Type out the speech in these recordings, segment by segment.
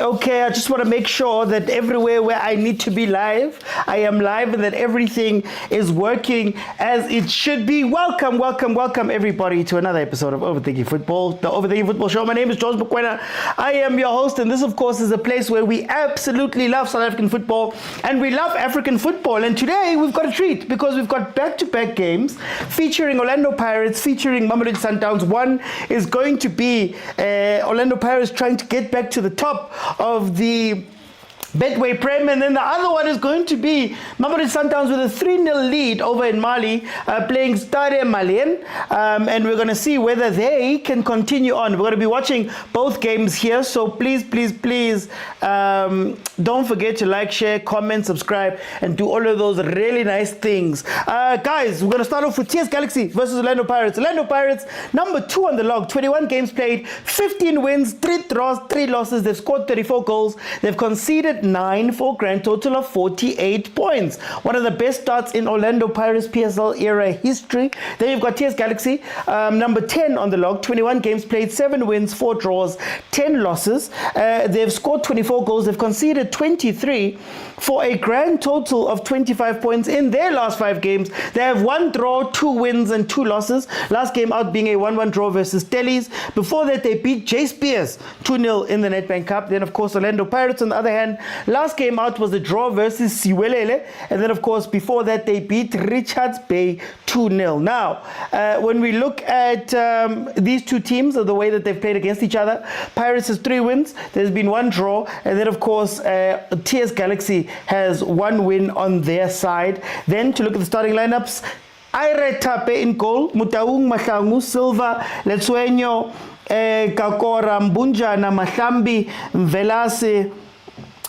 Okay. I just want to make sure that everywhere where I need to be live, I am live, and that everything is working as it should be. Welcome everybody to another episode of Overthinking Football, the Overthinking Football Show. My name is George Mokwena. I am your host, and this, of course, is a place where we absolutely love South African football and we love African football. And today we've got a treat because we've got back-to-back games featuring Orlando Pirates, featuring Mamelodi Sundowns. One is going to be Orlando Pirates trying to get back to the top of the Betway Prem, and then the other one is going to be Mamelodi Sundowns with a 3-0 lead over in Mali, playing Stade Malien, and we're going to see whether they can continue on. We're going to be watching both games here, so please don't forget to like, share, comment, subscribe, and do all of those really nice things. Guys, we're going to start off with TS Galaxy versus Orlando Pirates. Orlando Pirates, number 2 on the log, 21 games played, 15 wins, 3 draws, 3 losses. They've scored 34 goals. They've conceded 9 for a grand total of 48 points. One of the best starts in Orlando Pirates PSL era history. Then you've got TS Galaxy, number 10 on the log, 21 games played, 7 wins, 4 draws, 10 losses. They've scored 24 goals. They've conceded 23 for a grand total of 25 points in their last 5 games. They have 1 draw, 2 wins, and 2 losses. Last game out being a 1-1 draw versus Stellies. Before that, they beat J Spears 2-0 in the Nedbank Cup. Then, of course, Orlando Pirates, on the other hand, last game out was a draw versus Siwelele. And then, of course, before that, they beat Richards Bay 2-0. Now, when we look at these two teams, or the way that they've played against each other, Pirates has 3 wins. There's been 1 draw. And then, of course, TS Galaxy has 1 win on their side. Then, to look at the starting lineups, Ire Tape in goal, Motaung Mahlangu, Silva, Letsueño, Kakora, Mbunjana, Mahlambi, Velase,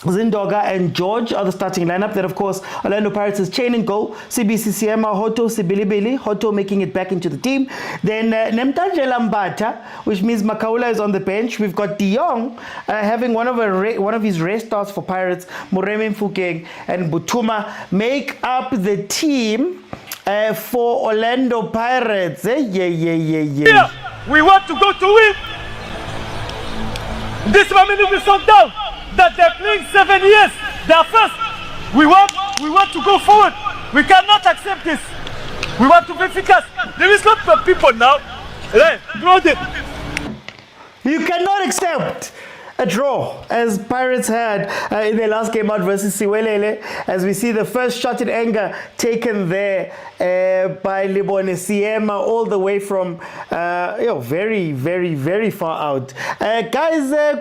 Zindoga, and George are the starting lineup. Then, of course, Orlando Pirates is Chain and goal, CBCCMA, Hoto, Sibilibili, Hoto making it back into the team. Then Nemtaje Lambata, which means Makaula is on the bench. We've got De Jong having one of his rest starts for Pirates. Moremi Mfukeng and Butuma make up the team for Orlando Pirates. Yeah, we want to go to win. This moment is Sundowns that they're playing 7 years. They are first. We want to go forward. We cannot accept this. We want to be efficacious. There is not the people now. You cannot accept a draw, as Pirates had in their last game out versus Siwelele, as we see the first shot in anger taken there by Libone Siema, all the way from very far out. Guys, the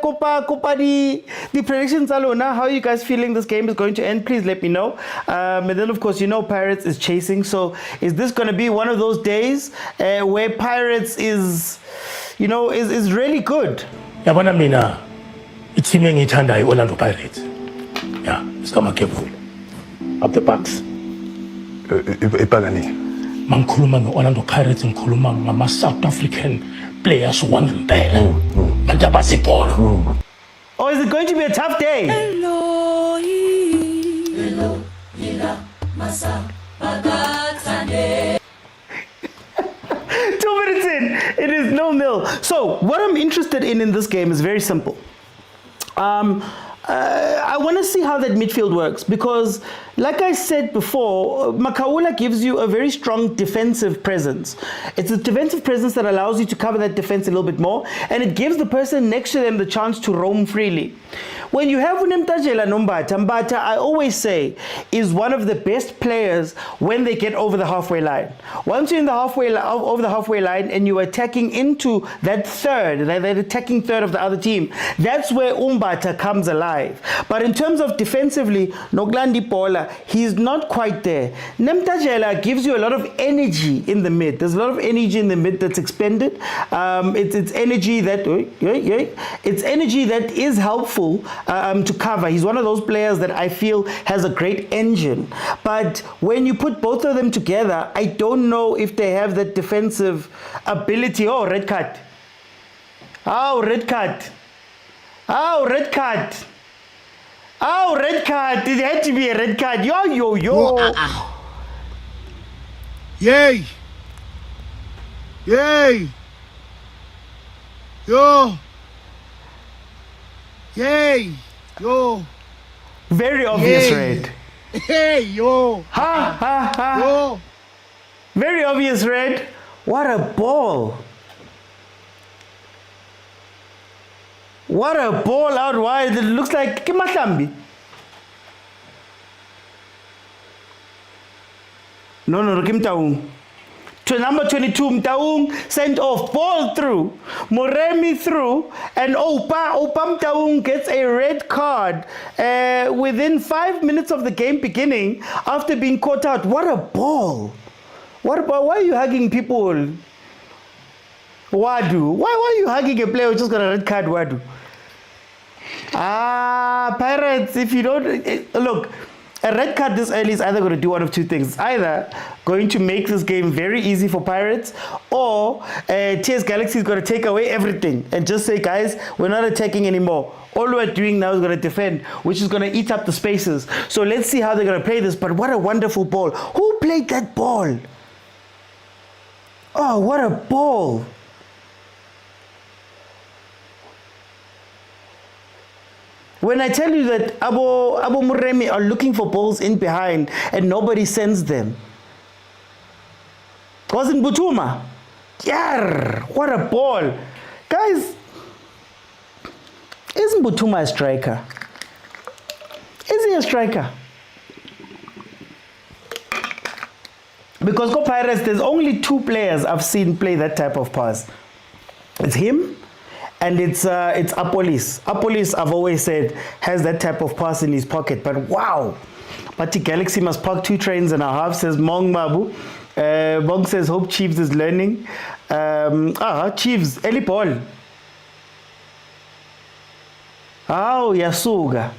predictions alona, how are you guys feeling this game is going to end? Please let me know. And then, of course, Pirates is chasing, so is this going to be one of those days where Pirates is really good? Yabona mina i-team engiyithanda i-Orlando Pirates. Yeah, Mr. Makebule. Up the Bucks. Ipagani. Mangikhuluma nge-Orlando Pirates, ngikhuluma ngama-South African players wangempela. Bantu abasibhola. Or is it going to be a tough day? Hello, Hila, Masa, Bagatane. 2 minutes in, it is 0-0. So what I'm interested in this game is very simple. I want to see how that midfield works, because like I said before, Makaula gives you a very strong defensive presence. It's a defensive presence that allows you to cover that defense a little bit more, and it gives the person next to them the chance to roam freely. When you have Unemtajela Nombata, Mbata, I always say, is one of the best players when they get over the halfway line. Once you're in the over the halfway line and you're attacking into that attacking third of the other team, that's where Umbata comes alive. But in terms of defensively, Noglandi Pola, he's not quite there. Nemtajela gives you a lot of energy in the mid. There's a lot of energy in the mid that's expended. It's energy that is helpful to cover. He's one of those players that I feel has a great engine. But when you put both of them together, I don't know if they have that defensive ability. Oh, red card. Oh, red card. Oh, red card. Oh, red card. It had to be a red card. Yo. Yay! Yay! Yo! Yay! Yo! Very obvious Yay. red. Hey, yo! Ha. Yo! Very obvious red. What a ball. What a ball out wide. It looks like Kimatambi. No, Kim Taung. To number 22, Mtaung sent off, ball through, Moremi through, and Opa Mtaung gets a red card within 5 minutes of the game beginning after being caught out. What a ball. Why are you hugging people? Wadu. Why are you hugging a player who just got a red card, Wadu? Pirates, if you don't... Look, a red card this early is either going to do one of two things. It's either going to make this game very easy for Pirates, or TS Galaxy is going to take away everything and just say, guys, we're not attacking anymore. All we're doing now is going to defend, which is going to eat up the spaces. So let's see how they're going to play this. But what a wonderful ball. Who played that ball? Oh, what a ball. When I tell you that Abu Muremi are looking for balls in behind and nobody sends them. Wasn't Butuma? Yeah, what a ball. Guys, isn't Butuma a striker? Is he a striker? Because go Pirates, there's only two players I've seen play that type of pass. It's him. And it's Apolis. Apolis, I've always said, has that type of pass in his pocket. But wow. But the Galaxy must park 2 trains and a half, says Mong Mabu. Mong says, hope Chiefs is learning. Chiefs, Eli Paul. Oh, Yasuga.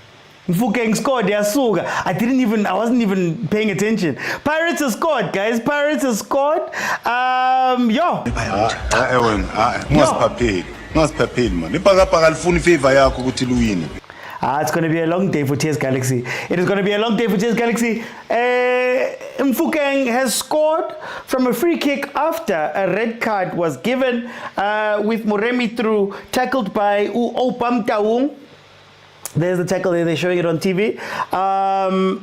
Mfukeng scored, Yasuga. I wasn't even paying attention. Pirates have scored, guys. Pirates have scored. Must prepare, man. It's going to be a long day for TS Galaxy. It is going to be a long day for TS Galaxy. Mfukeng has scored from a free kick after a red card was given with Moremi through, tackled by Opam Taung. There's the tackle there, they're showing it on TV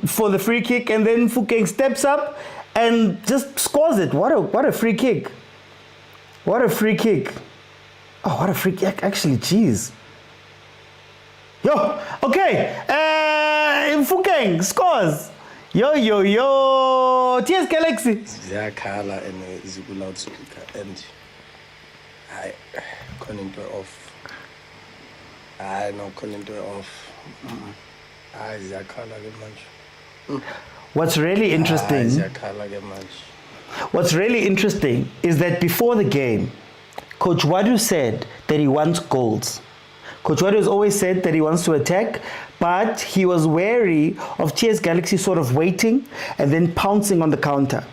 for the free kick, and then Mfukeng steps up and just scores it. What a free kick. What a free kick. Oh, what a free kick. Actually, jeez. Yo, okay. Mfukeng scores. Yo. TS Galaxy. Ziyakhala and Zulu loudspeaker and I calling her off. I no calling her off. Ziyakhala ke manje. What's really interesting? Ziyakhala ke manje. What's really interesting is that before the game, Coach Wadu said that he wants goals. Coach Wadu has always said that he wants to attack, but he was wary of TS Galaxy sort of waiting and then pouncing on the counter.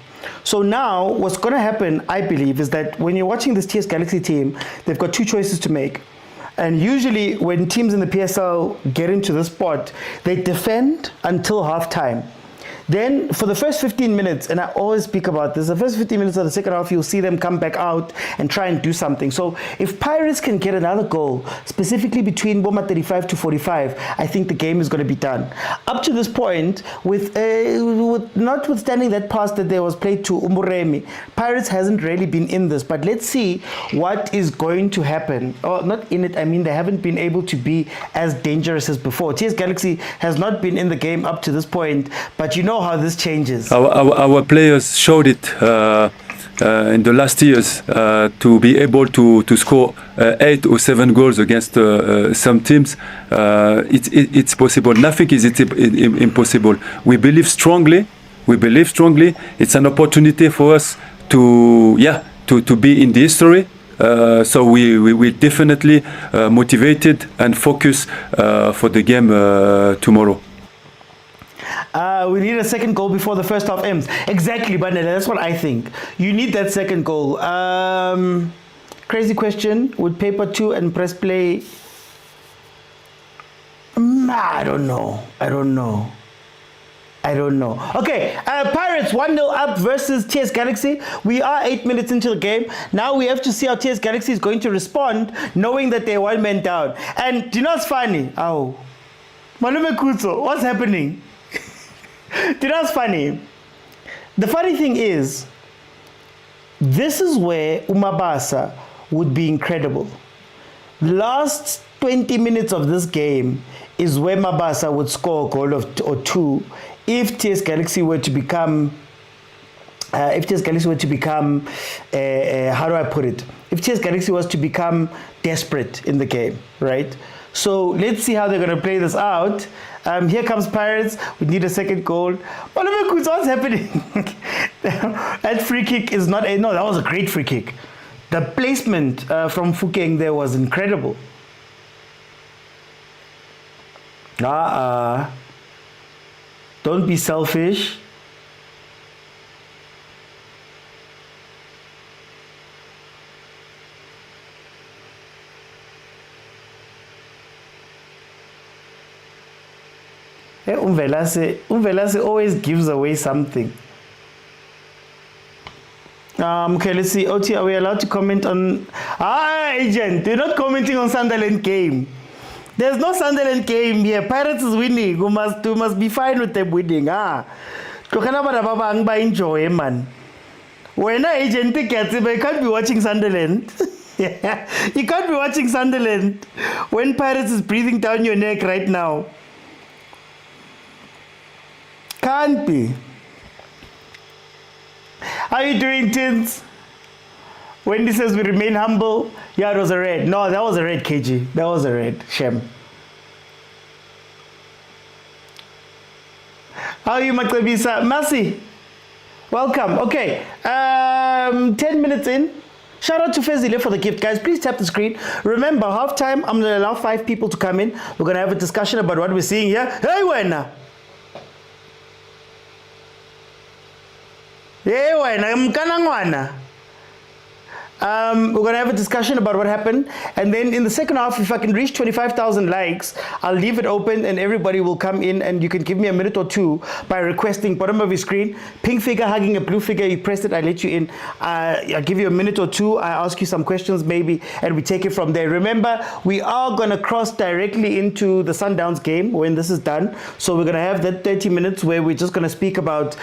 So now what's going to happen, I believe, is that when you're watching this TS Galaxy team, they've got 2 choices to make. And usually when teams in the PSL get into this spot, they defend until halftime. Then for the first 15 minutes, and I always speak about this, the first 15 minutes of the second half, you'll see them come back out and try and do something. So if Pirates can get another goal, specifically between Boma 35 to 45, I think the game is going to be done. Up to this point, with notwithstanding that pass that there was played to Umuremi, Pirates hasn't really been in this. But let's see what is going to happen. Or not in it, I mean they haven't been able to be as dangerous as before. TS Galaxy has not been in the game up to this point, but you know how this changes. Our players showed it in the last years to be able to score 8 or 7 goals against some teams. It's possible. Nothing is impossible. We believe strongly. It's an opportunity for us to be in the history. So we definitely motivated and focused for the game tomorrow. We need a second goal before the first half ends. Exactly, Banele. That's what I think. You need that second goal. Crazy question. Would paper 2 and press play I don't know. Okay, Pirates 1-0 up versus TS Galaxy. We are 8 minutes into the game. Now we have to see how TS Galaxy is going to respond, knowing that they're 1 man down. And do you know what's funny? Oh, Malume Kutso, what's happening? Do you know what's funny? The funny thing is, this is where Umabasa would be incredible. Last 20 minutes of this game is where Mabasa would score a goal or two if TS Galaxy were to become, how do I put it? If TS Galaxy was to become desperate in the game, right? So let's see how they're going to play this out. Here comes Pirates. We need a second goal. What's happening? That free kick is not no, that was a great free kick. The placement from Fukeng there was incredible. Don't be selfish. Umvelase always gives away something. Okay, let's see. OT, are we allowed to comment on... agent, you're not commenting on Sunderland game. There's no Sunderland game here. Pirates is winning. You must be fine with them winning. Enjoy, man. When agent gets it, but you can't be watching Sunderland. You can't be watching Sunderland when Pirates is breathing down your neck right now. Can't be. How are you doing, Tins? Wendy says we remain humble. Yeah, it was a red. No, that was a red, KG. That was a red. Shem. How are you, Maklabisa? Mercy. Welcome. Okay. 10 minutes in. Shout out to Fezile for the gift, guys. Please tap the screen. Remember, halftime, I'm going to allow 5 people to come in. We're going to have a discussion about what we're seeing here. Hey, Wena. Hey, Wena. Mkanangwana. We're going to have a discussion about what happened. And then in the second half, if I can reach 25,000 likes, I'll leave it open and everybody will come in and you can give me a minute or two by requesting bottom of your screen, pink figure hugging a blue figure, you press it, I let you in. I'll give you a minute or two, I ask you some questions maybe, and we take it from there. Remember, we are going to cross directly into the Sundowns game when this is done. So we're going to have that 30 minutes where we're just going to speak about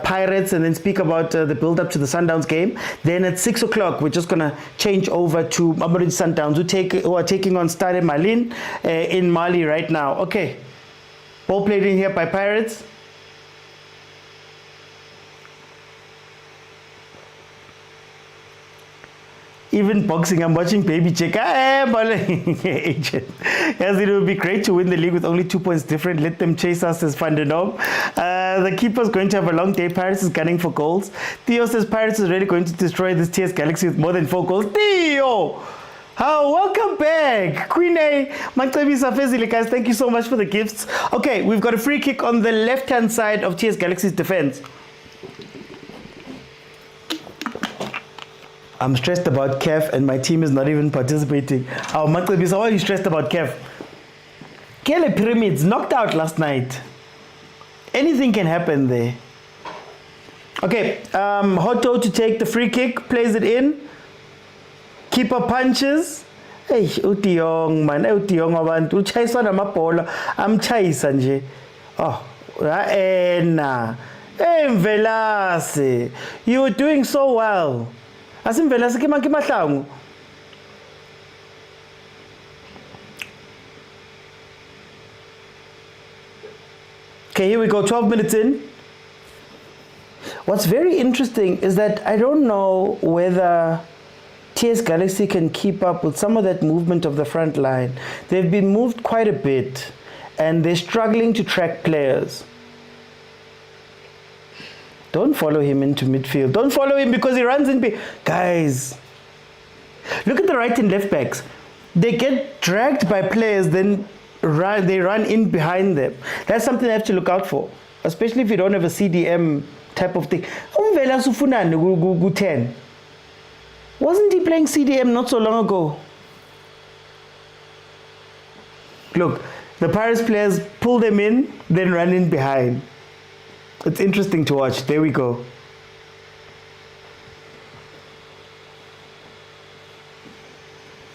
Pirates and then speak about the build-up to the Sundowns game. Then at 6 o'clock, we're just going to change over to Mamelodi Sundowns who are taking on Stade Malien in Mali right now. Okay, ball played in here by Pirates. Even boxing, I'm watching Baby Check. Agent. Yes, it would be great to win the league with only 2 points different. Let them chase us, says Van der Noom. The keeper's going to have a long day. Pirates is gunning for goals. Theo says Pirates is really going to destroy this TS Galaxy with more than 4 goals. Theo! Welcome back. Queen A, Maklabisa Fezile, guys, thank you so much for the gifts. Okay, we've got a free kick on the left-hand side of TS Galaxy's defense. I'm stressed about CAF and my team is not even participating. Maklabisa, why are you stressed about CAF? Kele Pyramids knocked out last night. Anything can happen there. Okay, Hoto to take the free kick, plays it in. Keeper punches. Hey, Utiong, man. Utiong abantu. Uchayiswa namabhola. Amchayisa nje. Oh, Raena. Hey, Mvelase. You were doing so well. Asimvelase kimahlangu. Okay, here we go, 12 minutes in. What's very interesting is that I don't know whether TS Galaxy can keep up with some of that movement of the front line. They've been moved quite a bit and they're struggling to track players. Don't follow him into midfield. Don't follow him because he runs in. Guys, look at the right and left backs. They get dragged by players, then they run in behind them. That's something I have to look out for, especially if you don't have a CDM type of thing. 10. Wasn't he playing CDM not so long ago? Look, The Pirates players pull them in, then run in behind. It's interesting to watch. There we go.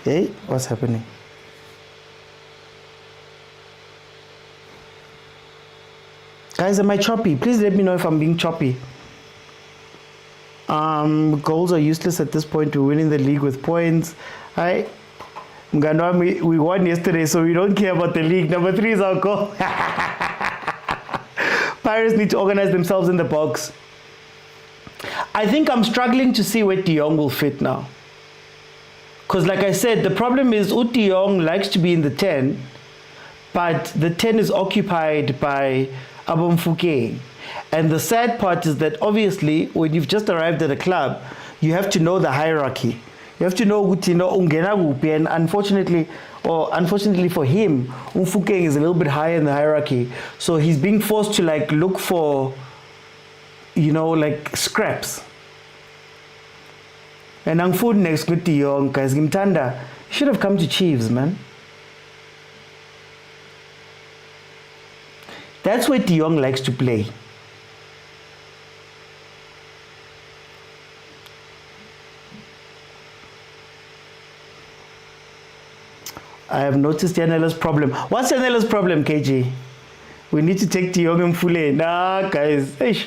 Hey, what's happening? Guys, am I choppy? Please let me know if I'm being choppy. Goals are useless at this point. We're winning the league with points. Hi. We won yesterday, so we don't care about the league. Number 3 is our goal. Pirates need to organize themselves in the box. I think I'm struggling to see where De Jong will fit now. Because like I said, the problem is De Jong likes to be in the 10, but the 10 is occupied by Mofokeng. And the sad part is that obviously when you've just arrived at a club, you have to know the hierarchy. You have to know ungena kuphi, and unfortunately for him, Mofokeng is a little bit higher in the hierarchy. So he's being forced to like look for, like scraps. And I'm food next with De Jong, guys. Gimtanda, you should have come to Chiefs, man. That's where De Jong likes to play. I have noticed Yanela's problem. What's Yanela's problem, KG? We need to take De Jong and Fule. Nah, guys. Eish.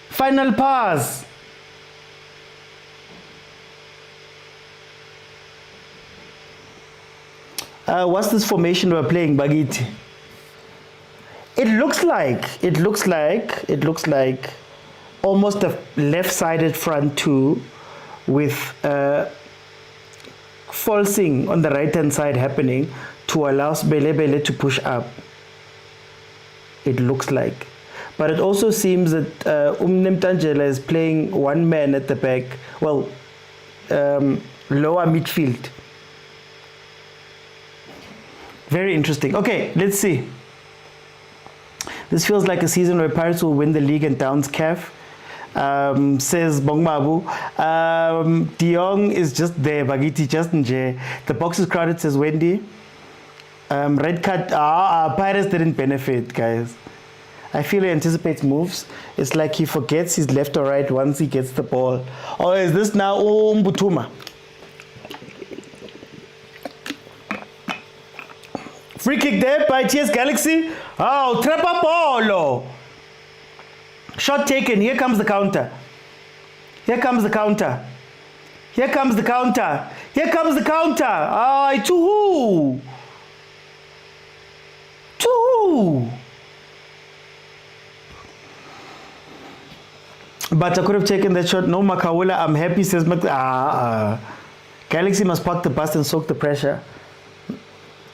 Final pass. What's this formation we're playing, Bagiti? It looks like almost a left-sided front two with falsing on the right-hand side happening to allow Belebele to push up. It looks like. But it also seems that Nemtangela is playing one man at the back, well, lower midfield. Very interesting. Okay, let's see. This feels like a season where Pirates will win the league and Downs CAF. Says Bongmabu. De Jong is just there, Bagiti just nje. The box is crowded, says Wendy. Red card. Pirates didn't benefit, guys. I feel he anticipates moves. It's like he forgets his left or right once he gets the ball. Or is this now Mbutuma? Free kick there by TS Galaxy. Oh, Trappa Polo. Shot taken. Here comes the counter. Here comes the counter. Here comes the counter. Here comes the counter. To who? To who? But I could have taken that shot. No, Makawula, I'm happy, says Galaxy must park the bus and soak the pressure.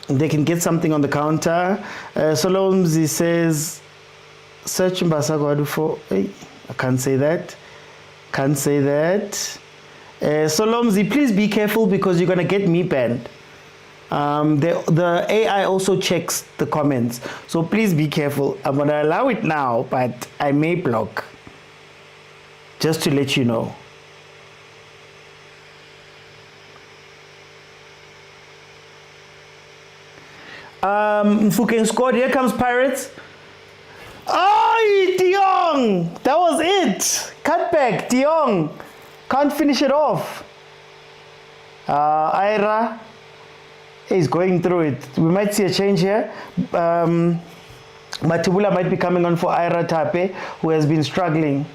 They can get something on the counter. Solomzi says, search Mbasagwadu for. Hey, I can't say that. Can't say that. Solomzi, please be careful because you're going to get me banned. The AI also checks the comments. So please be careful. I'm going to allow it now, but I may block. Just to let you know. Mofokeng scored. Here comes Pirates. Oh, De Jong! That was it. Cutback. De Jong can't finish it off. Ira is going through it. We might see a change here. Matubula might be coming on for Ira Tape, who has been struggling.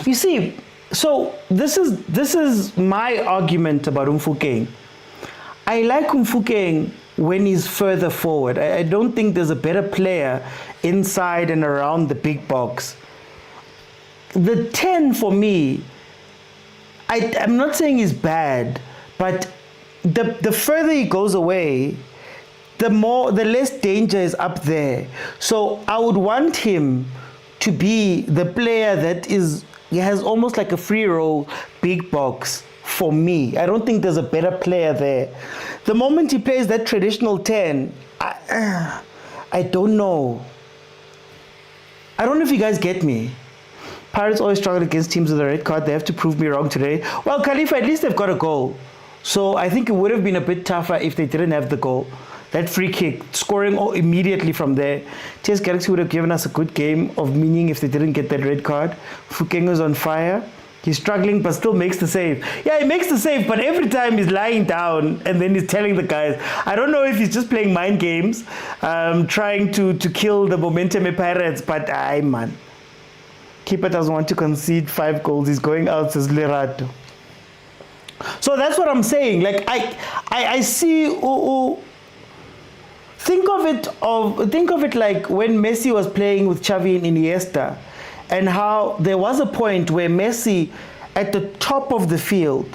You see, so this is my argument about Mofokeng. I like Mofokeng when he's further forward. I don't think there's a better player inside and around the big box. The 10 for me, I'm not saying he's bad, but the further he goes away, the less danger is up there. So I would want him to be the player that he has almost like a free roll big box for me. I don't think there's a better player there. The moment he plays that traditional 10, I don't know. I don't know if you guys get me. Pirates always struggle against teams with a red card. They have to prove me wrong today. Well, Khalifa, at least they've got a goal. So I think it would have been a bit tougher if they didn't have the goal. That free kick, scoring immediately from there. TS Galaxy would have given us a good game of meaning if they didn't get that red card. Fukengo's on fire. He's struggling, but still makes the save. Yeah, he makes the save, but every time he's lying down and then he's telling the guys. I don't know if he's just playing mind games, trying to kill the momentum of Pirates, but man. Keeper doesn't want to concede 5 goals. He's going out, says Lerato. So that's what I'm saying. Like, I see... Think of it like when Messi was playing with Xavi and Iniesta, and how there was a point where Messi at the top of the field,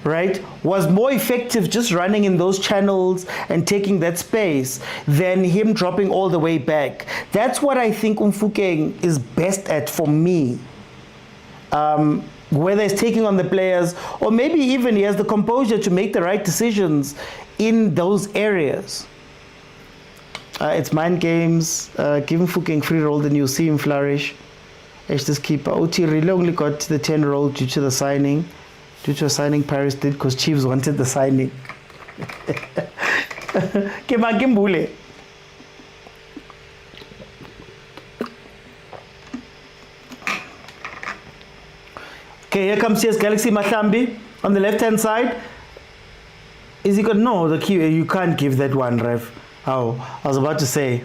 right, was more effective just running in those channels and taking that space than him dropping all the way back. That's what I think Mfukeng is best at for me. Whether it's taking on the players, or maybe even he has the composure to make the right decisions in those areas. It's mind games. Give Mfukeng free roll, then you'll see him flourish. It's this keeper. OT really only got the 10 roll due to the signing. Due to a signing Paris did because Chiefs wanted the signing. Okay, here comes CS Galaxy Mahlambi on the left-hand side. Is he got no? The key, you can't give that one, ref. Oh, I was about to say.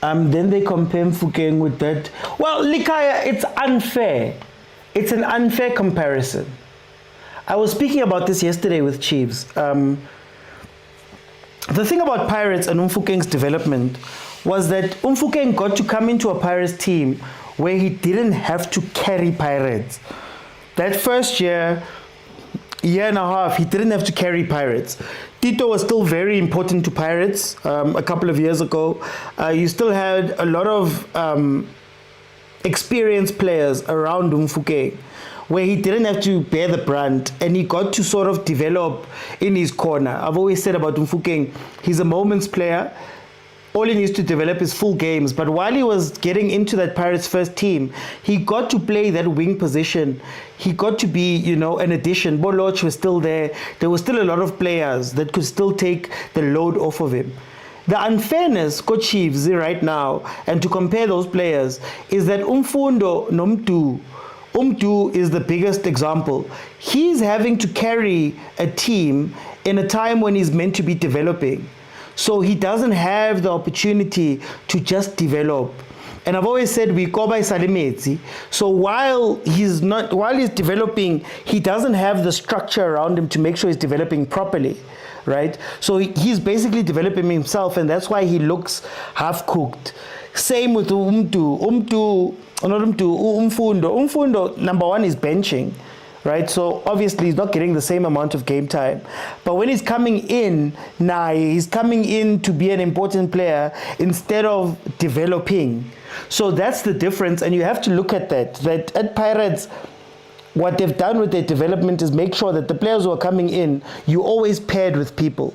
Then they compare Mfukeng with that. Well, Likaya, it's unfair. It's an unfair comparison. I was speaking about this yesterday with Chiefs. The thing about Pirates and Mfukeng's development was that Mfukeng got to come into a Pirates team where he didn't have to carry Pirates. That first year and a half, he didn't have to carry Pirates. Tito was still very important to Pirates a couple of years ago. You still had a lot of experienced players around Mfukeng where he didn't have to bear the brunt and he got to sort of develop in his corner. I've always said about Mfukeng, he's a moments player. All he needs to develop is full games. But while he was getting into that Pirates first team, he got to play that wing position. He got to be, an addition. Boloch was still there. There was still a lot of players that could still take the load off of him. The unfairness, Coach Chiefs, right now, and to compare those players, is that Umfundo Umtu is the biggest example. He's having to carry a team in a time when he's meant to be developing. So he doesn't have the opportunity to just develop. And I've always said we go by Salimezi. So while he's developing, he doesn't have the structure around him to make sure he's developing properly, right? So he's basically developing himself, and that's why he looks half cooked. Same with Umfundo. Umfundo, number one, is benching. Right, so obviously he's not getting the same amount of game time. But when he's coming in, he's coming in to be an important player instead of developing. So that's the difference, and you have to look at that. That at Pirates, what they've done with their development is make sure that the players who are coming in, you always paired with people.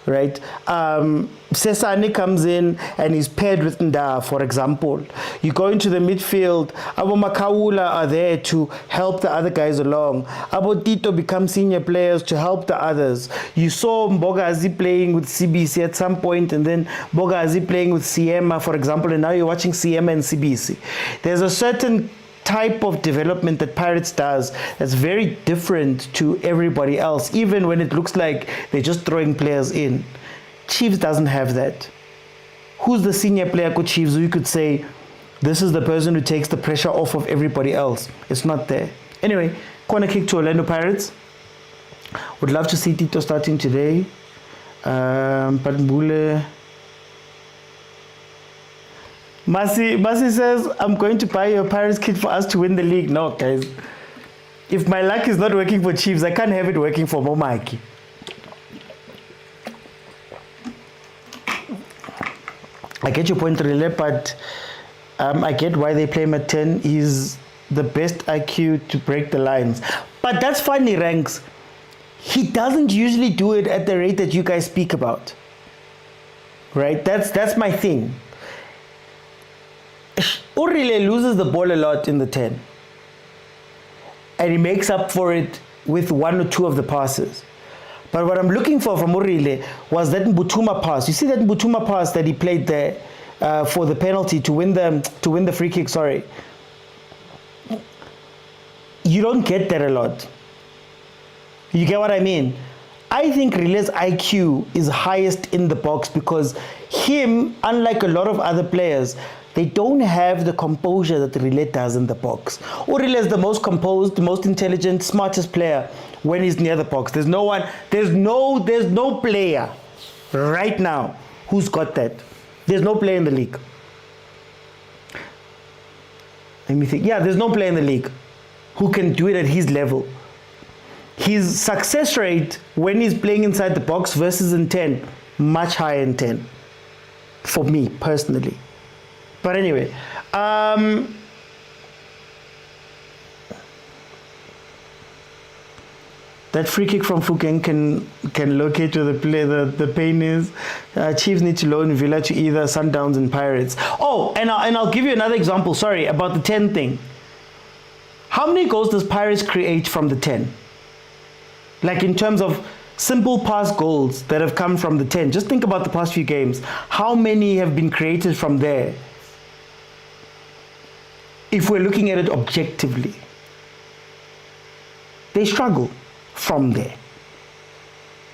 Right? Sesane comes in and is paired with Nda, for example. You go into the midfield, Abo Makaula are there to help the other guys along. Abo Tito become senior players to help the others. You saw Mbogazi playing with CBC at some point, and then Mbogazi playing with Siema, for example, and now you're watching Siema and CBC. There's a certain type of development that Pirates does that's very different to everybody else, even when it looks like they're just throwing players in. Chiefs doesn't have that. Who's the senior player for Chiefs who you could say this is the person who takes the pressure off of everybody else? It's not there. Anyway, corner kick to Orlando Pirates. Would love to see Tito starting today, but Mbule. Masi says, I'm going to buy your Pirates kit for us to win the league. No, guys. If my luck is not working for Chiefs, I can't have it working for Momaki. I get your point, Relay, but I get why they play him at 10. He's the best IQ to break the lines. But that's funny, Ranks. He doesn't usually do it at the rate that you guys speak about. right? That's my thing. Urile loses the ball a lot in the 10. And he makes up for it with one or two of the passes. But what I'm looking for from Urile was that Mbutuma pass. You see that Mbutuma pass that he played there for the penalty to win the free kick, sorry. You don't get that a lot. You get what I mean? I think Rile's IQ is highest in the box because him, unlike a lot of other players, they don't have the composure that Rile does in the box. Rile is the most composed, the most intelligent, smartest player when he's near the box. There's no player right now who's got that. There's no player in the league. Let me think. Yeah, there's no player in the league who can do it at his level. His success rate when he's playing inside the box versus in 10, much higher in 10. For me, personally. But anyway, that free kick from Fukeng can locate where the pain is. Chiefs need to loan Villa to either Sundowns and Pirates. Oh, and I'll give you another example, sorry, about the 10 thing. How many goals does Pirates create from the 10? Like in terms of simple pass goals that have come from the 10. Just think about the past few games. How many have been created from there? If we're looking at it objectively, they struggle from there.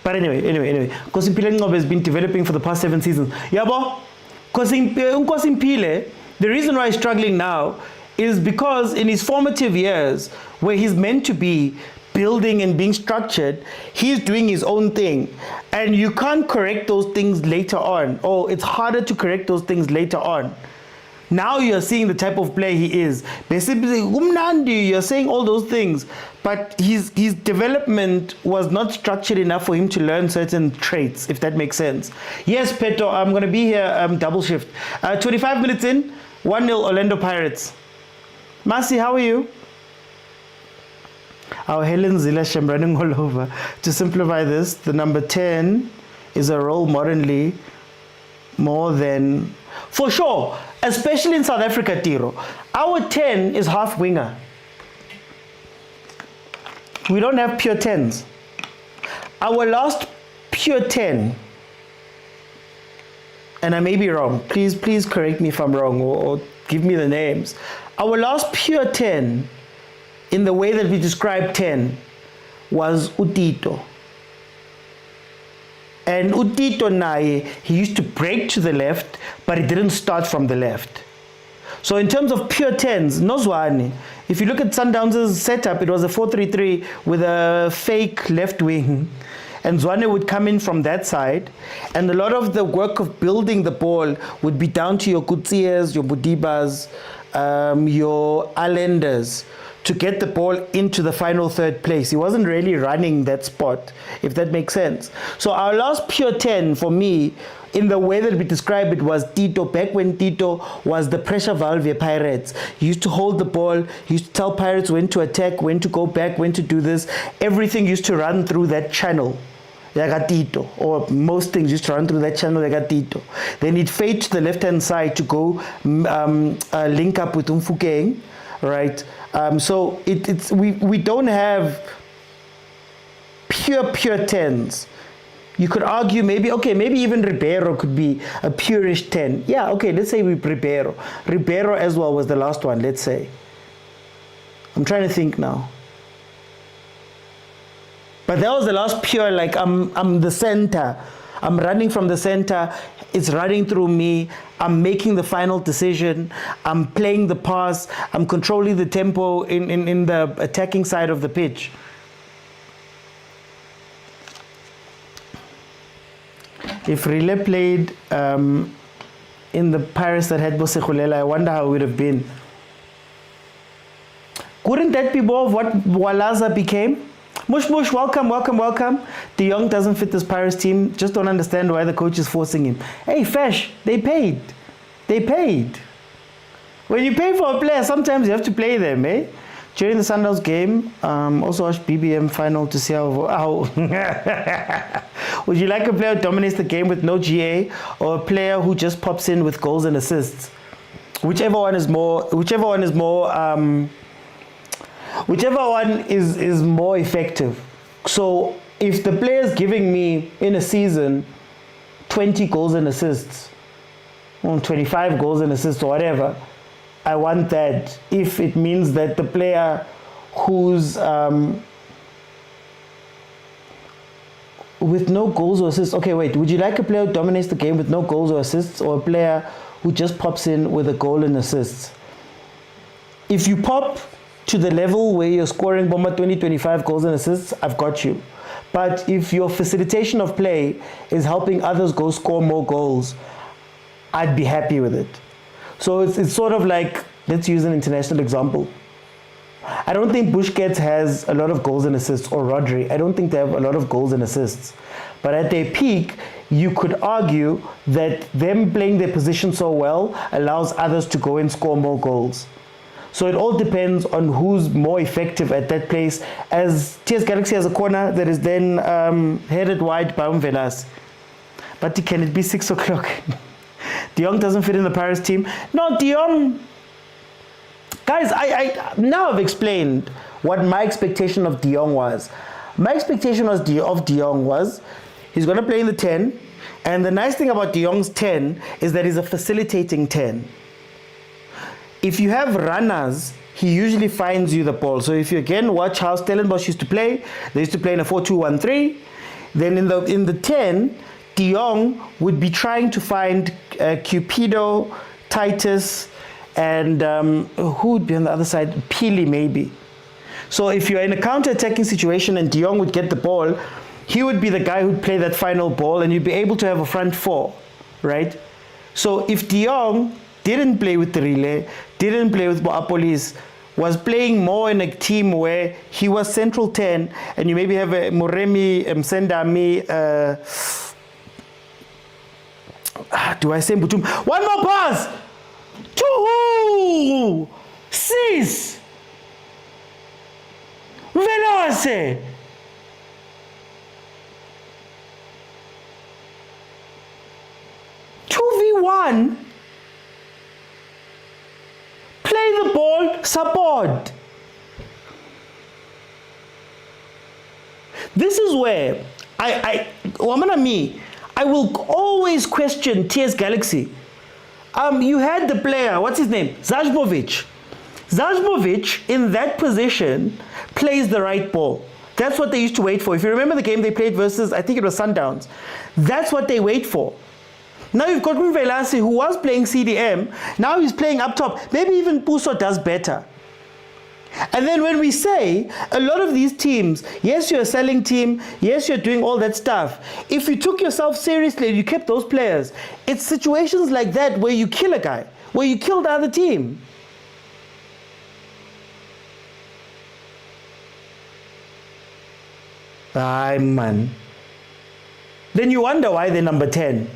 But anyway, Nkosi Mpile has been developing for the past 7 seasons. Yabo, Nkosi Mpile, the reason why he's struggling now is because in his formative years, where he's meant to be building and being structured, he's doing his own thing. And you can't correct those things later on. Or it's harder to correct those things later on. Now you're seeing the type of player he is. Basically, you're saying all those things, but his development was not structured enough for him to learn certain traits, if that makes sense. Yes, Peto, I'm going to be here double shift. 25 minutes in, 1-0 Orlando Pirates. Masi, how are you? Our Helen Zilashem running all over. To simplify this, the number 10 is a role modernly more than... For sure, especially in South Africa, Tiro. Our 10 is half winger. We don't have pure 10s. Our last pure 10, and I may be wrong, please correct me if I'm wrong or give me the names. Our last pure 10, in the way that we describe 10, was Utito. And Utito Naye, he used to break to the left, but he didn't start from the left. So in terms of pure 10s, no Zwane. If you look at Sundowns' setup, it was a 4-3-3 with a fake left wing. And Zwane would come in from that side. And a lot of the work of building the ball would be down to your Kutsias, your Budibas, your Allenders, to get the ball into the final third place. He wasn't really running that spot, if that makes sense. So our last pure 10 for me, in the way that we describe it, was Tito. Back when Tito was the pressure valve of Pirates. He used to hold the ball. He used to tell Pirates when to attack, when to go back, when to do this. Everything used to run through that channel. Tito, or most things used to run through that channel. Tito. Then he'd fade to the left-hand side to go link up with Umfukeng, right? So we don't have pure 10s. You could argue maybe even Ribeiro could be a purish 10. Yeah, okay, let's say Ribeiro. Ribeiro as well was the last one, let's say. I'm trying to think now. But that was the last pure, like I'm the center. I'm running from the center. It's running through me. I'm making the final decision. I'm playing the pass. I'm controlling the tempo in the attacking side of the pitch. If Rile played in the Paris that had Bosekhulela, I wonder how it would have been. Couldn't that be more of what Walaza became? Mush, welcome. De Jong doesn't fit this Paris team. Just don't understand why the coach is forcing him. Hey, Fesh, they paid. When you pay for a player, sometimes you have to play them, eh? During the Sundowns game, also watched BBM final to see how Would you like a player who dominates the game with no GA, or a player who just pops in with goals and assists? Whichever one is more effective. So if the player is giving me in a season 20 goals and assists, 25 goals and assists or whatever, I want that. If it means that the player who's with no goals or assists, okay, wait, would you like a player who dominates the game with no goals or assists, or a player who just pops in with a goal and assists? If you pop to the level where you're scoring bomber 20-25 goals and assists, I've got you. But if your facilitation of play is helping others go score more goals, I'd be happy with it. So it's sort of like, let's use an international example. I don't think Busquets has a lot of goals and assists, or Rodri. I don't think they have a lot of goals and assists. But at their peak, you could argue that them playing their position so well allows others to go and score more goals. So it all depends on who's more effective at that place. As TS Galaxy has a corner that is then headed wide by Velas. But can it be 6 o'clock? De Jong doesn't fit in the Paris team. No, De Jong... Guys, I now I've explained what my expectation of De Jong was. My expectation of De Jong was he's going to play in the 10. And the nice thing about De Jong's 10 is that he's a facilitating 10. If you have runners, he usually finds you the ball. So if you again watch how Stellenbosch used to play, they used to play in a 4-2-1-3. Then in the 10, De Jong would be trying to find Cupido, Titus, and who would be on the other side? Pili maybe. So if you're in a counter-attacking situation and De Jong would get the ball, he would be the guy who'd play that final ball, and you'd be able to have a front four, right? So if De Jong didn't play with the relay, didn't play with Boapolis, was playing more in a team where he was central 10, and you maybe have a Moremi, Msendami, do I say Mbutum? One more pass! 2! 6! Veloce! One, play the ball, support. This is where I will always question TS Galaxy. You had the player, what's his name? Zajmovic. Zajmovic in that position plays the right ball. That's what they used to wait for. If you remember the game they played versus, I think it was Sundowns, that's what they wait for. Now you've got Velasi, who was playing CDM, now he's playing up top. Maybe even Puso does better. And then when we say a lot of these teams, yes, you're a selling team, yes, you're doing all that stuff. If you took yourself seriously and you kept those players, it's situations like that where you kill a guy, where you kill the other team. Aye, man. Then you wonder why they're number 10.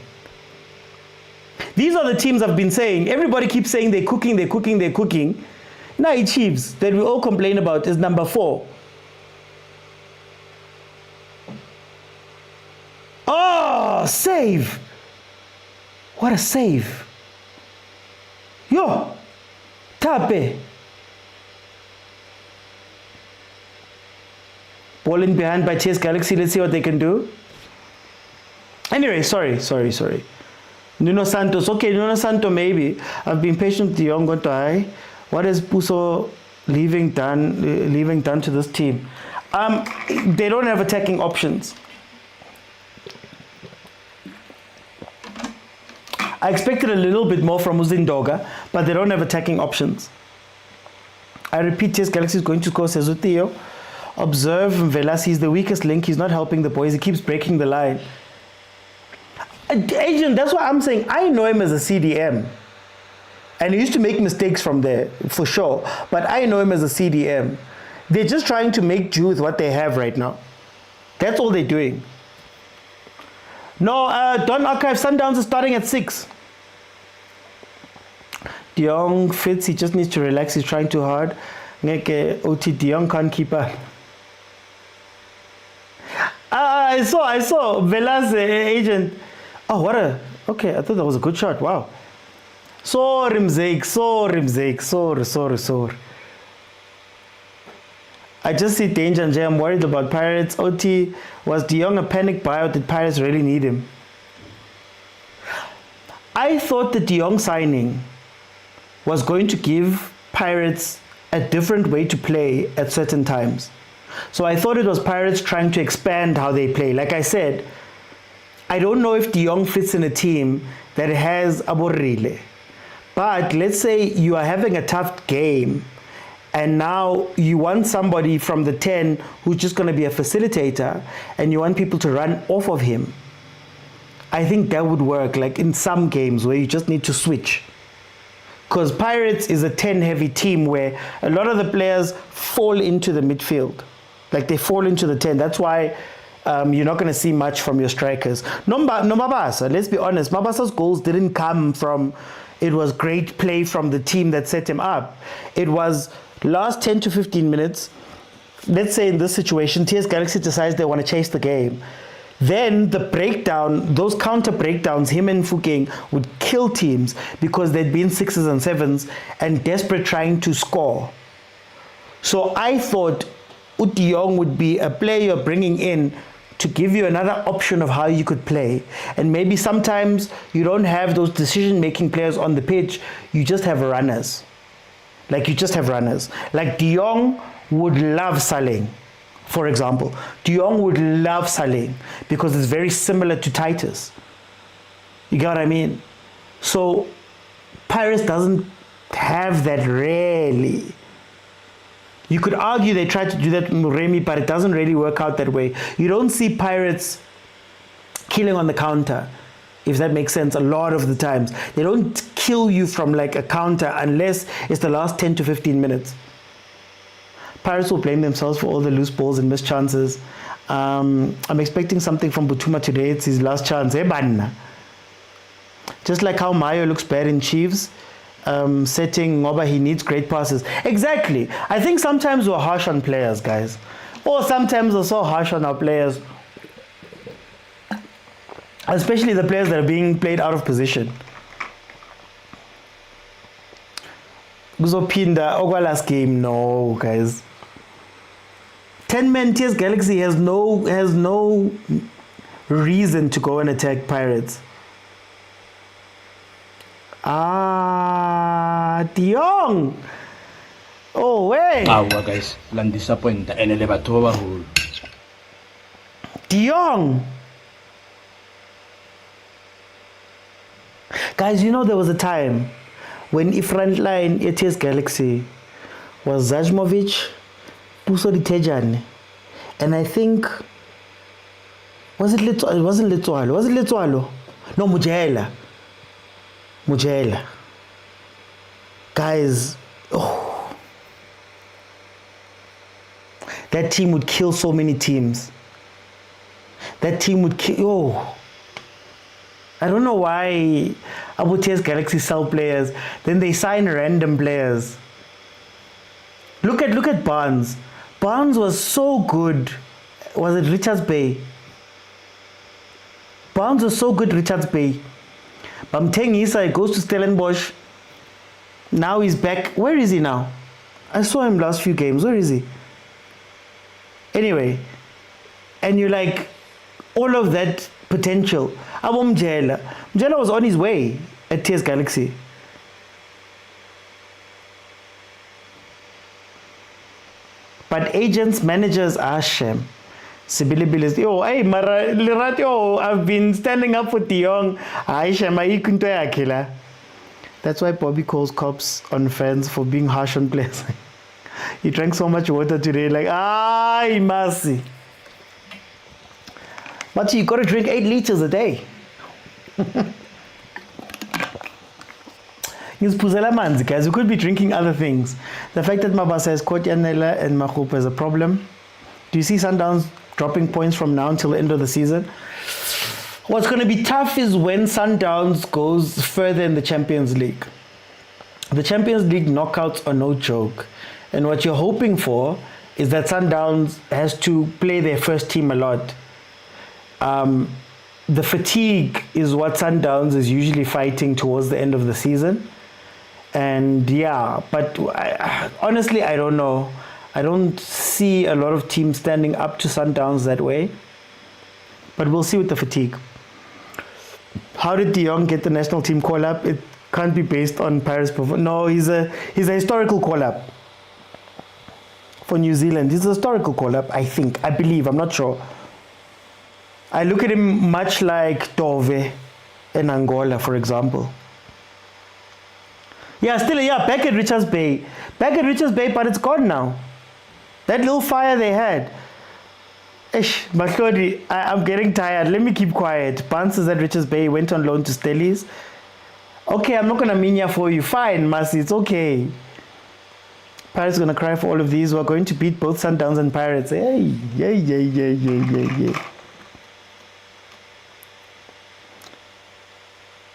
These are the teams I've been saying. Everybody keeps saying they're cooking, they're cooking, they're cooking. Now Chiefs, that we all complain about, is number 4. Oh, save! What a save. Yo, tape. Ball in behind by TS Galaxy. Let's see what they can do. Anyway, sorry. Nuno Santos. Okay, Nuno Santos maybe. I've been patient with the young guy. What is Puso leaving done to this team? They don't have attacking options. I expected a little bit more from Uzindoga, but they don't have attacking options. I repeat, TS Galaxy is going to score, says Theo. Observe Velas, he's the weakest link. He's not helping the boys. He keeps breaking the line. Agent, that's what I'm saying. I know him as a CDM. And he used to make mistakes from there, for sure. But I know him as a CDM. They're just trying to make do with what they have right now. That's all they're doing. No, Don Archive, Sundowns is starting at 6. De Jong fits, he just needs to relax. He's trying too hard. De Jong can't keep up. I saw Vela's agent. Oh, okay, I thought that was a good shot. Wow. Sorry, Mzake. Sorry. I just see danger, and I'm worried about Pirates. OT, was De Jong a panic buyout? Did Pirates really need him? I thought the De Jong signing was going to give Pirates a different way to play at certain times. So I thought it was Pirates trying to expand how they play. Like I said, I don't know if De Jong fits in a team that has Aborile. But let's say you are having a tough game and now you want somebody from the 10 who's just going to be a facilitator and you want people to run off of him. I think that would work, like in some games where you just need to switch. Because Pirates is a 10-heavy team where a lot of the players fall into the midfield. Like they fall into the 10. That's why you're not going to see much from your strikers. No Mabasa, let's be honest. Mabasa's goals didn't come from, it was great play from the team that set him up. It was last 10 to 15 minutes. Let's say in this situation, TS Galaxy decides they want to chase the game. Then the breakdown, those counter breakdowns, him and Fukeng would kill teams because they'd been 6s and 7s and desperate trying to score. So I thought De Jong would be a player you're bringing in to give you another option of how you could play. And maybe sometimes you don't have those decision-making players on the pitch, you just have runners. Like De Jong would love Saleng. For example, De Jong would love Saleng because it's very similar to Titus. You get what I mean? So Pirates doesn't have that really. You could argue they tried to do that with Muremi, but it doesn't really work out that way. You don't see Pirates killing on the counter, if that makes sense, a lot of the times. They don't kill you from like a counter unless it's the last 10 to 15 minutes. Pirates will blame themselves for all the loose balls and missed chances. I'm expecting something from Butuma today. It's his last chance. Just like how Mayo looks bad in Chiefs, setting Ngoba, he needs great passes. Exactly. I think sometimes we're harsh on players, guys. Or sometimes we're so harsh on our players. Especially the players that are being played out of position. Guzopinda, Ogwala's game, no, guys. 10-man TS Galaxy has no reason to go and attack Pirates. De Jong. Oh, wait. Guys, lang disappoint and elevatoba hole. De Jong. Guys, you know there was a time when the front line at TS Galaxy was Zajmovic, Puso Ditejane, and I think, was it Letsoalo? It wasn't Letsoalo. Was it Letsoalo? No, Mujela. Guys, that team would kill so many teams. That team would kill, I don't know why Abu TS Galaxy sell players, then they sign random players. Look at Barnes. Barnes was so good. Was it Richards Bay? Barnes was so good, Richards Bay. Bamteng Isa goes to Stellenbosch. Now he's back. Where is he now? I saw him last few games. Where is he? Anyway, and you're like, all of that potential. Mjela was on his way at TS Galaxy. But agents, managers are shame. Sibilibilis. Yo, hey, Mara, Liratio, I've been standing up for De Jong. That's why Bobby calls cops on fans for being harsh on players. He drank so much water today, like, mercy. But you got to drink 8 liters a day. Guys, we could be drinking other things. The fact that Mabasa has caught Yanela and Machupa is a problem. Do you see Sundowns dropping points from now until the end of the season? What's going to be tough is when Sundowns goes further in the Champions League. The Champions League knockouts are no joke. And what you're hoping for is that Sundowns has to play their first team a lot. The fatigue is what Sundowns is usually fighting towards the end of the season. And yeah, but honestly, I don't know. I don't see a lot of teams standing up to Sundowns that way. But we'll see with the fatigue. How did De Jong get the national team call-up? It can't be based on Paris' performance. No, he's a historical call-up for New Zealand. He's a historical call-up, I think. I believe. I'm not sure. I look at him much like Tove in Angola, for example. Yeah, back at Richards Bay. Back at Richards Bay, but it's gone now. That little fire they had. Ish, Mahlodi, I'm getting tired. Let me keep quiet. Barnes is at Richards Bay, went on loan to Stellies. Okay, I'm not going to minya for you. Fine, Masi, it's okay. Pirates are going to cry for all of these. We're going to beat both Sundowns and Pirates. Hey, yeah.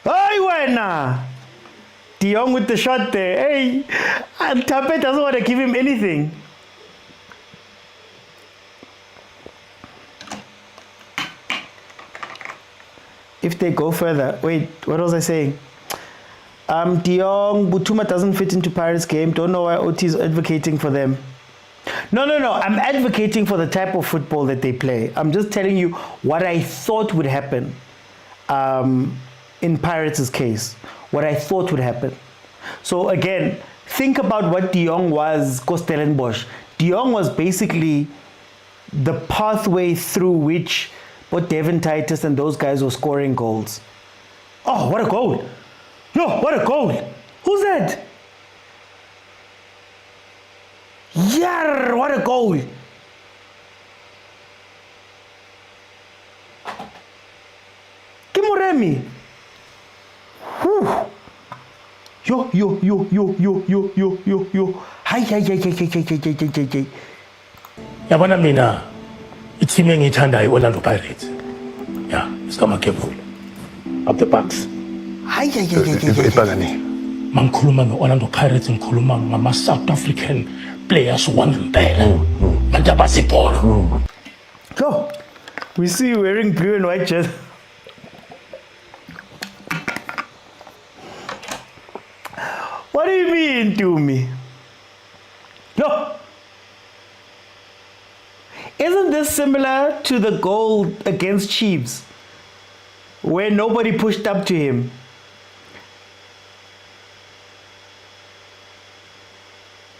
Hey, wena! De Jong with the shot there. Hey, and Tape doesn't want to give him anything. If they go further, wait, what was I saying? De Jong, Butuma doesn't fit into Pirates' game. Don't know why OT is advocating for them. No. I'm advocating for the type of football that they play. I'm just telling you what I thought would happen. In Pirates' case, what I thought would happen. So again, think about what De Jong was Stellenbosch. De Jong was basically the pathway through which both Devin Titus and those guys were scoring goals. Oh, what a goal! Yo, what a goal! Who's that? Yar, what a goal! Kimuremi. Yo. Hi. Yabona mina i-team engiyithandayo i-Orlando Pirates. Yeah, isikama careful. Up the Bucks. Hi. Mangikhuluma nge-Orlando Pirates ngikhuluma ngama-South African players wangempela. Bantu abasibhola. Yo, we see you wearing blue and white jersey. What do you mean to me? No. Isn't this similar to the goal against Chiefs where nobody pushed up to him?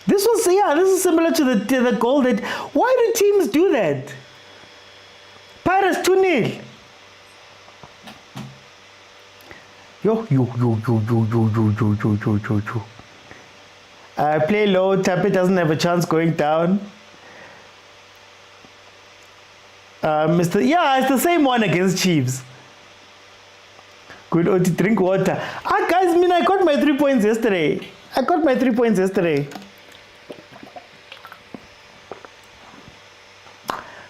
This is similar to the goal that, why do teams do that? Pirates 2-0. Yo. Play low, Tape doesn't have a chance going down. It's the same one against Chiefs. Good, Oti, drink water. Guys, I got my 3 points yesterday.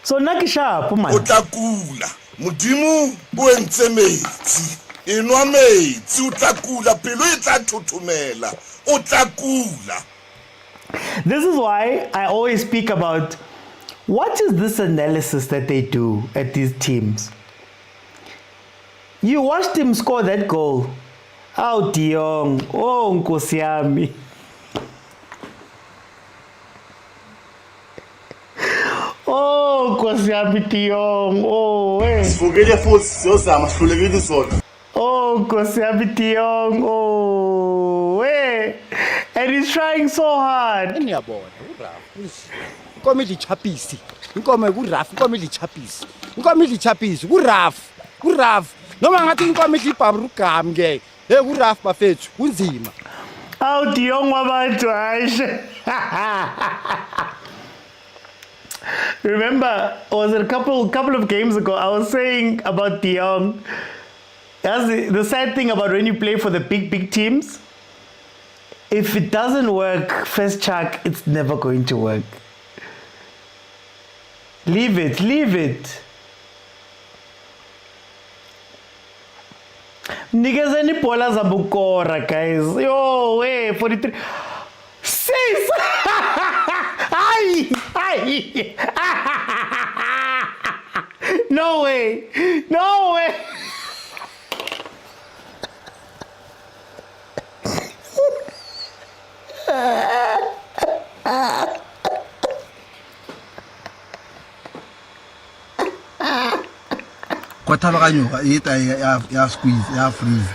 So, Nakisha, Puma. Otakula, Mudimu, Uentse metsi. Inwa metsi, utakula, pelo itla tutumela. Otakula. This is why I always speak about what is this analysis that they do at these teams. You watched him score that goal. Oh, De Jong. Oh, Nkosi yami. Oh, Nkosi yami, De Jong. Oh, hey. Sifukele futhi siyozama sihlulekile sona. Oh, Nkosi yami, De Jong. Oh, hey. And he's trying so hard. Ngiyabona uraf. Inkomo ichapisi. Inkomo kuraf, inkomo ichapisi. Inkomo ichapisi kuraf. Noma ngathi inkomo ihlibhabruka ke. Hey kuraf bafethu, kunzima. Awu De Jong wabantu ayishe. Remember, was it a couple of games ago I was saying about De Jong. That's the sad thing about when you play for the big teams. If it doesn't work, first check, it's never going to work. Leave it. Nigezeni bola zabukora, guys. Yo, hey, 43. 6! Ay! No way. No way. Kwa tlhaloganyo e ta ya squeeze ya freeze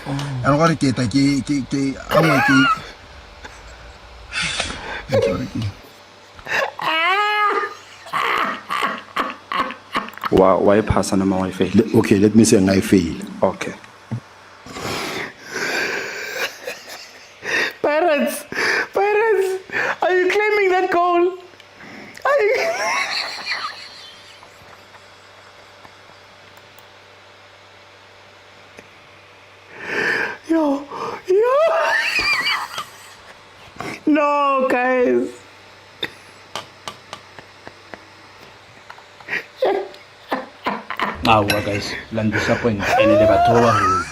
ya gore ke ta ke amwe ke Why pass and why fail? Okay, let me say I fail. Okay. Pirates, are you claiming that goal? Are you... Yo. No, guys. Guys, la disappoint and le batho ba baholo.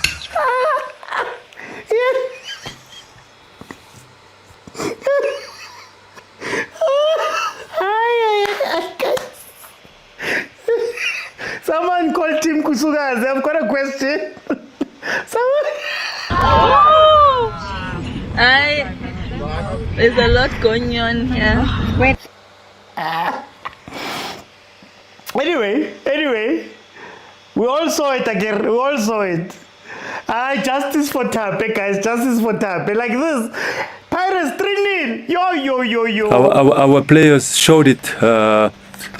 Someone called Tim Kusugazi. I've got a question. There's a lot going on here. Anyway, we all saw it again. We all saw it. Justice for Tape, guys. Justice for Tape. Like this. Pirates 3-0. Yo. Our players showed it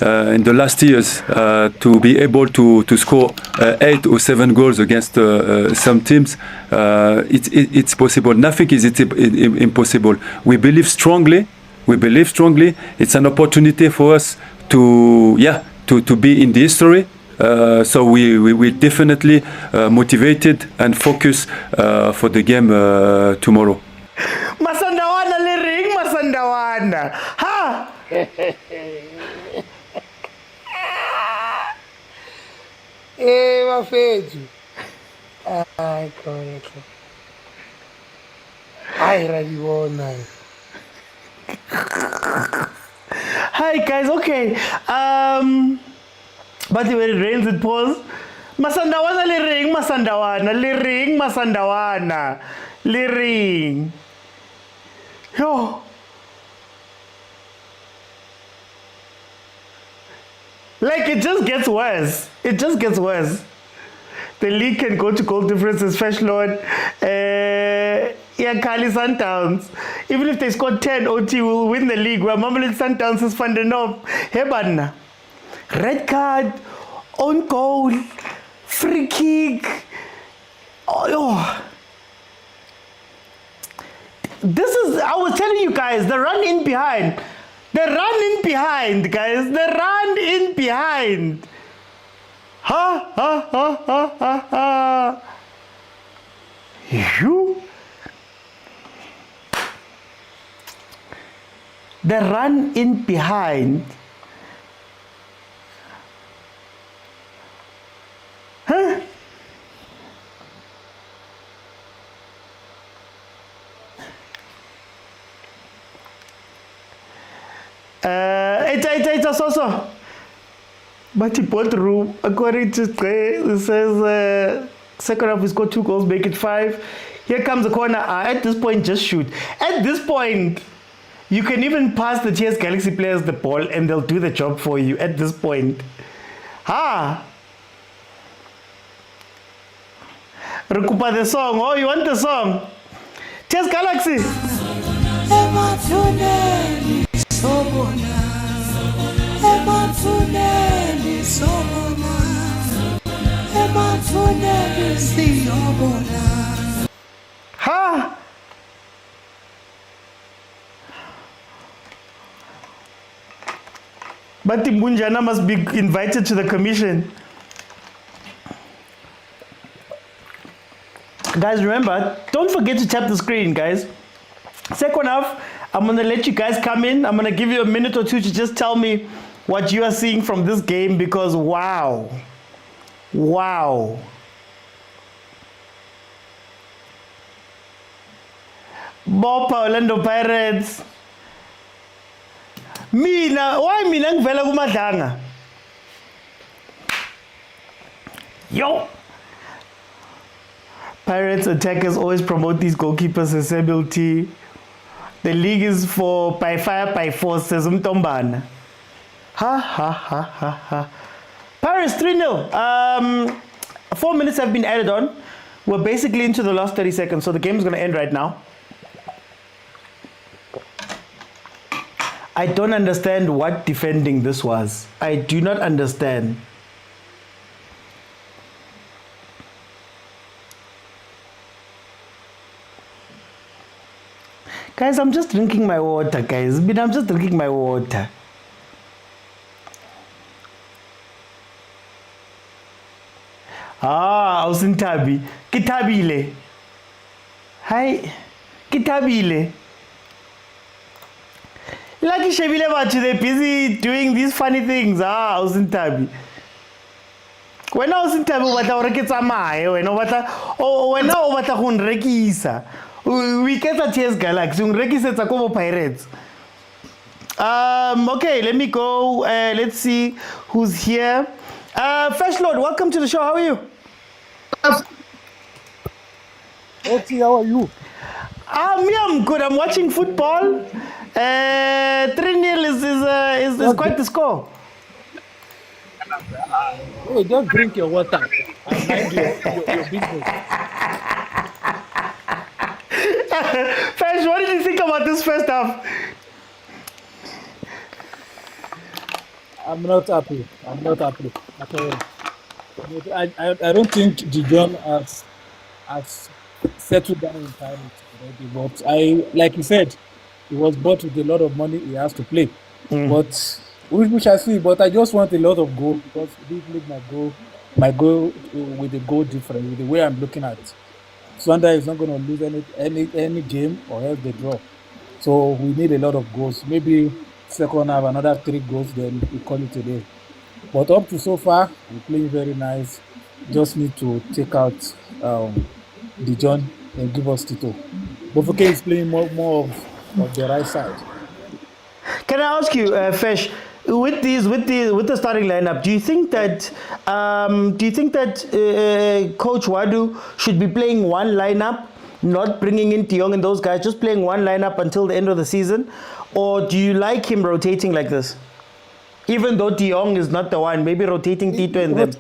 in the last years to be able to score 8 or 7 goals against some teams. It's possible. Nothing is impossible. We believe strongly. It's an opportunity for us to be in the history. So we definitely motivated and focus for the game tomorrow. Masandawana le ring, Masandawana. Ha! Mafethu. Ay, correcto. Ay, radibona. Hi guys, okay. But when it rains, it pours. Masandawana le ring, Masandawana le ring, Masandawana le ring. Yo. Like it just gets worse. The league can go to goal differences, fetch Lord. Kali Sundowns. Even if they score 10 OT, will win the league. Where Mamelodi Sundowns is funding up. Hey, Badna. Red card, own goal, free kick. This is, I was telling you guys, the run in behind, guys, the run in behind. You? The run in behind. Huh? It's also. But he bought the room. According to it says second half we scored 2 goals, make it 5. Here comes the corner. At this point, just shoot. At this point, you can even pass the TS Galaxy players the ball and they'll do the job for you at this point. Recupa the song. Oh, you want the song? TS Galaxy. But Timbunjana must be invited to the commission. Guys, remember, don't forget to tap the screen, guys. Second half, I'm going to let you guys come in. I'm going to give you a minute or two to just tell me what you are seeing from this game because wow. Bopa Orlando Pirates. Why mina ngivela kumadlanga? Yo! Pirates attackers always promote these goalkeepers as ability. The league is for by fire, by force, says Mtombana. Ha ha ha ha ha. Paris 3-0. 4 minutes have been added on. We're basically into the last 30 seconds, so the game is going to end right now. I don't understand what defending this was. I do not understand. Guys, I'm just drinking my water, guys. I'm just drinking my water. Ah, Ausintabi. Kitabile. Hi. Kitabile. Lucky Shebile Bachi, they're busy doing these funny things. Ah, Ausintabi. When I was in Tabi, what I rekisa mae, when I was rekisa. We get a chase Galaxy. Rekisa Takobo Pirates. Okay, let me go. Let's see who's here. Fresh Lord, welcome to the show. How are you? Okay, how are you? Me, I'm good. I'm watching football. 3-0 is quite the score. Hey, just drink your water and mind your business. Fresh, what did you think about this first half? I'm not happy. I'm not happy at all. I don't think Dijon has settled down in time already. But like you said, he was bought with a lot of money. He has to play. But we shall see. But I just want a lot of goal because this league might go with the goal different with the way I'm looking at it. Sundowns is not going to lose any game or else they draw. So we need a lot of goals. Maybe second half another 3 goals, then we call it a day. But up to so far, we're playing very nice. Just need to take out Dijon and give us Tito. Bofoke is playing more of the right side. Can I ask you, Fesh, with the starting lineup, do you think that Coach Wadu should be playing one lineup, not bringing in Tiong and those guys, just playing one lineup until the end of the season, or do you like him rotating like this? Even though Tiong is not the one, maybe rotating Tito and them.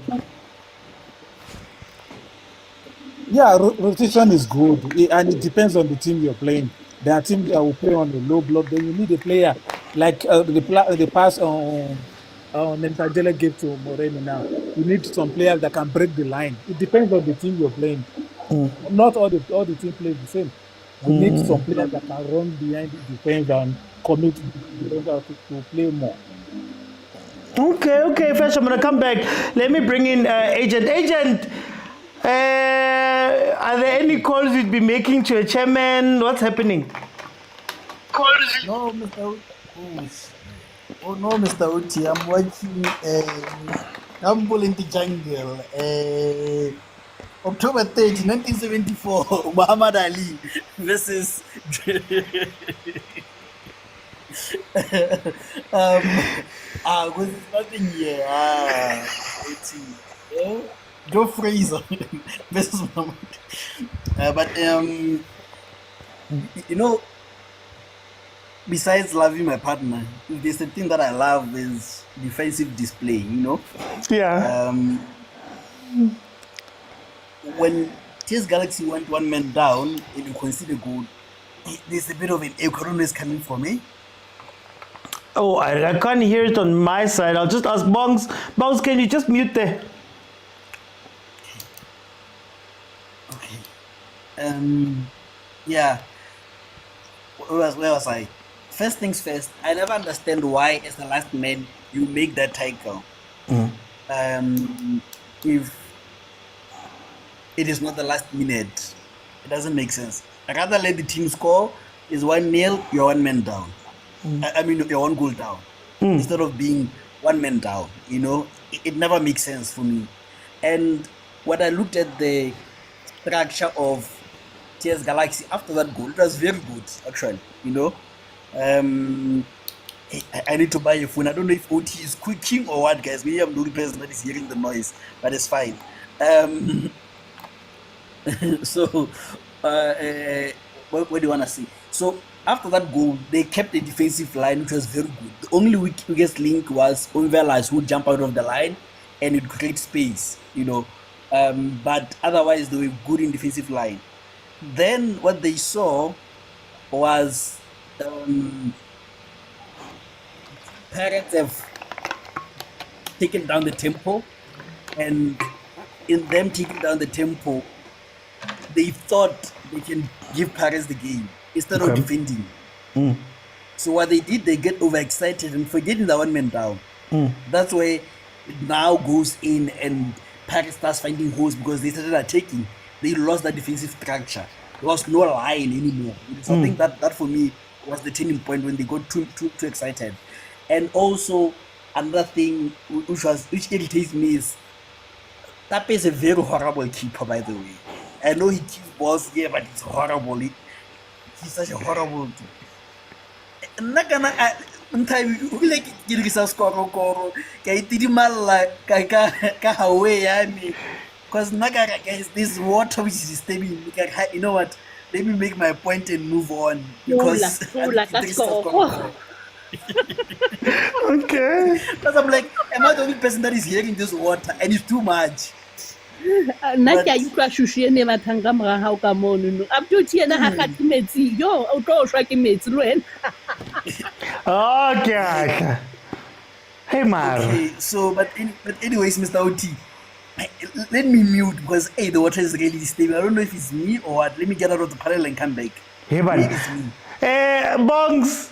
Yeah, rotation is good, and it depends on the team you're playing. There are teams that will play on the low block. Then you need a player like the pass on Nentajele gave to Moreno now. You need some players that can break the line. It depends on the team you're playing. Not all the team plays the same. We need some players that can run behind the defense and commit the defense to play more. Okay, Fresh, I'm gonna come back. Let me bring in Agent. Are there any calls you'd be making to a chairman? What's happening? No, Mr. Oh no, Mr. Uti, I'm watching Rumble in the Jungle. October 30, 1974, Muhammad Ali versus was nothing here. Joe Fraser versus Muhammad. But you know, besides loving my partner, if there's a thing that I love is defensive display, you know? Yeah. When TS Galaxy went one man down and you consider goal, there's a bit of an echo noise coming from me. Oh, I can't hear it on my side. I'll just ask Bongs. Bongs, can you just mute there? Okay. Yeah. Where was I? First things first, I never understand why as the last man you make that tackle. If it is not the last minute, it doesn't make sense. I'd rather let the team score. Is 1-0, you're 1 man down. I mean, you're 1 goal down. Instead of being 1 man down, you know, it never makes sense for me. And when I looked at the structure of TS Galaxy after that goal, it was very good, actually, you know. I need to buy a phone. I don't know if OT is cooking or what, guys. Maybe I'm the only person that is hearing the noise, but it's fine. So, what do you want to see? So, after that goal, they kept the defensive line, which was very good. The only weakest link was Onvelas, who would jump out of the line and it create space, but otherwise, they were good in defensive line. Then, what they saw was Pirates have taken down the tempo, and in them taking down the tempo, they thought they can give Paris the game instead of defending. So what they did, they get overexcited and forgetting the one man down. That's where it now goes in and Paris starts finding holes because they started attacking. They lost that defensive structure. There was no line anymore. So I think that for me was the turning point when they got too excited. And also another thing which irritates me is Tape is a very horrible keeper, by the way. I know he keeps balls here, but it's horrible. He's such a horrible. Because this water which is disturbing me. You know what? Let me make my point and move on. Because okay. Because I'm like, am I the only person that is hearing this water? And it's too much. Nna ke a utlwa shushu ene bathang ka mora hao ka mono no abduti ena ha kgati metsi yo o tlo shwa ke metsi lo wena okay hey Mar. Okay, so but anyways, Mr. OT, let me mute because the water is really disturbing. I don't know if it's me or what. Let me get out of the panel and come back. Hey man, Bongs,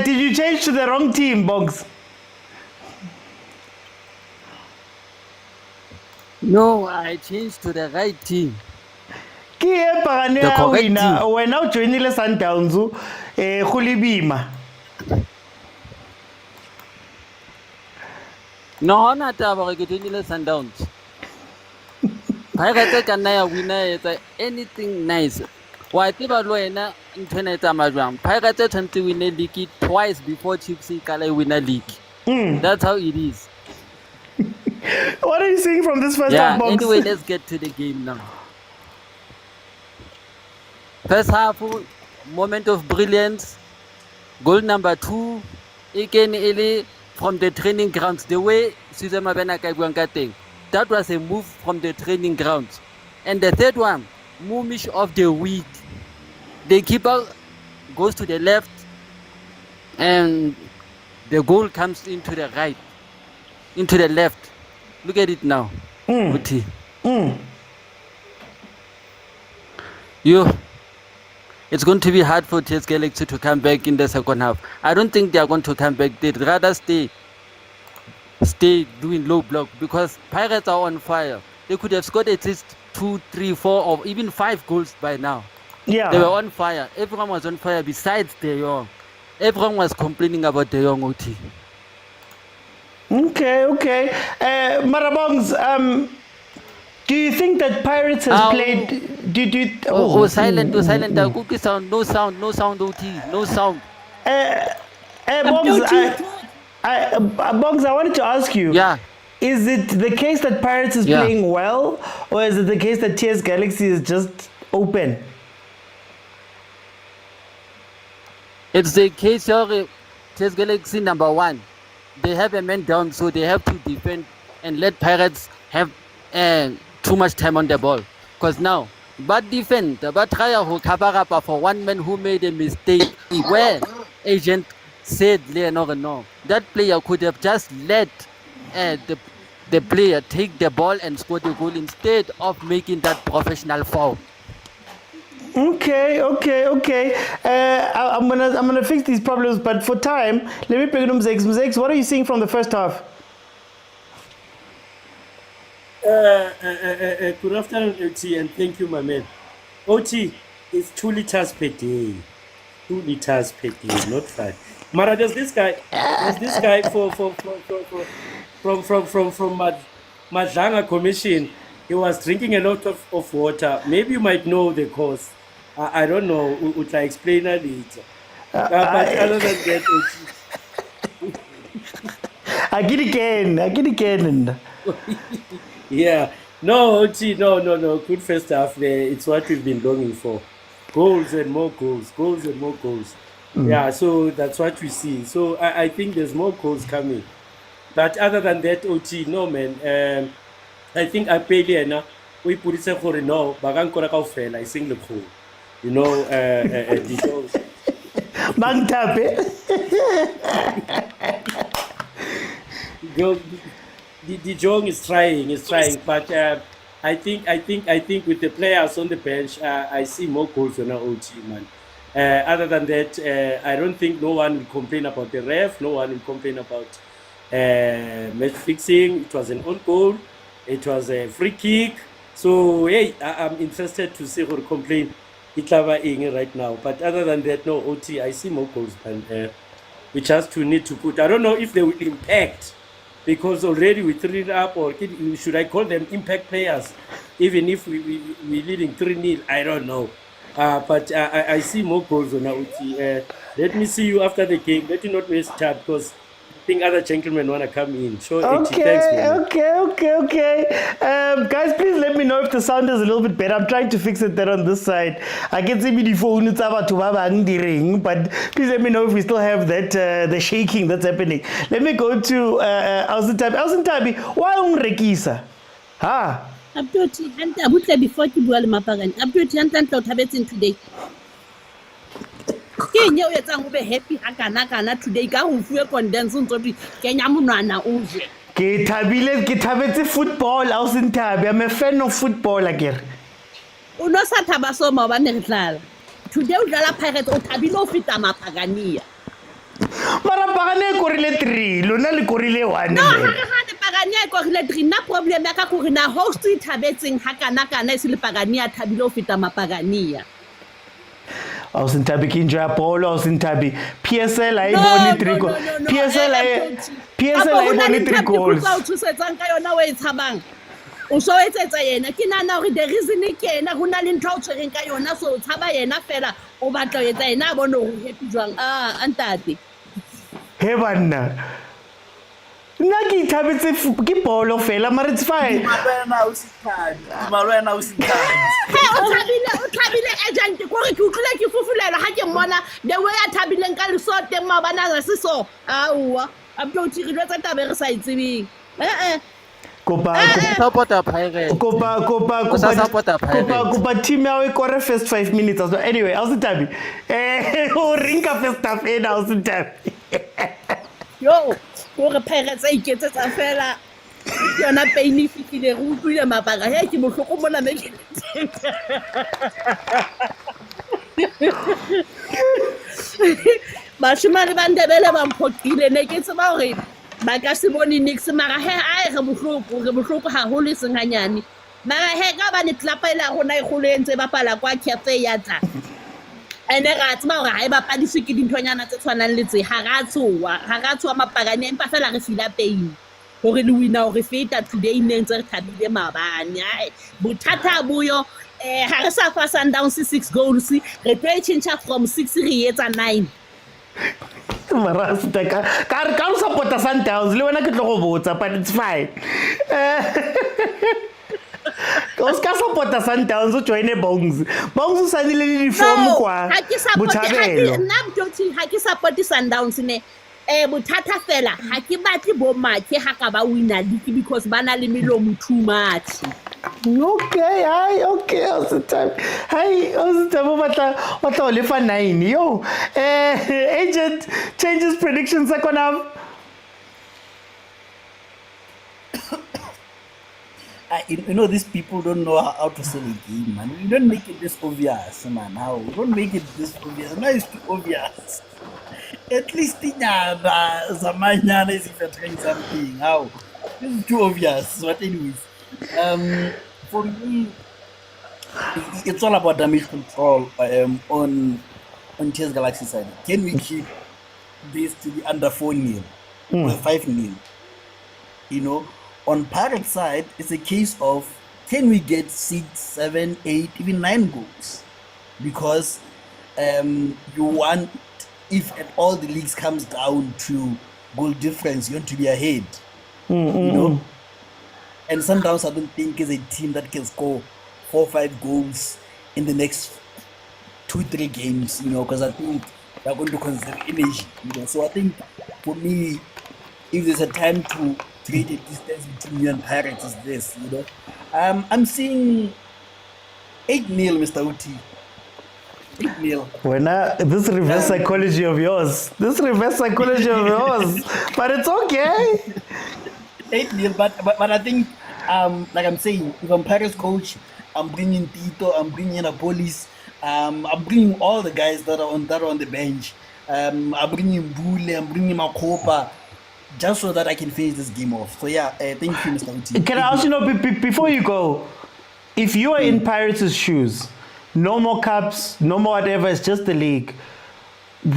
did you change to the wrong team, Bongs? No, I changed to the right team. The correct team. When now joining the Sundowns, Khulibima. No, not about getting the Sundowns. Pirates can now win anything nice. Why people loyal internet Amazon? Pirates tend to win a league twice before Chiefs can win a league. That's how it is. What are you seeing from this first half, Bongs? Anyway, let's get to the game now. First half, moment of brilliance. Goal number 2, again, from the training grounds. The way Susan Mabena thing, that was a move from the training grounds. And the third one, Mumish of the week. The keeper goes to the left, and the goal comes into the right, into the left. Look at it now. It's going to be hard for TS Galaxy to come back in the second half. I don't think they are going to come back. They'd rather stay doing low block because Pirates are on fire. They could have scored at least 2, 3, 4, or even 5 goals by now. Yeah. They were on fire. Everyone was on fire besides De Jong. Everyone was complaining about De Jong OT. Okay. Marabongs, do you think that Pirates has played? Silent. Cookie sound. No sound. OT. No sound. Bongs, I wanted to ask you. Yeah. Is it the case that Pirates is playing well, or is it the case that TS Galaxy is just open? It's the case of TS Galaxy number 1. They have a man down, so they have to defend and let Pirates have too much time on the ball. Because now, but defend, but try to cover up for one man who made a mistake where agent said, no, that player could have just let the player take the ball and score the goal instead of making that professional foul. Okay. I'm gonna fix these problems, but for time, let me bring them Mzex. What are you seeing from the first half? Good afternoon, OT, and thank you, my man. OT, it's 2 liters per day. 2 liters per day, not 5. Mara, there's this guy from Madlanga Commission. He was drinking a lot of water. Maybe you might know the cause. I don't know. We'll try explain that later. But other than that, I get again. Yeah. No, OT, no. Good first half there. It's what we've been longing for. Goals and more goals. Goals and more goals. Yeah, so that's what we see. So I think there's more goals coming. But other than that, OT, no, man. I think I pay there we put it for no, bagang kora kaufela, I sing the cool. You know, the shows. Bang tape. The Jong is trying, but I think with the players on the bench, I see more goals on our OT, man. Other than that, I don't think no one will complain about the ref. No one will complain about match fixing. It was an own goal. It was a free kick. So hey, I'm interested to see who complain. Right now, but other than that, no OT. I see more goals, and we just need to put. I don't know if they will impact, because already we 3 up, or should I call them impact players? Even if we're leading 3-0, I don't know. But I see more goals on OT. Let me see you after the game. Let you not waste time, because I think other gentlemen want to come in. Sure, Okay, thanks, man. okay. Guys, please let me know if the sound is a little bit better. I'm trying to fix it there on this side. I can see the phone, it's about to ring, but please let me know if we still have that the shaking that's happening. Let me go to Ausintabi. Why unrekisa? Ha? Abdoti, hanta butle before ki bua le mapagane. Abdoti, hanta ntlo thabetseng today. Kenya o etsa go be happy kana today ka go fuwe condense ntse Kenya monwana o je. Ke thabetse football, Ausintabi. I'm a fan of football again. O no sa thaba so maobane re tlala. Today o dlala Pirates o thabile o feta mapagania. Mara pagane e korile 3, lona le korile 1. No, ha le pagania e korile 3. Na problem ya ka go re na host e thabetseng ha kana e se le pagania thabile o feta mapagania. Ausintabi kinja polo Ausintabi. PSL I bone 3 goals. PSL I bone 3 goals. O tshosetsang ka yona o e tshabang. O so etsetsa yena ke nana hore the reason ke yena go na le ntho o tshwereng ka yona, so o tshaba yena fela o batla o etsa yena a bone go happy jwang. Antate He banna. Nna ke ithabetse ke bolo fela, mara it's fine. Malwena o sithabi. o thabile agent ko re ke utlwile ke fufulela ha ke mmona the way a thabileng ka lesote mabana ga se so. Aowa Abdoti re tsa tabe re sa itsebeng. Kopa team ya o kore first 5 minutes. Anyway, Ausintabi. O rinka first half e na Ausintabi. Yo, go re Pirates a iketsetsa fela yona pain e fitile go utlwile mapaga he ke bohloko mona me ke bashimane ba Ndebele ba mphotile ne ke tseba hore ba ka se bone nix, mara he a re bohloko haholo seng hanyane, mara he ka ba ne tlapela gona e golo entse ba pala kwa cafe ya tla ene ga tseba hore ha e bapadiswe ke dinthonyana tse tshwanang le tse ha ga tswa mapagane empa fela re fila pain hore le wina hore feta today ne ntse re thabile mabane. Bothata buyo ha re sa fa Sundowns 6 goals, re tlo change from 6 re etsa 9. Mara steka ka support Sundowns le wena ke tlo go botsa, but it's fine. Oscar supporta Sundowns o joine Bongs o sanile le uniform kwa Botshabelo. Nna Abdoti ha ke support Sundowns ne bothata fela ha ke batle bo mathe ha ka ba winner league because bana le melomo too much. Okay, Ausintabi. Ausintabi batla o lefa 9. Yo, agent changes predictions second half. You know, these people don't know how to sell a game, man. You don't make it this obvious, man. How? Don't make it this obvious. Now it's too obvious. At least Zamanyana is if you're trying something. How? This is too obvious. But anyways, for me, it's all about damage control on TS Galaxy side. Can we keep this to be under 4-0 or 5-0? You know, on Pirates side, it's a case of can we get 6, 7, 8, even 9 goals? Because you want, if at all the leagues comes down to goal difference, you want to be ahead. You know, And Sundowns, I don't think, is a team that can score 4 or 5 goals in the next 2-3 games, because I think they're going to conserve energy, So I think for me, if there's a time to create a distance between you and Pirates, is this, I'm seeing 8-0, Mr. Uti. 8-0. This reverse psychology of yours. But it's okay. 8-0, but I think, like I'm saying, if I'm Pirates coach, I'm bringing Tito, I'm bringing a police, I'm bringing all the guys that are on the bench. I'm bringing Bule, I'm bringing Makopa, just so that I can finish this game off. So yeah, thank you, Mr. Uti. Can I ask you, before you go, if you are in Pirates' shoes, no more cups, no more whatever, it's just the league.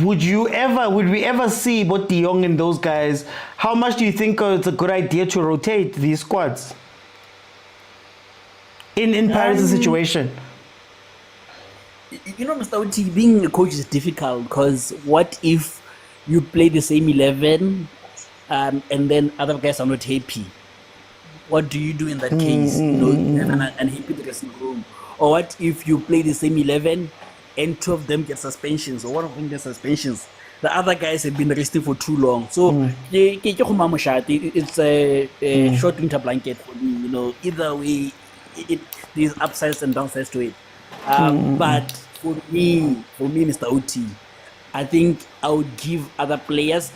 Would we ever see what De Jong and those guys? How much do you think it's a good idea to rotate these squads in Pirates' situation? Mr. Uti, being a coach is difficult because what if you play the same 11 and then other guys are not happy? What do you do in that case? You have an unhappy dressing room. Or what if you play the same 11 and 2 of them get suspensions, or one of them gets suspensions? The other guys have been resting for too long. So it's a short winter blanket for me. Either way, there's upsides and downsides to it. But for me, Mr. Uti, I think I would give other players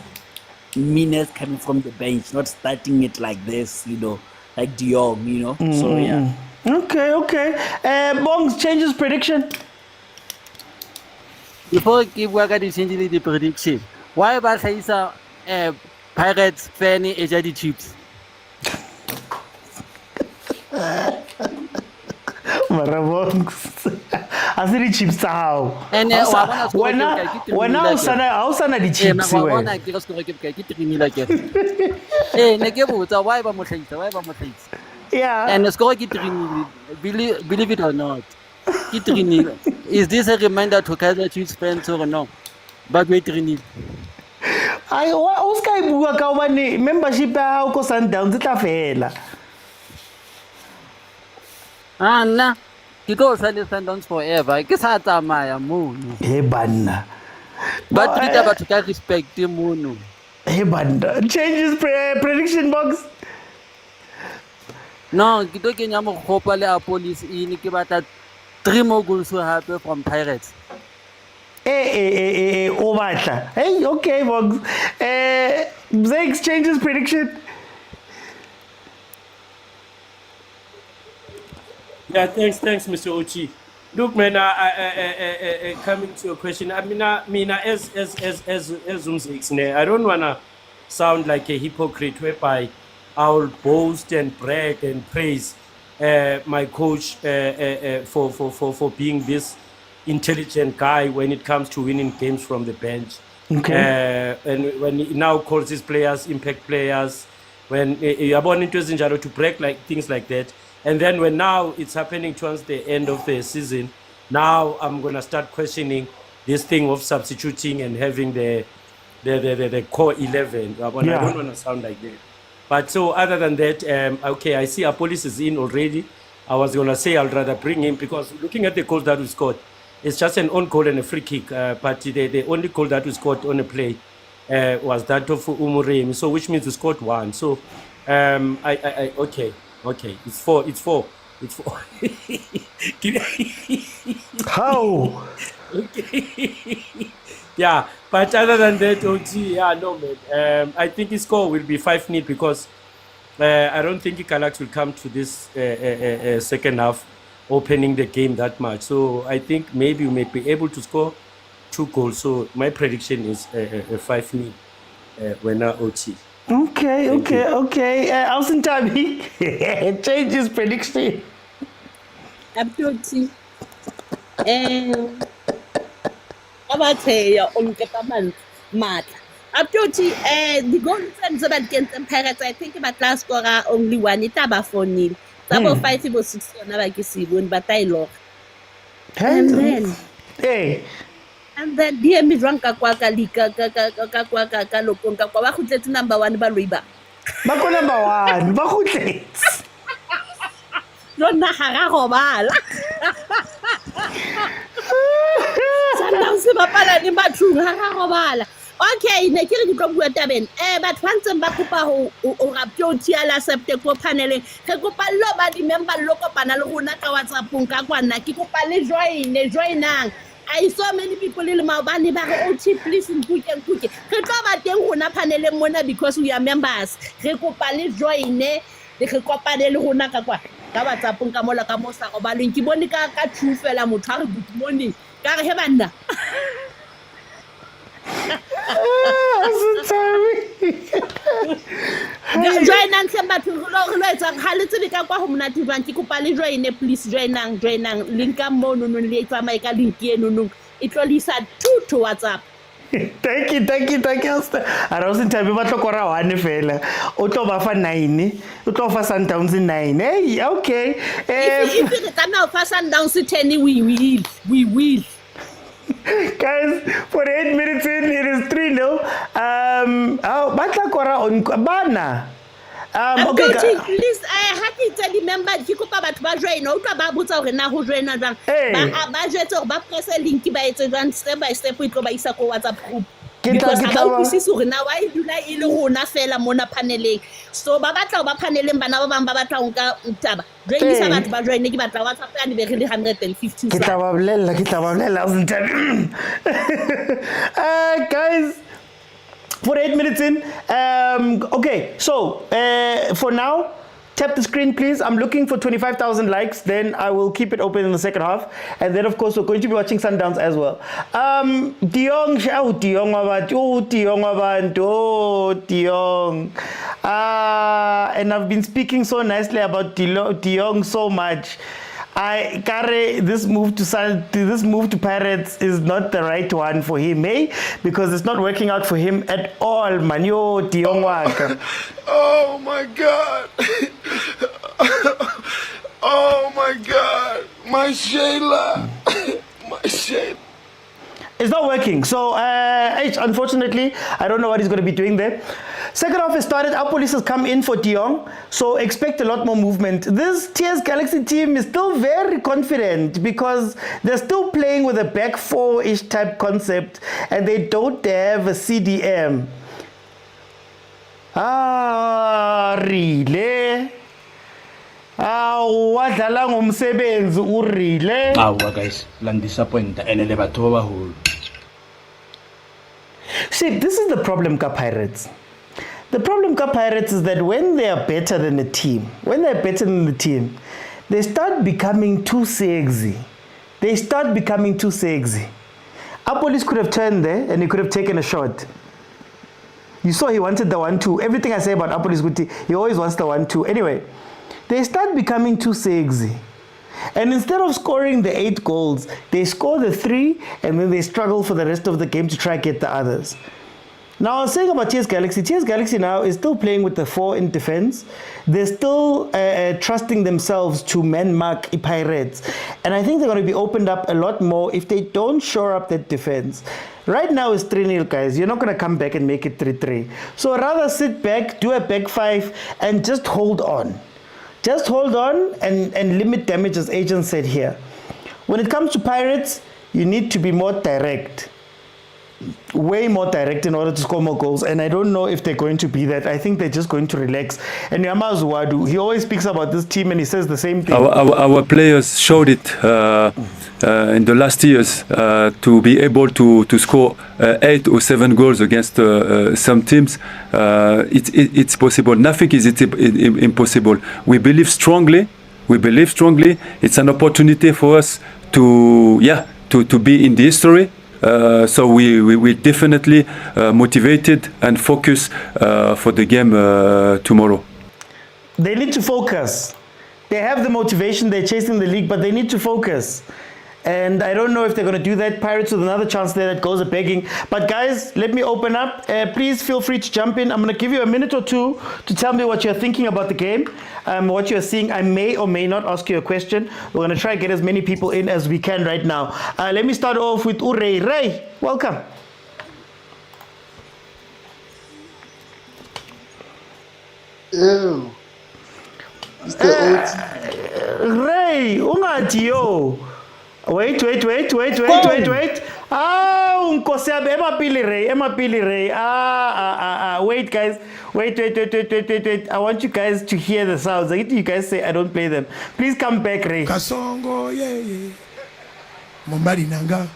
minutes coming from the bench, not starting it like this, like De Jong, So yeah. Okay. Bongs, changes prediction. Before I give Wakadi changing the prediction, why about Kaizer Pirates fan Stade Chiefs? Bongs. I see the chips how. And when I sana the chips. Yeah. And the score believe it or not. Is this a reminder to Kaizer Chiefs fans or no? But wait, 3-0. Oscar ibuka ka ubani membership ya ko Sundowns tla fela. Anna, ke go sell Sundowns forever. Ke sa tsamaya mono. He banna. But we have to respect the mono. He banna. Changes prediction box. No, ke to kenya mo khopa le police in ke batla 3 more goals happen from Pirates. Obatla. Hey, okay, Bogs. Zex changes prediction. Yeah, thanks, Mr. Ochi. Look, man, I coming to your question. I mean, as I don't wanna sound like a hypocrite whereby I'll boast and brag and praise my coach for being this intelligent guy when it comes to winning games from the bench. Okay. And when he now calls his players impact players, when you're born into Zinjaro to break like things like that. And then when now it's happening towards the end of the season, now I'm gonna start questioning this thing of substituting and having the core 11. I don't want to sound like that. But so other than that, okay, I see Apolis is in already. I was gonna say I'll rather bring him because looking at the goal that we scored, it's just an own goal and a free kick. But the only goal that we scored on a play was that of Umurim. So which means we scored 1. So okay, it's 4. How? Okay. Yeah, but other than that, OT, no, man. I think his score will be 5-0 because I don't think Galaxy will come to this second half opening the game that much. So I think maybe we may be able to score 2 goals. So my prediction is 5-0 when OT. Okay. Alson Tabi, change his prediction. Absolutely. Abatheya omketaman matla. Absolutely. The goals and the against Pirates, I think about last scorer only 1. It about 4-0. About 5 or 6 on our Kisibun, but I lost. And then dear me drunk kwaka lika kwaka lokonka kwa khutletsi number 1 ba loiba. Ba ko number 1, ba khutletse. lona ga ra robala Sundowns se bapala le bathong ga ra robala okay ne ke re ke tlo bua tabeng batho ba ntseng ba kopa ho rapio tiala septe ko paneleng re kopa lo ba di member lo kopana le rona ka WhatsApp-ong ka kwana ke kopa le joinang I saw many people in Maubani bare OT please nkuke re tlo ba teng rona paneleng mona because we are members re kopa le joine le re kopane le rona ka kwa ka WhatsApp-ong ka mola ka mo sa go baleng ke bone ka true fela motho a re good morning ka re he banna joinang se batho re lo etsa ga le tsebe ka kwa go monate jwang ke kopa le joine please joinang link ka mo no le tsamae ka link eno e tlo lisa to WhatsApp Thank you. I wasn't telling you what to call one fella. Otto bafa 9. Otto fa Sundowns 9. Hey, okay. If you come out for Sundowns 10, we will. Guys, for 8 minutes in, it is 3-0. Batla kora on bana. Okay, please, I have to remember ke kopa batho ba join o tla ba botsa hore na ho joina jwang ba jetse hore ba press link ba etse jwang step by step e tlo ba isa ko WhatsApp group because ha ba utlwisisi hore na why dula e le rona fela mona paneleng so ba batla ba paneleng bana ba bang ba batla ho nka taba joinisa batho ba join ke batla WhatsApp ya be re le 150 ke tla ba bolella guys for 8 minutes in. Okay, so for now, tap the screen, please. I'm looking for 25,000 likes. Then I will keep it open in the second half. And then, of course, we're going to be watching Sundowns as well. Diong. And I've been speaking so nicely about Diong so much. This move to Pirates is not the right one for him, eh? Because it's not working out for him at all, man. Yo, Diong waka. Oh my God. Oh my God. My Shayla. It's not working. So, unfortunately, I don't know what he's going to be doing there. Second half has started. Our police has come in for Diong. So, expect a lot more movement. This TS Galaxy team is still very confident because they're still playing with a back four-ish type concept and they don't have a CDM. Really? Wadlala ngomsebenzi urile. Guys, land disappoint and le batho ba baholo. See, this is the problem, Pirates. The problem, Pirates, is that when they are better than the team, they start becoming too sexy. Our police could have turned there and he could have taken a shot. You saw he wanted the 1-2. Everything I say about Apolis Guti, he always wants the 1-2. Anyway, they start becoming too sexy. And instead of scoring the 8 goals, they score the 3 and then they struggle for the rest of the game to try and get the others. Now, I was saying about TS Galaxy now is still playing with the 4 in defense. They're still trusting themselves to man-mark Pirates. And I think they're going to be opened up a lot more if they don't shore up that defense. Right now it's 3-0, guys. You're not going to come back and make it 3-3. So rather sit back, do a back 5, and just hold on. Just hold on and limit damage, as Agent said here. When it comes to Pirates, you need to be more direct. Way more direct in order to score more goals, and I don't know if they're going to be that. I think they're just going to relax. And Yamazu Wadu, he always speaks about this team and he says the same thing. Our players showed it in the last years to be able to score 8 or 7 goals against some teams. It's possible. Nothing is impossible. We believe strongly. It's an opportunity for us to be in the history. So we definitely motivated and focus for the game tomorrow. They need to focus. They have the motivation, they're chasing the league, but they need to focus. And I don't know if they're going to do that. Pirates with another chance there that goes a begging. But guys, let me open up. Please feel free to jump in. I'm going to give you a minute or two to tell me what you're thinking about the game, what you're seeing. I may or may not ask you a question. We're going to try to get as many people in as we can right now. Let me start off with Ray. Ray, welcome. Ew. Ray, ungathi yo. Wait. Ah, unkosi yami emapili Ray. Wait guys. Wait. I want you guys to hear the sounds. I get you guys say I don't play them. Please come back, Ray. Kasongo yeah. Mombali nanga.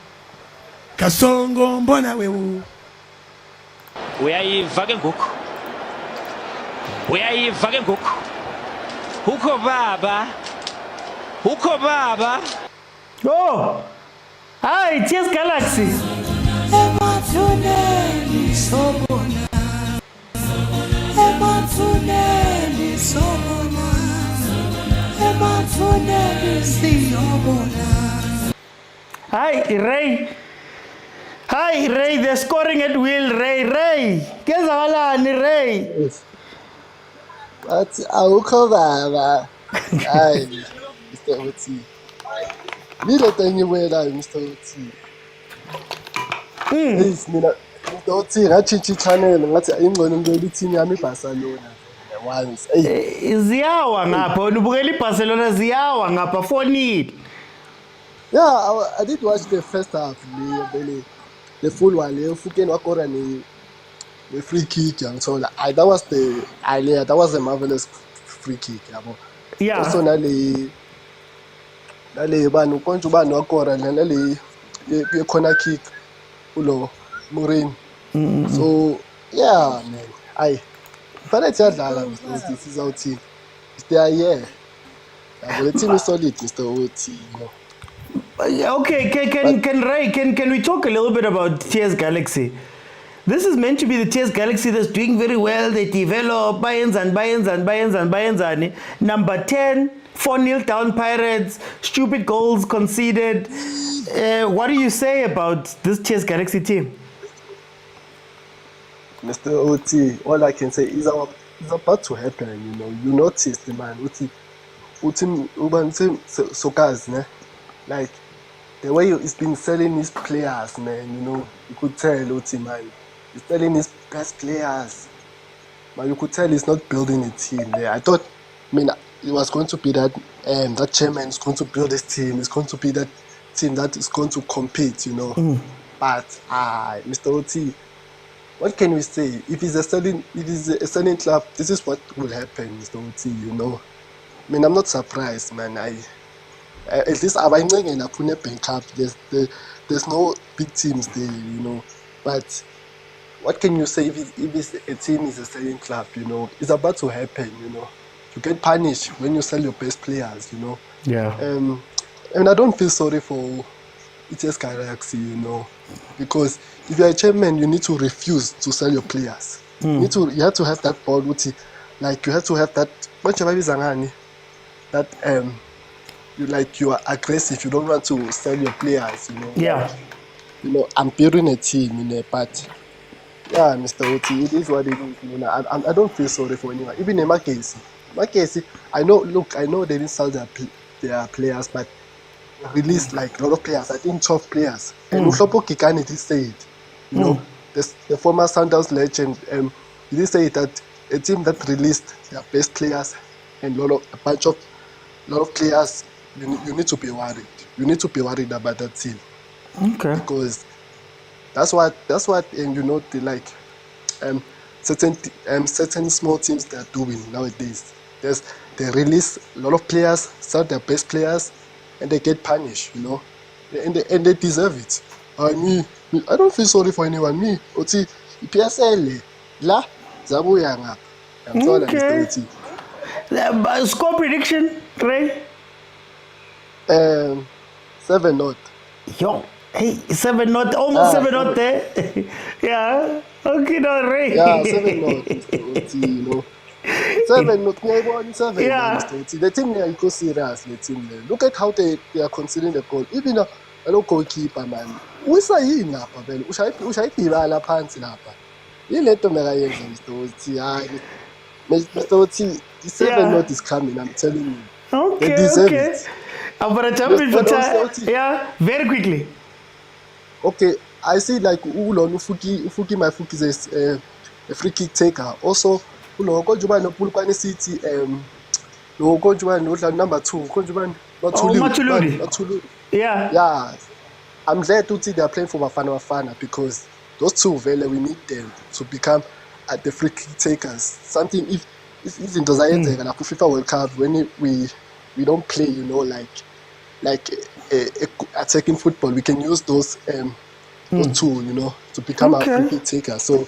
Kasongo mbona wewe. Uyayiva ke ngoku. Uyayiva ke ngoku. Ukho baba. Oh! Hi, cheers Galaxy. Hi, Ray. Hi, Ray. They're scoring at will. Ray. Kezavalani, Ray. But awukho baba. Hayi, Mr. Oti. Nileta ngiwela Mr. Oti. Please mina Mr. Oti ngachichi channel ngathi ingcono ngibele team yami Barcelona once. Ziyawa ngapha ubukela iBarcelona ziyawa ngapha 4-0. Yeah, I did watch the first half. The full one. Fukeni wakora ni free kick yangithola. That was a marvelous free kick yabo. Yeah. Also nale bani konje ubani wakora nale corner kick ulo Morin. So yeah man. But it's yadlala this is our team. They are here. The team is solid, Mr. Oti, you know. Okay, can we talk a little bit about TS Galaxy? This is meant to be the TS Galaxy that's doing very well. They develop buy-ins. Number 10, 4-0 down Pirates, stupid goals conceded. What do you say about this TS Galaxy team? Mr. Oti, all I can say is it's about to happen, you know. You noticed the man, Oti Sokas, ne? Like the way he's been selling his players, man, you know, you could tell Oti, man, he's selling his best players, but you could tell he's not building a team there. I thought, it was going to be that that chairman is going to build this team. It's going to be that team that is going to compete, you know. But Mr. Oti, what can we say? If it's a selling club, this is what will happen, Mr. Oti, you know. I'm not surprised, man. At least in a Nedbank Cup, there's no big teams there, you know. But what can you say if a team is a selling club, you know? It's about to happen, you know. You get punished when you sell your best players, you know. Yeah. And I don't feel sorry for TS Galaxy, you know, because if you're a chairman, you need to refuse to sell your players. You have to have that ball, like you have to have that. That you are aggressive. You don't want to sell your players, you know. Yeah. You know, I'm building a team, you know, but yeah, Mr. Oti, it is what it is. You know, I don't feel sorry for anyone. Even in my case, I know they didn't sell their players, but released like a lot of players. I think 12 players. And Ushopo Kikani did say it. You know, the former Sundowns legend, he did say that a team that released their best players and a lot of players, you need to be worried. You need to be worried about that team. Okay. Because that's what and you know certain small teams they're doing nowadays. They release a lot of players, sell their best players, and they get punished, you know. And they deserve it. I don't feel sorry for anyone. Me, Oti, PSL, la, Zabuyanga. I'm sorry, Mr. Oti. Score prediction, Ray? 7-0. Yo, hey, 7-0, almost 7-0 there. Yeah, okay, no, Ray. Yeah, 7-0, Mr. Oti, you know. 7-0, yeah. Mr. Oti. The team there, go serious, the team there. Look at how they are considering the goal. Even a goalkeeper, man. Usayini lapha vele ushayibhala phansi lapha yilento mekayenza Mr. Oti. Mr. Oti, the 7-0 is coming, I'm telling you. Okay, they deserve okay. it. I'm gonna jump in for time. Yeah, very quickly. Okay, I see like Ulon Ufuki my Fuki is a free kick taker. Also, Ulo Gojuba no Pulpani City No, Konjuman, no, number 2. Konjuman, not too Matuludi. Not too late. Yeah. Yeah. I'm glad to see they're playing for Bafana because those two, we need them to become the free kick takers. Something if in the like FIFA World Cup when we don't play, you know, like attacking football, we can use those two, you know, to become our free kick takers. So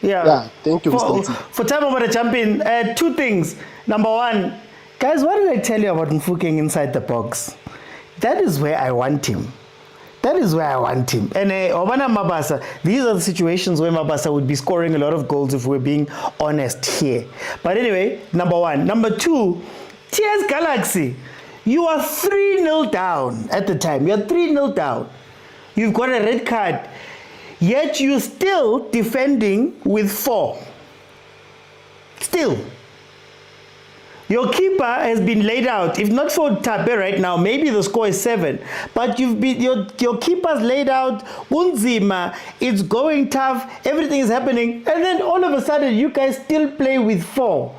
yeah, thank you, Mr. T. For time over the champion, 2 things. Number 1, guys, what did I tell you about Mfukeng inside the box? That is where I want him. And Obana Mabasa, these are the situations where Mabasa would be scoring a lot of goals if we're being honest here. But anyway, number 1. Number 2, TS Galaxy, you are 3-0 down at the time. You're 3-0 down. You've got a red card. Yet you're still defending with 4. Still. Your keeper has been laid out. If not for Tabe right now, maybe the score is 7. But you've been your keeper's laid out. Unzima, it's going tough. Everything is happening. And then all of a sudden, you guys still play with 4.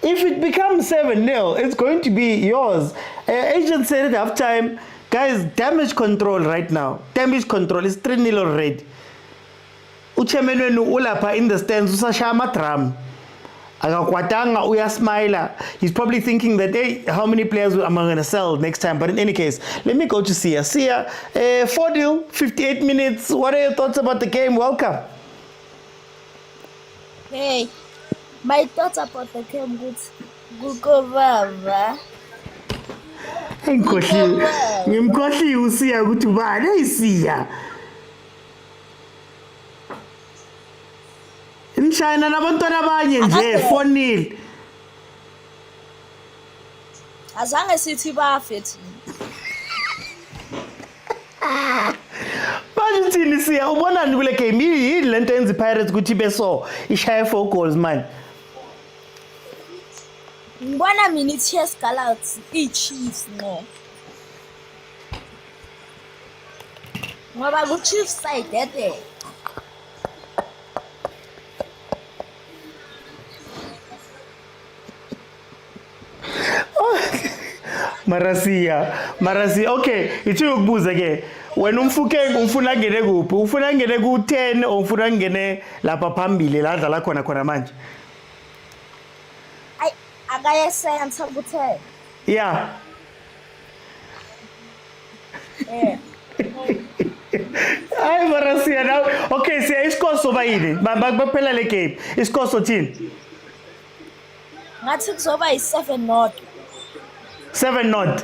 If it becomes 7-0, it's going to be yours. Agent said at halftime, guys, damage control right now. Damage control is 3-0 already. Uchemenwenu ulapa in the stands, usashama drum. He's probably thinking that, hey, how many players am I going to sell next time? But in any case, let me go to Sia. Sia, 4-0, 58 minutes. What are your thoughts about the game? Welcome. Hey, my thoughts about the game Gukova. Ngimkhohli usiya ukuthi ubani ayisiya. Imshayina nabantwana abanye nje 4-0. Azange sithi bafe thina. Manje thini siya ubonani kule game yini lento yenza iPirates ukuthi beso ishaye 4 goals man. Ngibona mina iChiefs Galaxy iChiefs no. Ngoba ku Chiefs side there. Marasia. Okay, ithi ukubuza ke. Wena Mfukeng ufuna ngene kuphi? Ufuna ngene ku 10 or ufuna ngene lapha phambili la dlala khona manje? Akayesenza ku10. Yeah. Ay Marasia now. Okay, siya isikolo soba yini? Baphela le game. Isikolo sothini? Ngathi kuzoba yi7-0. 7-0.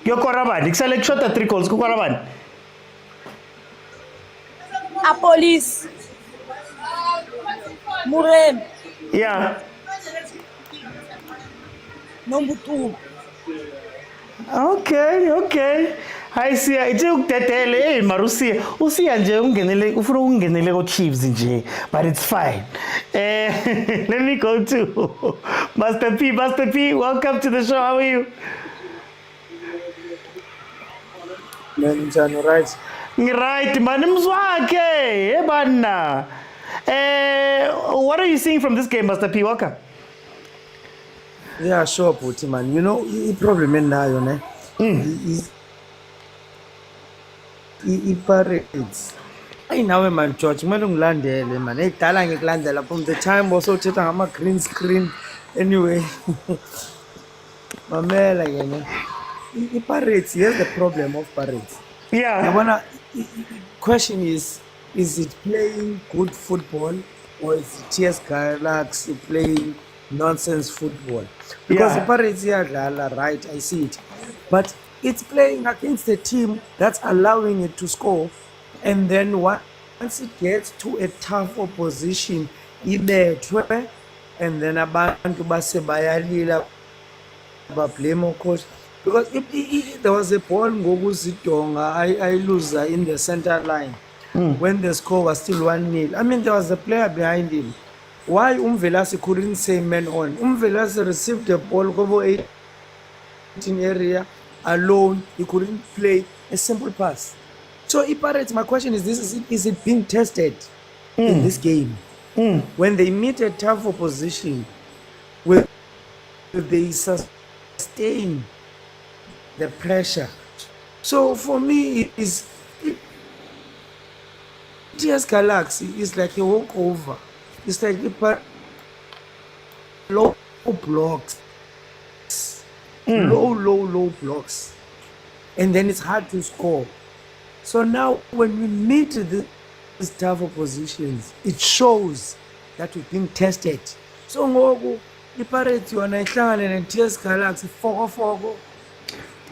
Yokora bani? Kusale kushota 3 goals kukora bani? A police. Murem. Yeah. Nombutu. Okay. Hayi siya ithi ukudedele Marusia. Usiya nje ungenele ufuna ungenele ko Chiefs nje, but it's fine. Let me go to Master P. Welcome to the show. How are you? Right. Right, man. Mzwake. Ebana. What are you seeing from this game, Master P? Welcome. Yeah, sure, Puti, man. You know, the problem is now, you know. Pirates. I know, man, George. Man, ungilandele, man. Ekudala ngikulandela from the time also chatting ngama green screen. Anyway, mamela, you know. Pirates. Here's the problem of Pirates. Yeah. The question is it playing good football or is it TS Galaxy playing nonsense football? Because the Pirates are right, I see it. But it's playing against a team that's allowing it to score, and then once it gets to a tough opposition, and then abantu base bayalila play more coach. Because if there was a ball Ngoguzidonga, I lose in the center line when the score was still 1-0. I mean, there was a player behind him. Why Velasi couldn't say man on? Velasi received the ball over 18 area alone. He couldn't play a simple pass. So Pirates, my question is this: is it being tested in this game? When they meet a tough opposition with they sustain the pressure. So for me, it is TS Galaxy is like a walkover. It's like low blocks, low blocks, and then it's hard to score. So now when we meet these tough oppositions, it shows that we've been tested. So ngoku iPirates yona ihlangane ne-TS Galaxy 4-4,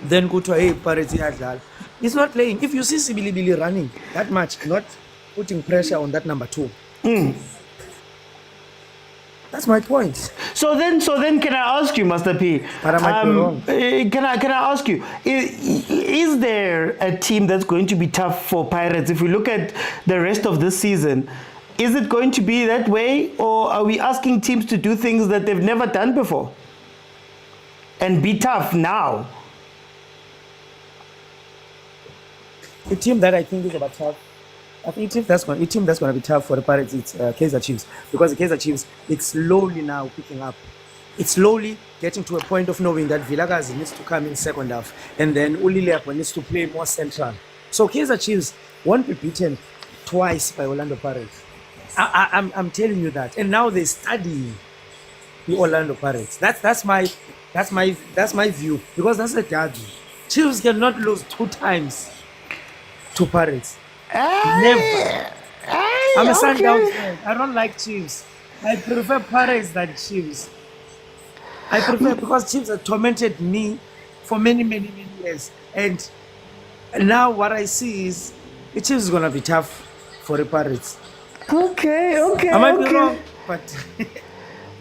then kuthiwa hey iPirates iyadlala. It's not playing. If you see Sibilibili running that much, not putting pressure on that number 2. That's my point. So then, can I ask you, Master P? But I might be wrong. Can I ask you, is there a team that's going to be tough for Pirates? If we look at the rest of this season, is it going to be that way, or are we asking teams to do things that they've never done before and be tough now? A team that I think is about tough. I think a team that's going to be tough for the Pirates, it's Kaizer Chiefs, because the Kaizer Chiefs, it's slowly now picking up. It's slowly getting to a point of knowing that Vilakazi needs to come in second half, and then Ulilepo needs to play more central. So Kaizer Chiefs won't be beaten twice by Orlando Pirates. I'm telling you that. And now they study the Orlando Pirates. That's my view, because that's a derby. Chiefs cannot lose 2 times to Pirates. Never. I'm a Sundowns fan. I don't like Chiefs. I prefer Pirates than Chiefs. I prefer, because Chiefs have tormented me for many years. And now what I see is the Chiefs is going to be tough for the Pirates. Okay. I might be wrong, but...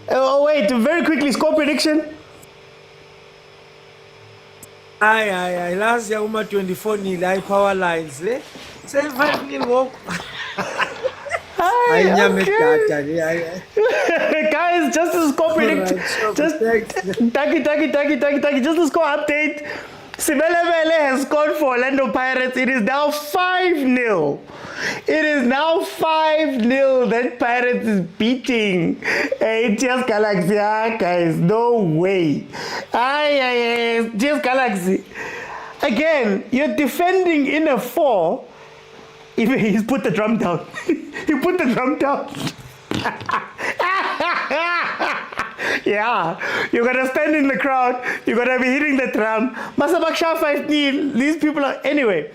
Oh, wait, very quickly, score prediction. Aye. Last year, 24-0, high power lines. 7-5 walk. Guys, just the score prediction. Just the score update. Simelevele has scored for Orlando Pirates. It is now 5-0. It is now 5-0 that Pirates is beating TS Galaxy. Guys, no way. TS Galaxy. Again, you're defending in a 4. He's put the drum down. He put the drum down. Yeah, you're gonna stand in the crowd. You're gonna be hitting the drum. Masabaksha 5-0. These people are anyway.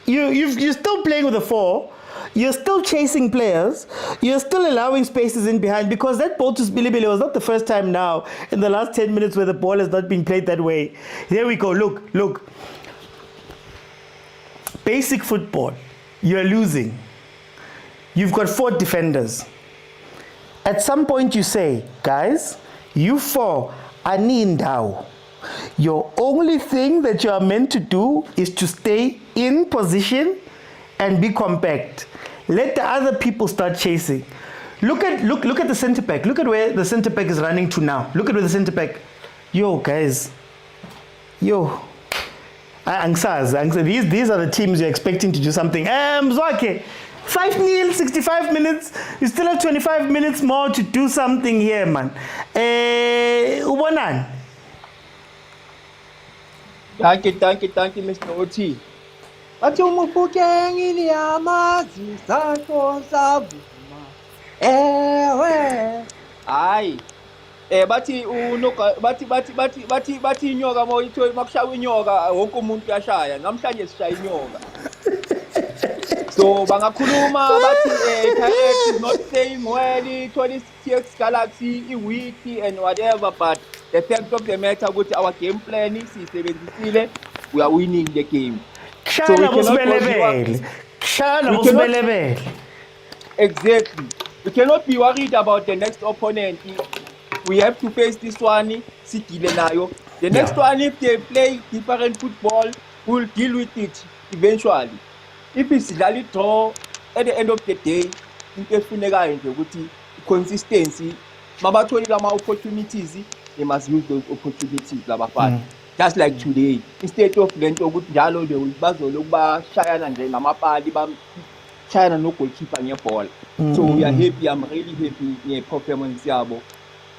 You're still playing with a 4. You're still chasing players. You're still allowing spaces in behind, because that ball to Bilibili was not the first time now in the last 10 minutes where the ball has not been played that way. Here we go. Look. Basic football. You're losing. You've got 4 defenders. At some point you say, guys, you 4 are Nindao. Your only thing that you are meant to do is to stay in position and be compact. Let the other people start chasing. Look at the centre back. Look at where the centre back is running to now. Look at where the centre back. Yo, guys. Yo. These are the teams you're expecting to do something. Mzwake, 5-0, 65 minutes. You still have 25 minutes more to do something here, man. Ubonan. Thank you, Mr. OT. Bathi umufukengini amazi sakho savuma. Ewe. Hayi. Bathi bathi inyoka moyitho makushaya inyoka wonke umuntu uyashaya. Namhlanje sishaya inyoka. So bangakhuluma bathi Pirates is not playing well, 26 Galaxy weak and whatever, but the fact of the matter ukuthi our game plan sisebenzisile, we are winning the game. So we cannot exactly. We cannot be worried about the next opponent. We have to face this one. The next one, if they play different football, we'll deal with it eventually. If it's a draw, at the end of the day, consistency, opportunities, they must use those opportunities. Just like today, instead of going to Jalo, they will Bazoloba, China and Namapa, China no goalkeeper near ball. So we are happy. I'm really happy. Yeah, performance.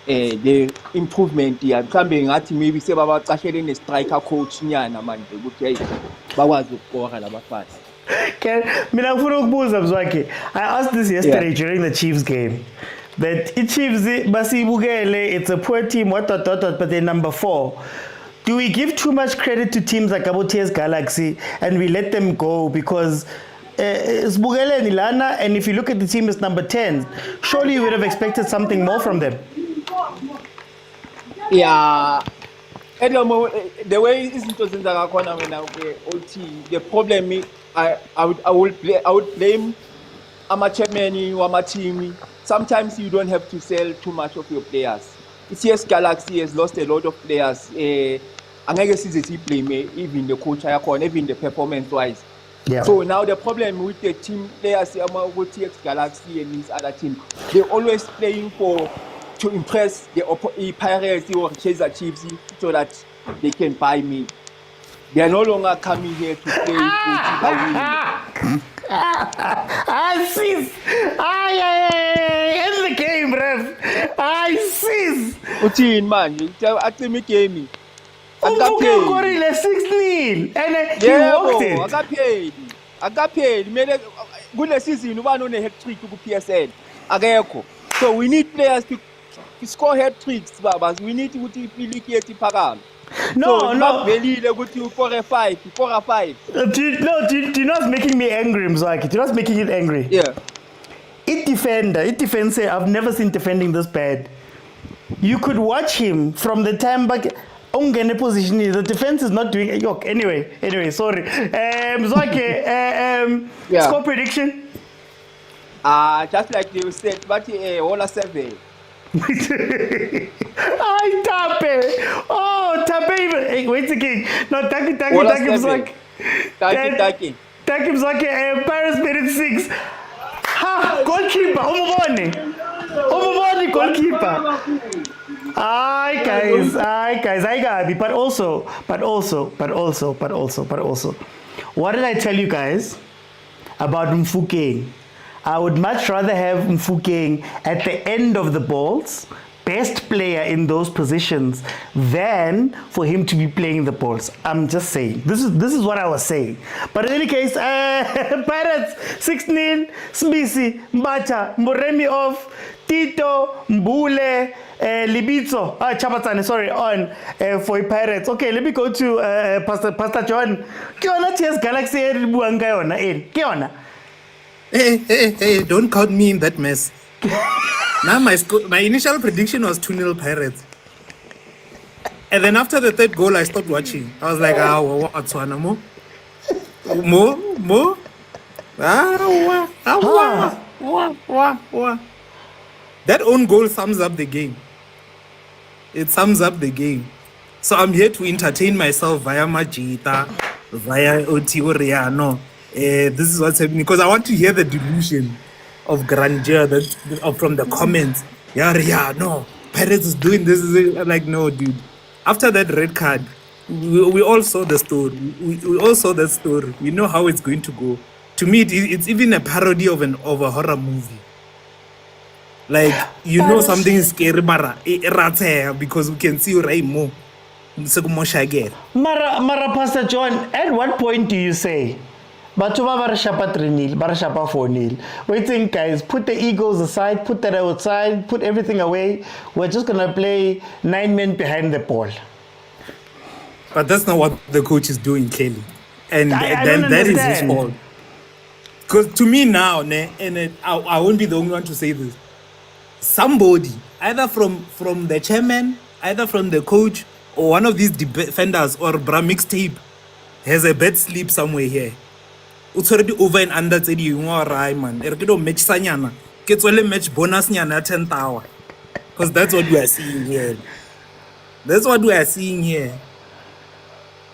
the improvement here mhlambe ngathi maybe sebabacashele ne-striker coach nyana manje ukuthi hey bakwazi ukukora labafana. Mina ngifuna ukubuza Mzwakhe. I asked this yesterday during the Chiefs game. That Chiefs basibukele, it's a poor team, but they're number 4. Do we give too much credit to teams like TS Galaxy and we let them go because Sbugele Nilana, and if you look at the team, it's number 10. Surely you would have expected something more from them. Yeah. The way izinto zenzeka khona mina OT, the problem is I would blame ama-chairman wama-team. Sometimes you don't have to sell too much of your players. TS Galaxy has lost a lot of players. Angeke size siblame even the coach yakhona, even the performance wise. Yeah. So now the problem with the team players with TS Galaxy and these other teams, they're always playing to impress the Pirates or Kaizer Chiefs so that they can buy me. They are no longer coming here to play to win. Sis! In the game, ref! Sis! Utin man, I think me game. I got paid. 6-0 and he walked it. I got paid. Made good season. One on a hat trick to PSN. Agayeko. So we need players to score hat tricks, Babas. We need to really get the pagan. No. Really, they go to 4-5. Do you know what's making me angry, Mzwakhe? Do you know what's making it angry? Yeah. It defends. I've never seen defending this bad. You could watch him from the time back. Position. The defense is not doing. Anyway. Sorry. Mzwakhe. Score prediction. Just like you said, but all a 7. Tape. Oh, Tape. Hey, wait again. No, Taki, Mzwakhe. Taki. Mzwakhe. Paris made it 6. Ha! Goalkeeper. Umubone goalkeeper. Aye, guys. But also. What did I tell you guys about Mfukeng? I would much rather have Mfukeng at the end of the balls, best player in those positions, than for him to be playing the balls. I'm just saying. This is what I was saying. But in any case, Pirates 6-0, Sbisi, Mbacha, Moremi off, Tito, Mbule, Libitso, Chabatane, sorry, on for Pirates. Okay, let me go to Pastor John. Kiona TS Galaxy buangayona Kiona. Hey, don't count me in that mess. Now my initial prediction was 2-0 Pirates. And then after the third goal, I stopped watching. I was like, what's one more? More? That own goal sums up the game. It sums up the game. So I'm here to entertain myself via Majita, via OT Oriano. This is what's happening because I want to hear the delusion of grandeur from the comments. No, Pirates is doing this. I'm like, no, dude. After that red card, we all saw the story. We all saw that story. We know how it's going to go. To me, it's even a parody of a horror movie. Like, know something is scary, because we can see Raimo. Mara, Pastor John, at what point do you say, Batuba Barashapa 3-0, Barashapa 4-0? We think, guys, put the egos aside, put that outside, put everything away. We're just going to play 9 men behind the ball. But that's not what the coach is doing, Kelly. And then that is his fault. Because to me now, and I won't be the only one to say this, somebody, either from the chairman, either from the coach, or one of these defenders or bra mixtape, has a bad sleep somewhere here. It's already over and under tse dingwe right man. Re ke do match sanyana. Ke tswele match bonus nyana 10th hour. Because that's what we are seeing here.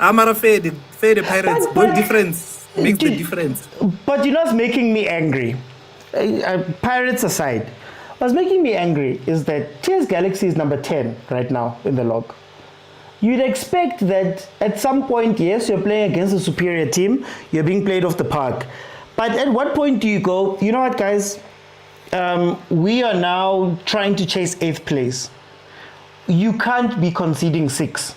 Amara fair the Pirates. No difference. Makes the difference. But you know what's making me angry? Pirates aside. What's making me angry is that TS Galaxy is number 10 right now in the log. You'd expect that at some point, yes, you're playing against a superior team, you're being played off the park. But at what point do you go, you know what, guys? We are now trying to chase 8th place. you can't be conceding 6.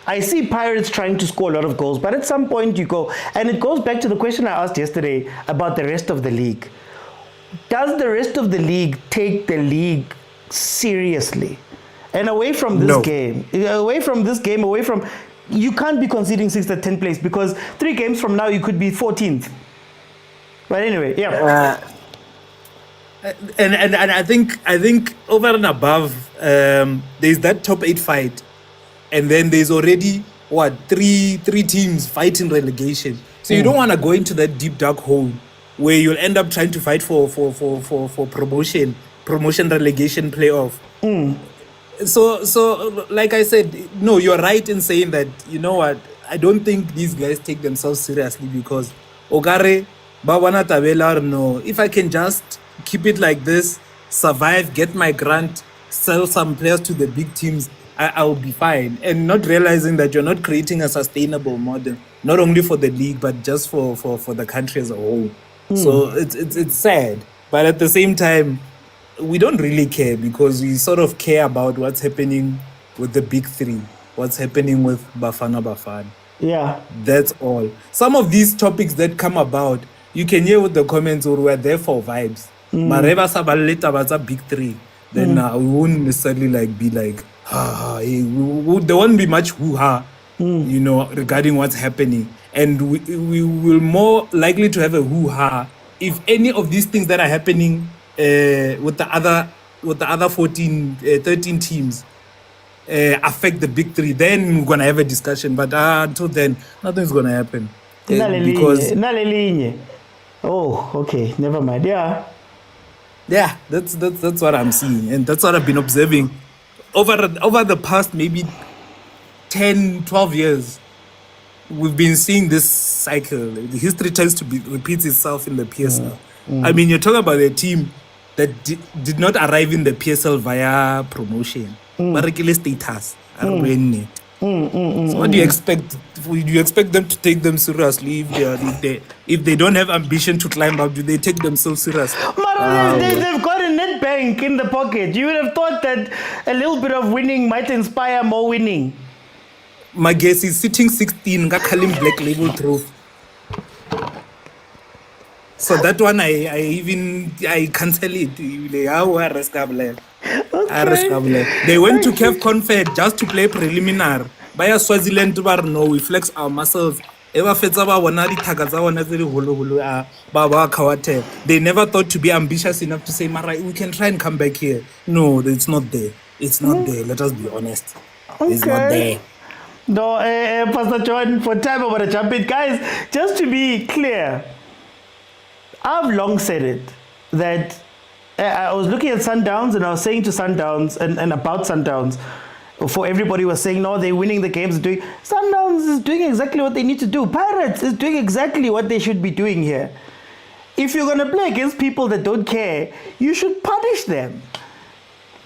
I see Pirates trying to score a lot of goals, but at some point you go, and it goes back to the question I asked yesterday about the rest of the league. Does the rest of the league take the league seriously? And away from this game, you can't be conceding 6th at 10th place, because 3 games from now you could be 14th. But anyway, yeah. And I think over and above, there's that top 8 fight, and then there's already three teams fighting relegation. So you don't want to go into that deep dark hole where you'll end up trying to fight for promotion relegation playoff. So like I said, no, you're right in saying that, you know what, I don't think these guys take themselves seriously, because Ogare, Bawana Tabela, no, if I can just keep it like this, survive, get my grant, sell some players to the big teams, I'll be fine. And not realizing that you're not creating a sustainable model, not only for the league, but just for the country as a whole. So it's sad. But at the same time, we don't really care, because we sort of care about what's happening with the big 3, what's happening with Bafana. Yeah. That's all. Some of these topics that come about, you can hear with the comments, or we're there for vibes. Mareva Sabaleta was a big 3. Then we won't necessarily be like, hey, there won't be much hoo-ha, you know, regarding what's happening. And we will more likely to have a hoo-ha if any of these things that are happening with the other 13 teams affect the big 3. Then we're gonna have a discussion. But until then, nothing's gonna happen. Because oh, okay, never mind. Yeah, that's what I'm seeing, and that's what I've been observing over the past maybe 10, 12 years. We've been seeing this cycle. The history tends to repeats itself in the PSL. I mean, you're talking about a team that did not arrive in the PSL via promotion, but regular status. So what do you expect? Do you expect them to take them seriously if they don't have ambition to climb up? Do they take themselves seriously? They've got a Nedbank in the pocket. You would have thought that a little bit of winning might inspire more winning. My guess is sitting 16, Kalim Black Label Trophy. So that one I cancel it. They went to CAF Confed just to play preliminary. By Swaziland to no, we flex our muscles. They never thought to be ambitious enough to say, Mara, we can try and come back here. No, it's not there. It's not there. Let us be honest. It's not there. No, Pastor John, for time I want to jump in. Guys, just to be clear, I've long said it, that I was looking at Sundowns and I was saying to Sundowns and about Sundowns, for everybody was saying, no, they're winning the games. Sundowns is doing exactly what they need to do. Pirates is doing exactly what they should be doing here. If you're going to play against people that don't care, you should punish them.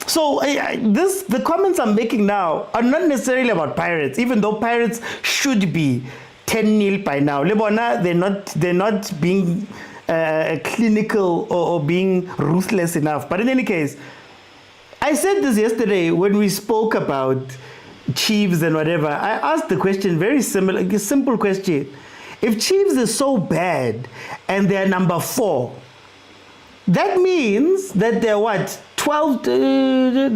So the comments I'm making now are not necessarily about Pirates, even though Pirates should be 10-0 by now. They're not being clinical or being ruthless enough. But in any case, I said this yesterday when we spoke about Chiefs and whatever. I asked the question, very similar, a simple question. If Chiefs is so bad and they're number 4, that means that they're what? 13,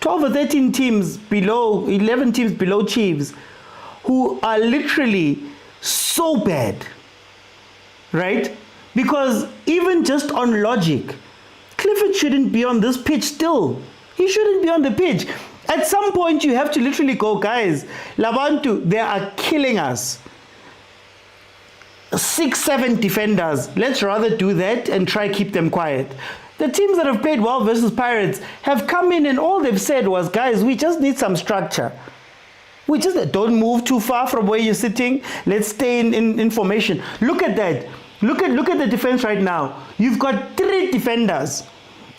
12 or 13 teams below, 11 teams below Chiefs, who are literally so bad, right? Because even just on logic, Clifford shouldn't be on this pitch still. He shouldn't be on the pitch. At some point, you have to literally go, guys, Labantu, they are killing us. 6-7 defenders. Let's rather do that and try keep them quiet. The teams that have played well versus Pirates have come in and all they've said was, guys, we just need some structure. We just don't move too far from where you're sitting. Let's stay in formation. Look at that. Look at the defense right now. You've got 3 defenders.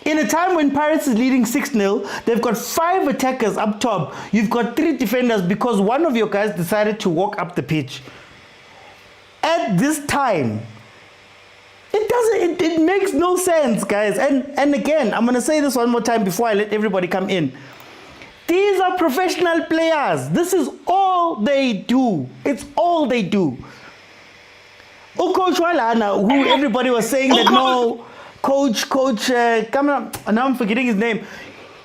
In a time when Pirates is leading 6-0, they've got 5 attackers up top. You've got 3 defenders because one of your guys decided to walk up the pitch. At this time, it It makes no sense, guys. And again, I'm gonna say this one more time before I let everybody come in. These are professional players. This is all they do. It's all they do. Coach Walana, who everybody was saying that no, coach, come on, now I'm forgetting his name.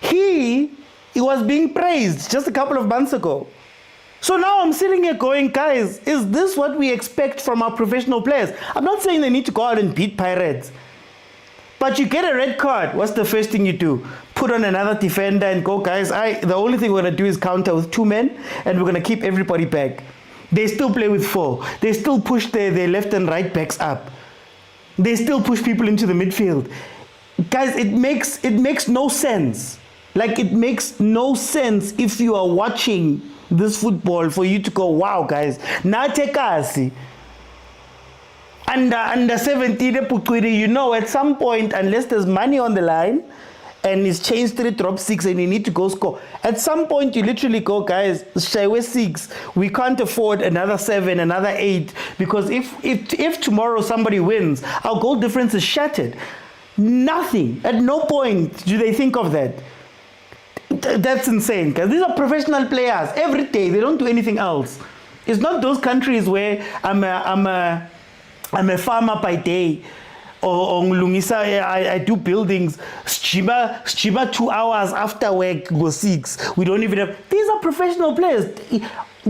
He was being praised just a couple of months ago. So now I'm sitting here going, guys, is this what we expect from our professional players? I'm not saying they need to go out and beat Pirates. But you get a red card, what's the first thing you do? Put on another defender and go, guys, the only thing we're going to do is counter with 2 men and we're going to keep everybody back. They still play with 4. They still push their left and right backs up. They still push people into the midfield. Guys, it makes no sense. Like, it makes no sense if you are watching this football for you to go, wow, guys, natekasi. Under 17, you know, at some point, unless there's money on the line and it's change 3, drop 6, and you need to go score, at some point you literally go, guys, Shaiwe 6, we can't afford another 7, another 8, because if tomorrow somebody wins, our goal difference is shattered. Nothing. At no point do they think of that. That's insane, because these are professional players. Every day they don't do anything else. It's not those countries where I'm a farmer by day, or Lungisa, I do buildings. Shiba 2 hours after work go 6. We don't even have. These are professional players.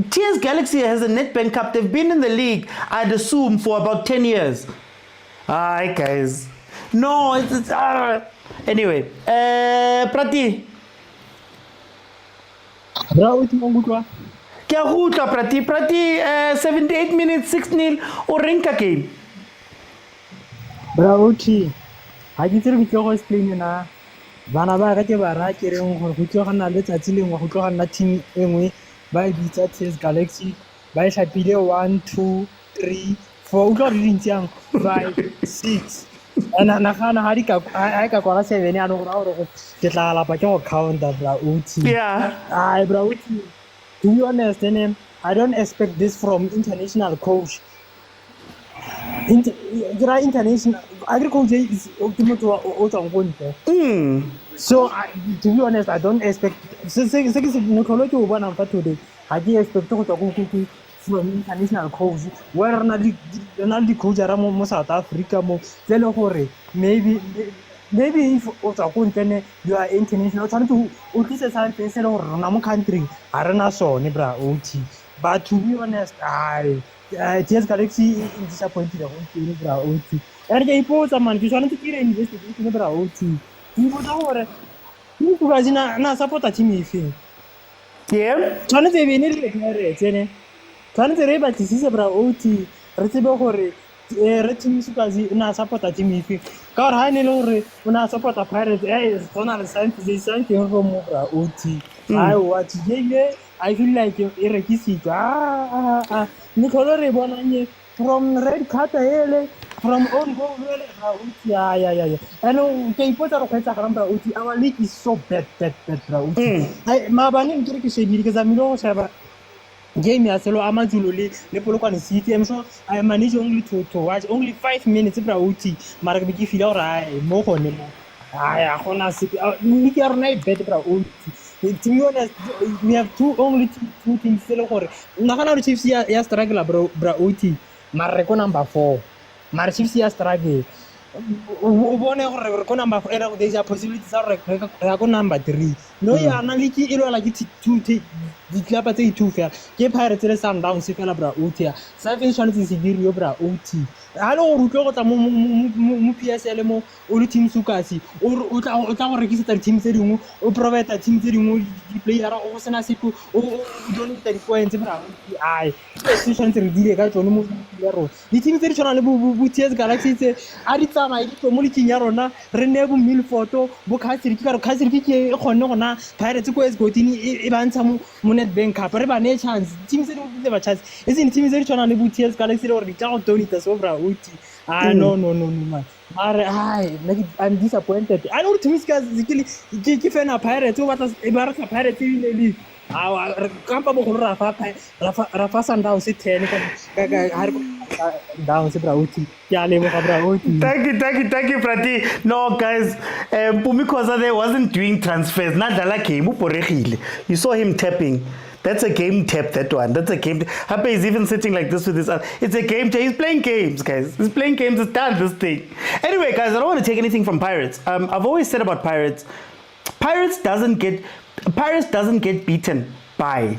TS Galaxy has a Nedbank Cup. They've been in the league, I'd assume, for about 10 years. Alright, guys. No, it's anyway. Prati. Prati, 78 minutes, 6-0, or Rinka game. Bravo, ha ke tsere go explain na bana ba ke ba ra ke reng go tlogana le tsatsi lengwe go tlogana team engwe ba bitsa TS Galaxy ba e shapile 1 2 3 4 go re dintsang 5 6 ana nagana ha di ka kwa 7 ya no go ke tla la pa ke go counter Bravo. Yeah. Ai Bravo. To be honest, I don't expect this from international coach. International agriculture is ultimate. So to be honest, I don't expect. Today, I didn't expect to go from international coach. Where na the coach around South Africa maybe if you are international, trying to utilize something or no country, arena so nebra OT. But to be honest, TS Galaxy is disappointed on nebra OT. And they pose a man, you want to get investigation nebra OT. You go to na support a team if yeah. Trying to be nearly trying to reba this is nebra OT. Recibo hore. Team sukazi una support a team if car high lore una support a Pirates zonal science they science from OT. I watch I feel like irekisi Nicolore bonanye from red card from own goal yeah. I know okay put a request OT. Our league is so bad OT. I mabani mturiki because I'm no server. Game Yaselo Amazuloli, Nepolokan City. I'm sure I manage only to watch only 5 minutes. Brauti, Marabiki Filora, Mohon. I want to see we are not better. To be honest, we have only two things. Nakana Chiefs ya struggle, Brauti, Marco number 4. Mar Chiefs ya struggle. There's a possibility to number 3. No, you are not like 2. The club at 2 fair. Get Pirates Sundowns if Brauti. 7 chances in Video Brauti. I don't know PSLMO or team Sukasi or register team Serum or provide a team Serum player or Sanasipu or don't take points. I sessions reveal almost the team Serum TS Galaxy Arita, my Mulikinarona, Renebu Milford, Bokasi, Kasiki, Honona, Pirates Gotini, Evan Nedbank Cup, Rebane chance, team Serum never chance. Isn't team Serum TS Galaxy or without Donitas over? No, man. I'm disappointed. I don't think give a Pirates what was a Baraka Pirates in the league. Our Campa Rafa Sundowns 10. Sundowns bra uthi. Ke a leboga bra uthi. Thank you, Prati. No, guys, Khoza there wasn't doing transfers. Nadala came, uporegile. You saw him tapping. That's a game tap, that one. That's a game. Happy is even sitting like this with his. It's a game tap. He's playing games, guys. He's playing games. It's done, this thing. Anyway, guys, I don't want to take anything from Pirates. I've always said about Pirates, Pirates doesn't get beaten by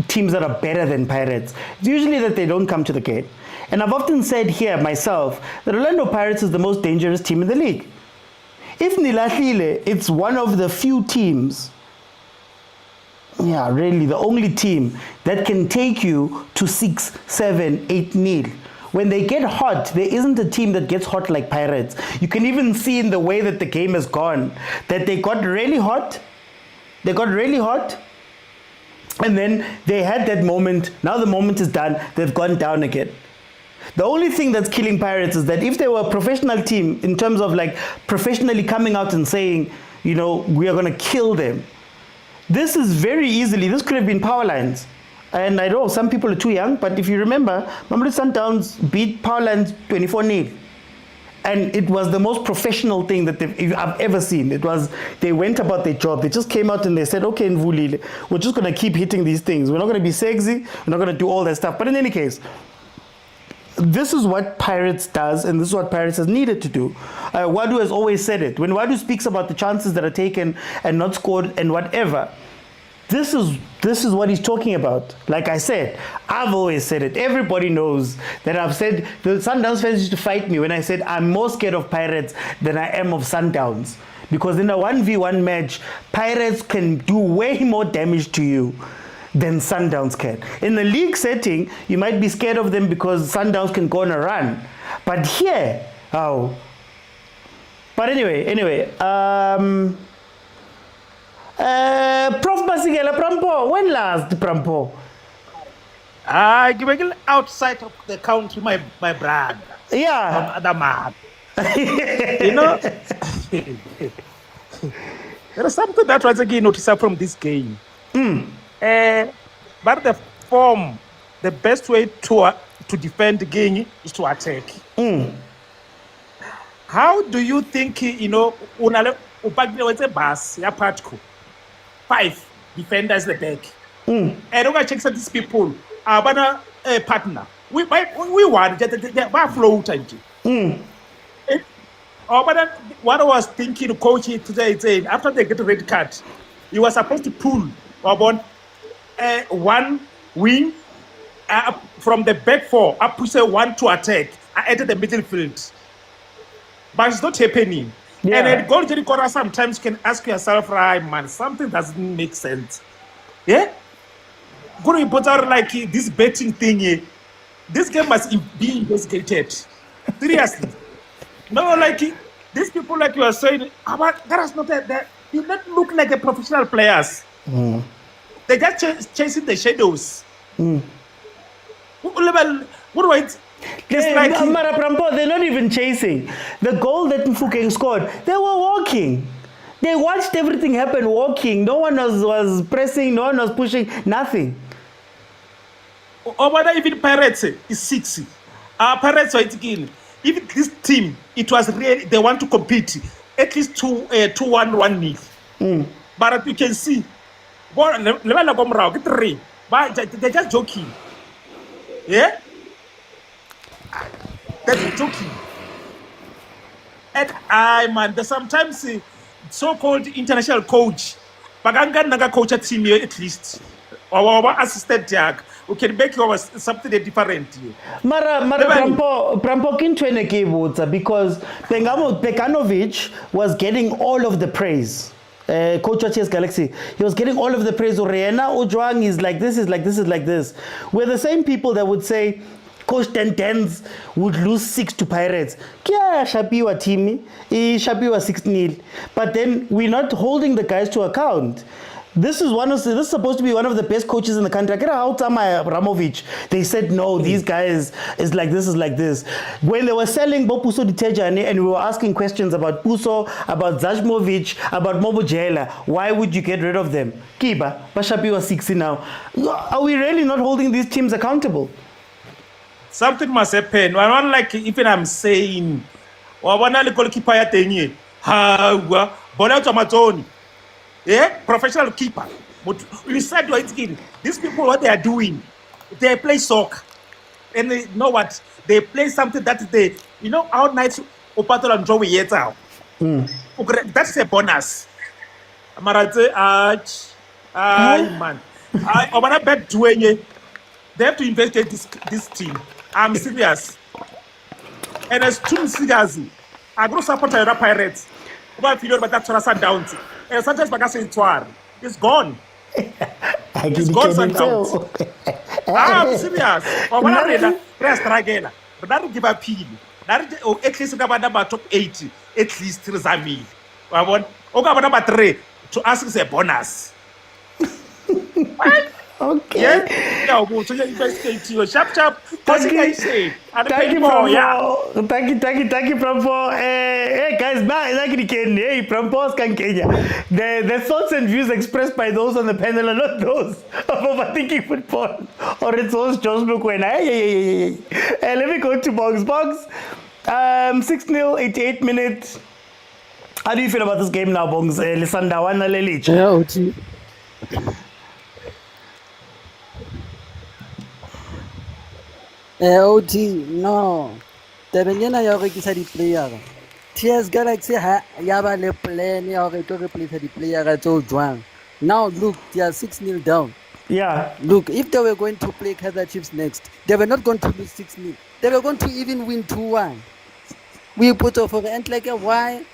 teams that are better than Pirates. It's usually that they don't come to the gate. And I've often said here myself that Orlando Pirates is the most dangerous team in the league. If Nilahlile, it's one of the few teams, yeah, really the only team that can take you to 6, 7, 8-0. When they get hot, there isn't a team that gets hot like Pirates. You can even see in the way that the game has gone, that they got really hot. They got really hot. And then they had that moment. Now the moment is done. They've gone down again. The only thing that's killing Pirates is that if they were a professional team, in terms of like professionally coming out and saying, you know, we are going to kill them, this is very easily, this could have been power lines. And I know some people are too young, but if you remember, Mamelodi Sundowns beat power lines 24-0. And it was the most professional thing that I've ever seen. It was, they went about their job. They just came out and they said, okay, Nvulile, we're just going to keep hitting these things. We're not going to be sexy. We're not going to do all that stuff. But in any case, this is what Pirates does, and this is what Pirates has needed to do. Wadu has always said it. When Wadu speaks about the chances that are taken and not scored and whatever, this is what he's talking about. Like I said, I've always said it. Everybody knows that I've said, the Sundowns fans used to fight me when I said I'm more scared of Pirates than I am of Sundowns. Because in a 1v1 match, Pirates can do way more damage to you than Sundowns can. In the league setting, you might be scared of them because Sundowns can go on a run. But here, oh. But anyway, Prof Basigela Prampo, when last Prampo? I give outside of the country, my brand. Yeah. From other man. You know, there is something that was again noticeable from this game. But the form, the best way to defend the game is to attack. How do you think, you know, it's a bus, ya particle, 5 defenders at the back. And I'm going to check these people, our partner. We want to float. But what I was thinking, coach today, saying after they get a red card, you were supposed to pull about one wing from the back 4 up push 1 to attack enter the middle field. But it's not happening. Yeah. And at goal corner, sometimes you can ask yourself, right, man, something doesn't make sense. Yeah? Going to put out like this betting thing, this game must be investigated. Seriously. No, like these people, like you are saying, that is not that. They don't look like a professional players. They just chasing the shadows. Mara Prampo, they're not even chasing. The goal that Mfukeng scored, they were walking. They watched everything happen walking. No one was pressing, no one was pushing, nothing. Or whether even Pirates is 60. Pirates are again. If this team, it was really, they want to compete, at least 2-1-1-0. But you can see, they're just joking. Yeah? They're joking. And man, there's sometimes so-called international coach, Baganga coach a team here at least, or our assistant tag, who can make you something different. Mara Prampo Kintwene Kibuta, because Pekanovic was getting all of the praise. Coach of CS Galaxy, he was getting all of the praise. Oriana Ojwang is like this, is like this, is like this. We're the same people that would say Coach Tentens would lose 6 to Pirates. Kya Shapiwa Timi, Shapiwa 6-0. But then we're not holding the guys to account. This is supposed to be one of the best coaches in the country. Ramovic, they said no, these guys is like this, is like this. When they were selling Bopuso Ditejane and we were asking questions about Puso, about Zajmovic, about Mobojela, why would you get rid of them? Kiba, Bashapi was 60 now. Are we really not holding these teams accountable? something must happen. I don't like even I'm saying, or one of the goalkeeper at any. How Bonato Matoni, professional keeper. But you said these people, what they are doing, they play soccer, and they know what they play something that they, how nice Opato and Joey yet out. That's a bonus. Marate, man. I want to bet they have to investigate this team. I'm serious. And as too serious, I go support the Pirates. About that Sundowns. And sometimes it's gone. It's gone Sundowns. I'm serious. Rest again. But that will give a peel. At least number top 80. At least Rizami. I want number 3 to ask is a bonus. Okay. Yeah. So you investigate your sharp. Thank you, Prampo. Hey guys, hey, Prampos can Kenya. The thoughts and views expressed by those on the panel are not those of overthinking football or its host Josh Mokwena. Hey. Let me go to Box. 6-0, 88 minutes. How do you feel about this game now, Bongs? Lisanda wana lelich. Yeah, Oti. OT, no. Tabengena ya gore ke sa di-player. TS Galaxy ha ya ba le plan ya gore to replace di-player tso jwang. Now look, they are 6-0 down. Yeah. Look, if they were going to play Kaizer Chiefs next, they were not going to lose 6-0. They were going to even win 2-1. We put off for and like why?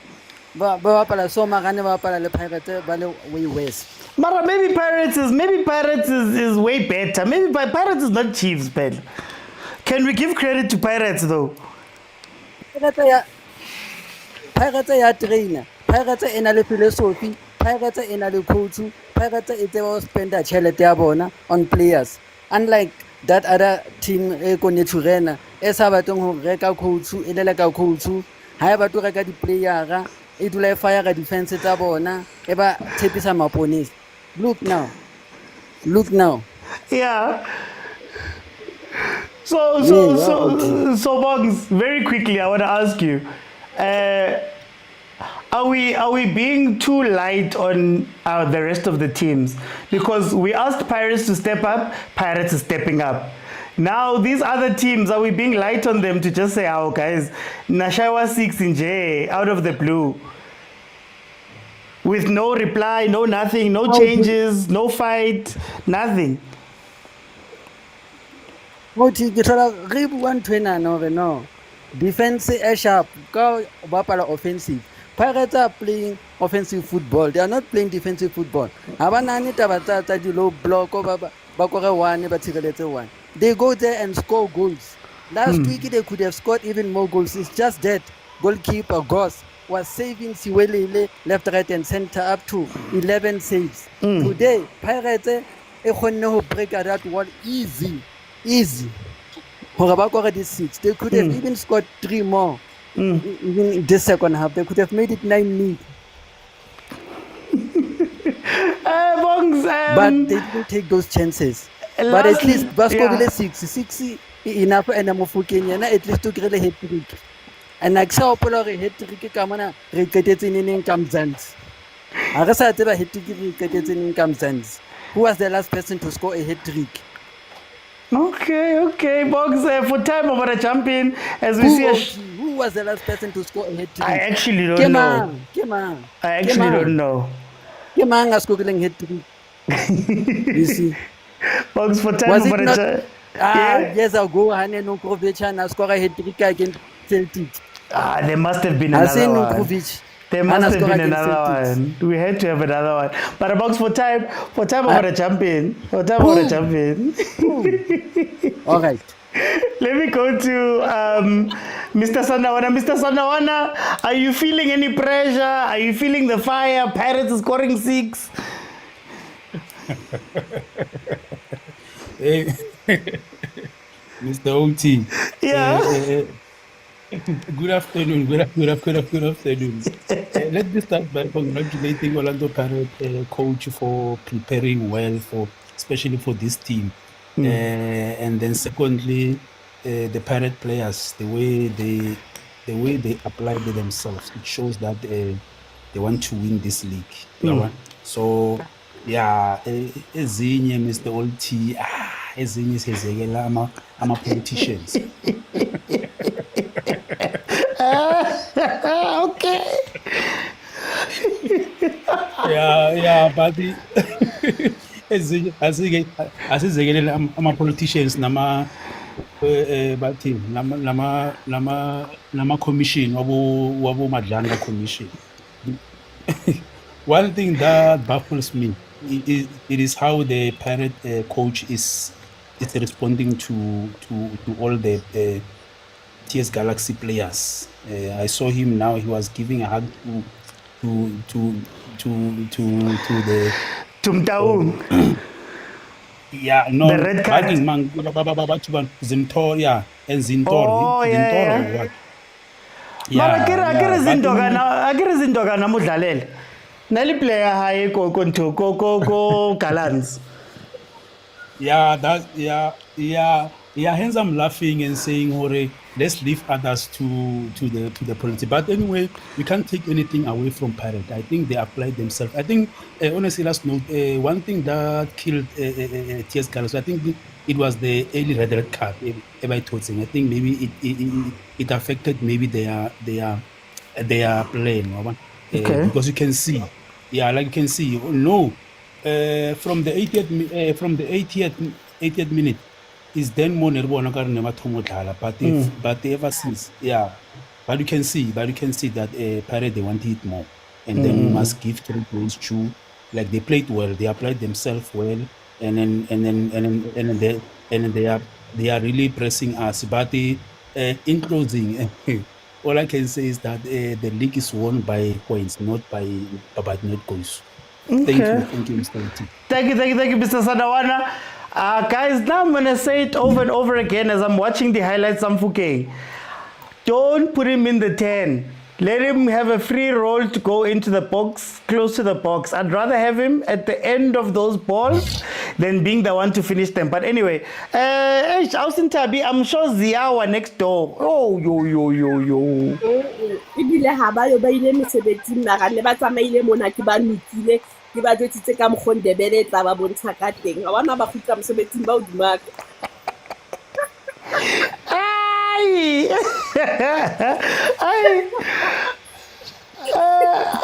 Ba pala so magane ba pala le Pirates ba le way worse. Mara, maybe Pirates is way better. Maybe Pirates is not Chiefs better. Can we give credit to Pirates though? Pirates ya trainer. Pirates ena le philosophy. Pirates ena le coach. Pirates e tseba spend tšhelete ya bona on players. Unlike that other team e kone tshurena e sa batleng ho reka coach e le ka coach. Ha e batlo reka di-player e dula e fire defense tsa bona e ba tshepisa maponesi. Look now. Yeah. So, Boggs, very quickly, I want to ask you, are we being too light on the rest of the teams? Because we asked Pirates to step up, Pirates is stepping up. Now, these other teams, are we being light on them to just say, oh, guys, Nashawa 6 in J, out of the blue? With no reply, no nothing, no changes, no fight, nothing. What you get a rib 120 no. Defense is sharp, go bapala offensive. Pirates are playing offensive football. They are not playing defensive football. Abanani tabata di low block bakore one one. They go there and score goals. Last week they could have scored even more goals. It's just that goalkeeper Goss was saving Siwelele left, right, and center up to 11 saves. Today, Pirates they could break that wall easy. This 6. They could have even scored 3 more. Even in the second half, they could have made it 9-0. But they didn't take those chances. But at least Basco 6 enough and I'm of Kenya at least to get a head trick. And I saw Polar head trick Kamana recated in income zans. I guess I never had to give recated in income zans. Who was the last person to score a head trick? Okay, Boggs, for time over the champion, as we see. Who was the last person to score a head trick? I actually don't know. I actually don't know. Kemang is scoring head trick. You see. Boggs, for time over the champion. Yes, I'll go and Nukovic and score a head trick against Celtic. There must have been another one. There must have been another one. We had to have another one. But Boggs, for time over the champion. All right. Let me go to Mr. Sandawana. Mr. Sandawana, are you feeling any pressure? Are you feeling the fire? Pirates is scoring 6. Hey, Mr. OT. Yeah. Good afternoon. Let me start by congratulating Orlando Pirates coach for preparing well especially for this team. And then secondly, the Pirate players, the way they apply themselves, it shows that they want to win this league. So yeah, ezinye Mr. Old T, ezinye sezekela ama politicians. Okay. Yeah, but asizekele ama politicians nama bathi nama commission wabo madlanga commission. One thing that baffles me it is how the Pirate coach is responding to all the TS Galaxy players. I saw him now. He was giving a hug to the Motaung. Yeah, no. The red card. Zimtor, and Zintor. Oh, yeah. Akere zindoka na mudlalele. Nali player haye ko Galans. Hence I'm laughing and saying, "Hore, let's leave others to the politics." But anyway, we can't take anything away from Pirate. I think they applied themselves. I think honestly, last note, one thing that killed TS Galaxy, I think it was the early red card. I think maybe it affected maybe their playing. Okay. Because you can see, like you can see, from the 80th minute. Is then more but ever since, but you can see that Pirate they want it more, and then we must give 3 points to, like, they played well, they applied themselves well, and then they are really pressing us. But in closing, all I can say is that the league is won by points, not goals. Okay. Thank you, Mr. T. Thank you, Mr. Sadawana. Guys, now I'm going to say it over and over again as I'm watching the highlights. Don't put him in the 10. Let him have a free roll to go into the box, close to the box. I'd rather have him at the end of those balls than being the one to finish them. But anyway, Austin Tabi, I'm sure Ziawa next door. Oh, yo. Ke ba jwetsitse ka mkhondebele tla ba bontsha ka teng ga wana ba khutla mosebetsing ba o dumaka ai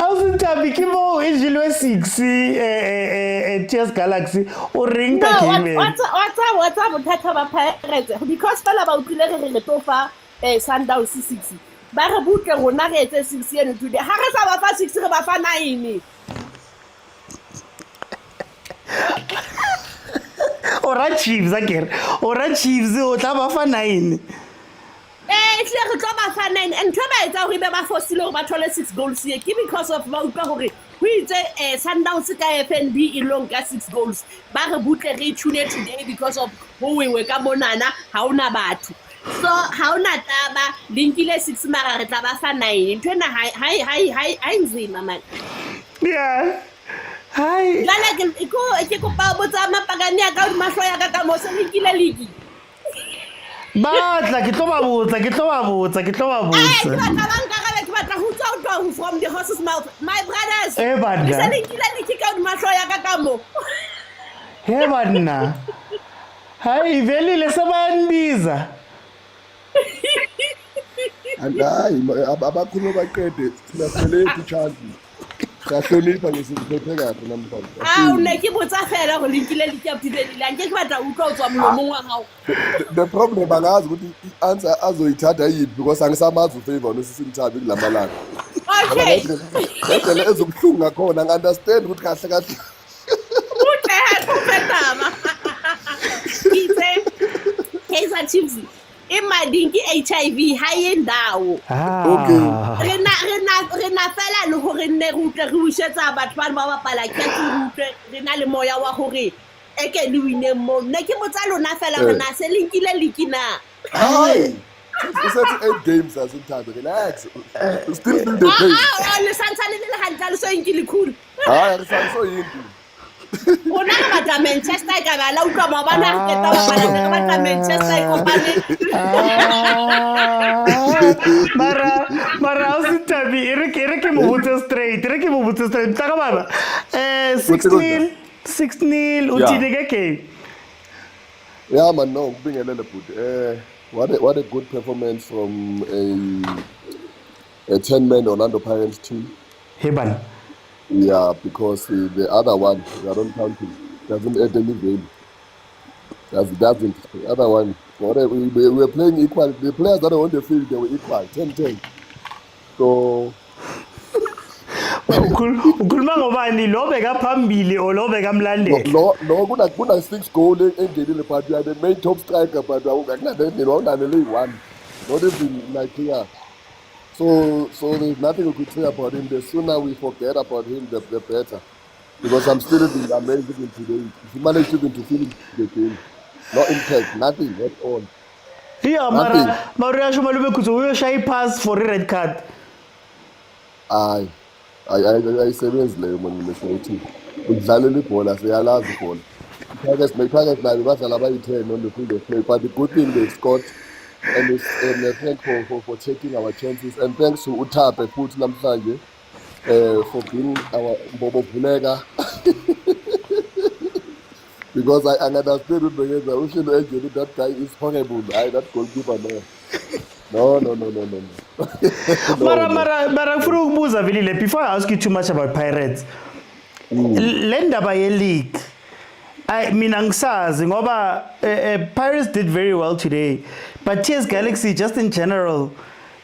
Austin ke mo e jilwe 6 TS Galaxy o ring ka game. What's bothata ba Pirates because fela ba utlile re tofa Sundowns 6 ba re butle rona re etse 6 eno today ha re sa ba fa 6 re ba fa 9. Ora Chiefs akere ora Chiefs o tla ba fa 9 tle re tlo ba fa 9 and tloba etsa hore be ba forcile hore ba thole 6 goals here because of ba utlwa hore ho itse Sundowns ka FNB e long ka 6 goals ba re butle re tune today because of ho wewe ka monana ha ona batho so ha ona taba linkile 6 mara re tla ba fa 9 ntwena hai nzima man Hi. Lala ke ko pa botsa mapagane ya ka mahlo ya ka mo se nkile ligi. Batla ke tlo ba botsa. Ke batla ho tswa from the horse's mouth. My brothers. Banna. Se nkile ligi ka mahlo ya ka mo. Banna. Hayi vele lesabandiza. Hayi abakhulu baqede silaphele ichance. Kahlonipha ngesiphethe kahle namhlanje. Una ke botsa fela go linkile likaptile la nke ke batla utlwa tswa molomong wa gago. The problem bangazi ukuthi answer azoyithatha yiphi because angisamazi ufavor nosisinthabi kulamalanga. Okay. Kodwa ezobhlungu ngakhona ngi-understand ukuthi kahle Uthetama. Itse Kaizer Chiefs imadinki HIV haye ndawo. Okay. Rena fela le hore nne rutle re usetsa batho ba bapala ke rutle rena le moya wa hore eke le wine mo nne ke botsa lona fela rena se linkile likina. Hayi. It's 8 games as in time. Relax. Still do the pace. Le santsane le hantle le so inkile khulu. Hayi re sa so yinto. Rona re batla Manchester ka ba la utlwa maobane a feta ba bala re batla Manchester kopane. Mara usitabi ireke mo botse straight taka baba 6-0 utini ke game. Yeah, man, no, being a little bit. What a good performance from a 10-man Orlando Pirates team. Heban. Yeah, because the other one, I don't count it, doesn't add any game. Doesn't. The other one, we were playing equal. The players that are on the field, they were equal, 10-10. So. Ukhuluma ngobani lo beka phambili o lo beka mlandela? No, kuna 6 goals engenile but you are the main top striker but awunganele one. Not even like here. So there's nothing we could say about him. The sooner we forget about him, the better. Because I'm still amazed in today. He managed even to finish the game. No impact, nothing at all. Yeah, Mara Shumalube kuzo uyoshaya pass for a red card. I sebenzi leyo manje msethi udlalela ibhola siyalazi ibhola Tigers nayo badlala abayi-10 on the field of play but the good thing they scored and thank for taking our chances and thanks to Uthape futhi namhlanje for being our Mbobo Vuleka because I understand that guy is horrible. That goalkeeper no. Mara ngifuna ukubuza Vilile before I ask you too much about Pirates. Le ndaba ye league. Mina ngisazi ngoba Pirates did very well today. But TS Galaxy just in general.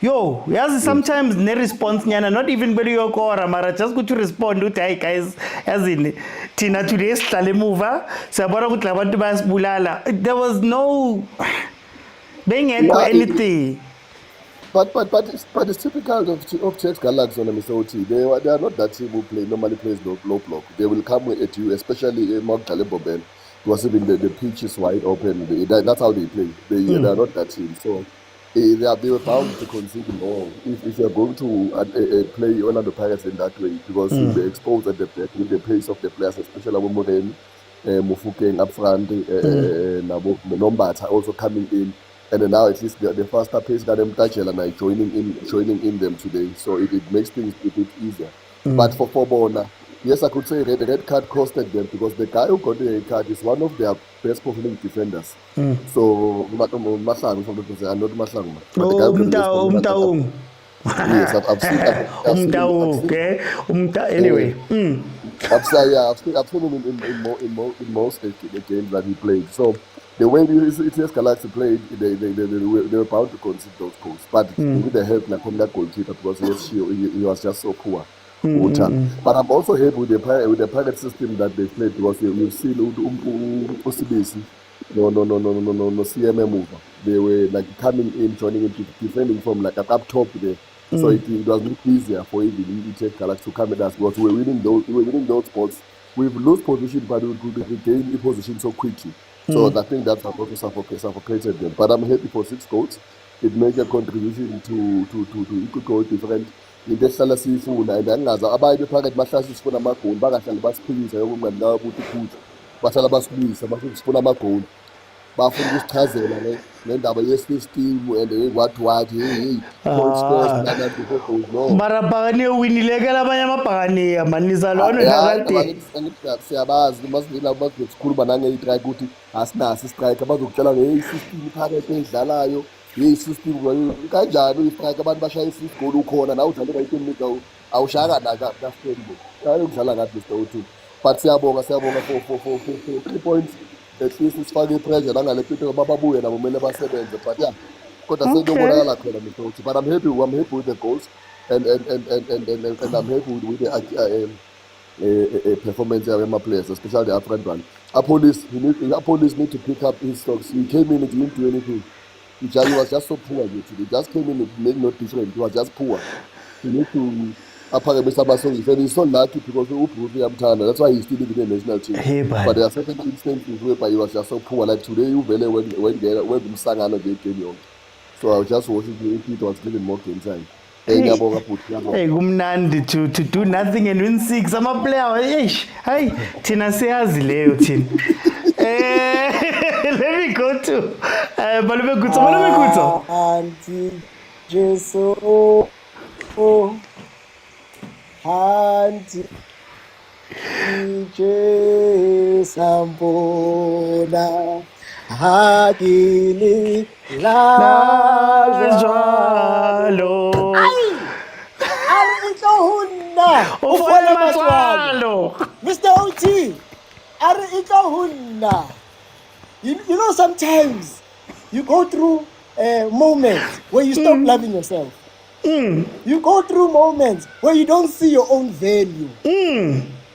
Yo, yazi sometimes ne response nyana not even beli yokora mara just to respond uthi hey guys yazini thina today sihlale emuva siyabona ukuthi labantu bayasibulala. There was no bengekho anything. But it's typical of TS Galaxy on Minnesota. They are not that team who normally plays low block. They will come at you, especially Mark Taleboben. Because even the pitch is wide open. That's how they play. They are not that team. So they were bound to concede more if you're going to play Orlando Pirates in that way because you'll be exposed at with the pace of the players, especially Moreni, Mufukeng up front, Nombata also coming in. And then now at least the faster pace got them touching and joining in them today. So it makes things a bit easier. But for Bona, yes, I could say the red card costed them because the guy who got the red card is one of their best performing defenders. So Masang from the I'm not Masang. Umtaung. Yes, I've seen Umtaung, okay. Anyway. I've seen him in most games that he played. So the way TS Galaxy played, they were bound to concede those goals. But with the help from that goalkeeper because he was just so poor. But I'm also happy with the Pirate system that they played because you've seen OCBC. No CMM mover. They were like coming in, joining in, defending from like up top there. So it was much easier for even TS Galaxy to come at us because we were winning those balls. We've lost position, but we could regain the position so quickly. So I think that's what also suffocated them. But I'm happy for 6 goals. It makes a contribution to equal goal different. Into esihlala siyifuna and angazi abanye phakathi bahlala sifuna amagoli bangahlali basiphikisa yonke umngani ngawo ukuthi futhi bahlala basibuyisa bafuna sifuna amagoli bafuna ukusichazela ngendaba ye-system and what hey goal scores no barabhakane uwinileke labanye amabhakane amanisa lono nakade siyabazi masikhuluma nange-strike ukuthi asinaso istrike bazokutshela nge-system phakathi edlalayo system kanjani uyistrike abantu bashaya i-6 goal ukhona nawe udlalela i-10 minutes awushaya ka-Stellenbosch ukudlala ngathi Mr. O2 but siyabonga for 3 points at least sifake i-pressure nangale Pitso babuye nabo kumele basebenze but kodwa sekubonakala khona Mr. O2 but I'm happy with the goals and I'm happy with the performance of my players, especially the upfront one. Police need to pick up his stocks. He came in and didn't do anything. He was just so poor. He just came in and made no difference. He was just poor. He need to and he's so lucky because that's why he's still in the national team. But there are certain instances where he was just so poor. Like today, when Sangano gave game. So I was just watching if it was given more game time. Hey, kumnandi to do nothing and win 6. I'm a player. Hey, Tina says Leo Tin. Let me go to Malume Kuto. Auntie Jesu, Auntie Jesambona, Hagili Lajalo. Mr. OT, you know, sometimes you go through moments where you stop loving yourself. You go through moments where you don't see your own value.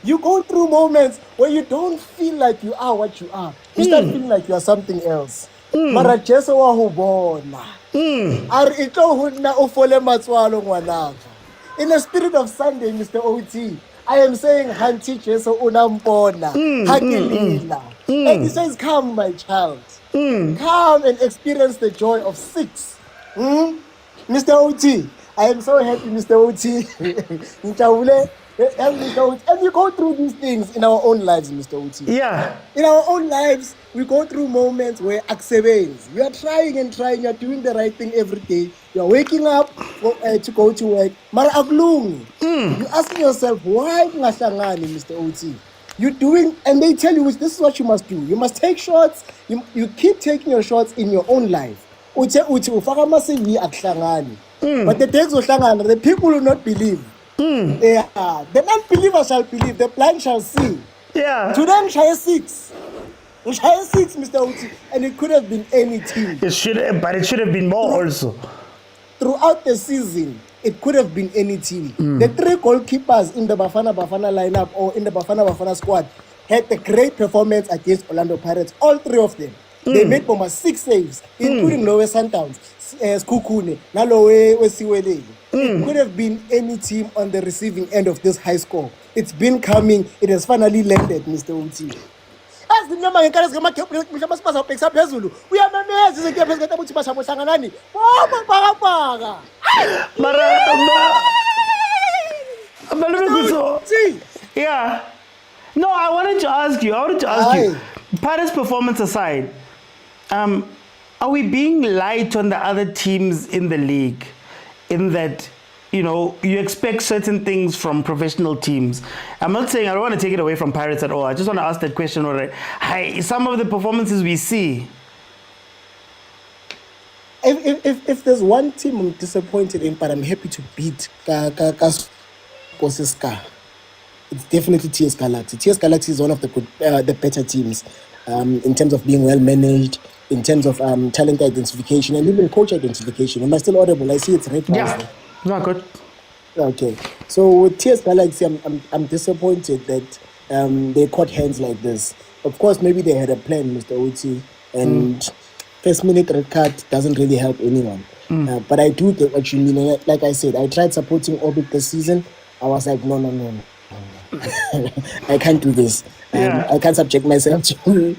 You go through moments where you don't feel like you are what you are. You start feeling like you are something else. Mara Jesu wa hubona. Ari ito hunna ufole matswalo ngwanaka. In the spirit of Sunday, Mr. OT, I am saying, Hanti Jesu unampona, hakilila. And he says, come, my child. Come and experience the joy of 6. Mr. OT, I am so happy, Mr. OT. And we go through these things in our own lives, Mr. OT. Yeah. In our own lives, we go through moments where acceptance. You are trying and trying, you are doing the right thing every day. You are waking up to go to work. Mara aglung. You asking yourself, why ngashangani, Mr. OT? You doing, and they tell you this is what you must do. You must take shots. You keep taking your shots in your own life. But the days of the people will not believe. Yeah, the non-believer shall believe, the blind shall see. Yeah. To them, shall 6. Shall 6, Mr. Uti, and it could have been any team. But it should have been more also. Throughout the season, it could have been any team. The 3 goalkeepers in the Bafana lineup or in the Bafana squad had a great performance against Orlando Pirates. All 3 of them. They made almost 6 saves, including Lowe Sundowns, Skukune, Nalowe Wesiwele. It could have been any team on the receiving end of this high score. It's been coming. It has finally landed, Mr. Uti. As the number of guys we are yeah. No, I wanted to ask you. Pirates' performance aside, are we being light on the other teams in the league? In that, you know, you expect certain things from professional teams. I'm not saying I don't want to take it away from Pirates at all. I just want to ask that question already. Some of the performances we see. If there's one team I'm disappointed in, but I'm happy to beat Kosiska, it's definitely TS Galaxy. TS Galaxy is one of the better teams in terms of being well managed, in terms of talent identification and even coach identification. Am I still audible? I see it's red. Yeah, not good. Okay, so with TS Galaxy, I'm disappointed that they caught hands like this. Of course, maybe they had a plan, Mr. Uti, and first minute red card doesn't really help anyone. But I do get what you mean. Like I said, I tried supporting Orbit this season. I was like, no. I can't do this. I can't subject myself to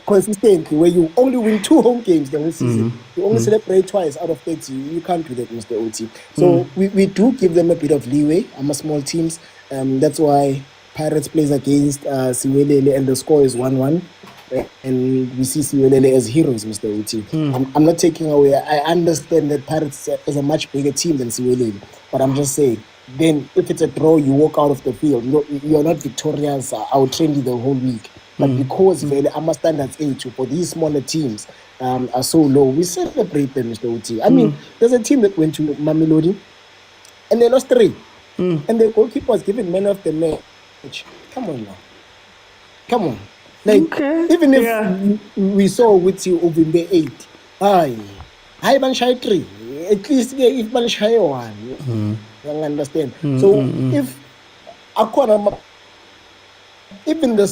consistently where you only win 2 home games the whole season. You only celebrate twice out of 30. You can't do that, Mr. OT. So we do give them a bit of leeway. I'm a small teams. That's why Pirates plays against Siwelele and the score is 1-1. And we see Siwelele as heroes, Mr. OT. I'm not taking away. I understand that Pirates is a much bigger team than Siwelele. But I'm just saying, then if it's a draw, you walk out of the field. You're not victorious. I'll train you the whole week. But because our standards for these smaller teams are so low, we celebrate them, Mr. OT. I mean, there's a team that went to Mamelodi and they lost 3. And the goalkeeper was given man of the match. Come on now. Come on. Like, even if we saw with you Ovimbe 8, I man shy 3. At least if man shy 1. You understand? So if even the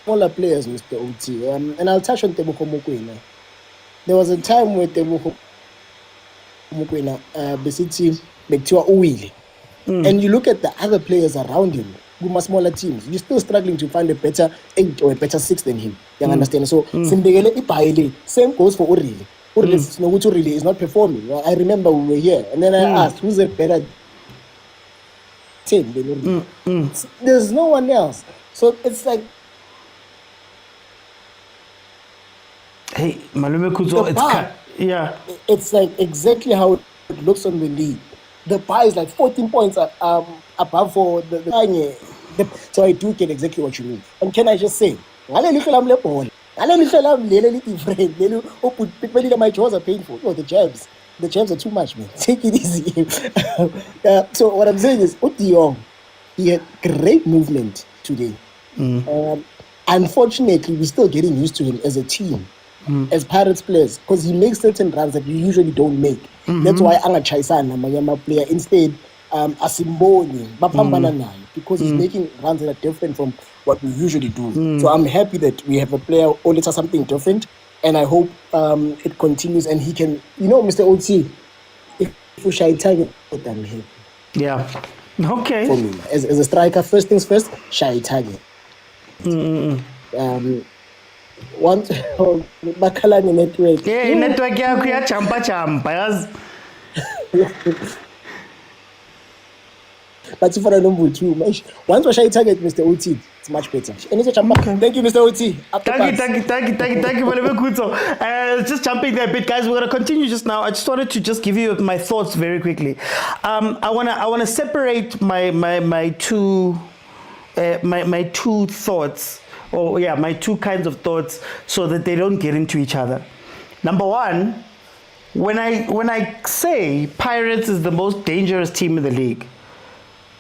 smaller players, Mr. OT, and I'll touch on Tebogo Mokwena. There was a time where Tebogo Mokwena basically and you look at the other players around him, who are smaller teams, you're still struggling to find a better 8 or a better 6 than him. You understand? So Sindegele Ipaele, same goes for Urili. Noguchi really is not performing. I remember we were here, and then I asked, who's a better team than Uri? There's no one else. So it's like, hey, Malume Kuzo, it's like exactly how it looks on the league. The bar is like 14 points above for the khanye. So I do get exactly what you mean. And can I just say, my jaws are painful. No, the jabs are too much, man. Take it easy. So what I'm saying is, Dion, he had great movement today. Unfortunately, we're still getting used to him as a team, as Pirates players, because he makes certain runs that you usually don't make. That's why Anga Chaisana, Mayama player, instead, Asimboni, Bapambana nayo, because he's making runs that are different from what we usually do. So I'm happy that we have a player who does something different, and I hope it continues and he can, Mr. OT, if you shy target, I'm happy. Yeah. Okay. For me, as a striker, first things first, shy target. Once Bakalani network. Yeah, network yakho champa yazi. But if I don't too much, once we shall target Mr. OT, it's much better. And it's a champa. Thank you, Mr. OT. Thank you, just jumping there a bit, guys. We're gonna continue just now. I just wanted to just give you my thoughts very quickly. I wanna separate my two thoughts. My two kinds of thoughts, so that they don't get into each other. Number one, when I say Pirates is the most dangerous team in the league,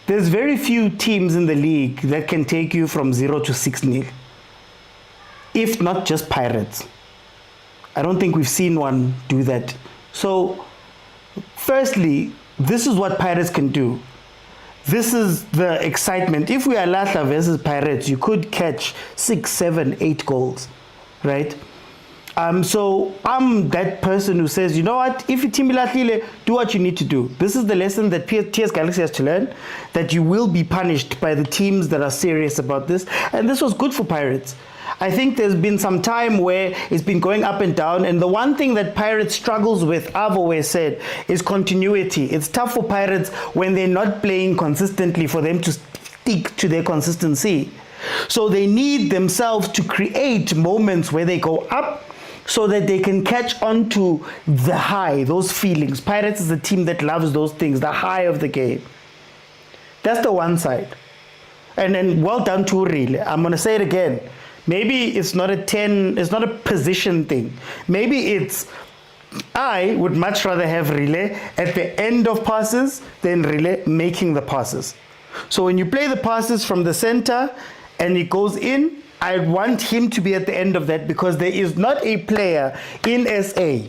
there's very few teams in the league that can take you from 0 to 6-0. If not just Pirates. I don't think we've seen one do that. So, firstly, this is what Pirates can do. This is the excitement. If we are Lahla versus Pirates, you could catch 6, 7, 8 goals, right? So I'm that person who says, you know what? If you team Lahlile, do what you need to do. This is the lesson that TS Galaxy has to learn, that you will be punished by the teams that are serious about this. And this was good for Pirates. I think there's been some time where it's been going up and down, and the one thing that Pirates struggles with, I've always said, is continuity. It's tough for Pirates when they're not playing consistently for them to stick to their consistency. So they need themselves to create moments where they go up so that they can catch on to the high, those feelings. Pirates is a team that loves those things, the high of the game. That's the one side. And then well done to Rile. I'm going to say it again. Maybe it's not it's not a position thing. Maybe it's, I would much rather have Rile at the end of passes than Rile making the passes. So when you play the passes from the center and it goes in, I want him to be at the end of that, because there is not a player in SA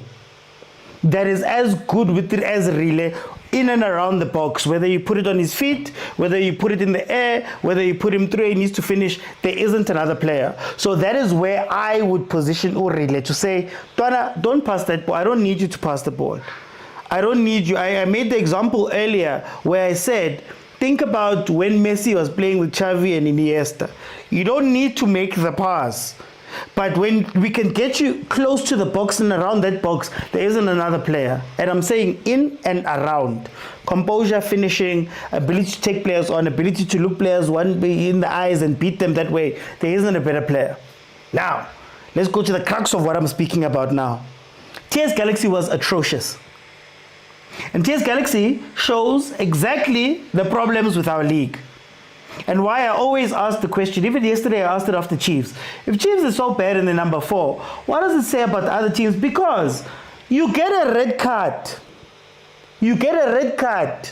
that is as good with it as Rile in and around the box. Whether you put it on his feet, whether you put it in the air, whether you put him through, he needs to finish, there isn't another player. So that is where I would position Rile, to say, Twana, don't pass that ball. I don't need you to pass the ball. I don't need you. I made the example earlier where I said, think about when Messi was playing with Xavi and Iniesta. You don't need to make the pass. But when we can get you close to the box and around that box, there isn't another player. And I'm saying in and around. Composure, finishing, ability to take players on, ability to look players one in the eyes and beat them that way. There isn't a better player. Now, let's go to the crux of what I'm speaking about now. TS Galaxy was atrocious. And TS Galaxy shows exactly the problems with our league. And why I always ask the question, even yesterday I asked it after Chiefs. If Chiefs is so bad in the number 4, what does it say about the other teams? Because you get a red card. You get a red card.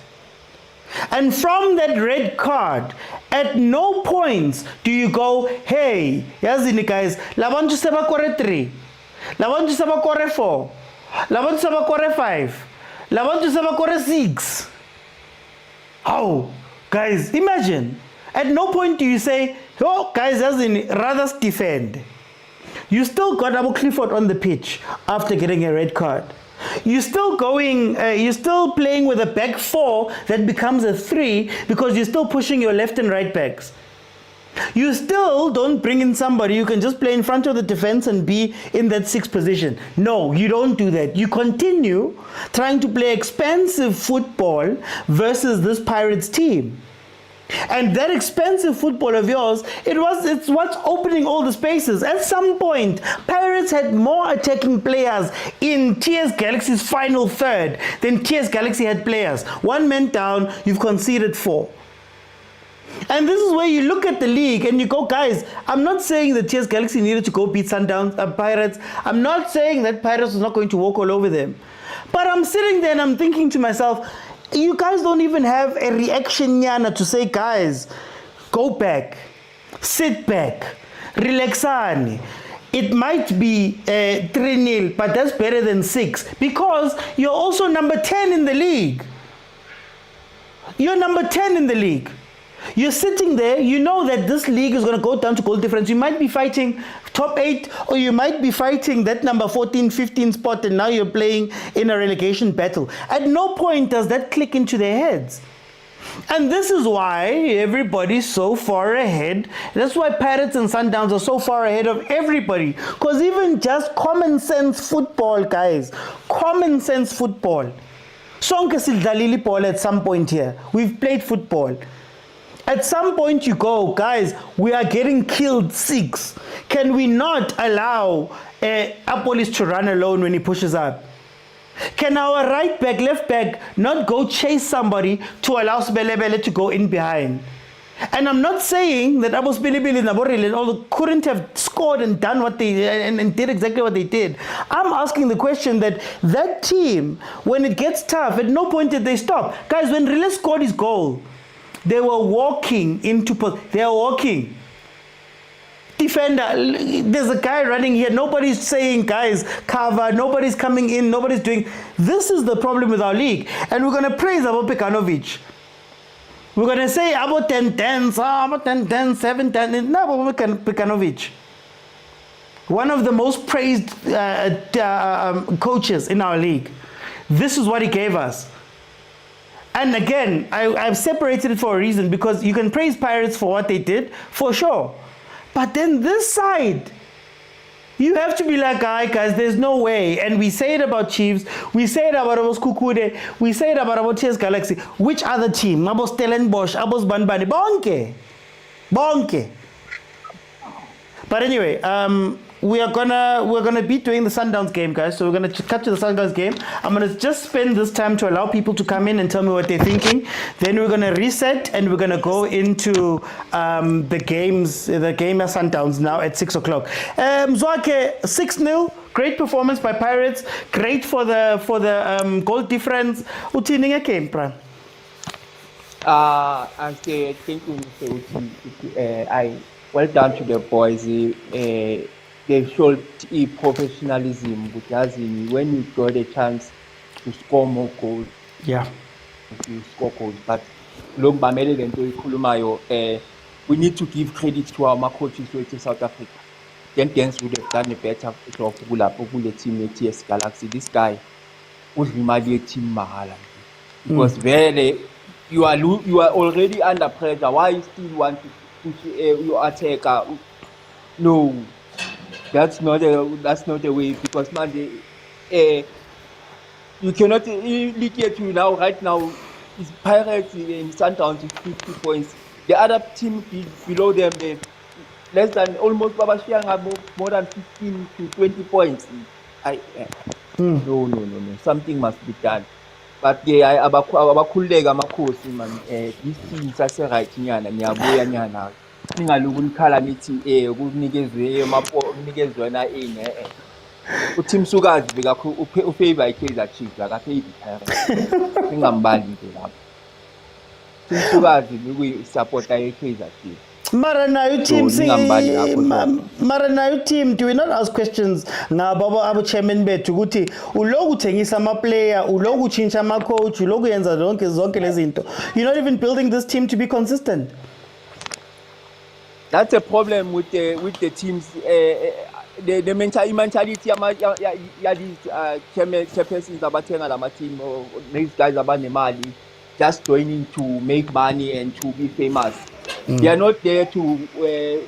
And from that red card, at no points do you go, hey, yazini guys, labantu sabakore 3, labantu sabakore 4, labantu sabakore 5, labantu sabakore 6. Oh, guys, imagine. At no point do you say, oh, guys, rather defend. You still got Abu Clifford on the pitch after getting a red card. You're still playing with a back 4 that becomes a 3 because you're still pushing your left and right backs. You still don't bring in somebody who can just play in front of the defense and be in that 6th position. No, you don't do that. You continue trying to play expensive football versus this Pirates team. And that expensive football of yours, it's what's opening all the spaces. At some point, Pirates had more attacking players in TS Galaxy's final third than TS Galaxy had players. 1 man down, you've conceded 4. And this is where you look at the league and you go, guys, I'm not saying that TS Galaxy needed to go beat Sundowns, Pirates. I'm not saying that Pirates was not going to walk all over them. But I'm sitting there and I'm thinking to myself, you guys don't even have a reaction yana to say, guys, go back, sit back, relaxani. It might be 3-0, but that's better than 6 because you're also number 10 in the league. You're number 10 in the league. You're sitting there, you know that this league is going to go down to goal difference. You might be fighting top 8 or you might be fighting that number 14, 15 spot and now you're playing in a relegation battle. At no point does that click into their heads. And this is why everybody's so far ahead. That's why Pirates and Sundowns are so far ahead of everybody. Because even just common sense football, guys, common sense football. Sonke sidlalile ball at some point here. We've played football. At some point you go, guys, we are getting killed 6. Can we not allow Apolis to run alone when he pushes up? Can our right back, left back not go chase somebody to allow Sibelebele to go in behind? And I'm not saying that Abos Bilibili and Aboril couldn't have scored and done what they and did exactly what they did. I'm asking the question that team, when it gets tough, at no point did they stop. Guys, when Rile scored his goal, they were walking into, they are walking. Defender, there's a guy running here. Nobody's saying, guys, cover. Nobody's coming in. Nobody's doing. This is the problem with our league. And we're going to praise Abo Pekanovic. We're going to say about 10-10, about 10-10, 7-10. No, Pekanovic. One of the most praised coaches in our league. This is what he gave us. And again, I've separated it for a reason because you can praise Pirates for what they did, for sure. But then this side, you have to be like, guys, there's no way. And we say it about Chiefs, we say it about Abos Kukude, we say it about TS Galaxy. Which other team? Abos Stellenbosch, Abos Banbani, Bonke. But anyway, we're gonna be doing the Sundowns game, guys. So we're gonna cut to the Sundowns game. I'm gonna just spend this time to allow people to come in and tell me what they're thinking. Then we're gonna reset and we're gonna go into the game of Sundowns now at 6 o'clock. Zwake 6-0. Great performance by Pirates. Great for the goal difference. Utininga game, Pran. I'm thinking, well done to the boys. They showed professionalism, because when you got a chance to score more goals, you score goals. But we need to give credit to our coaches in South Africa. Then Gens would have done a better job of the team at TS Galaxy. This guy was reminding team Mahala. Because you are already under pressure. Why you still want to push your attacker? No. That's not the way, because man, you cannot look at you now. Right now, it's Pirates in Sundowns with 50 points. The other team below them, less than almost more than 15 to 20 points. No. Something must be done. But abakhuleka amakhosi man. These teams are right nyana niyabuya nyana. Ningaluku nikhala nithi kunikezwe unikezwe na uTeam Sukazi bekakho ufavor iKaizer Chiefs akafavor Pirates. Ningambali nje lapho. Team Sukazi bekuyisupporter yeKaizer Chiefs. Mara nayo team, do we not ask questions ngabo abo chairman bethu ukuthi uloku uthengisa ama player, uloku uchincha ama coach, uloku yenza zonke lezi zinto. You're not even building this team to be consistent. That's a problem with the teams. The mentality chairpersons abathenga lama team, these guys abanemali, just joining to make money and to be famous. They are not there to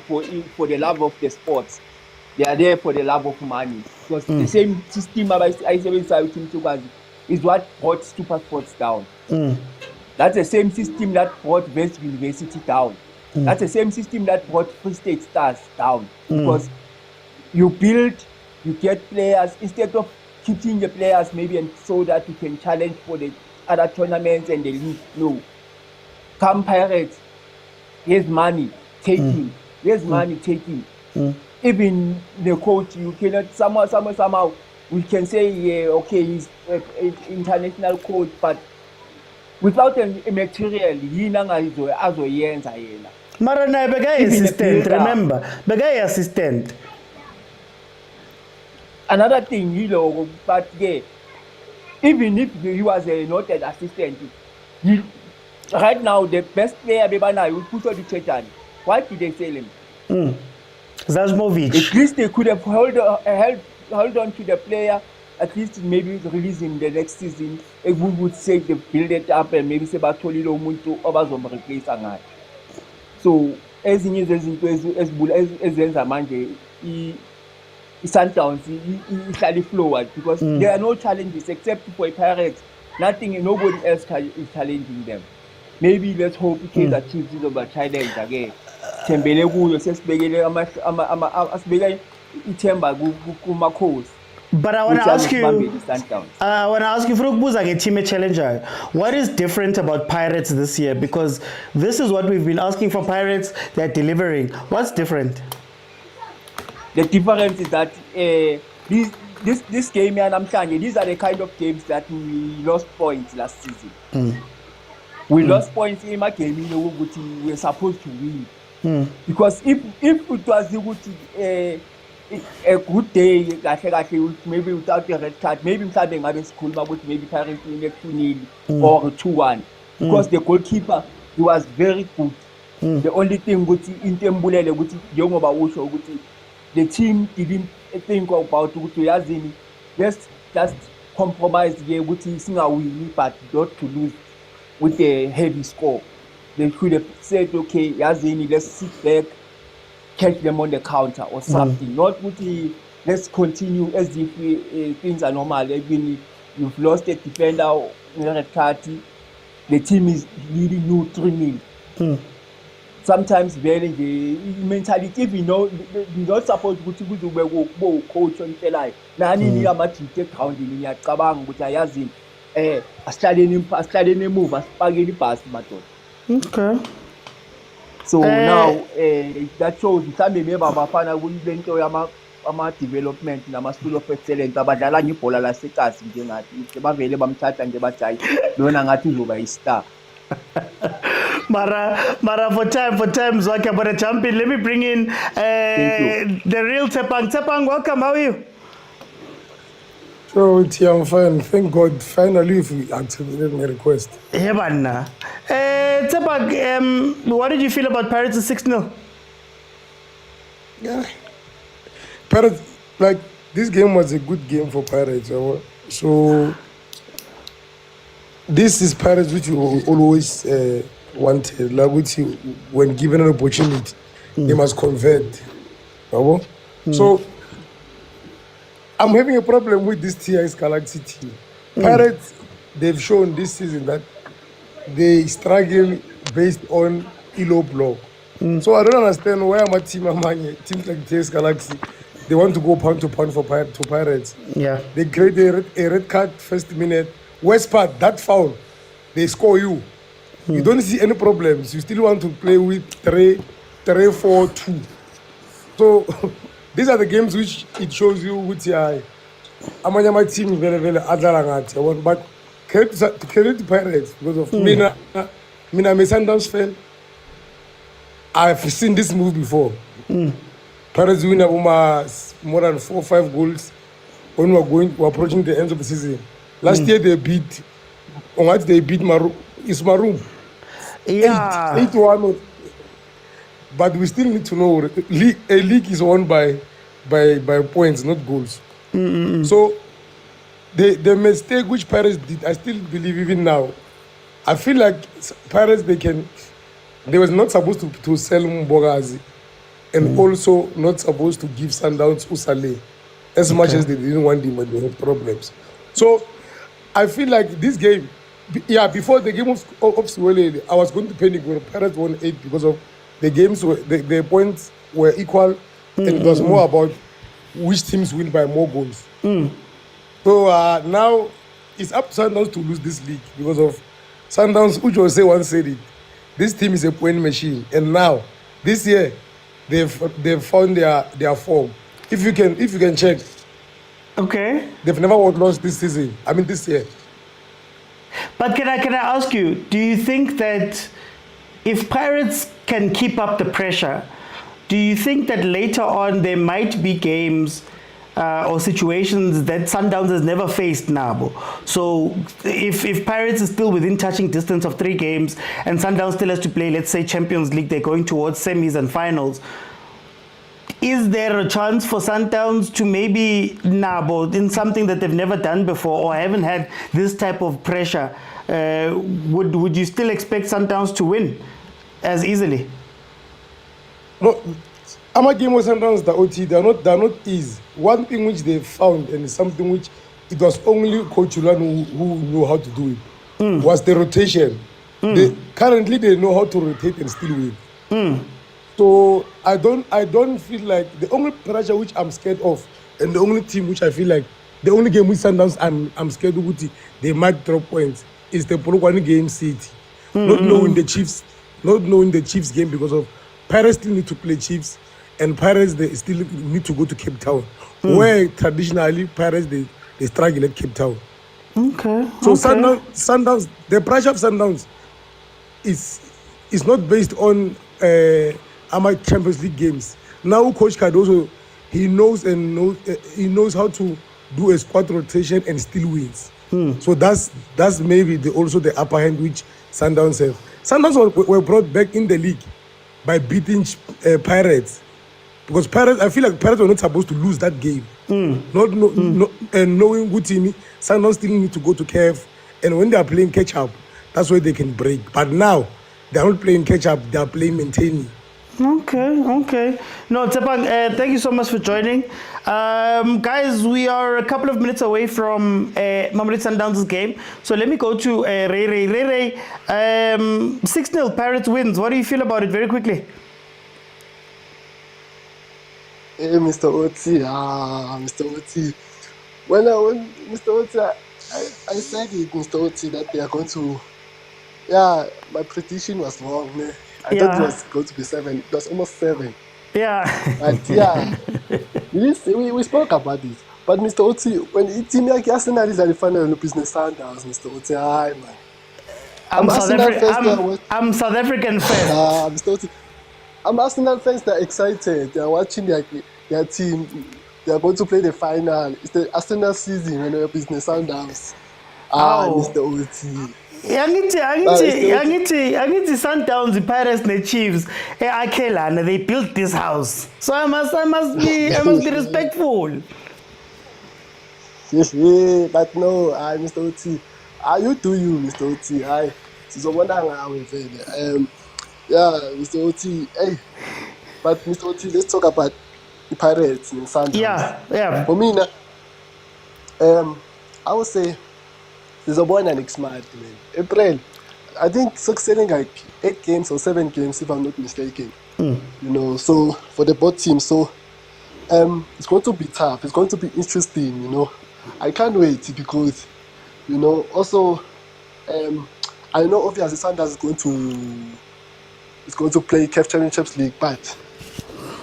for the love of the sports. They are there for the love of money. Because the same system is what brought super sports down. That's the same system that brought West University down. That's the same system that brought Free State Stars down. Because you build, you get players, instead of keeping the players maybe and so that you can challenge for the other tournaments and the league. No. Come Pirates, here's money, taking. Here's money, taking. Even the coach, you cannot somehow we can say, yeah, okay, he's an international coach, but without a material, Mara na begay assistant, remember. Begay assistant. Another thing, but yeah, even if he was not an assistant, right now the best player Bebana would put on the Chetan. Why did they sell him? Zazmovic. At least they could have held on to the player. At least maybe release him the next season. If we would say they build it up and maybe say Batoli Lomuntu Obazom replace Angai. So as in as Zamanje, Sundowns, he shall forward because there are no challenges except for Pirates. Nothing, nobody else is challenging them. Maybe let's hope Kaizer Chiefs is over challenge again. Tembele kuyo sesibekele asibeka ithemba kumakhosi. But I want to ask you, Frukbuza team challenger, what is different about Pirates this year? Because this is what we've been asking for Pirates, they're delivering. What's different? The difference is that this game, and I'm telling you, these are the kind of games that we lost points last season. We lost points in my game, we were supposed to win. Because if it was a good day, maybe without the red card, maybe something in school, maybe Pirates win 2-0 or 2-1. Because the goalkeeper, he was very good. The only thing in Tembulele, the team didn't think about let's just compromise here with win, but not to lose with a heavy score. They could have said, okay, Yazini, let's sit back, catch them on the counter or something. Not with let's continue as if things are normal. Even you've lost a defender, the team is leading you 3-0. Sometimes very mentality, if you know, you're not supposed to go coach on the line. Now, I need a match to take count in your cabang, which I has in a studying move, a spaghetti pass method. Okay. So now that shows some member bafana will then to ama development nama school of excellence abadala ngibola la sekas njengathi bavele bamthatha nje bathi lona ngathi uzoba istar. Mara, for time, so I'm going to jump in. Let me bring in the real Tepang. Tepang, welcome. How are you? So, I'm fine. Thank God. Finally, we accepted my request. Yeah, man. Tepang, what did you feel about Pirates 6-0? Yeah. Pirates, like, this game was a good game for Pirates. So, this is Pirates which you always wanted. Like, which you, when given an opportunity, they must convert. So, I'm having a problem with this TI's Galaxy team. Pirates, they've shown this season that they struggle based on low block. So I don't understand why my teams like TI's Galaxy, they want to go pound to pound to Pirates. Yeah. They create a red card first minute. West part, that foul, they score you. You don't see any problems. You still want to play with 3-4-2. So these are the games which it shows you which my team very adlarangati. But credit to Pirates because of me. I'm a Sundowns fan. I've seen this move before. Pirates win more than 4 or 5 goals when we're approaching the end of the season. Last year they beat Maroon. Yeah. 8-1. But we still need to know a league is won by points, not goals. So the mistake which Pirates did, I still believe even now. I feel like Pirates, they can they was not supposed to sell Mbogazi and also not supposed to give Sundowns Usale as much as they didn't want him and they had problems. So I feel like this game, before the game of Swelele, I was going to panic when Pirates won 8 because of the games, the points were equal and it was more about which teams win by more goals. So now it's up to Sundowns to lose this league because of Sundowns. Ujo once said it. This team is a point machine, and now this year they've found their form. If you can check, they've never lost this season. I mean this year. But can I ask you? Do you think that if Pirates can keep up the pressure, do you think that later on there might be games or situations that Sundowns has never faced now? So if Pirates is still within touching distance of 3 games and Sundowns still has to play, let's say, Champions League, they're going towards semis and finals, is there a chance for Sundowns to maybe nabo in something that they've never done before or haven't had this type of pressure? Would you still expect Sundowns to win as easily? No, I'm game with Sundowns, the OT, they're not easy. One thing which they found, and something which it was only Coach Rulani who knew how to do it, was the rotation. Currently they know how to rotate and still win. So I don't feel like the only pressure which I'm scared of, and the only team which I feel like the only game with Sundowns I'm scared of they might drop points is the Polokwane game City. Not knowing the Chiefs game because of Pirates still need to play Chiefs, and Pirates they still need to go to Cape Town, where traditionally Pirates they struggle at Cape Town. So Sundowns, the pressure of Sundowns is not based on Champions League games. Now Coach Cardoso, he knows how to do a squad rotation and still wins. So that's maybe also the upper hand which Sundowns have. Sundowns were brought back in the league by beating Pirates, because I feel like Pirates were not supposed to lose that game. And knowing Gutini, Sundowns still need to go to CAF, and when they are playing catch up, that's where they can break. But now they are not playing catch up; they are playing maintaining. Okay. No, Tsepang, thank you so much for joining. Guys, we are a couple of minutes away from Mamelodi Sundowns' game. So let me go to Ray. Ray, 6-0 Pirates wins. What do you feel about it very quickly? Hey, Mr. Oti. Mr. Oti. When Mr. Oti, I said it, Mr. Oti, that they are going to... Yeah, my prediction was wrong, man. I thought it was going to be 7. It was almost 7. Yeah. But yeah, we spoke about it. But Mr. Oti, when it team like Arsenal is at the final of business Sundowns, Mr. Oti, man. I'm South African fan. Mr. Oti, I'm Arsenal fans that are excited. They are watching their team. They are going to play the final. It's the Arsenal season when they're business Sundowns. Mr. Oti. Angithi Sundowns, the Pirates, the Chiefs, Akelana, they built this house. So I must be respectful. But no, Mr. Oti, you do you, Mr. Oti. Yeah, Mr. Oti. Hey, but Mr. Oti, let's talk about the Pirates and Sundowns. Yeah. For me, I would say. There's a boy and smart, man. April, I think succeeding like 8 games or 7 games, if I'm not mistaken. You know, so for the both teams, so it's going to be tough. It's going to be interesting. You know, I can't wait because, you know, also I know obviously Sundowns is going to play CAF Champions League, but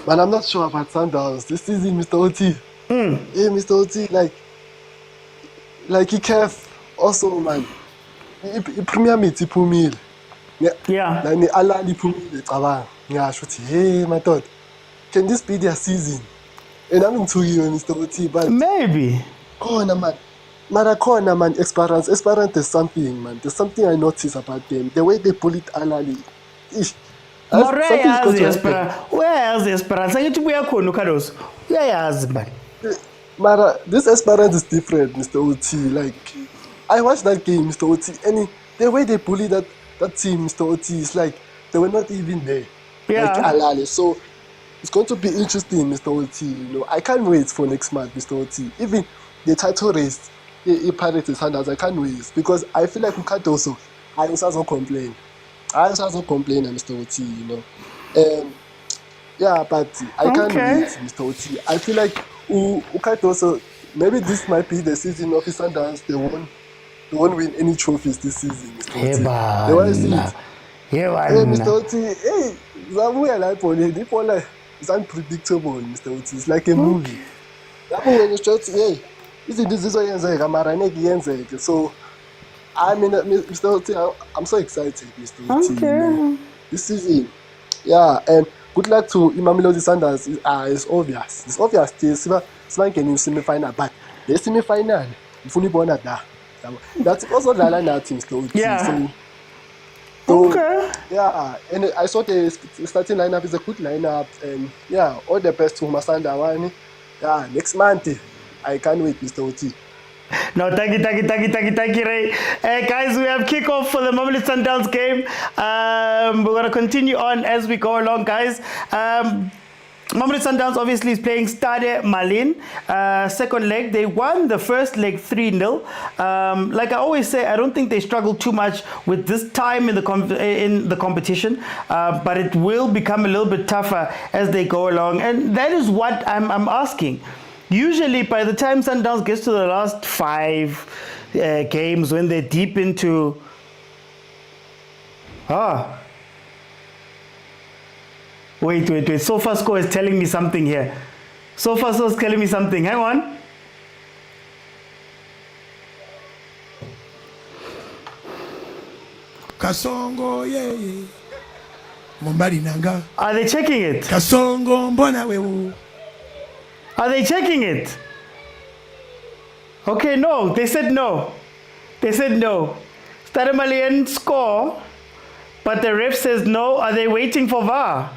I'm not sure about Sundowns this season, Mr. Oti. Hey, Mr. Oti, like he CAF. Also, man, i-Premier League iphumile. Yeah. Like Ahly iphumile cabanga. Ngisho ukuthi hey my, can this be their season? And I'm into you, Mr. Oti, but maybe. Khona man, Esperance is something, man. There's something I notice about them. The way they bullied Ahly. Where's Esperance? Angithi buyakhona uCarlos. Uyayazi man. Mara, this Esperance is different, Mr. Oti. Like, I watched that game, Mr. Oti, and the way they bully that team, Mr. Oti, is like they were not even there. Yeah. Like Ahly. So it's going to be interesting, Mr. OT. You know, I can't wait for next month, Mr. OT. Even the title race, Pirates and Sundowns, I can't wait because I feel like we can't also. I also complain. Mr. OT. You know. Yeah, but I can't wait, Mr. OT. I feel like we can't also. Maybe this might be the season of the Sundowns. They won't win any trophies this season, Mr. OT. They won't see it. Hey, Mr. OT. Hey, it's unpredictable, Mr. OT. It's like a movie. When you start, hey, this is so. I mean, Mr. OT, I'm so excited, Mr. OT. You know, this season, yeah, and good luck to Mamelodi Sundowns. It's obvious. It's obvious. It's can you semi-final, but the semi-final, if you want that, that's also the line team, Mr. OT. Yeah. So, yeah, and I saw the starting lineup is a good lineup, and yeah, all the best to Masanda. Yeah, next month, I can't wait, Mr. OT. No, thank you, Ray. Guys, we have kickoff for the Mamelodi Sundowns game. We're going to continue on as we go along, guys. Mamelodi Sundowns obviously is playing Stade Malien. Second leg, they won the first leg 3-0. Like I always say, I don't think they struggle too much with this time in the competition, but it will become a little bit tougher as they go along, and that is what I'm asking. Usually, by the time Sundowns gets to the last 5 games, when they're deep into Wait. SofaScore is telling me something here. SofaScore is telling me something. Hang on. Kasongo, yeah. Mombari nanga. Are they checking it? Kasongo, mbona wewe. Are they checking it? Okay, no. They said no. Stade Malien score, but the ref says no. Are they waiting for VAR?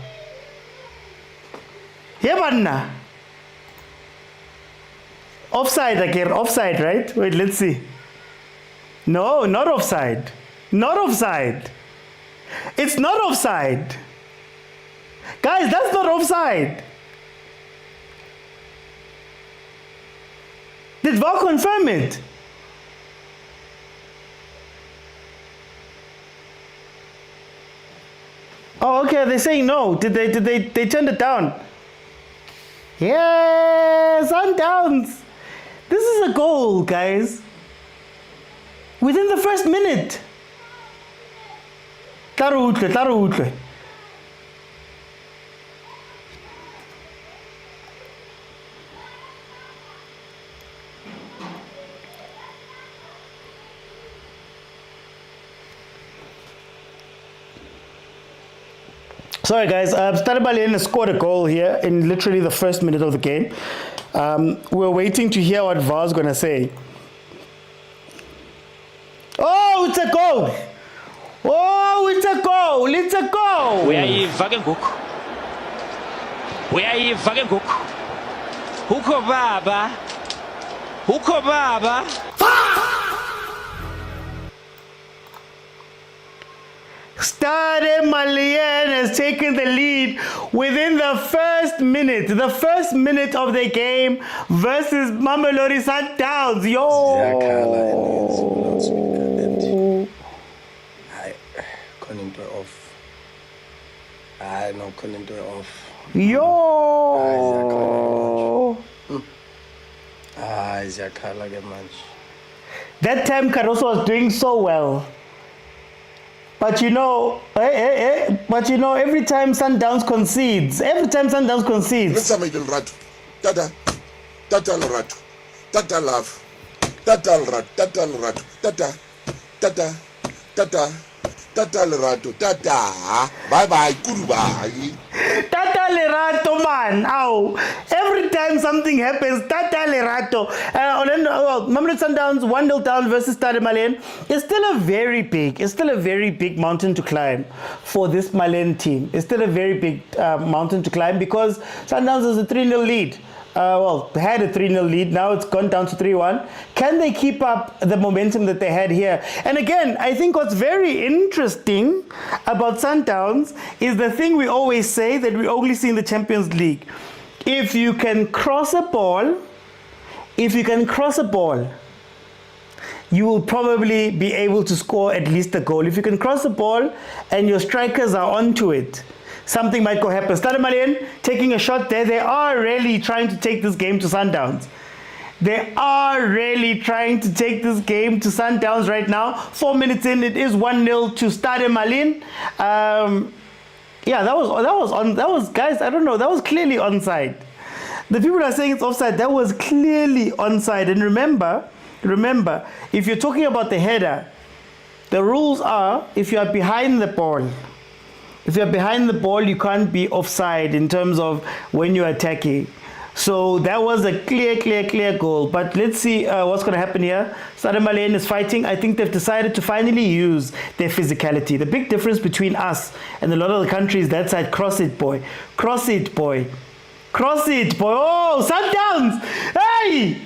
Yeah, offside again. Offside, right? Wait, let's see. No, not offside. It's not offside. Guys, that's not offside. Did VAR confirm it? Oh, okay. They're saying no. Did they turn it down? Yeah, Sundowns. This is a goal, guys. Within the first minute. Tarutle. Sorry guys, Stade Malien scored a goal here in literally the first minute of the game. We're waiting to hear what VAR's gonna say. Oh, it's a goal! It's a goal! Uyayiva ke ngoku. Ukho baba. Stade Malien has taken the lead within the first minute of the game versus Mamelodi Sundowns. That time Caruso was doing so well. But you know, every time Sundowns concedes. Tata Lerato, tata. Bye, goodbye. Tata Lerato, man. Ow. Every time something happens, Tata Lerato. Mamelodi Sundowns 1-0 down versus Stade Malien. It's still a very big mountain to climb for this Malien team. It's still a very big mountain to climb because Sundowns is a 3-0 lead. They had a 3-0 lead. Now it's gone down to 3-1. Can they keep up the momentum that they had here? And again, I think what's very interesting about Sundowns is the thing we always say that we only see in the Champions League. If you can cross a ball, you will probably be able to score at least a goal. If you can cross the ball and your strikers are onto it, something might go happen. Stade Malien taking a shot there. They are really trying to take this game to Sundowns. They are really trying to take this game to Sundowns right now. 4 minutes in, it is 1-0 to Stade Malien. Yeah, that was guys, I don't know, that was clearly onside. The people are saying it's offside. That was clearly onside. And remember, if you're talking about the header, the rules are if you are behind the ball, you can't be offside in terms of when you're attacking. So that was a clear goal. But let's see what's going to happen here. Stade Malien is fighting. I think they've decided to finally use their physicality. The big difference between us and a lot of the countries that side, cross it, boy. Cross it, boy. Cross it, boy. Oh, Sundowns. Hey!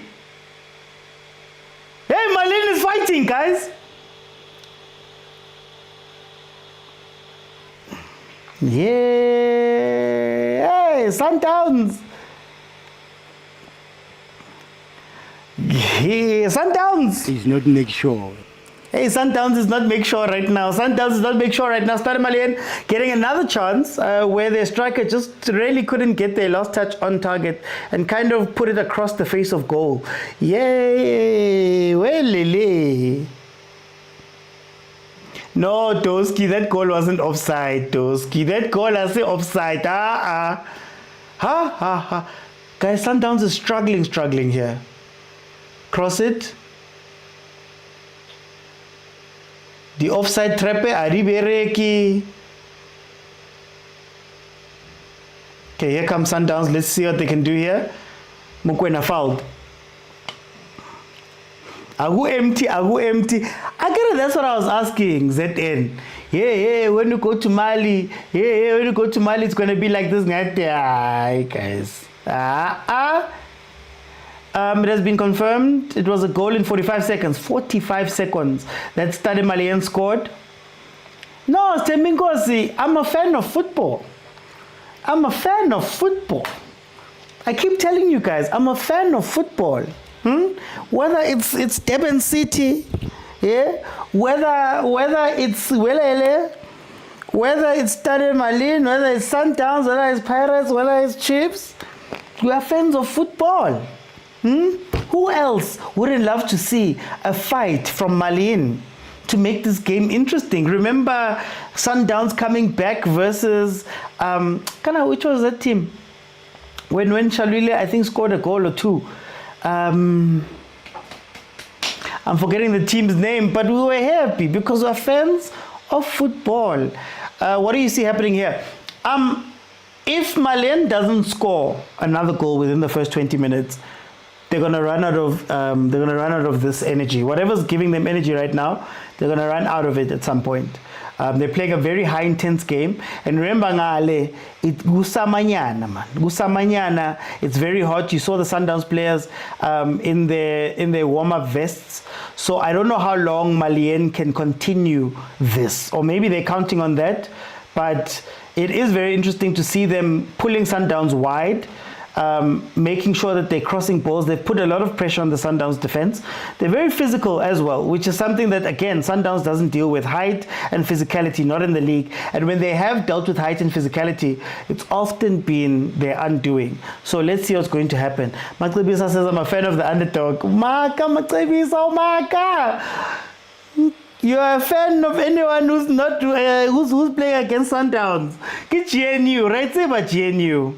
Hey, Malien is fighting, guys. Yeah. Hey, Sundowns. Yeah, Sundowns. He's not make sure. Hey, Sundowns is not make sure right now. Stade Malien getting another chance where their striker just really couldn't get their last touch on target and kind of put it across the face of goal. Yay! Well, Lily. No, Doski, that goal wasn't offside, Doski. That goal was offside. Guys, Sundowns is struggling here. Cross it. The offside trap Aribereki. Okay, here comes Sundowns. Let's see what they can do here. Mokwena fouled. Agu empty. I get it, that's what I was asking, ZN. Yeah, when you go to Mali, it's going to be like this. Yeah, guys. It has been confirmed. It was a goal in 45 seconds. 45 seconds. That Stade Malien scored. No, Stembinkosi, I'm a fan of football. I keep telling you guys, I'm a fan of football. Whether it's Durban City, yeah, whether it's Welele, whether it's Stade Malien, whether it's Sundowns, whether it's Pirates, whether it's Chiefs, we are fans of football. Who else wouldn't love to see a fight from Malien to make this game interesting? Remember Sundowns coming back versus which was that team? When Shalwile, I think, scored a goal or two. I'm forgetting the team's name, but we were happy because we're fans of football. What do you see happening here? If Malien doesn't score another goal within the first 20 minutes, they're gonna run out of this energy. Whatever's giving them energy right now, they're gonna run out of it at some point. They're playing a very high intense game, and remember ngale, gusamanyana, man. Gusamanyana, it's very hot. You saw the Sundowns players in their warm-up vests. So I don't know how long Malien can continue this, or maybe they're counting on that. But it is very interesting to see them pulling Sundowns wide. Making sure that they're crossing balls. They've put a lot of pressure on the Sundowns defense. They're very physical as well, which is something that, again, Sundowns doesn't deal with. Height and physicality, not in the league. And when they have dealt with height and physicality, it's often been their undoing. So let's see what's going to happen. Matsebisa says, I'm a fan of the underdog. Maka, Matsebisa, Maka! You're a fan of anyone who's not who's playing against Sundowns. Get GNU, right? Say about GNU.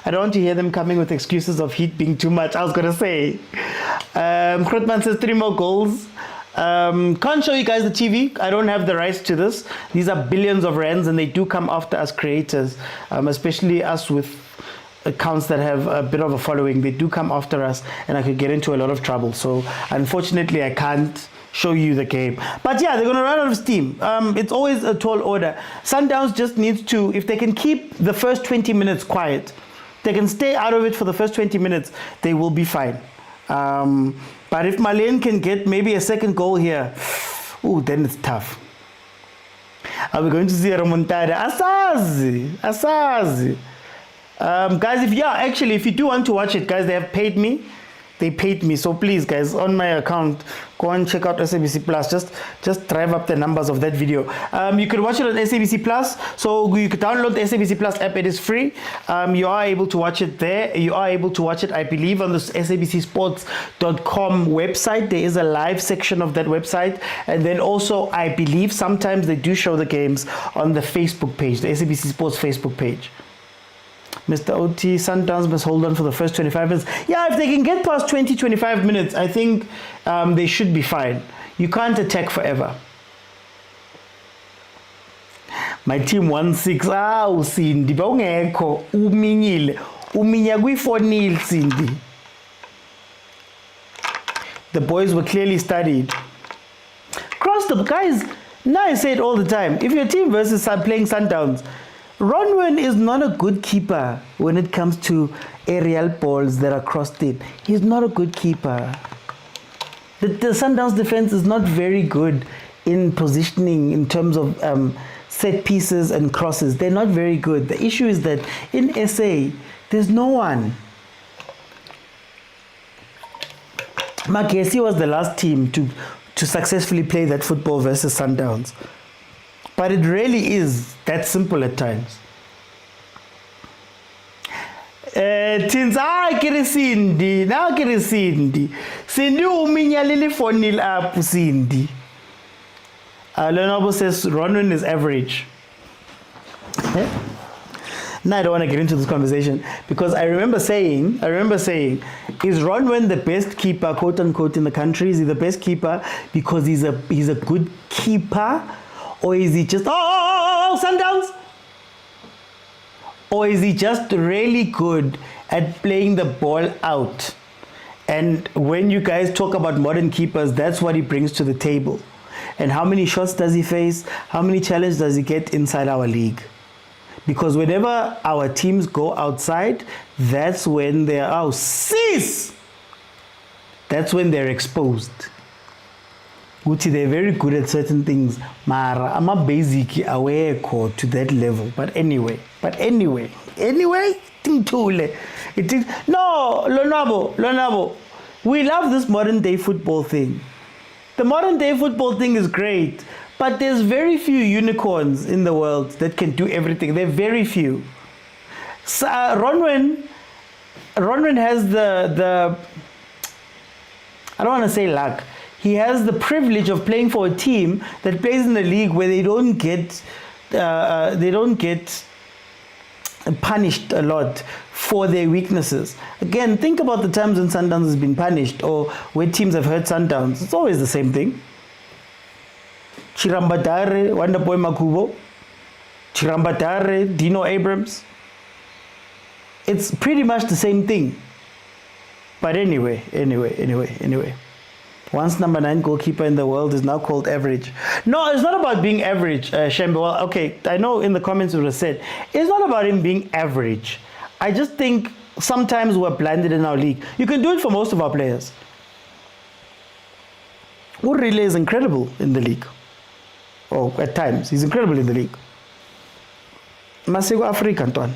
I don't want to hear them coming with excuses of heat being too much. I was going to say. Krotman says 3 more goals. Can't show you guys the TV. I don't have the rights to this. These are billions of rands, and they do come after us creators, especially us with accounts that have a bit of a following. They do come after us, and I could get into a lot of trouble. So unfortunately, I can't show you the game. But yeah, they're going to run out of steam. It's always a tall order. Sundowns just needs to, if they can keep the first 20 minutes quiet, they can stay out of it for the first 20 minutes, they will be fine. But if Malien can get maybe a second goal here, ooh, then it's tough. Are we going to see a remontada? Asazi. Guys, if you do want to watch it, guys, they have paid me. They paid me, so please, guys, on my account, go and check out SABC Plus. Just drive up the numbers of that video. You can watch it on SABC Plus, so you can download the SABC Plus app. It is free. You are able to watch it there. You are able to watch it, I believe, on the sabcsports.com website. There is a live section of that website, and then also, I believe, sometimes they do show the games on the Facebook page, the SABC Sports Facebook page. Mr. OT, Sundowns must hold on for the first 25 minutes. Yeah, if they can get past 20-25 minutes, I think they should be fine. You can't attack forever. My team won 6. Cindy, bawungekho uminyile. Uminya kwi-4-0, Cindy. The boys were clearly studied. Cross the guys. Now I say it all the time. If your team versus playing Sundowns, Ronwen is not a good keeper when it comes to aerial balls that are crossed in. He's not a good keeper. The Sundowns defense is not very good in positioning in terms of set pieces and crosses. They're not very good. The issue is that in SA, there's no one. Magesi was the last team to successfully play that football versus Sundowns. But it really is that simple at times. Cindy. Cindy uminya lili 4-0 up, Cindy. Leonardo says Ronwen is average. Now I don't want to get into this conversation because I remember saying, is Ronwen the best keeper, quote unquote, in the country? Is he the best keeper because he's a good keeper? Or is he just, Sundowns? Or is he just really good at playing the ball out? And when you guys talk about modern keepers, that's what he brings to the table. And how many shots does he face? How many challenges does he get inside our league? Because whenever our teams go outside, that's when they're, that's when they're exposed. Gucci, they're very good at certain things. Mara, I'm a basic aware to that level. But anyway, Tintule. It is no, Lonabo. We love this modern day football thing. The modern day football thing is great, but there's very few unicorns in the world that can do everything. There are very few. So, Ronwen has the I don't want to say luck. He has the privilege of playing for a team that plays in a league where they don't get punished a lot for their weaknesses. Again, think about the times when Sundowns has been punished or where teams have hurt Sundowns. It's always the same thing. Chirambatare, Wonderboy Makubo, Chirambatare, Dino Abrams. It's pretty much the same thing. But anyway. Once number 9 goalkeeper in the world is now called average. No, it's not about being average, Shembe. Well, okay, I know in the comments it was said, it's not about him being average. I just think sometimes we're blinded in our league. You can do it for most of our players. Urile is incredible in the league. Or at times, he's incredible in the league. Masego Africa, Antoine.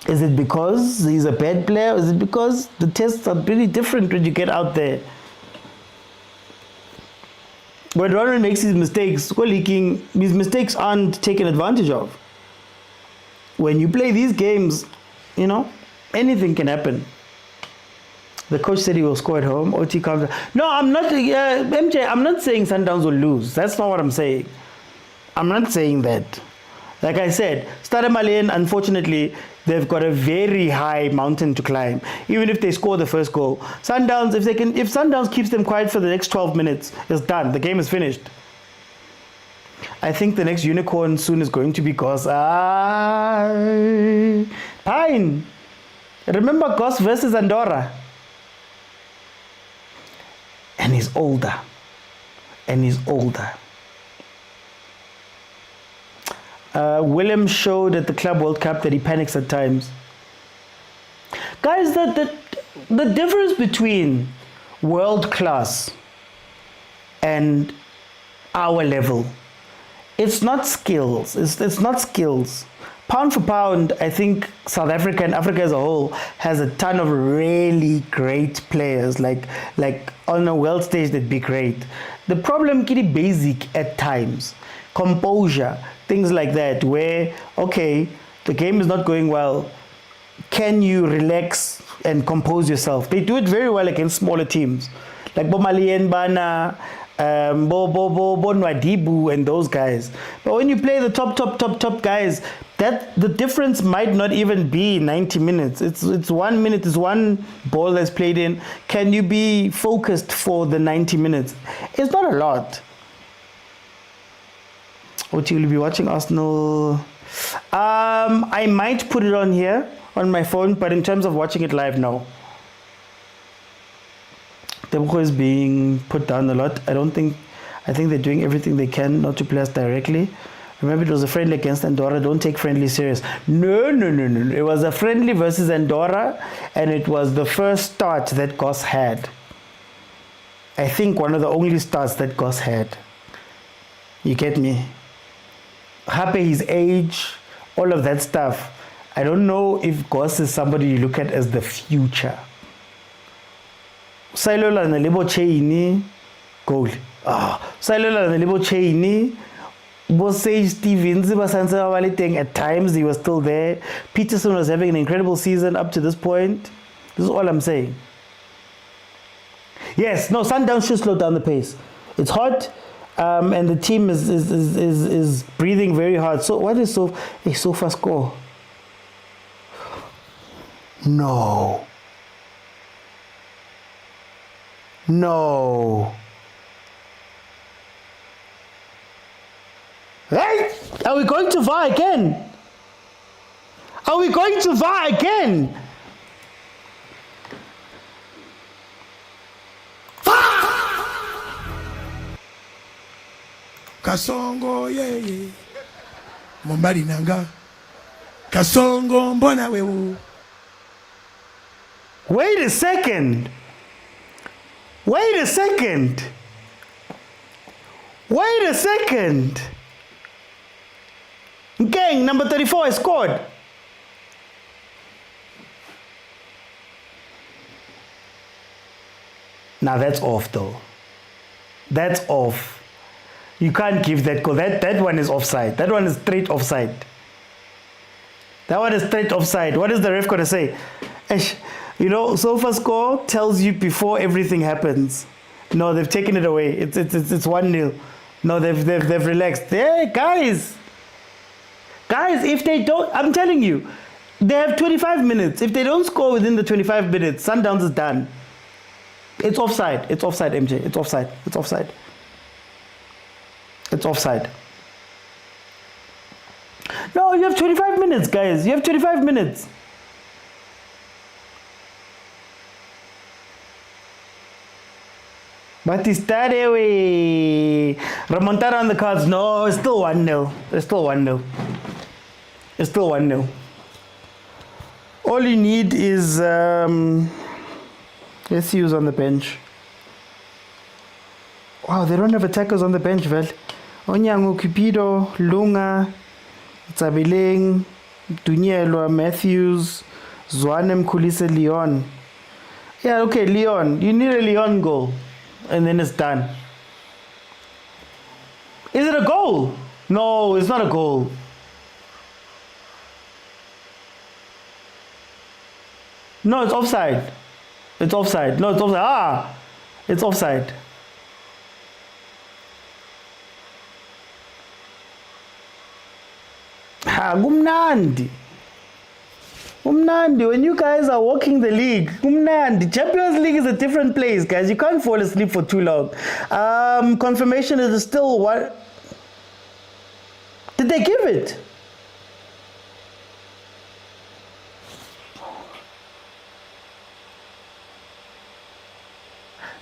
Is it because he's a bad player? Or is it because the tests are really different when you get out there? When Ronald makes his mistakes, his mistakes aren't taken advantage of. When you play these games, anything can happen. The coach said he will score at home. OT comes. No, I'm not. MJ, I'm not saying Sundowns will lose. That's not what I'm saying. I'm not saying that. Like I said, Stade Malien, unfortunately, they've got a very high mountain to climb. Even if they score the first goal, Sundowns, if Sundowns keeps them quiet for the next 12 minutes, it's done. The game is finished. I think the next unicorn soon is going to be Goss. Pine. Remember Goss versus Andorra? And he's older. Willem showed at the Club World Cup that he panics at times. Guys, the difference between world class and our level, it's not skills. It's not skills. Pound for pound, I think South Africa and Africa as a whole has a ton of really great players. Like on a world stage, they'd be great. The problem, kitty, basic at times. Composure, things like that, where, okay, the game is not going well. Can you relax and compose yourself? They do it very well against smaller teams. Like Malien, Bana, Nwadibu and those guys. But when you play the top guys, the difference might not even be 90 minutes. It's 1 minute, it's one ball that's played in. Can you be focused for the 90 minutes? It's not a lot. What you will be watching Arsenal? I might put it on here on my phone, but in terms of watching it live, no. Tebogo is being put down a lot. I think they're doing everything they can not to play us directly. Remember, it was a friendly against Andorra. Don't take friendly serious. No. It was a friendly versus Andorra, and it was the first start that Goss had. I think one of the only starts that Goss had. You get me? Happy his age, all of that stuff. I don't know if Goss is somebody you look at as the future. Sailola na lebo chaini goal. Sailola na lebo chaini. Bosage Stevens at times he was still there. Peterson was having an incredible season up to this point. This is all I'm saying. Yes, no, Sundowns should slow down the pace. It's hot, and the team is breathing very hard. So what is a Sofa score? No. Right? Are we going to VAR again? Kasongo yeye Mombali nanga Kasongo mbona wewe. Wait a second. Gang, number 34 has scored. Now that's off though. That's off. You can't give that goal. That one is offside. That one is straight offside. What is the ref going to say? You know, Sofa score tells you before everything happens. No, they've taken it away. It's 1-0. No, they've relaxed. Hey, guys, if they don't, I'm telling you, they have 25 minutes. If they don't score within the 25 minutes, Sundowns is done. It's offside, MJ. It's offside. No, you have 25 minutes, guys. You have 25 minutes. Batista we remontada on the cards. No, it's still 1-0. It's still 1-0. All you need is let's see who's on the bench. Wow, they don't have attackers on the bench, Vel. Onyango, Cupido, Lunga, Tsabileng, Dunyelwa, Matthews, Zwanem, Kulise, Leon. Yeah, okay, Leon. You need a Leon goal. And then it's done. Is it a goal? No, it's not a goal. No, it's offside. No, it's offside. It's offside. Gumnandi. When you guys are walking the league, Champions League is a different place, guys. You can't fall asleep for too long. Confirmation is still what? Did they give it?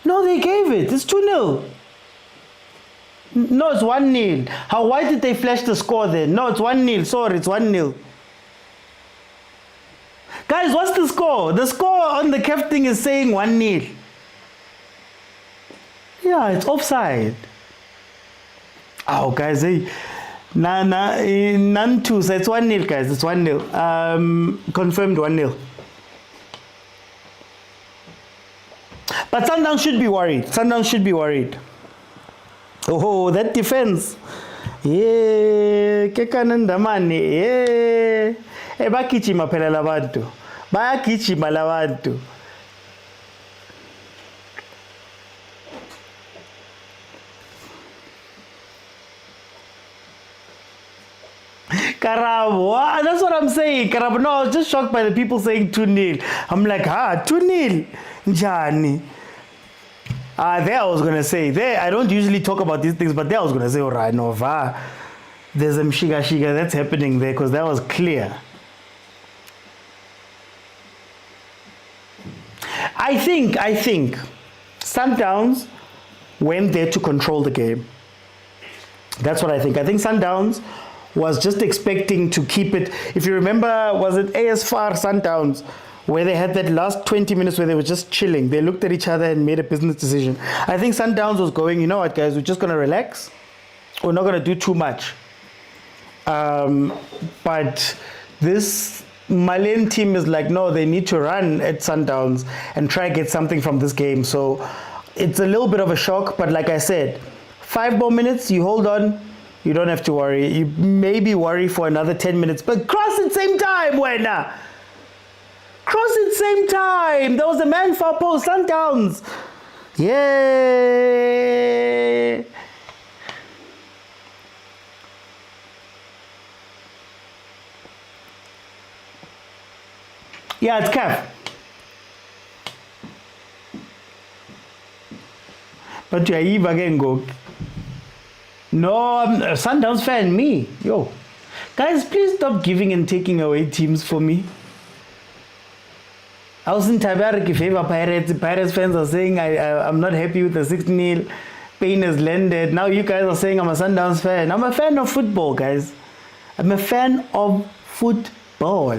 No, they gave it. It's 2-0. No, it's 1-0. How? Why did they flash the score then? No, it's 1-0. Sorry, it's 1-0. Guys, what's the score? The score on the CAF thing is saying 1-0. Yeah, it's offside. Oh, guys, hey. None two. So it's 1-0, guys. It's 1-0. Confirmed 1-0. But Sundowns should be worried. Sundowns should be worried. Oh, that defense. Yeah, kekananda mani. Yeah. Bakijima phela labantu. Bayagijima labantu. Karabo, that's what I'm saying. Karabo, no, I was just shocked by the people saying 2-0. I'm like, 2-0. Njani. There I was going to say, there, I don't usually talk about these things, but there I was going to say, all right, no, there's a shiga that's happening there because that was clear. I think Sundowns went there to control the game. That's what I think. I think Sundowns was just expecting to keep it. If you remember, was it ASFAR Sundowns, where they had that last 20 minutes where they were just chilling. They looked at each other and made a business decision. I think Sundowns was going, you know what, guys, we're just going to relax. We're not going to do too much. But this Malien team is like, no, they need to run at Sundowns and try to get something from this game. So it's a little bit of a shock, but like I said, 5 more minutes, you hold on, you don't have to worry. You maybe worry for another 10 minutes, but cross at same time, Wena. Cross at same time. There was a man far post, Sundowns. Yeah. Yeah, it's CAF. But you are again go. No, I'm a Sundowns fan, me. Yo. Guys, please stop giving and taking away teams for me. I was in Tabarak in favor Pirates. Pirates fans are saying I'm not happy with the 6-0. Pain has landed. Now you guys are saying I'm a Sundowns fan. I'm a fan of football, guys. I'm a fan of football.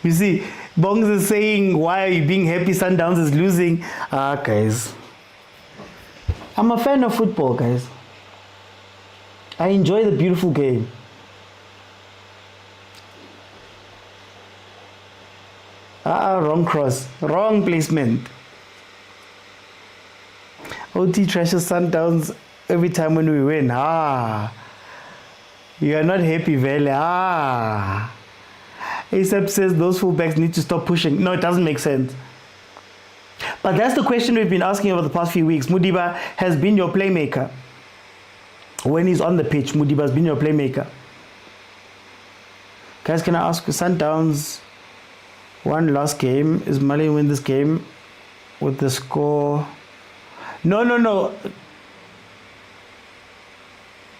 You see, Bongs is saying, why are you being happy Sundowns is losing? Guys. I'm a fan of football, guys. I enjoy the beautiful game. Wrong cross. Wrong placement. OT trashes Sundowns every time when we win. You are not happy, Vele. ASAP says those fullbacks need to stop pushing. No, it doesn't make sense. But that's the question we've been asking over the past few weeks. Mudiba has been your playmaker. When he's on the pitch, Mudiba has been your playmaker. Guys, can I ask Sundowns one last game? Is Mali win this game with the score? No.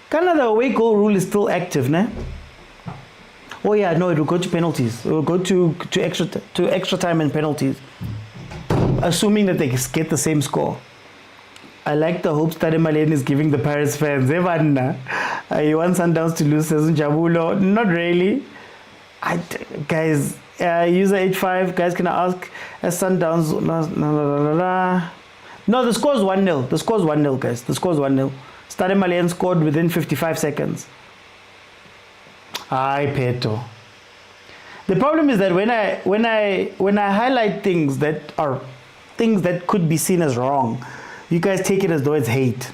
Canada away goal rule is still active, ne? Oh yeah, no, it will go to penalties. It will go to extra time and penalties. Assuming that they get the same score. I like the hopes Stade Malien is giving the Pirates fans. You want Sundowns to lose, says Jabulo. Not really. Guys, user 85, guys, can I ask, as Sundowns, no, the score is 1-0. The score is 1-0, guys. The score is 1-0. Stade Malien scored within 55 seconds. Ay, Peto. The problem is that when I highlight things that are things that could be seen as wrong, you guys take it as though it's hate.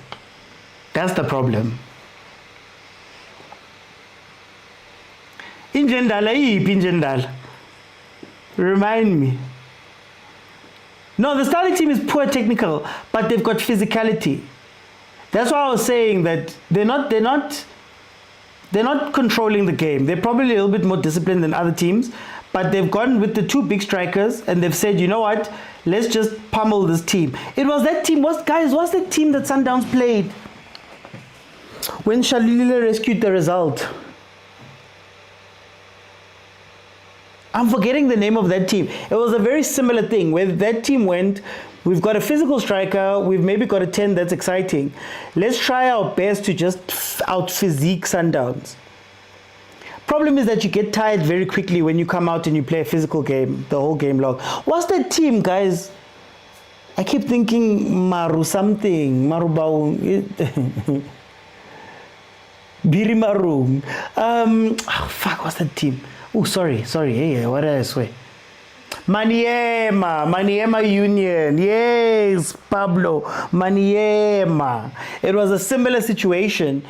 That's the problem. Injendala. Remind me. No, the starting team is poor technical, but they've got physicality. That's why I was saying that they're not controlling the game. They're probably a little bit more disciplined than other teams, but they've gone with the 2 big strikers and they've said, you know what, let's just pummel this team. It was that team, what's that team that Sundowns played when Shalila rescued the result? I'm forgetting the name of that team. It was a very similar thing where that team went We've got a physical striker. We've maybe got a 10 that's exciting. Let's try our best to just out-physique Sundowns. Problem is that you get tired very quickly when you come out and you play a physical game, the whole game long. What's that team, guys? I keep thinking Maru something, Marubau. Birimaru. Fuck, what's that team? Oh, sorry. Hey, what did I say? Maniema Union. Yes, Pablo. Maniema. It was a similar situation.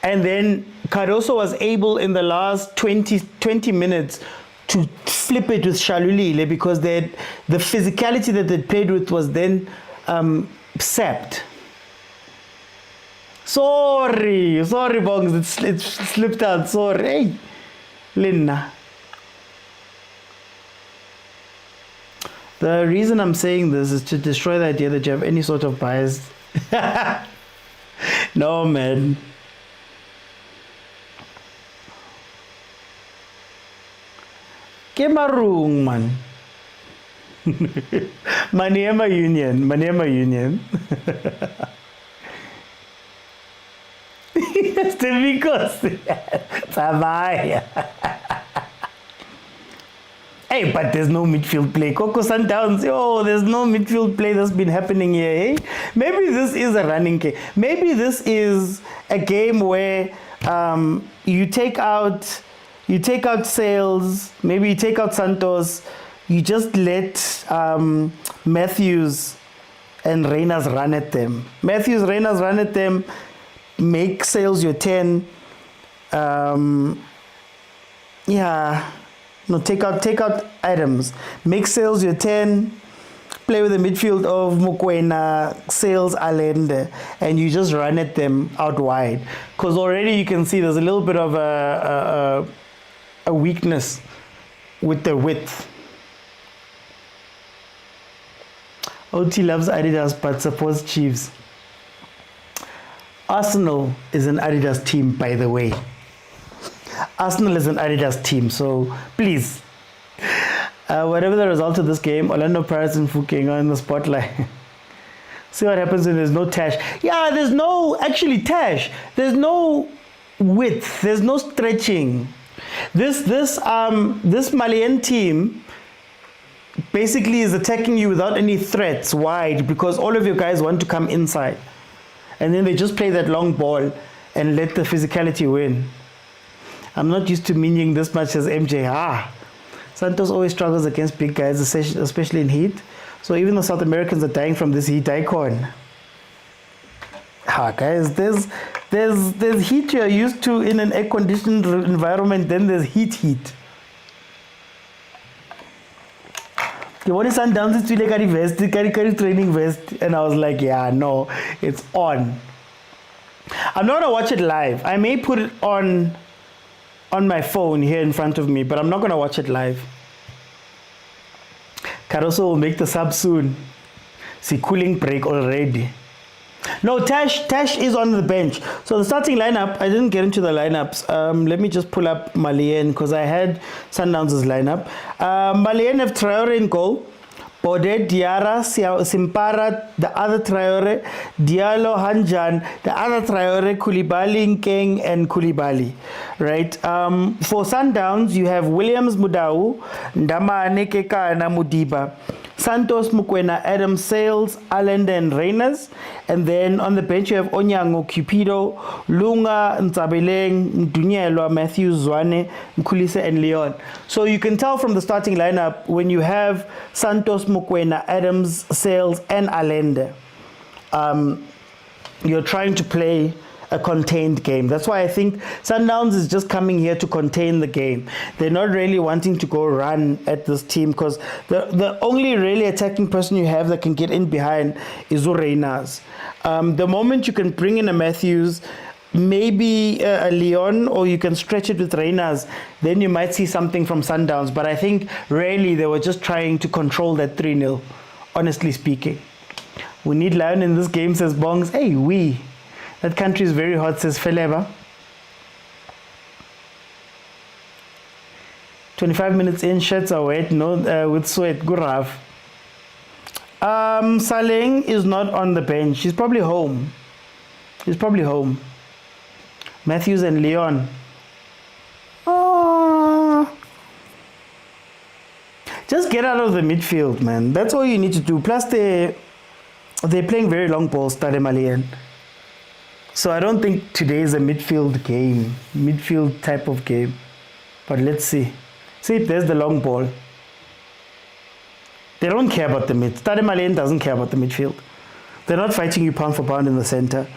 And then Cardoso was able in the last 20 minutes to flip it with Shalulile because the physicality that they played with was then sapped. Sorry, Bongs, it slipped out. Sorry. Hey, Linna. The reason I'm saying this is to destroy the idea that you have any sort of bias. No, man. Kemarung, man. Maniema Union. Because hey, but there's no midfield play. Coco Sundowns, there's no midfield play that's been happening here. Hey? Maybe this is a running game. Maybe this is a game where you take out Sales, maybe you take out Santos, you just let Matthews and Reyners run at them. Reyners run at them, make Sales your 10. Take out Adams, make Sales your 10, play with the midfield of Mokwena, Sales, Allende, and you just run at them out wide. Because already you can see there's a little bit of a weakness with the width. OT loves Adidas but supports Chiefs. Arsenal is an Adidas team, by the way. Arsenal is an Adidas team, so please. Whatever the result of this game, Orlando Pirates and Fuking are in the spotlight. See what happens when there's no Tash. Yeah, there's no, actually Tash, there's no width, there's no stretching. This Malien team basically is attacking you without any threats wide because all of your guys want to come inside. And then they just play that long ball and let the physicality win. I'm not used to meaning this much as MJ. Santos always struggles against big guys, especially in heat. So even the South Americans are dying from this heat icon. Guys, there's heat you're used to in an air-conditioned environment, then there's heat. You want to Sundowns it's like a vest, carry training vest, and I was like, yeah, no, it's on. I'm not gonna watch it live. I may put it on my phone here in front of me, but I'm not gonna watch it live. Caruso will make the sub soon. See, cooling break already. No, Tash is on the bench. So the starting lineup, I didn't get into the lineups. Let me just pull up Malien because I had Sundowns' lineup. Malien have Traore in goal. Bode, Diarra, Simpara, the other Traore, Diallo, Hanjan, the other Traore, Koulibaly, Nkeng, and Koulibaly. Right? For Sundowns, you have Williams, Mudau, Ndamane, Keka, and Mudiba. Santos, Mokwena, Adam, Sales, Allende, and Reyners. And then on the bench you have Onyango, Cupido, Lunga, Ntabeleng, Ndunyelwa, Matthews, Zwane, Nkulise, and Leon. So you can tell from the starting lineup when you have Santos, Mokwena, Adams, Sales, and Allende, you're trying to play a contained game. That's why I think Sundowns is just coming here to contain the game. They're not really wanting to go run at this team because the only really attacking person you have that can get in behind is Reyners. The moment you can bring in a Matthews, maybe a Leon, or you can stretch it with Reyners, then you might see something from Sundowns. But I think really they were just trying to control that 3-0, honestly speaking. We need Lion in this game, says Bongs. Hey, that country is very hot, says Feleba. 25 minutes in, shirts are wet, no, with sweat, good rough. Saleng is not on the bench. He's probably home. Matthews and Leon. Just get out of the midfield, man. That's all you need to do. Plus, they're playing very long balls, Stade Malien. So I don't think today is a midfield type of game. But let's see. See if there's the long ball. They don't care about the mid. Stade Malien doesn't care about the midfield. They're not fighting you pound for pound in the center.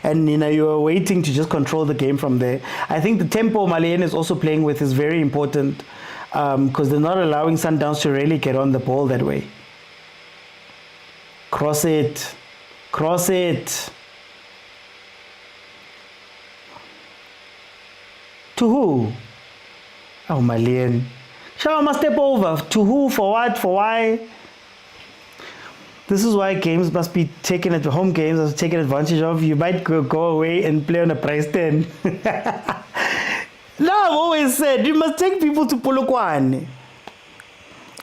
And you're waiting to just control the game from there. I think the tempo Malien is also playing with is very important because they're not allowing Sundowns to really get on the ball that way. Cross it. To who? Oh, Malien. Shaw must step over. To who? For what? For why? This is why games must be taken at home games are taken advantage of. You might go away and play on a price 10. No, I've always said you must take people to Polokwane.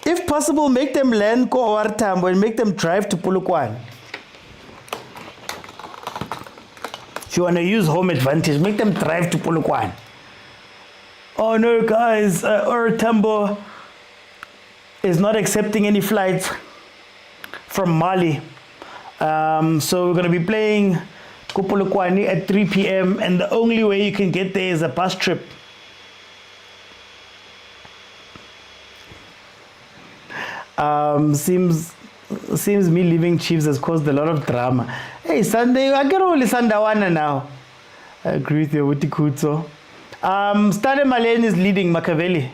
If possible, make them land Tambo and make them drive to Polokwane. If you want to use home advantage, make them drive to Polokwane. Oh no, guys, Tambo is not accepting any flights from Mali. So we're going to be playing Polokwane at 3 p.m. and the only way you can get there is a bus trip. Seems me leaving Chiefs has caused a lot of drama. Hey, Sunday, I get only Sandawana now. I agree with you, Wutikutso. Stade Malien is leading Machiavelli.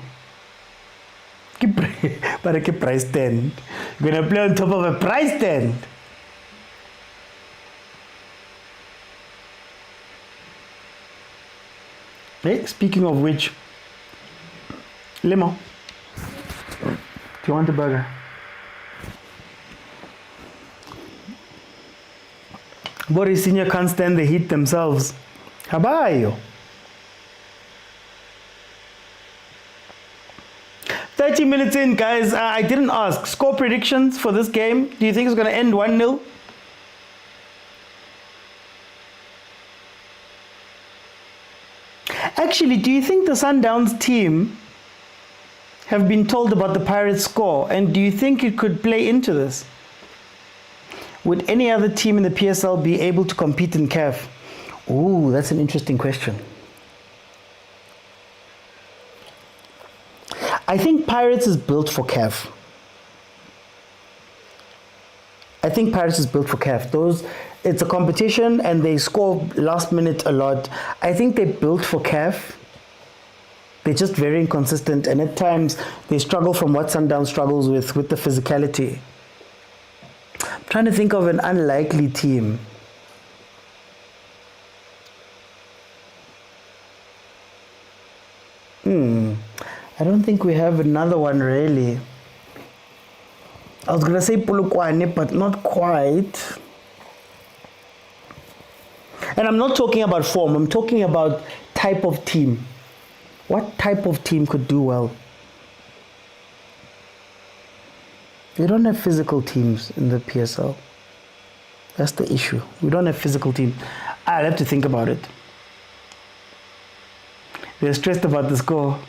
But a price stand. You're gonna play on top of a price stand. Hey, speaking of which, Limo, do you want a burger? Boris Senior can't stand the heat themselves. How about you? 30 minutes in, guys. I didn't ask. Score predictions for this game. Do you think it's going to end 1-0? Actually, do you think the Sundowns team have been told about the Pirates score? And do you think it could play into this? Would any other team in the PSL be able to compete in CAF? Ooh, that's an interesting question. I think Pirates is built for CAF. It's a competition and they score last minute a lot. I think they're built for CAF. They're just very inconsistent and at times they struggle from what Sundowns struggles with the physicality. I'm trying to think of an unlikely team. I don't think we have another one really. I was going to say Polokwane, but not quite. And I'm not talking about form, I'm talking about type of team. What type of team could do well? We don't have physical teams in the PSL. That's the issue. We don't have physical teams. I'll have to think about it. They're stressed about the score.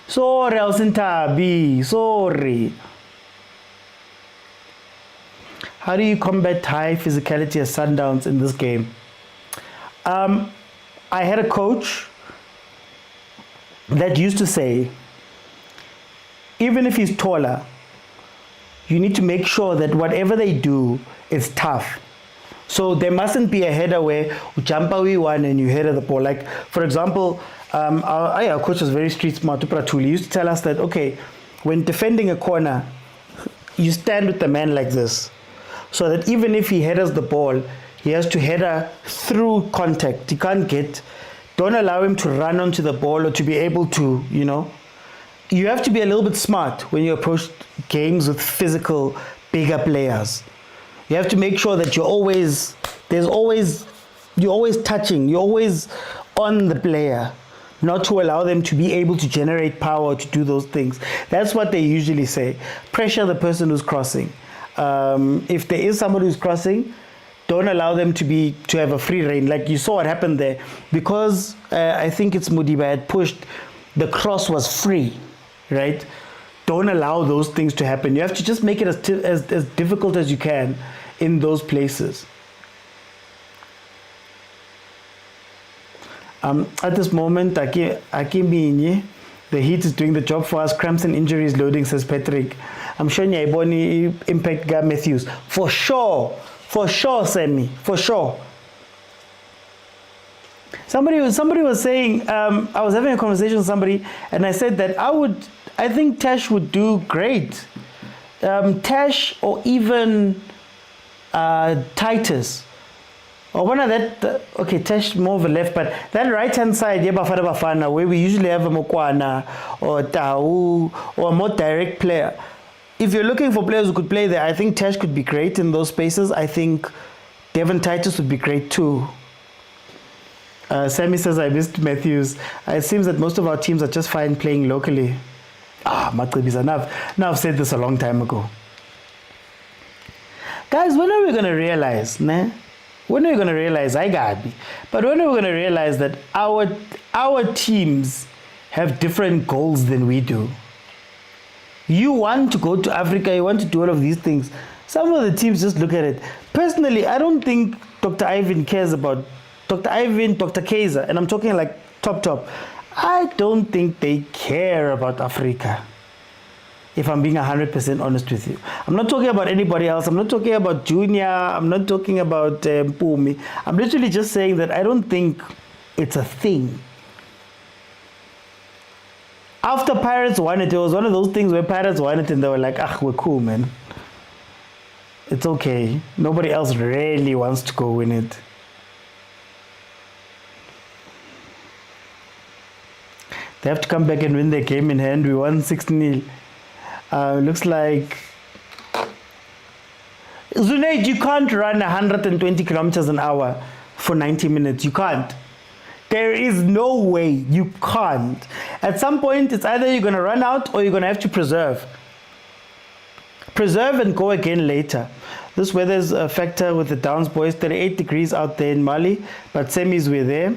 Sorry, Alcintabi. Sorry. How do you combat high physicality as Sundowns in this game? I had a coach that used to say, even if he's taller, you need to make sure that whatever they do is tough. So there mustn't be a header where you jump away one and you header the ball. Like, for example, our coach was very street smart. He used to tell us that, okay, when defending a corner, you stand with the man like this. So that even if he headers the ball, he has to header through contact. He can't don't allow him to run onto the ball or to be able to, you have to be a little bit smart when you approach games with physical, bigger players. You have to make sure that you're always touching, you're always on the player. not to allow them to be able to generate power to do those things. That's what they usually say. Pressure the person who's crossing. If there is somebody who's crossing, don't allow them to have a free reign. Like you saw what happened there. Because I think it's Mudiba had pushed, the cross was free, right? Don't allow those things to happen. You have to just make it as difficult as you can in those places. At this moment, Akimini, the heat is doing the job for us. Cramps and injuries loading, says Patrick. I'm showing you Iboni impact Gab Matthews. For sure, Sammy, for sure. Somebody was saying, I was having a conversation with somebody, and I said that I think Tash would do great. Tash or even Titus. Or one of that, okay, Tash more of a left, but that right-hand side, bafana, where we usually have a mokwena or Tau or a more direct player. If you're looking for players who could play there, I think Tash could be great in those spaces. I think Devin Titus would be great too. Sammy says, I missed Matthews. It seems that most of our teams are just fine playing locally. Matibis enough. Now I've said this a long time ago. Guys, when are we going to realize, ne? When are we going to realize, I got me, but when are we going to realize that our teams have different goals than we do? You want to go to Africa, you want to do all of these things. Some of the teams just look at it. Personally, I don't think Dr. Irvin cares about Dr. Irvin, Dr. Kaizer, and I'm talking like top. I don't think they care about Africa. If I'm being 100% honest with you. I'm not talking about anybody else. I'm not talking about Junior. I'm not talking about Mpumi. I'm literally just saying that I don't think it's a thing. After Pirates won it, was one of those things where Pirates won it and they were like, we're cool, man. It's okay. Nobody else really wants to go win it. They have to come back and win their game in hand. We won 6-0. Looks like Zunaid, you can't run 120 kilometers an hour for 90 minutes. You can't. There is no way you can't. At some point, it's either you're going to run out or you're going to have to preserve. Preserve and go again later. This weather's a factor with the Downs boys. 38 degrees out there in Mali, but semis were there.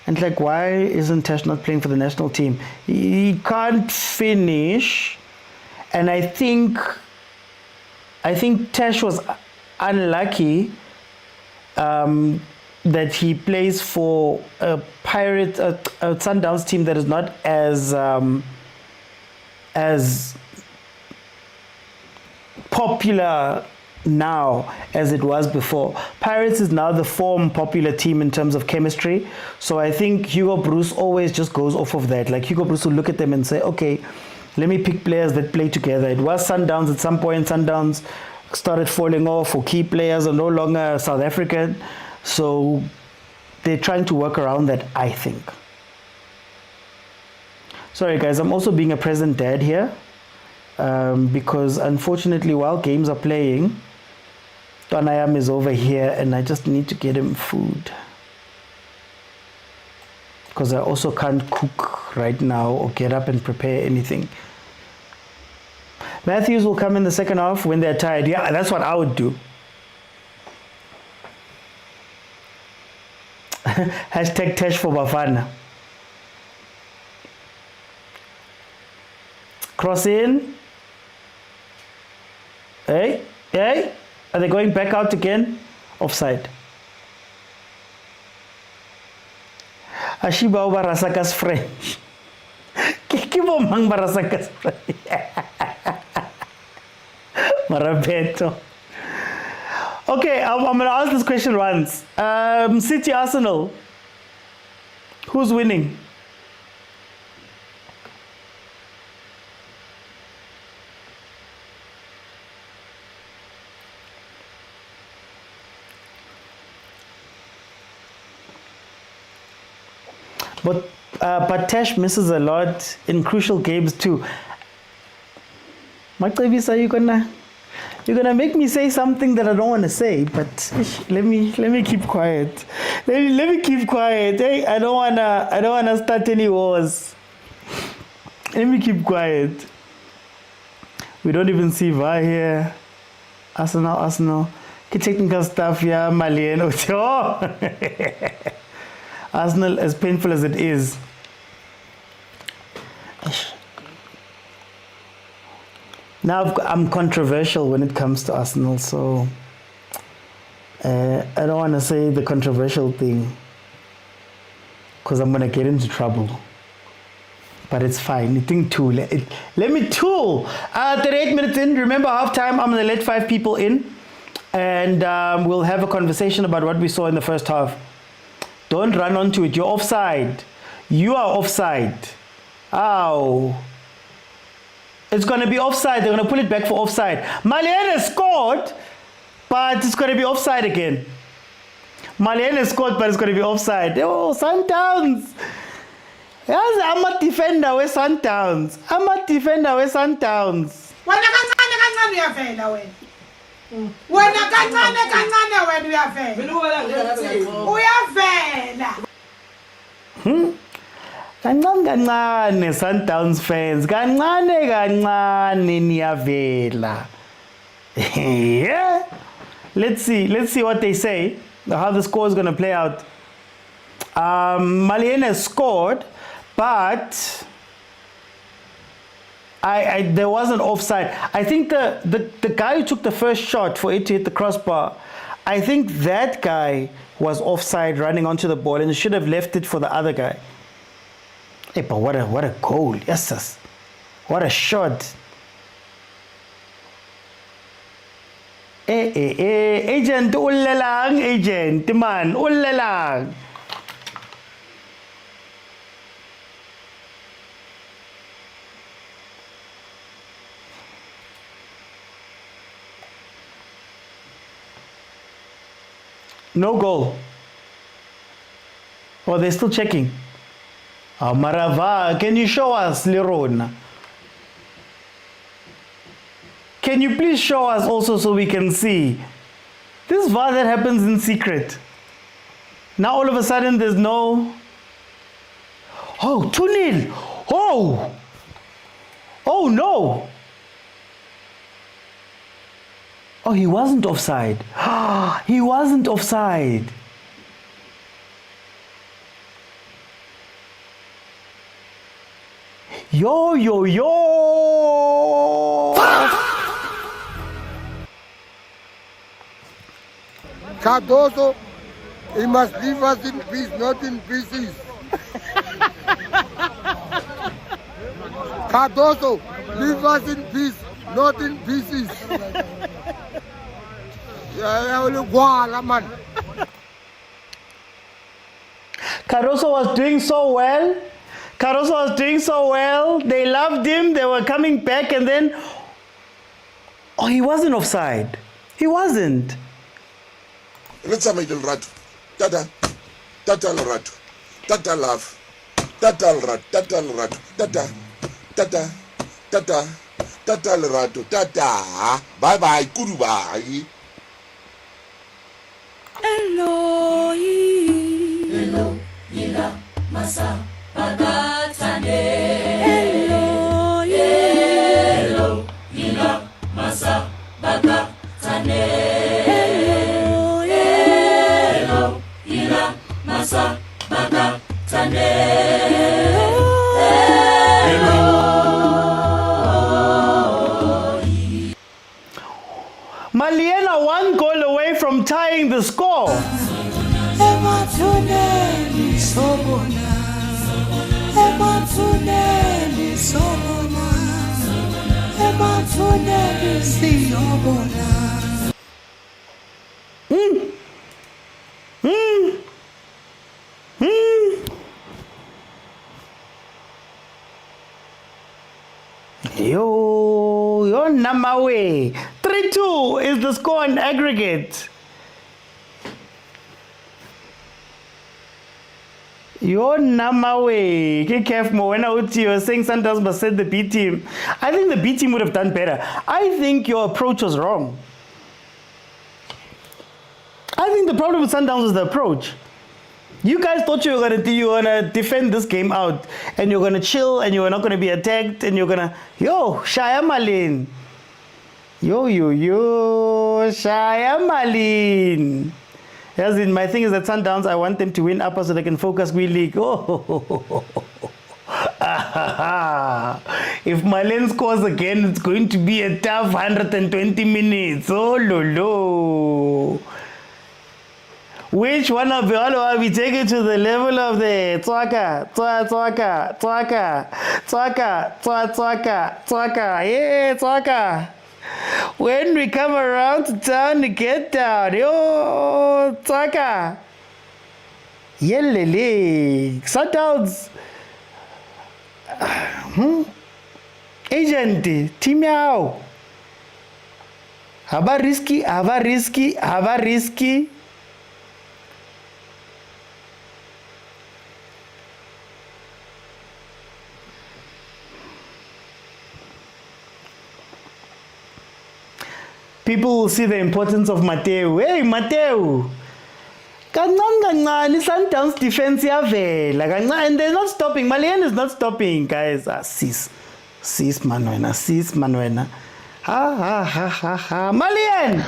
And like, why isn't Tash not playing for the national team? He can't finish. And I think Tash was unlucky that he plays for a Sundowns team that is not as popular now as it was before. Pirates is now the form popular team in terms of chemistry. So I think Hugo Bruce always just goes off of that. Like Hugo Bruce will look at them and say, okay, let me pick players that play together. It was Sundowns at some point. Sundowns started falling off, or key players are no longer South African. So they're trying to work around that, I think. Sorry guys, I'm also being a present dad here because unfortunately while games are playing, Tonayam is over here and I just need to get him food. Because I also can't cook right now or get up and prepare anything. Matthews will come in the second half when they're tired. Yeah, that's what I would do. Hashtag Tash for Bafana. Cross in. Hey. Are they going back out again? Offside. Ashiba Barasaka's French. Kikibo Mang Barasaka's French. Marabeto. Okay, I'm going to ask this question once. City Arsenal. Who's winning? But Tash misses a lot in crucial games too. Maktavisa, You're gonna make me say something that I don't want to say, but let me keep quiet. Let me keep quiet. Hey, I don't wanna start any wars. Let me keep quiet. We don't even see VAR here. Arsenal. Technical stuff here, Malien. Oh. Arsenal, as painful as it is. Now I'm controversial when it comes to Arsenal, so I don't want to say the controversial thing because I'm going to get into trouble. But it's fine. Let me tool. 38 minutes in. Remember, halftime, I'm going to let 5 people in. And we'll have a conversation about what we saw in the first half. Don't run onto it. You're offside. You are offside. Ow. It's going to be offside. They're going to pull it back for offside. Malien has scored, but it's going to be offside again. Malien has scored, but it's going to be offside. Oh, Sundowns. Yes, I'm a defender with Sundowns. Wena kancane uyavela. Kancane Sundowns fans. Kancane niyavela. Yeah. Let's see what they say. How the score is going to play out. Malien has scored, but there wasn't offside. I think the guy who took the first shot for it to hit the crossbar, I think that guy was offside running onto the ball and should have left it for the other guy. Hey, but what a goal. Yes. What a shot. Agent ulelang, agent man ulelang. No goal. Oh, they're still checking. Marawa, can you show us, Leron? Can you please show us also so we can see? This VAR that happens in secret. Now all of a sudden there's no... Oh, 2-0. Oh no. Oh, he wasn't offside. He wasn't offside. Yo. Cardoso, he must leave us in peace, not in pieces. Cardoso, leave us in peace, not in pieces. Caruso was doing so well. They loved him. They were coming back, and then, oh, he wasn't offside. He wasn't. Let's make it right. Tata Loratu. Tata love. Tata Rat. Tata Loratu. Tata Loratu. Tata. Bye bye. Goodbye. Hello, ila masa bagatane. Hello, ila masa bagatane. Hello, ila masa bagatane. Malien 1 goal away from tying the score. You're number way. 3-2 is the score in aggregate. Your number way. KCAF Mokwena Uti, you're saying Sundowns must set the B team. I think the B team would have done better. I think your approach was wrong. I think the problem with Sundowns was the approach. You guys thought you were gonna defend this game out, and you're gonna chill, and you're not gonna be attacked, and you're gonna Stade Malien. Stade Malien. As in, my thing is that Sundowns, I want them to win upper so they can focus Wii League. If Malien scores again, it's going to be a tough 120 minutes. Oh, lolo. Which one of y'all will we take it to the level of the twaka, yeah, twaka. When we come around to town to get down, yo, twaka. Yelele, Sundowns. Agent, team out. Hava risky. People will see the importance of Mateo. Hey, Mateo! Kancane Sundowns defense yavela kancane, and they're not stopping. Malien is not stopping, guys. Sis manwena. Ha. Malien!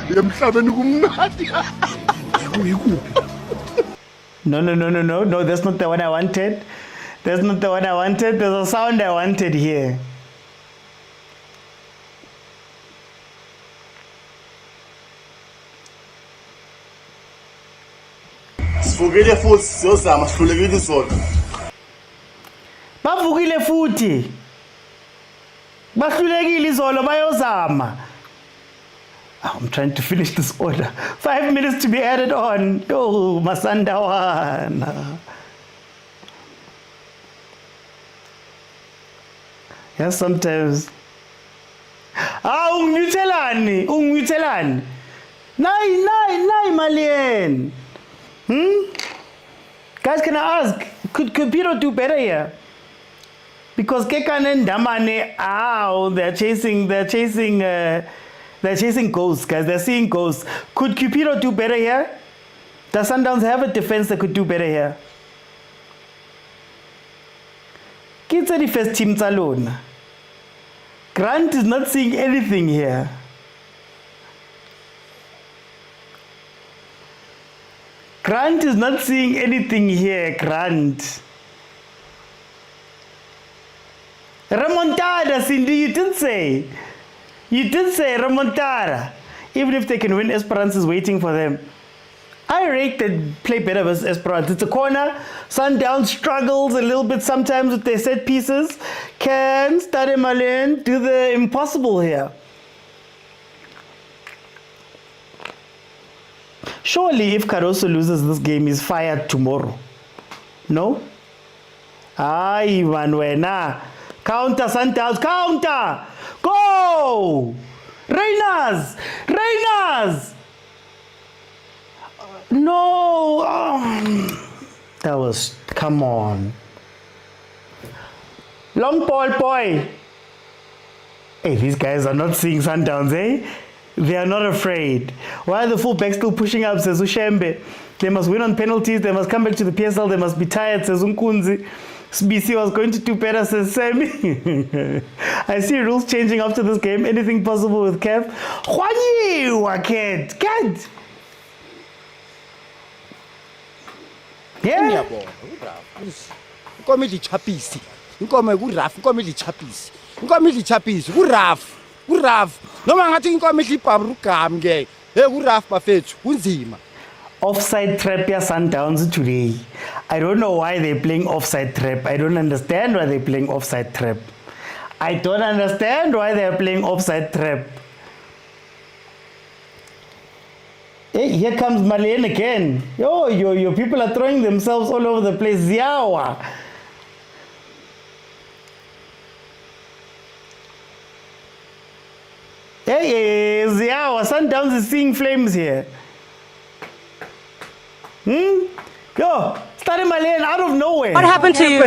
No, that's not the one I wanted. There's a sound I wanted here. Sivukile futhi siyozama sihlulekile izolo. Bavukile futhi. Bahlulekile izolo bayozama. I'm trying to finish this order. 5 minutes to be added on. Oh, Masandawana. Yeah, sometimes. Ungitelani. Nai, Malien. Guys, can I ask, could Piro do better here? Because Kekan and Damane, they're chasing ghosts, guys. They're seeing ghosts. Could Cupido do better here? Does Sundowns have a defense that could do better here? Kids are the first team alone. Grant is not seeing anything here. Grant. Remontada, Cindy, you did say remontada. Even if they can win, Esperance is waiting for them. I rate that play better versus Esperance. It's a corner. Sundowns struggles a little bit sometimes with their set pieces. Can Stade Malien do the impossible here? Surely if Caruso loses this game, he's fired tomorrow. No? Ay, Manuena. Counter, Sundowns, counter! Go! Reyners! No! That was, come on. Long ball, boy. Hey, these guys are not seeing Sundowns, eh? They are not afraid. Why are the fullbacks still pushing up, says Ushembe? They must win on penalties. They must come back to the PSL. They must be tired, says Unkunzi. BC was going to do better, says Sammy. I see rules changing after this game. Anything possible with CAF? Khanye, Waket. Cat. Yeah. Comedy chapisi. Inkomo kuraf, inkomo lichapisi. Inkomo lichapisi, kuraf. Noma ngathi inkomo idlibhabru gam ke. Hey kuraf bafethu, kunzima. Offside trap ya Sundowns today. I don't know why they're playing offside trap. I don't understand why they're playing offside trap. Hey, here comes Malien again. Yo, people are throwing themselves all over the place. Ziawa. Hey, Ziawa. Sundowns is seeing flames here. Yo, Stade Malien out of nowhere. What happened to you?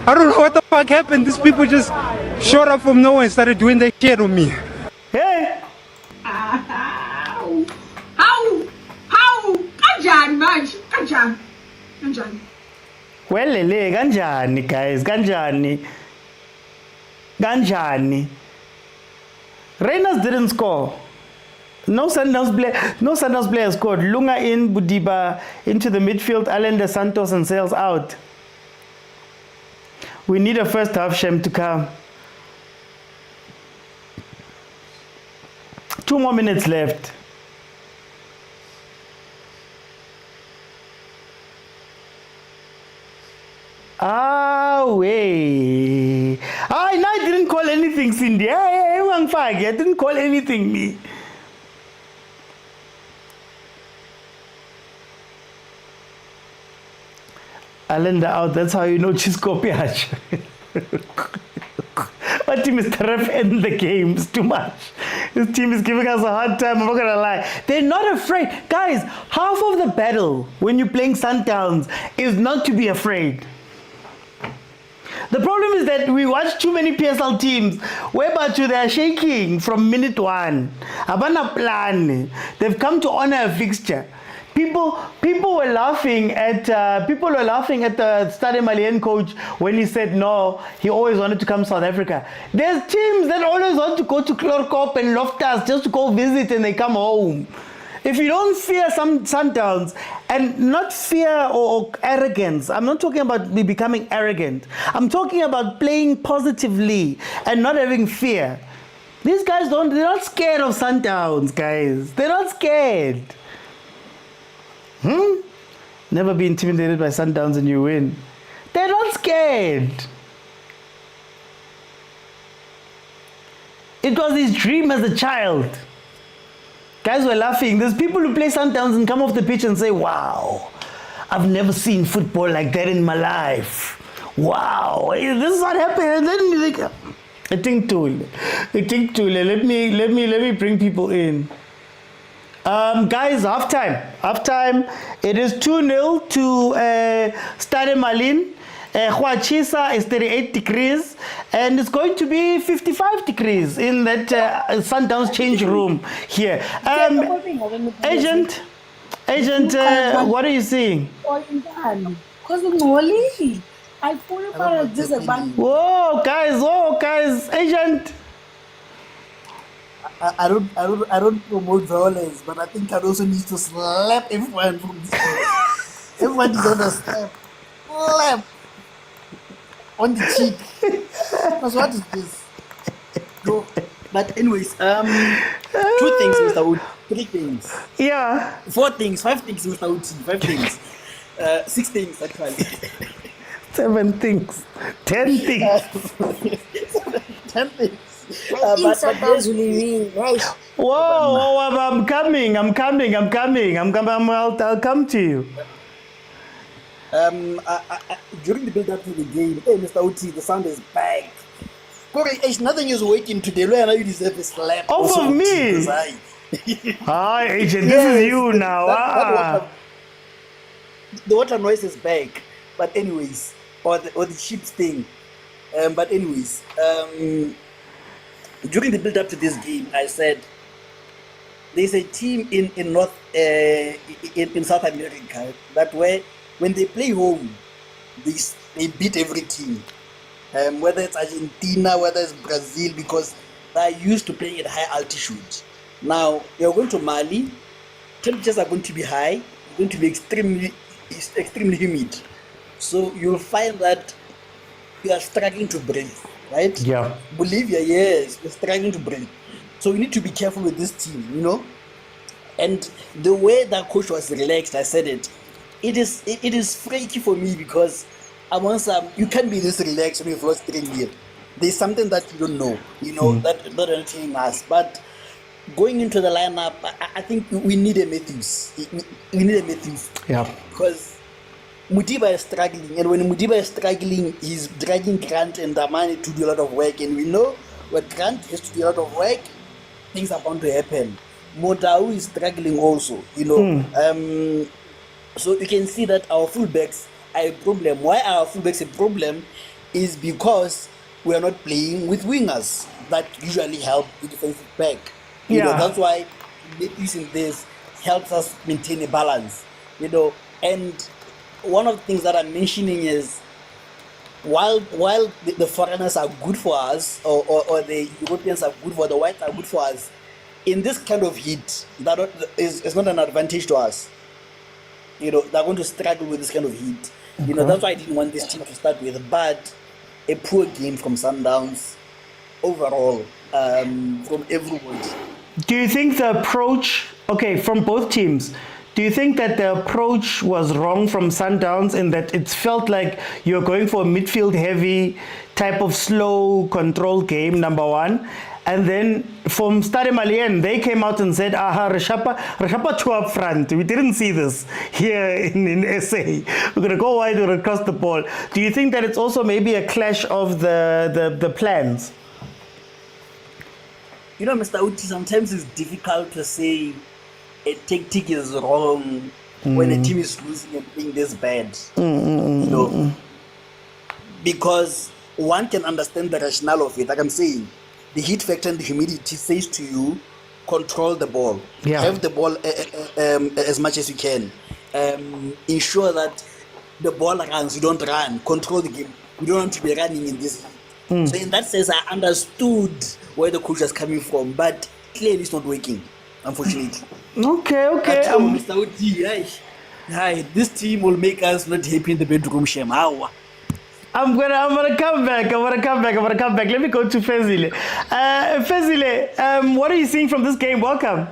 I don't know what the fuck happened. These people just showed up from nowhere and started doing their shit on me. Hey. How? Kanjani manje? Kanjani? Well, lele, kanjani guys, kanjani. Reyners didn't score. No Sundowns player scored. Lunga in, Budiba into the midfield, Allende Santos and Sales out. We need a first half Shem to come. 2 more minutes left. Way. I didn't call anything, Cindy. I didn't call anything, me. Alenda out, that's how you know Chisco Piach. What team is Ref in the games too much? This team is giving us a hard time, I'm not gonna lie. They're not afraid. Guys, half of the battle when you're playing Sundowns is not to be afraid. The problem is that we watch too many PSL teams whereby they're shaking from minute 1. Abana plan. They've come to honor a fixture. People were laughing at the Stade Malien coach when he said no, he always wanted to come to South Africa. There's teams that always want to go to Clorkop and Loftus just to go visit and they come home. If you don't fear some Sundowns, and not fear or arrogance, I'm not talking about me becoming arrogant. I'm talking about playing positively and not having fear. These guys they're not scared of Sundowns, guys. They're not scared. Never be intimidated by Sundowns and you win. They're not scared. It was his dream as a child. Guys were laughing. There's people who play Sundowns and come off the pitch and say, wow, I've never seen football like that in my life. Wow, this is what happened. And then like, I think tool. Let me bring people in. Guys, halftime. It is 2-0 to Stade Malien. Huachisa is 38 degrees, and it's going to be 55 degrees in that Sundowns change room here. Agent, what are you seeing? Whoa, guys, agent. I don't promote violence, but I think I also need to slap everyone from this place. Everyone is on the slap on the cheek. Because what is this? No, but anyways, 2 things, Mr. Wood. 3 things. Yeah. 4 things, 5 things, Mr. Wood. 5 things. 6 things actually. 7 things. 10 things. 10 things. Whoa, I'm coming. I'll come to you. During the build-up to the game, hey, Mr. Oti, the sound is back. Corey, nothing is waiting today. You deserve a slap. Off of me. Hi, agent. This is you now. The water noise is back. But anyways, or the sheep thing. But anyways, during the build-up to this game, I said there's a team in South America that when they play home, they beat every team, whether it's Argentina, whether it's Brazil, because they're used to playing at high altitude. Now you're going to Mali, temperatures are going to be high, going to be extremely humid, so you'll find that you are struggling to breathe. Right? Yeah. Bolivia, yes, we're struggling to break. So we need to be careful with this team, And the way that coach was relaxed, I said it. It is freaky for me because you can't be this relaxed when you've lost 3-0. There's something that you don't know, that they're telling us. But going into the lineup, I think we need a Matthews. We need a Matthews. Yeah. Because Mutiba is struggling, and when Mutiba is struggling, he's dragging Grant and Damani to do a lot of work, and we know when Grant has to do a lot of work, things are bound to happen. Motaung is struggling also, So you can see that our fullbacks a problem. Why our fullbacks a problem is because we are not playing with wingers that usually help the defensive back. You know, that's why using this helps us maintain a balance. You know, and one of the things that I'm mentioning is while the foreigners are good for us, or the Europeans are good for the whites are good for us, in this kind of heat, that is not an advantage to us. You know, they're going to struggle with this kind of heat. You know, that's why I didn't want this team to start with. But a poor game from Sundowns overall, from everybody. Do you think the approach, from both teams, do you think that the approach was wrong from Sundowns in that it felt like you're going for a midfield heavy type of slow control game, number one? And then from Stade Malien, they came out and said, Reshapa two up front. We didn't see this here in SA. We're going to go wide, we're going to cross the ball. Do you think that it's also maybe a clash of the plans? You know, Mr. Uti, sometimes it's difficult to say a tactic is wrong when a team is losing and playing this bad. You know, because one can understand the rationale of it. Like I'm saying, the heat factor and the humidity says to you, control the ball. Have the ball as much as you can. Ensure that the ball runs, you don't run. Control the game. You don't want to be running in this heat. So in that sense, I understood where the coach is coming from, but clearly it's not working, unfortunately. Okay. Mr. Uti, this team will make us not happy in the bedroom, Shem. I'm gonna come back. Let me go to Fezile. Fezile, what are you seeing from this game? Welcome.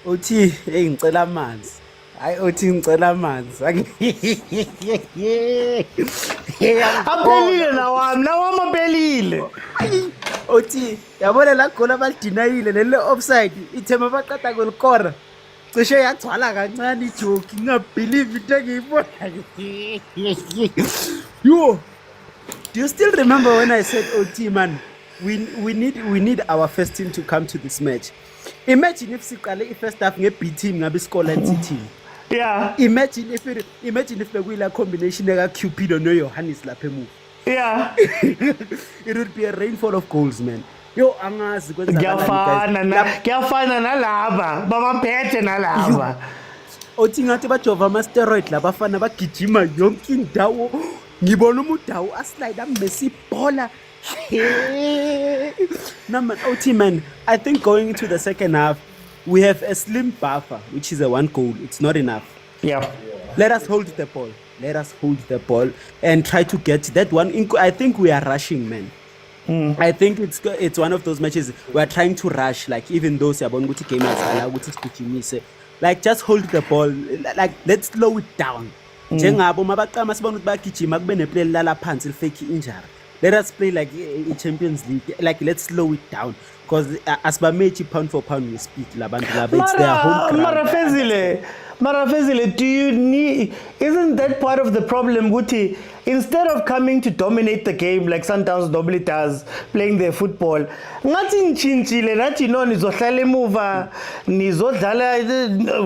Uthi, hey, ngicela amanzi. Hayi uthi ngicela amanzi. Aphelile nawami aphelile. Uthi, yabona la goal abalidinayile lele offside, ithema baqeda golikora. Cishe yagcwala kancane ijoke, ngingabelieve into engiyibona. Yo, do you still remember when I said, "OT man, we need our first team to come to this match"? Imagine if siqale first half nge-B team ngabe score like team. Yeah. Imagine if bekuyila combination eka Cupido no Johannes lapha emuva. Yeah. It would be a rainfall of goals, man. Yo, angazi kuyafana nalaba babaphethe nalaba. Othi ngathi bajova ama-steroid la bafana bagijima yonke indawo. Ngibona umudawo aslide amesi ibhola. No man, OT man, I think going into the second half, we have a slim buffer, which is a 1 goal. It's not enough. Yeah. Let us hold the ball. And try to get that one. I think we are rushing, man. I think it's one of those matches we are trying to rush, like even though like just hold the ball, like let's slow it down. Let us play like a Champions League, like let's slow it down, because as Bamechi pound for pound we speak, it's their home ground. Marafezile, do you need? Isn't that part of the problem, Guti? Instead of coming to dominate the game like Sundowns normally does, playing their football, ngathi nchinchile nathi no nizohlala emuva, nizodlala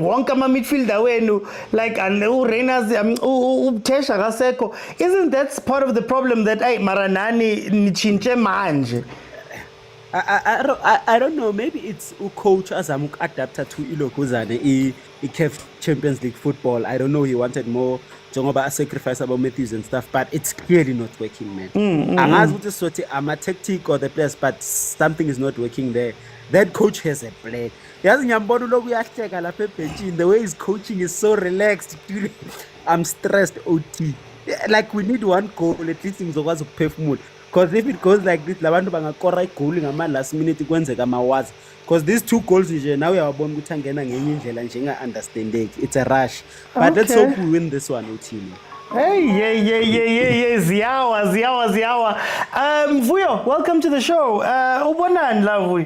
wonke ama midfielder wenu like uRenas uThesha kasekho. Isn't that part of the problem that maranani nichinche manje? I don't know, maybe it's coach azamuk adapter to ilokuzane CAF Champions League football. I don't know, he wanted more njengoba sacrifice about Matthews and stuff, but it's clearly not working, man. Angazi ukuthi sothi ama tactic or the players, but something is not working there. That coach has a plan. Yazi ngiyambona lokhu uyahleka lapha ebenchini, the way he's coaching is so relaxed. I'm stressed, OT. Like we need 1 goal at least ngizokwazi ukuphefumula. Because if it goes like this, labantu bangakora igoli ngama last minute kwenzeka amawazi. Because these 2 goals nje now uyabona ukuthi angena ngenye indlela nje enga-understandeki. It's a rush. But let's hope we win this one, team. Hey, ziyawa. Vuyo, welcome to the show. Ubonani la Vuyo?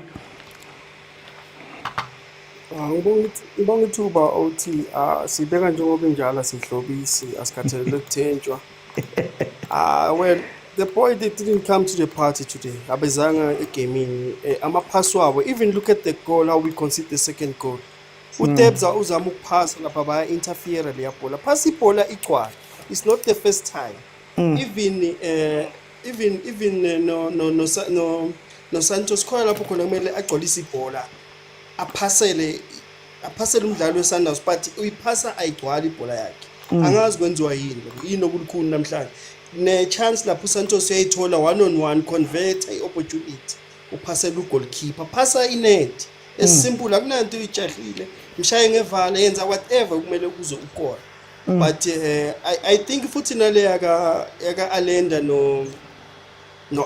Ngibonga ithuba OT, sibeka njengoba injala sihlobisi asikhathalele ukuthenjwa. Well, the boy that didn't come to the party today, abezanga egaming, amapass wabo. Even look at the goal, how we concede the second goal. Utebza uzama ukuphasa lapha baya interfere leya bola. Phasi ibola igcwala. it's not the first time. Even no Santos khona lapho khona kumele agcolise ibhola aphasele umdlali weSundowns but uyiphasa ayigcwala ibhola yakhe. Angazi kwenziwa yini okulikhulu namhlanje. Ne chance lapho Santos uyayithola 1-on-1 convert i-opportunity uphasela ugoalkeeper phasa inet esimple akunanto uyijahile mshaye ngevala yenza whatever kumele kuze ukora. But I think futhi nale yaka Alenda no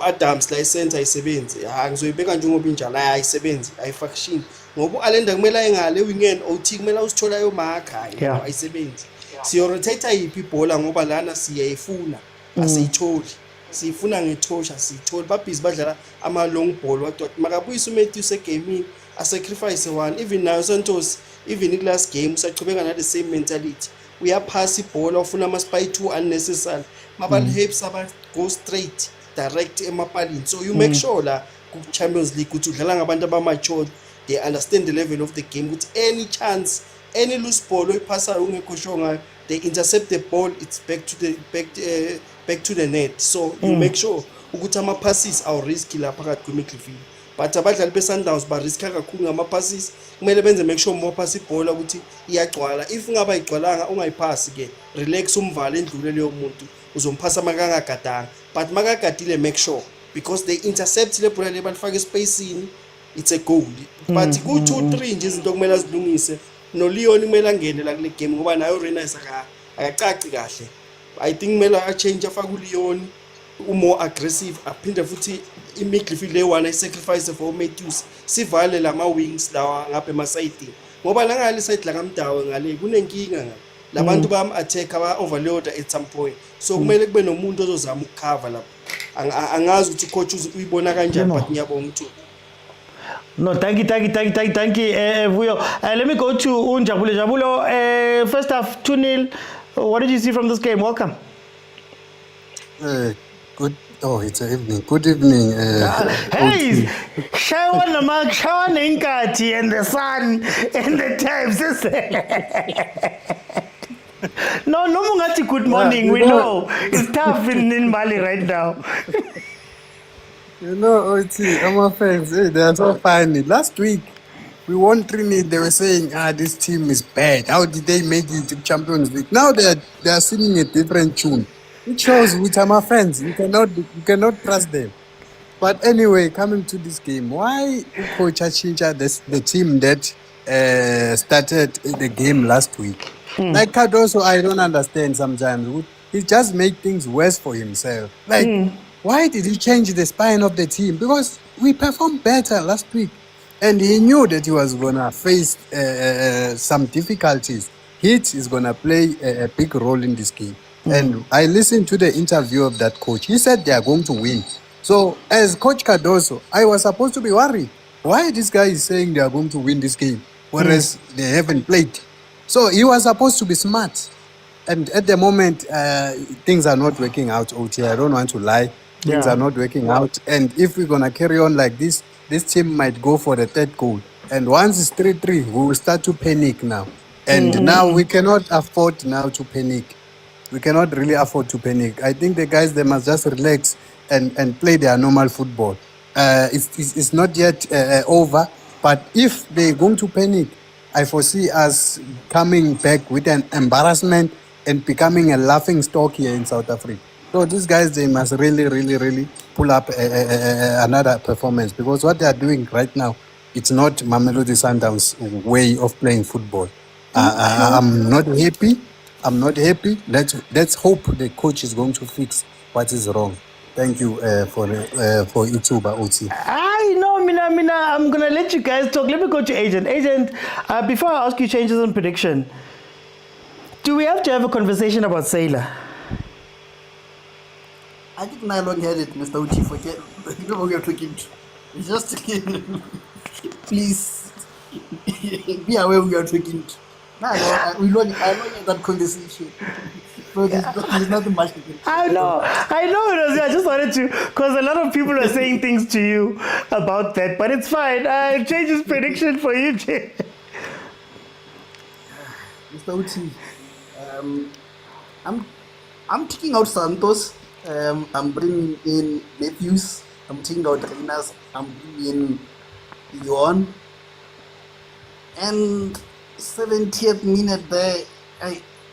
Adams license ayisebenzi ngizoyibeka njengoba injalo ayisebenzi ayifaction ngoba Alenda kumele ayengale wingend OT kumele usithola yo marker ayisebenzi siyo rotate yipi ibhola ngoba lana siyayifuna asiyitholi siyifuna ngethosha siyitholi babhizi badlala ama long ball wathi makabuyisa uMatthew segaming a sacrifice one even now Santos even in last game usachubeka na the same mentality uyaphasa ibhola ufuna ama spy 2 unnecessary mabali helps aba go straight direct emapalini so you make sure la ku Champions League ukuthi udlala ngabantu abamature they understand the level of the game ukuthi any chance any loose ball oyiphasa ungekho sure ngayo they intercept the ball it's back to the net so you make sure ukuthi ama passes aw risky lapha phakathi kwemidfield but abadlali beSundowns ba risk kakhulu ngama passes kumele benze make sure more pass ibhola ukuthi iyagcwala if ungaba igcwalanga ungayiphasi ke relax umvale endlule leyo muntu uzomphasa makangagadanga but makagadile make sure because they intercept le bhola lebalifaka espacing it's a goal but ku 2-3 nje izinto kumele azilungise no Leon kumele angene la kule game ngoba nayo Renais akacaci kahle I think kumele a change afaka uLeon more aggressive aphinde futhi imidfield le1 I sacrifice for Matthews sivale lama wings lawa ngapha emaside ngoba la ngale side la ngamdawe ngale kunenkinga labantu bam attack aba overload at some point so kumele kube nomuntu ozozama ukucover lapho angazi ukuthi coach uyibona kanjani but ngiyabonga ukuthi No, thank you. Vuyo. Let me go to Unjabulo. Jabulo, first half 2-0. What did you see from this game? Welcome. Good. Oh, it's an evening. Good evening. Hey, Shawan Mark, Shawan Inkati, and the sun, and the times. No, Mungati, good morning. We know it's tough in Mali right now. You know, OT, our fans, they are so funny. Last week, we won 3-0. They were saying, this team is bad. How did they make it to Champions League? Now they are singing a different tune. It shows which are my friends. You cannot trust them. But anyway, coming to this game, why Coach Achincha, the team that started the game last week? Like Cardoso, I don't understand sometimes. He just make things worse for himself. Why did he change the spine of the team? Because we performed better last week. And he knew that he was going to face some difficulties. Heat is going to play a big role in this game. And I listened to the interview of that coach. He said they are going to win. So as Coach Cardoso, I was supposed to be worried. Why this guy is saying they are going to win this game, whereas they haven't played? So he was supposed to be smart. And at the moment, things are not working out, OT. I don't want to lie. Things are not working out. And if we're going to carry on like this team might go for the third goal. And once it's 3-3, we will start to panic now. And now we cannot afford now to panic. We cannot really afford to panic. I think the guys, they must just relax and play their normal football. It's not yet over. But if they're going to panic, I foresee us coming back with an embarrassment and becoming a laughing stock here in South Africa. So these guys, they must really pull up another performance, because what they are doing right now, it's not Mamelodi Sundowns way of playing football. I'm not happy. Let's hope the coach is going to fix what is wrong. Thank you for Ituba OT. I know, Mina. I'm gonna let you guys talk. Let me go to Agent. Agent, before I ask you changes in prediction, do we have to have a conversation about Sailor? I think Nylon had it, Mr. Uchi. Forget. You know what we are talking to. It's just please be aware we are talking to. I know that conversation. So there's nothing much to do. I know. I just wanted to, because a lot of people are saying things to you about that, but it's fine. Changes prediction for you, Jay. Mr. Uchi, I'm taking out Santos. I'm bringing in Matthews. I'm taking out Reynas. I'm bringing in Leon. And 70th minute there,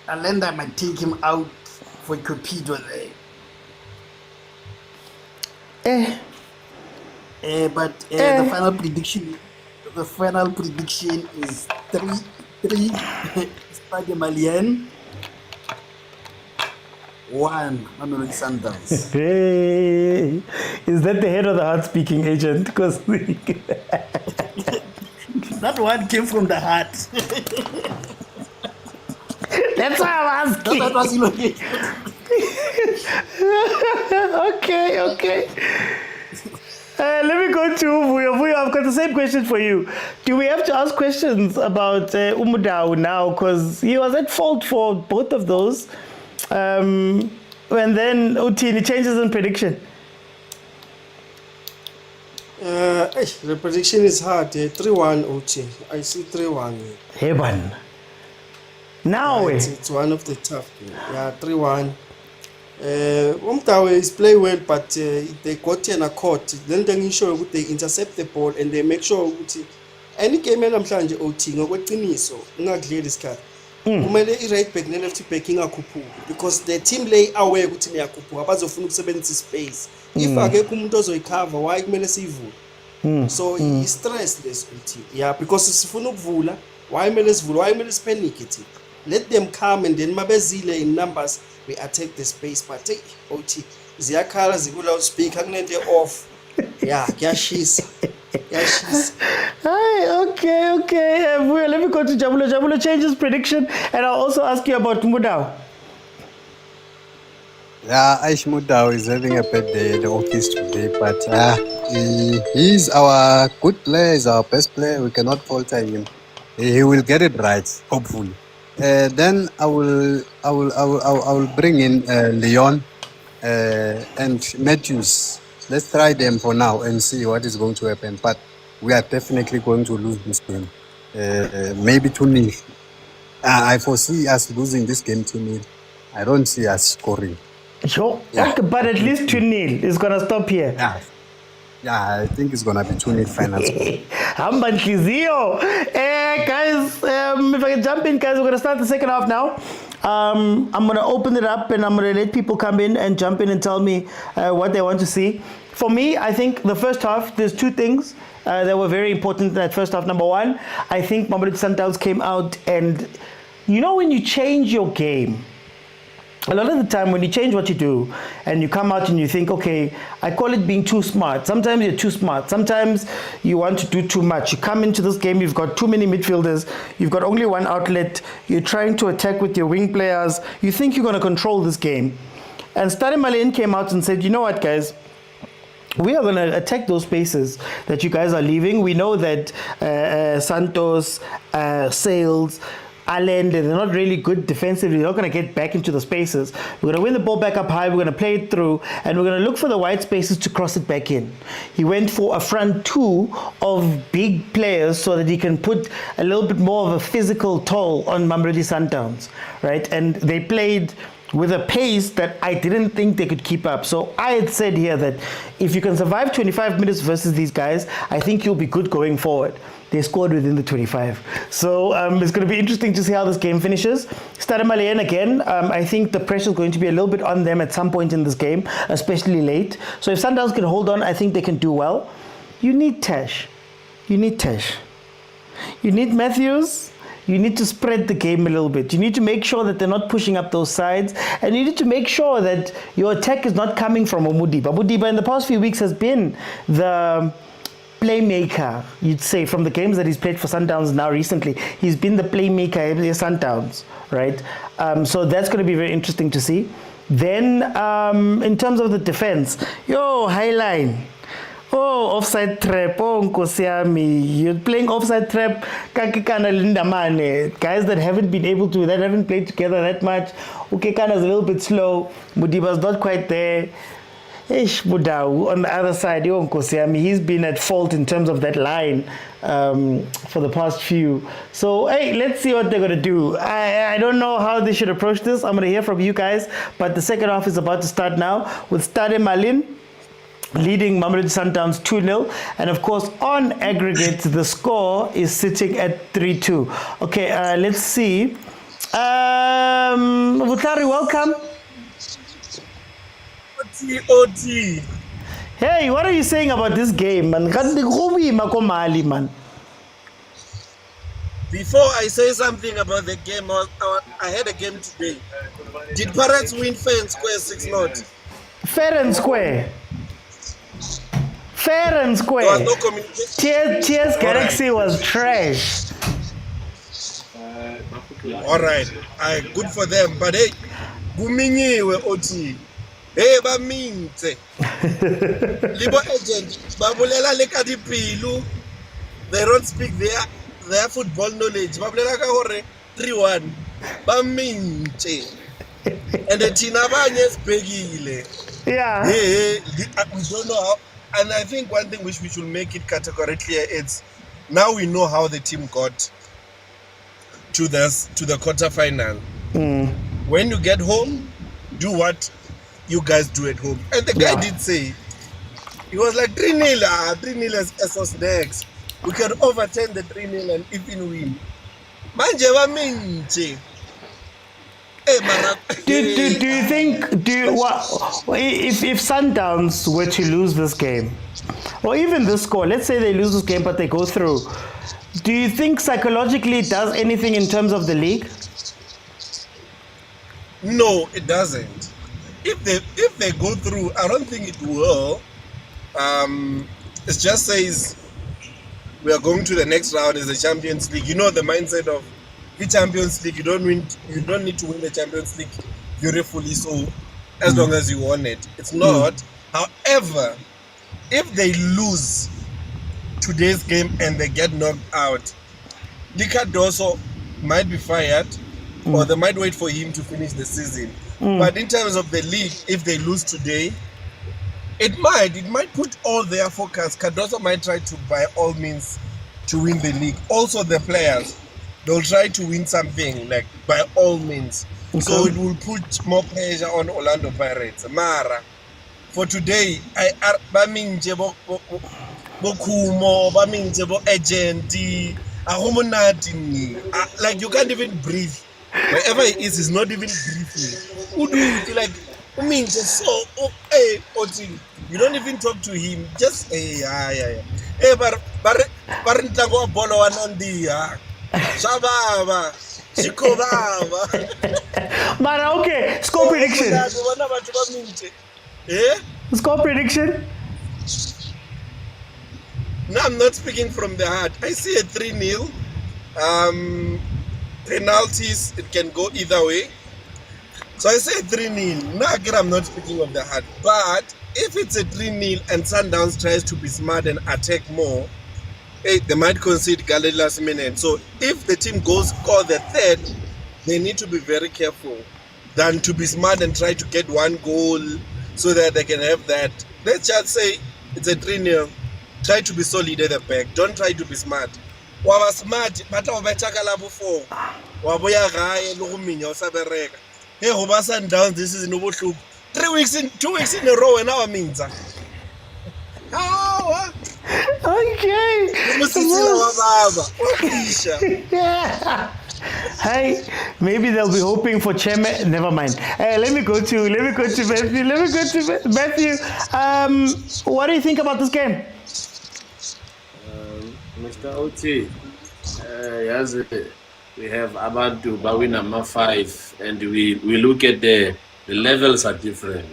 Alenda might take him out for Cupido there. But the final prediction is 3 Stade Malien, 1 Mamelodi Sundowns. Hey, is that the head of the heart speaking agent? Because that one came from the heart. That's why I'm asking. That was okay. Let me go to Vuyo. I've got the same question for you. Do we have to ask questions about Umudau now? Because he was at fault for both of those. And then Utini changes in prediction. The prediction is hard. 3-1 OT. I see 3-1. Hey, one. Now it's one of the tough games. Yeah, 3-1. Umtawe is play well, but they got in a court. Then they ensure they intercept the ball and they make sure any game namhlanje OT ngokweqiniso ungakudlela isikhathi. Kumele i-right back ne-left back ingakhuphuki because the team lay aware ukuthi niyakhuphuka abazofuna ukusebenzisa space. If akekho umuntu ozoyicover why kumele siyivule. So i-stress this ukuthi yeah because sifuna ukuvula why kumele sivule why kumele sipanic it. Let them come and then mabezile in numbers we attack the space but hey OT ziyakhala zikula loudspeaker kunento off yeah kuyashisa. Hi, okay. Let me go to Jabulo. Jabulo changes prediction, and I'll also ask you about Mudau. Yeah, Aish Mudau is having a bad day at the office today, but he's our good player, he's our best player. We cannot falter him. He will get it right, hopefully. Then I will bring in Leon and Matthews. Let's try them for now and see what is going to happen. But we are definitely going to lose this game. Maybe 2-0. I foresee us losing this game 2-0. I don't see us scoring. Sure. Yeah. Okay, but at least 2-0 is going to stop here. Yeah, I think it's going to be 2-0 final score. Guys, if I can jump in, guys, we're going to start the second half now. I'm going to open it up and I'm going to let people come in and jump in and tell me what they want to see. For me, I think the first half, there's two things that were very important in that first half. Number one, I think Mamelodi Sundowns came out and, you know, when you change your game, a lot of the time when you change what you do and you come out and you think, okay, I call it being too smart. Sometimes you're too smart. Sometimes you want to do too much. You come into this game, you've got too many midfielders. You've got only one outlet. You're trying to attack with your wing players. You think you're going to control this game. And Stade Malien came out and said, you know what, guys? We are going to attack those spaces that you guys are leaving. We know that Santos, Sales, Island, they're not really good defensively. They're not going to get back into the spaces. We're going to win the ball back up high. We're going to play it through, and we're going to look for the wide spaces to cross it back in. He went for a front two of big players so that he can put a little bit more of a physical toll on Mamelodi Sundowns, right? And they played with a pace that I didn't think they could keep up. So I had said here that if you can survive 25 minutes versus these guys, I think you'll be good going forward. They scored within the 25. So it's going to be interesting to see how this game finishes. Stade Malien again, I think the pressure is going to be a little bit on them at some point in this game, especially late. So if Sundowns can hold on, I think they can do well. You need Tash. You need Matthews. You need to spread the game a little bit. You need to make sure that they're not pushing up those sides. And you need to make sure that your attack is not coming from Omudiba. Omudiba in the past few weeks has been the playmaker, you'd say, from the games that he's played for Sundowns now recently. He's been the playmaker in the Sundowns, right? So that's going to be very interesting to see. Then in terms of the defense, Highline. Oh, offside trap. Oh, Nkosiami. You're playing offside trap. Kakikana Lindamane. Guys that haven't played together that much. Ukekana's a little bit slow. Mudiba's not quite there. Ish Budau on the other side, he's been at fault in terms of that line for the past few. So, hey, let's see what they're going to do. I don't know how they should approach this. I'm going to hear from you guys. But the second half is about to start now with Stade Malien leading Mamelodi Sundowns 2-0. And of course, on aggregate, the score is sitting at 3-2. Okay, let's see. Vutlari, welcome. OT. Hey, what are you saying about this game, man? Before I say something about the game, I had a game today. Did Pirates win fair and square 6-0? Fair and square. Fair and square. There was no communication. TS Galaxy was trash. All right, good for them. But hey, Guminyiwe OT. Hey, Baminte. Libo agent, Babulela Lekadipilu. They don't speak their football knowledge. Babulela Kahore 3-1. Baminte. And the Tinabanyes Begile. Yeah. Hey, we don't know how. And I think one thing which we should make it categorically is now we know how the team got to the quarterfinal. When you get home, do what you guys do at home. And the guy did say, he was like 3-0, 3-0 as us next. We can overturn the 3-0 and even win. Manje wa minche. Do you think if Sundowns were to lose this game, or even this score, let's say they lose this game but they go through, do you think psychologically it does anything in terms of the league? No, it doesn't. If they go through, I don't think it will. It just says we are going to the next round as the Champions League. You know the mindset of the Champions League. You don't need to win the Champions League beautifully. So as long as you won it, it's not. However, if they lose today's game and they get knocked out, Likadoso might be fired, or they might wait for him to finish the season. But in terms of the league, if they lose today, it might put all their focus. Cardoso might try to, by all means, to win the league. Also, the players, they'll try to win something, like by all means. Okay. So it will put more pressure on Orlando Pirates. Mara, for today, like you can't even breathe. Wherever he is, he's not even breathing. Who do you like? I mean, just so, hey, Oti, you don't even talk to him. Just, hey, yeah. Hey, barintango bolo anandi, Shababa, Chikobaba. But okay, score prediction. Score prediction. No, I'm not speaking from the heart. I see a 3-0. Penalties, it can go either way. So I say 3-0. Now again, I'm not speaking of the heart. But if it's a 3-0 and Sundowns tries to be smart and attack more, they might concede goal last minute. So if the team goes score the third, they need to be very careful than to be smart and try to get one goal so that they can have that. Let's just say it's a 3-0. Try to be solid at the back. Don't try to be smart. Waba smart, but obetaka before. Waboya gae lo guminya o sa bereka. Hey, go ba Sundowns this is no bohloko. 2 weeks in a row and now means. Okay. Yeah. Hey, maybe they'll be hoping for chairman. Never mind. Let me go to Matthew. What do you think about this game? Mr. OT, yes, we have Abantu Bawina 5, and we look at the levels are different.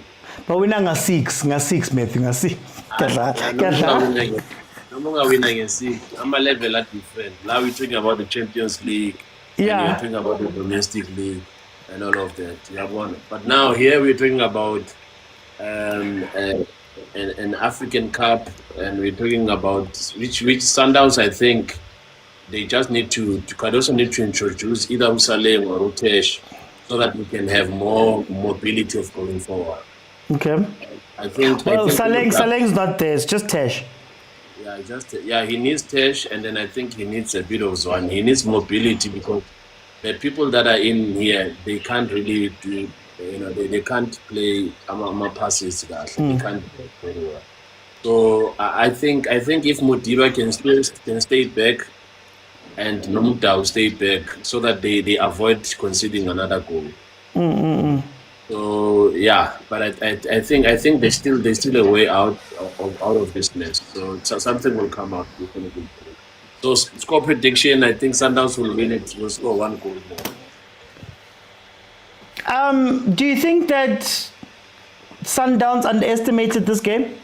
Bawina nga 6, Matthew, nga 6. No longer winning a 6. I'm a level are different. Now we're talking about the Champions League. Yeah. And we're talking about the domestic league and all of that. You have one. But now here we're talking about an African Cup, and we're talking about which Sundowns. I think they just need to also need to introduce either Usalem or Utesh so that we can have more mobility of going forward. Okay. I think. Well, I think Saleng's not there. It's just Tesh. Yeah, he needs Tesh, and then I think he needs a bit of Zwan. He needs mobility because the people that are in here, they can't really do. They can't play passes. They can't play very well. So I think if Modiba can stay back, and Nomutau stay back, so that they avoid conceding another goal. So yeah, but I think there's still a way out of this mess. So something will come out. So score prediction, I think Sundowns will win it. Will score 1 goal more. Do you think that Sundowns underestimated this game?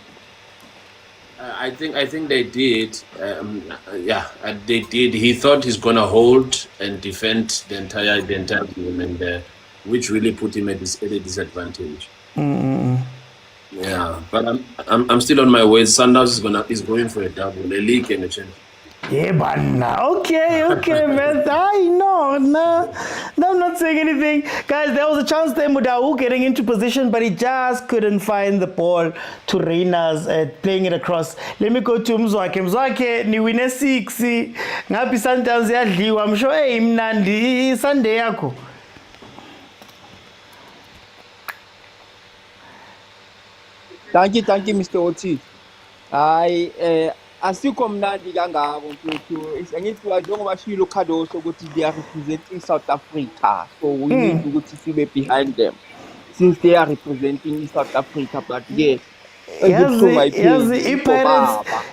I think they did. They did. He thought he's gonna hold and defend the entire game, and which really put him at a disadvantage. Yeah, but I'm still on my way. Sundowns is going for a double, a league and a champion. Yeah, but okay, man. No, I'm not saying anything. Guys, there was a chance there, Mudau getting into position, but he just couldn't find the ball to Reina's playing it across. Let me go to Mzwake. Mzwake, ni wine 6. Ngapi Sundowns yadliwa. I'm sure, hey, mnandi, Sunday yako. Thank you, Mr. Oti. Asikho mnandi kangako mfowethu. Angithi njengoba shilo Khadoso ukuthi they are representing South Africa. So we need ukuthi sibe behind them. Since they are representing South Africa, but yeah.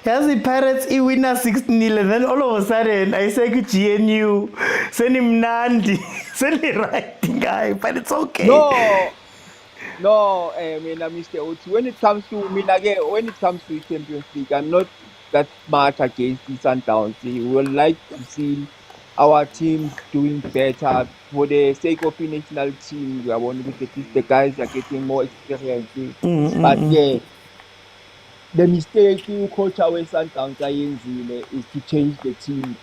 Yazi Pirates iwina 6-0, and then all of a sudden I say to GNU, send him Nandi, send the right guy, but it's okay. No, Mr. Oti. When it comes to the Champions League, I'm not that much against the Sundowns. We would like to see our teams doing better for the sake of the national team. We want the guys are getting more experience. But yeah, the mistake you coach our Sundowns is to change the team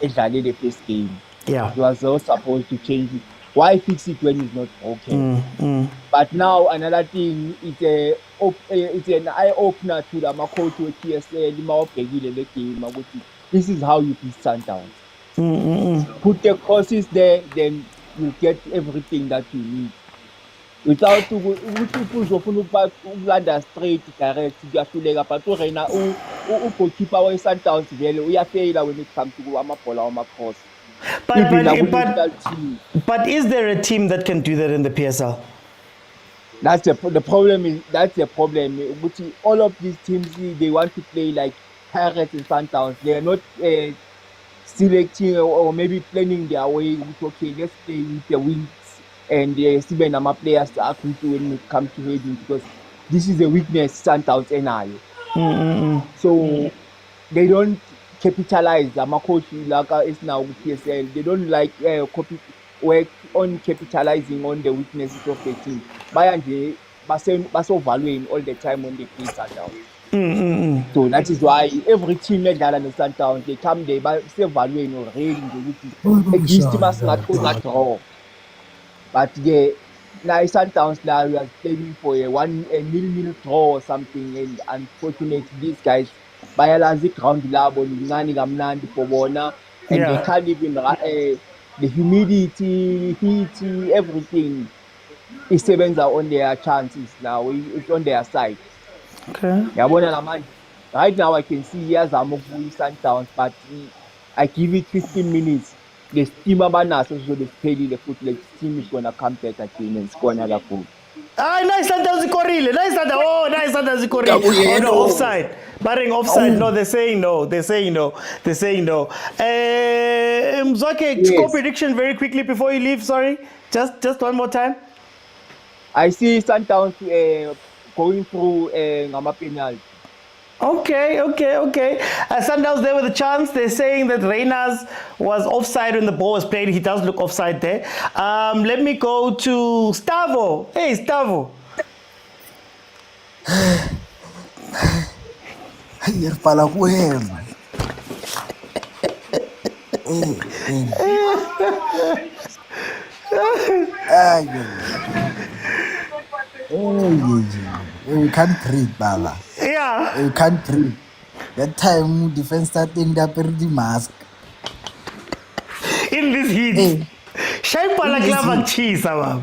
exactly the first game. Yeah, you are so supposed to change it. Why fix it when it's not okay? But now another thing, it's an eye opener to the coach with PSL. The game. This is how you beat Sundowns. Put the courses there, then you get everything that you need. Without people who straight direct, but goalkeeper wa Sundowns vele uyafaila when it comes to amabola cross. But is there a team that can do that in the PSL? That's the problem. That's the problem. All of these teams, they want to play like Pirates and Sundowns. They are not selecting or maybe planning their way. Okay, let's play with the wings and see my players are going to when it comes to heading, because this is a weakness Sundowns and Ahly. So they don't capitalize. Coach is now PSL. They don't like work on capitalizing on the weaknesses of the team. Bayanje, baso valuing all the time when they play Sundowns. So that is why every team that in Sundowns, they come there, but still valuing or rating the weaknesses. This team has not draw. But yeah, now Sundowns now we are playing for a 1-0 draw or something, and unfortunately these guys biologic ground lab on ngani kamnandi for bona, and they can't even the humidity, heat, everything is sevens are on their chances now. It's on their side. Okay. Right now I can see here's Amoku Sundowns, but I give it 15 minutes. The steam abanas also the steady the foot, like team is gonna come back again and score another goal. Nice Sundowns Korile. Nice Sundowns Korile. No, offside. Barring offside. No, they're saying no. Mzwake, score prediction very quickly before you leave. Sorry, just one more time. I see Sundowns going through Ngama penalty. Okay. Sundowns there with a chance. They're saying that Reina's was offside when the ball was played. He does look offside there. Let me go to Stavo. Hey, Stavo. You can't breathe, Baba. Yeah. You can't breathe. That time, defense starting the pretty mask. In this heat. Shai pala klava cheese, Baba.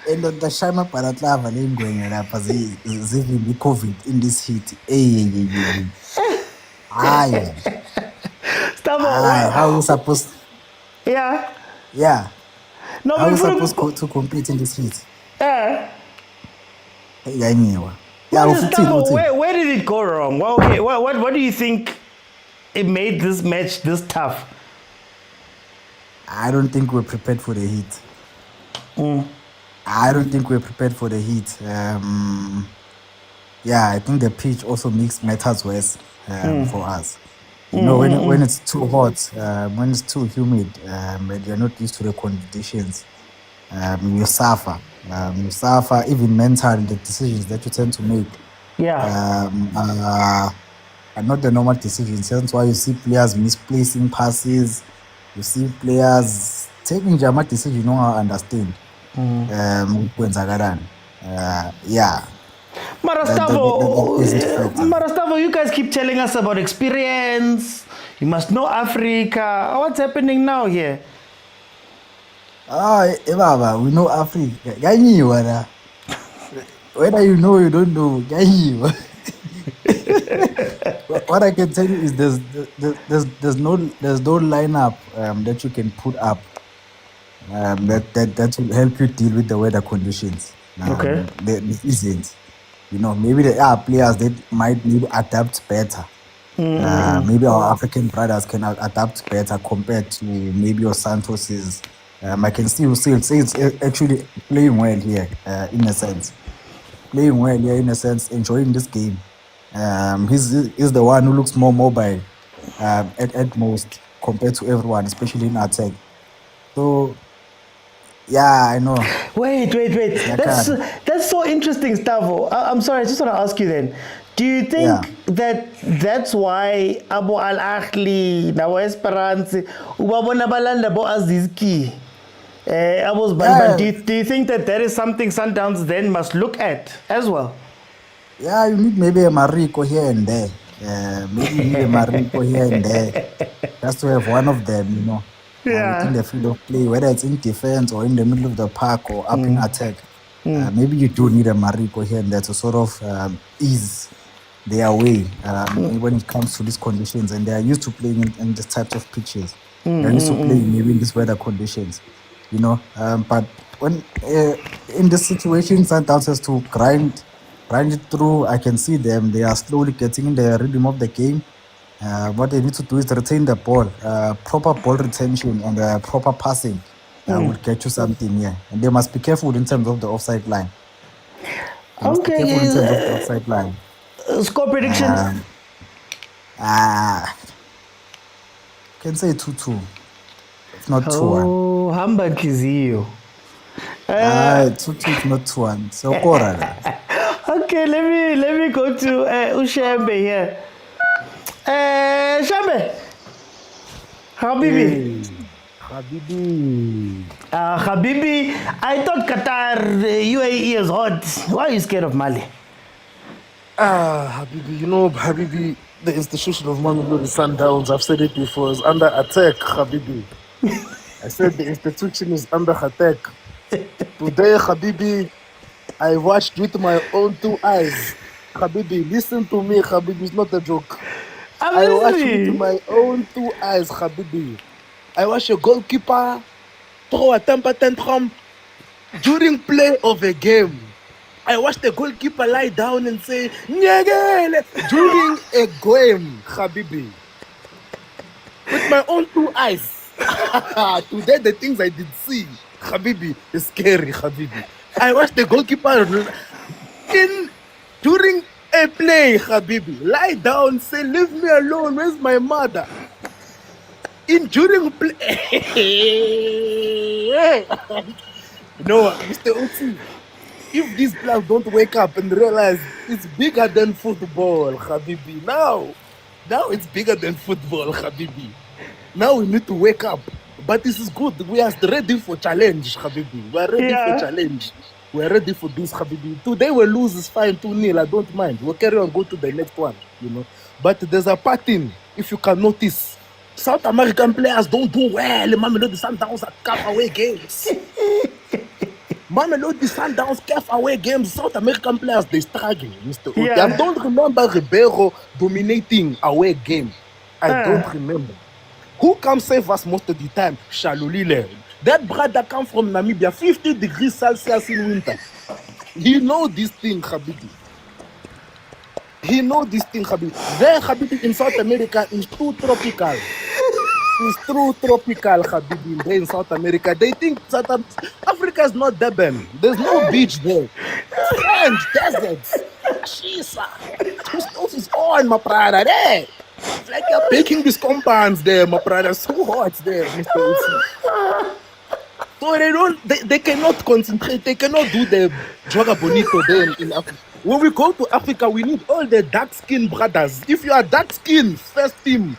And on the Shama Paratlava going up as even COVID in this heat. Aye. How you supposed? Yeah. Yeah. No, how you supposed to compete in this heat? Yeah. Yeah, I knew. Where did it go wrong? Well, okay, what do you think it made this match this tough? I don't think we're prepared for the heat. I don't think we're prepared for the heat. Yeah, I think the pitch also makes matters worse for us. You know, when it's too hot, when it's too humid, and you're not used to the conditions, you suffer. You suffer even mentally, the decisions that you tend to make. Yeah. Are not the normal decisions. That's why you see players misplacing passes. You see players taking Jama decisions you don't understand. Yeah. Marastavo, you guys keep telling us about experience. You must know Africa. What's happening now here? Baba, we know Africa. Whether you know or you don't know, what I can tell you is there's no lineup that you can put up that will help you deal with the weather conditions. Okay. There isn't. You know, maybe there are players that might need to adapt better. Maybe our African brothers can adapt better compared to maybe your Santos's. I can still say it's actually playing well here, in a sense. Playing well here, in a sense, enjoying this game. He's the one who looks more mobile at most compared to everyone, especially in attack. So, yeah, I know. Wait. That's so interesting, Stavo. I'm sorry, I just want to ask you then. Do you think that's why Abu Al Ahly, Nawa Esperance, Ubabona Balanda Bo Azizki, do you think that is something Sundowns then must look at as well? Yeah, you need maybe a Mariko here and there. Maybe you need a Mariko here and there. Just to have one of them, you know. Within the field of play, whether it's in defense or in the middle of the park or up in attack. Maybe you do need a Mariko here and there to sort of ease their way when it comes to these conditions. And they are used to playing in this type of pitches. They're used to playing maybe in these weather conditions, you know. But when in this situation, Sundowns has to grind it through. I can see them. They are slowly getting in the rhythm of the game. What they need to do is retain the ball. Proper ball retention and proper passing will get you something here. And they must be careful in terms of the offside line. Score predictions? Can say 2-2. If not 2-1. Oh, Hamba Kizio. 2-2, if not 2-1. So, okay, let me go to Ushembe here. Shambe. Habibi. Habibi, I thought Qatar, UAE is hot. Why are you scared of Mali? Habibi, you know, Habibi, the institution of Mamelodi Sundowns, I've said it before, is under attack, Habibi. I said the institution is under attack. Today, Habibi, I watched with my own 2 eyes. Habibi, listen to me, Habibi, it's not a joke. I watched with my own 2 eyes, Habibi. I watched a goalkeeper throw a temper tantrum during play of a game. I watched the goalkeeper lie down and say, Nyegele, during a game, Habibi. With my own 2 eyes. Today, the things I did see, Habibi, is scary, Habibi. I watched the goalkeeper during a play, Habibi. Lie down, say, leave me alone, where's my mother? During play. No, Mr. Oti, if these players don't wake up and realize it's bigger than football, Habibi. Now it's bigger than football, Habibi. Now we need to wake up. But this is good. We are ready for challenge, Habibi. We are ready for challenge. We're ready for this, Habibi. Today we lose is fine, 2-0. I don't mind. We'll carry on, go to the next one, you know. But there's a pattern, if you can notice. South American players don't do well. Mamelodi Sundowns at CAF away games. Mamelodi Sundowns CAF away games. South American players, they struggle, Mr. Oti. I don't remember Ribeiro dominating away game. I don't remember. Who comes save us most of the time? Shalulile. That brother come from Namibia, 50 degrees Celsius in winter. He know this thing, Habibi. He know this thing, Habibi. There, Habibi, in South America is too tropical. It's too tropical, Habibi, there in South America. They think South Africa is not Durban. There's no beach there. Sand, deserts, Shisa. Whose is on, my brother, there. It's like you're baking these compounds there, my brother. So hot there, Mr. Uzi. So they cannot concentrate. They cannot do the Joga Bonito there in Africa. When we go to Africa, we need all the dark-skinned brothers. If you are dark-skinned, first team,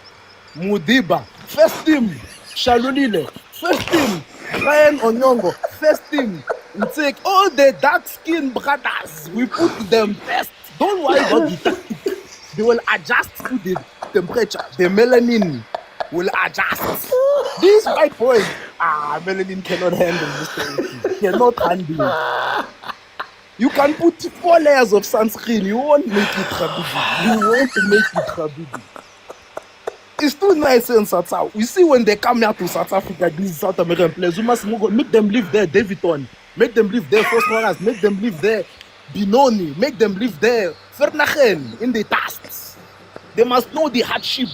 Mudiba. First team, Shalulile. First team, Brian Onyongo. First team, we take all the dark-skinned brothers. We put them first. Don't worry about the tactic. They will adjust to the temperature. The melanin will adjust. These white boys, melanin cannot handle this. Cannot handle it. You can put 4 layers of sunscreen. You won't make it, Habibi. You won't make it, Habibi. It's too nice in South Africa. You see when they come here to South Africa, these South American players, you must make them live there, Davidson. Make them live there, First Warriors. Make them live there, Binoni. Make them live there, Vernachen, in the tasks. They must know the hardship.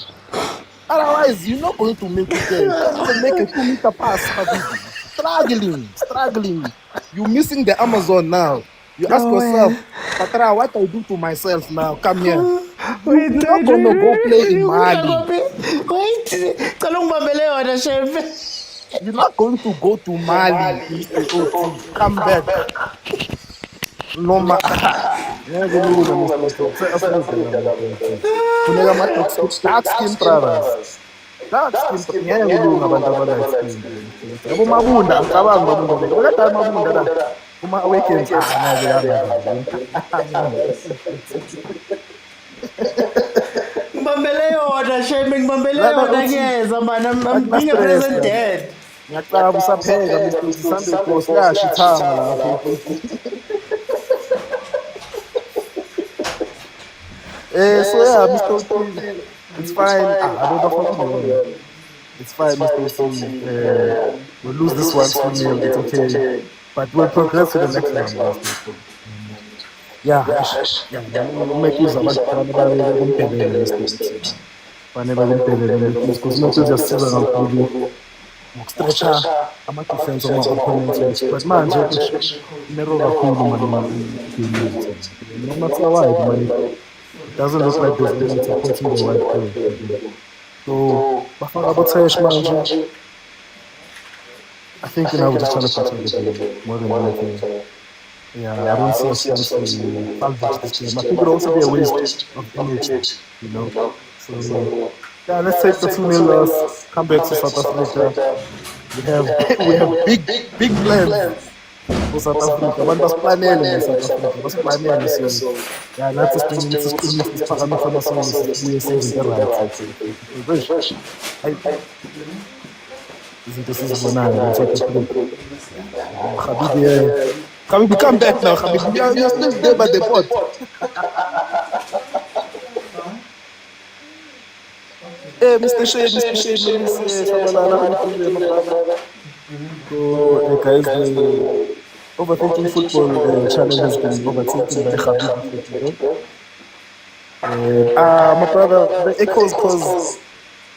Otherwise, you're not going to make it there. You're going to make a 2-meter pass, Habibi. Struggling. You're missing the Amazon now. You ask yourself, Patra, what I do to myself now? Come here. You're not going to go play in Mali. You're not going to go to Mali. Come back. No matter. Dark skin brothers. Dark skin brothers. I'm being a present dead. So yeah, Mr. Oti, it's fine. I don't know. It's fine, Mr. Oti. We'll lose this one 2-0. It's okay. But we'll progress to the next one. Yeah, we'll make use of it. Because not just season of stretcher, I'm not defense of my opponents. But man, never no matter why, it doesn't look like there's any supporting the right player. So, bafana, I think now we're just trying to protect the game more than anything. Yeah, I don't see a chance to salvage this game. I think it would also be a waste of energy, you know. So, yeah, let's take the 2-0 loss, come back to South Africa. We have big plans for South Africa. One was planning in South Africa. Was planning. So, yeah, let's just bring this parameter for we are saying the right. This is banana. Habibi, come back now, Habibi. You're still there by the pot. Hey, Mr. Shade, So, guys, the overthinking football challenge has been overtaken by Habibi. My brother, the echoes cause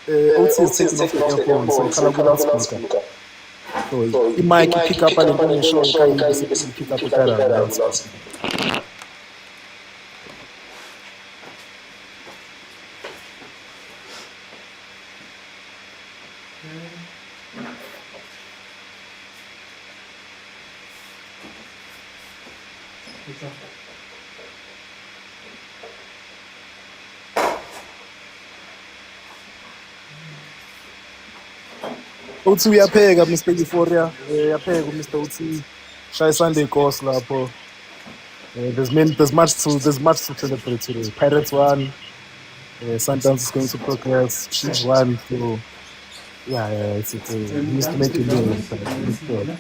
OT is taking off the earphone, so Kalagula speaker. So he might pick up and then show can pick up the car. Uthi uyapeka Mr. Euphoria, uyapeka Mr. Uthi Shy Sunday course lapho. There's much to celebrate today. Pirates won. Sundowns is going to progress. Chiefs won. So yeah, it's he needs to make it win.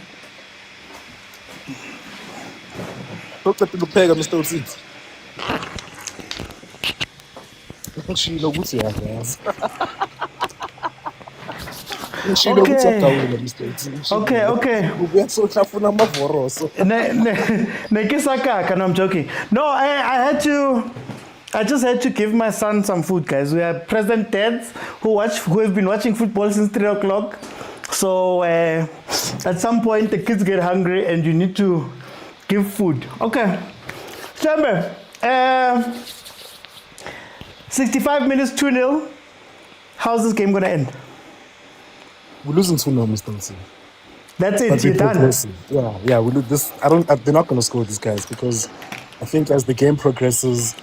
Look at the peg, Mr. Osit. She no good here, guys. Okay. No, I'm joking. No, I just had to give my son some food, guys. We are present dads who have been watching football since 3 o'clock. So at some point the kids get hungry and you need to give food. Okay. Remember, 65 minutes, 2-0. How's this game gonna end? We're losing 2-0, Mr. Motsepe. That's it, you're done. Yeah, we lose this. They're not going to score these guys because I think as the game progresses,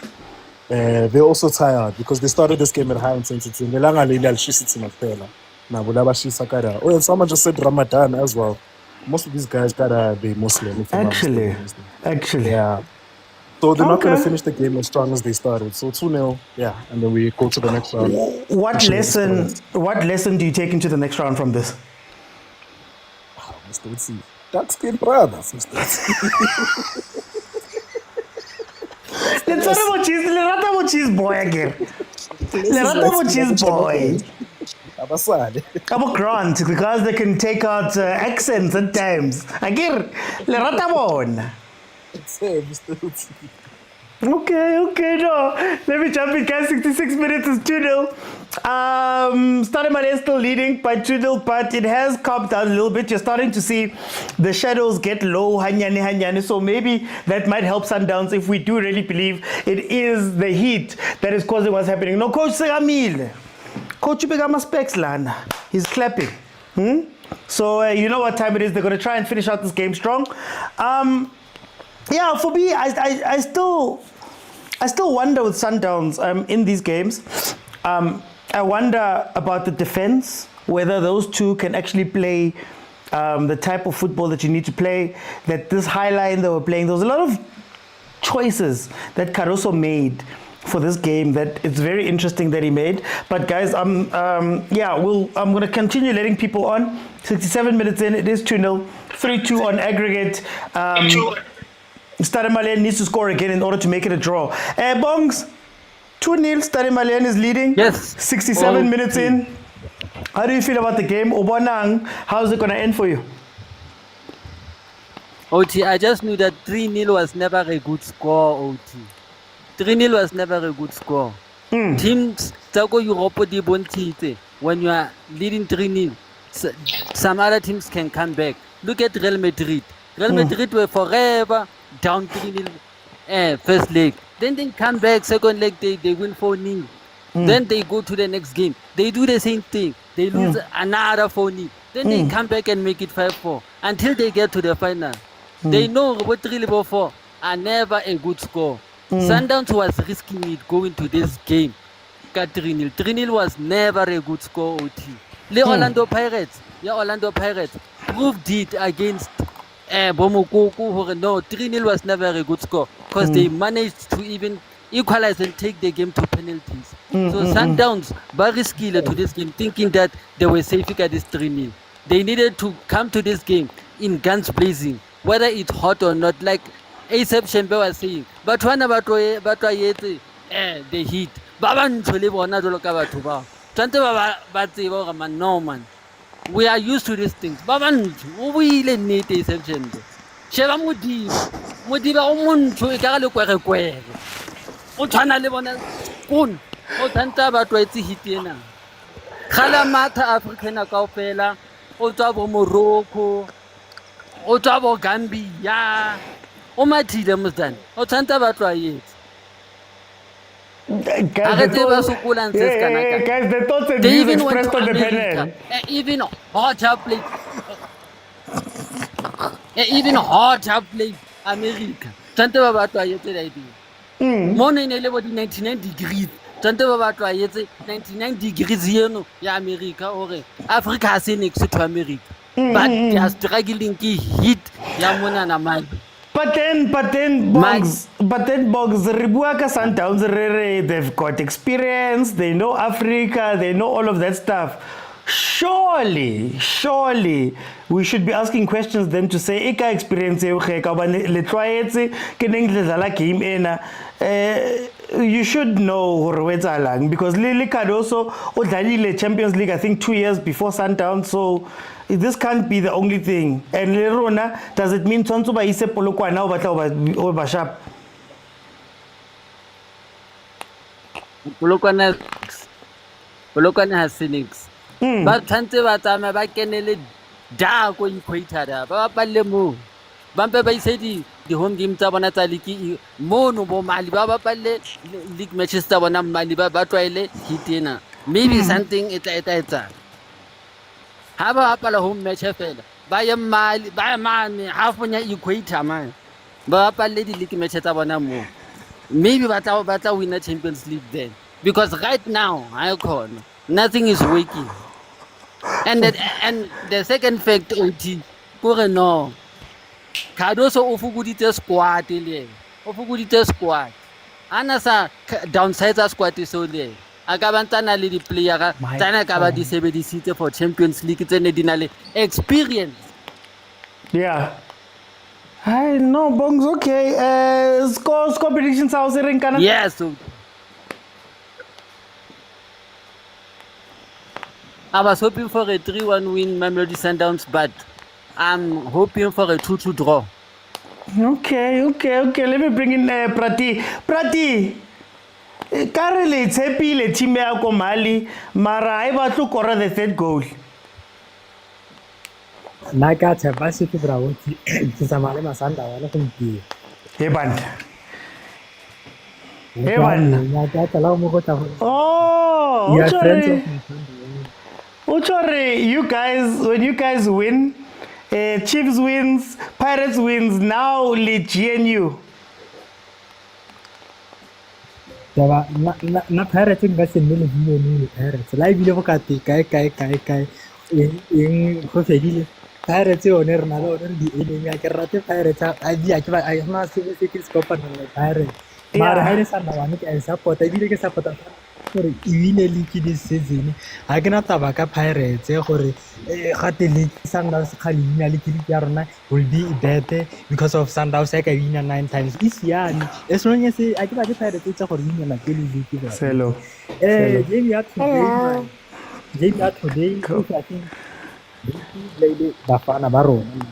they're also tired because they started this game at high intensity. Oh, and someone just said Ramadan as well. Most of these guys gotta be Muslim. Actually. Yeah. So they're not going to finish the game as strong as they started. So 2-0, yeah, and then we go to the next round. What lesson do you take into the next round from this? Mr. Motsepe, that's good brothers, Mr. Let's talk about cheese boy again. Let's talk about cheese boy. About Grant, because they can take out accents at times. Again, Leratabon. Okay, no. Let me jump in, guys. 66 minutes is 2-0. Stade Malien still leading by 2-0, but it has calmed down a little bit. You're starting to see the shadows get low, hanyane. So maybe that might help Sundowns if we do really believe it is the heat that is causing what's happening. No, Coach Segamil. Coach Ubegama Specs, Lana. He's clapping. So you know what time it is. They're going to try and finish out this game strong. Yeah, for me, I still wonder with Sundowns in these games. I wonder about the defense, whether those two can actually play the type of football that you need to play. That this high line that we're playing, there was a lot of choices that Caruso made for this game that it's very interesting that he made. But guys, I'm going to continue letting people on. 67 minutes in, it is 2-0, 3-2 on aggregate. Stade Malien needs to score again in order to make it a draw. Bongs, 2-0, Stade Malien is leading. Yes. 67 minutes in. How do you feel about the game? Obonang, how's it going to end for you? OT, I just knew that 3-0 was never a good score, OT. 3-0 was never a good score. Teams, when you are leading 3-0, some other teams can come back. Look at Real Madrid. Real Madrid were forever down 3-0 first leg. Then they come back, second leg, they win 4-0. Then they go to the next game. They do the same thing. They lose another 4-0. Then they come back and make it 5-4 until they get to the final. They know what 3-4 are never a good score. Sundowns was risking it going to this game. 3-0. 3-0 was never a good score, OT. Orlando Pirates proved it against Bomokoko. No, 3-0 was never a good score because they managed to even equalize and take the game to penalties. So Sundowns very skilled to this game, thinking that they were safe at this 3-0. They needed to come to this game in guns blazing, whether it's hot or not, like ASAP Shembe was saying. But when about the heat, no man. We are used to these things. We need ASAP Shembe. Sheba Mudiba umuntu ekare kwere. O tshwana le bona kun o tanta batho etsi hitena khala matha Africana kaofela o tswa bo Morocco o tswa bo Gambia o mathile mosane o tshanta batho a yetsi guys, the thoughts and views expressed on the panel. Even hotter play America tshanta batho a yetsi idea. Morning 99 degrees. 99 degrees here no ya America or Africa has next to America. But they are struggling heat ya mona na man. But then, Bogs, Ribuaka Sundowns, they've got experience, they know Africa, they know all of that stuff. Surely, we should be asking questions then to say, Ika experience, you should know because Lily Cardoso, Odalile Champions League, I think 2 years before Sundowns, so this can't be the only thing. And Lerona, does it mean Tonsuba ise polokwa now over sharp? Polokwana has cynics. But Tante Batama back in dark when you quit her. Papa Lemo. Bampe by said the home game Tabanata Liki Mono Malibaba Pale League matches Tabanam Malibaba Toilet Hitina. Maybe something it's have a home match by a man, half when you quit a man. Bapa lady league match at Tabanamo. Maybe Bata win a Champions League then. Because right now, I call nothing is working. And the second fact, OT, pour no. Cardoso Ofugudita squad, Ofugudita squad. Anasa downsizer squad is only. Agabantana lady player, Tana Gabadi 70 seater for Champions League, it's an additional experience. Yeah. I know, Bongs, okay. Score predictions house in Canada? Yes. I was hoping for a 3-1 win, Mamelodi Sundowns, but I'm hoping for a 2-2 draw. Okay. Let me bring in Prati. Currently, it's happy le team ya ko Mali, mara I want to score the third goal. Naka tshepa ke bra wotsi ke samale masanda wala go mpi. Naka tla mo go tla. Oh, sorry, you guys, when you guys win, Chiefs wins, Pirates wins, now le GNU. Na Pirates ga se nne le Pirates la ibile go ka te kae eng go fedile Pirates o ne rena le o di enemy a ke rate Pirates a di a ke ba a na se ke scopa na Pirates mara ha ile sana wane ke support a bile ke support gore e wine league this season ha ke na taba ka Pirates gore gate league Sundowns khalina le league ya rona will be better because of Sundowns ka win 9 times isiani as long as a ke ba ke Pirates tsa gore win na ke league ba Selo game ya today I think Blade bafana ba rona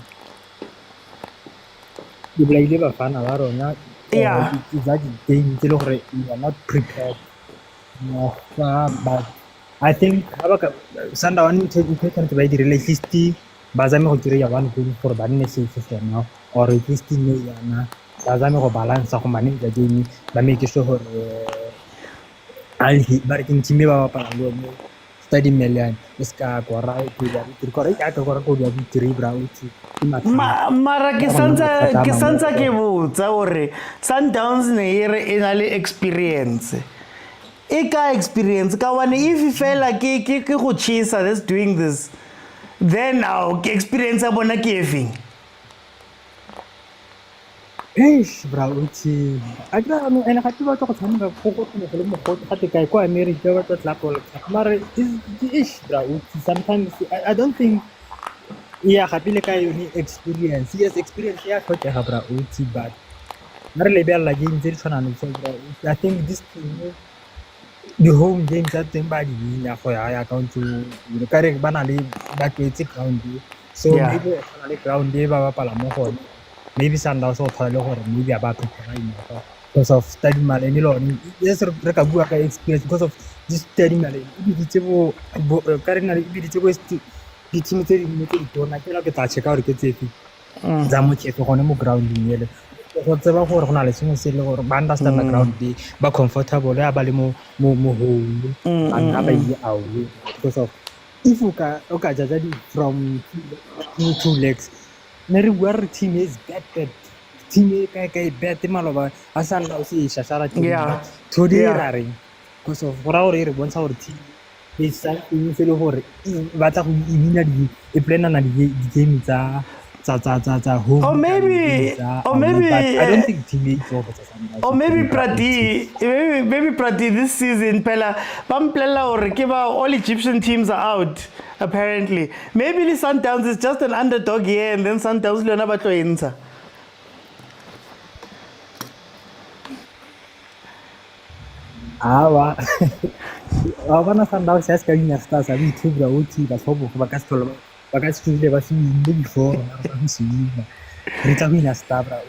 di Blade bafana ba rona exactly game tse le gore we are not prepared. No, but I think Sundowns take by the release bazame go kry one goal for banne safe for now or at least ne yana bazame go balance go manage the game ba make sure gore Ahly ba re team ba ba pala lo Stade Malien iska go right to ya di correct ka go go ya di 3 bra uti mara ke santsa ke botsa gore Sundowns ne ere ena le experience. Ika experience ka wane if fela ke go chisa that's doing this then now experience abona ke efeng bra uti agra no ena ga twa go tshameka go go le mo go ga te kai kwa America ba tla tla mara bra uti sometimes I don't think ga pile ka yone experience yes experience ya go tega bra uti but mara le bella game tse tshwana le bra I think this team the home games that them by the ya go ya account to the correct bana le ba kwetse ground so maybe le ground e ba pala mo go maybe Sundowns o thale gore maybe ba prepare because of Stade Malien lo yes re ka bua ka experience because of this Stade Malien e ditse bo karena e ditse bo di team tse di mo tse di tona ke la ke tla check out ke tsefe za mo tshetse gone mo ground le go tseba gore go na le sengwe se le gore ba understand the ground di ba comfortable ya ba le mo hole ba ba yi out because of if o ka jaja di from two legs ne re bua re team is better team e ka better maloba a Sundowns e shashara team today rare because of gore re bontsha gore team is something se le gore ba tla go imina di e plana na di game tsa home. Or maybe, I don't think teammates over Sundowns. Or maybe maybe Prati this season, Pella, Pamplela or Rekiva, all Egyptian teams are out, apparently. Maybe the Sundowns is just an underdog here and then Sundowns learn about Insa. Awa. Abana Sundowns has going to start a bit too, Brauti, but hope of Bacastolo. Bacastro never seen before. Retamina Stabra.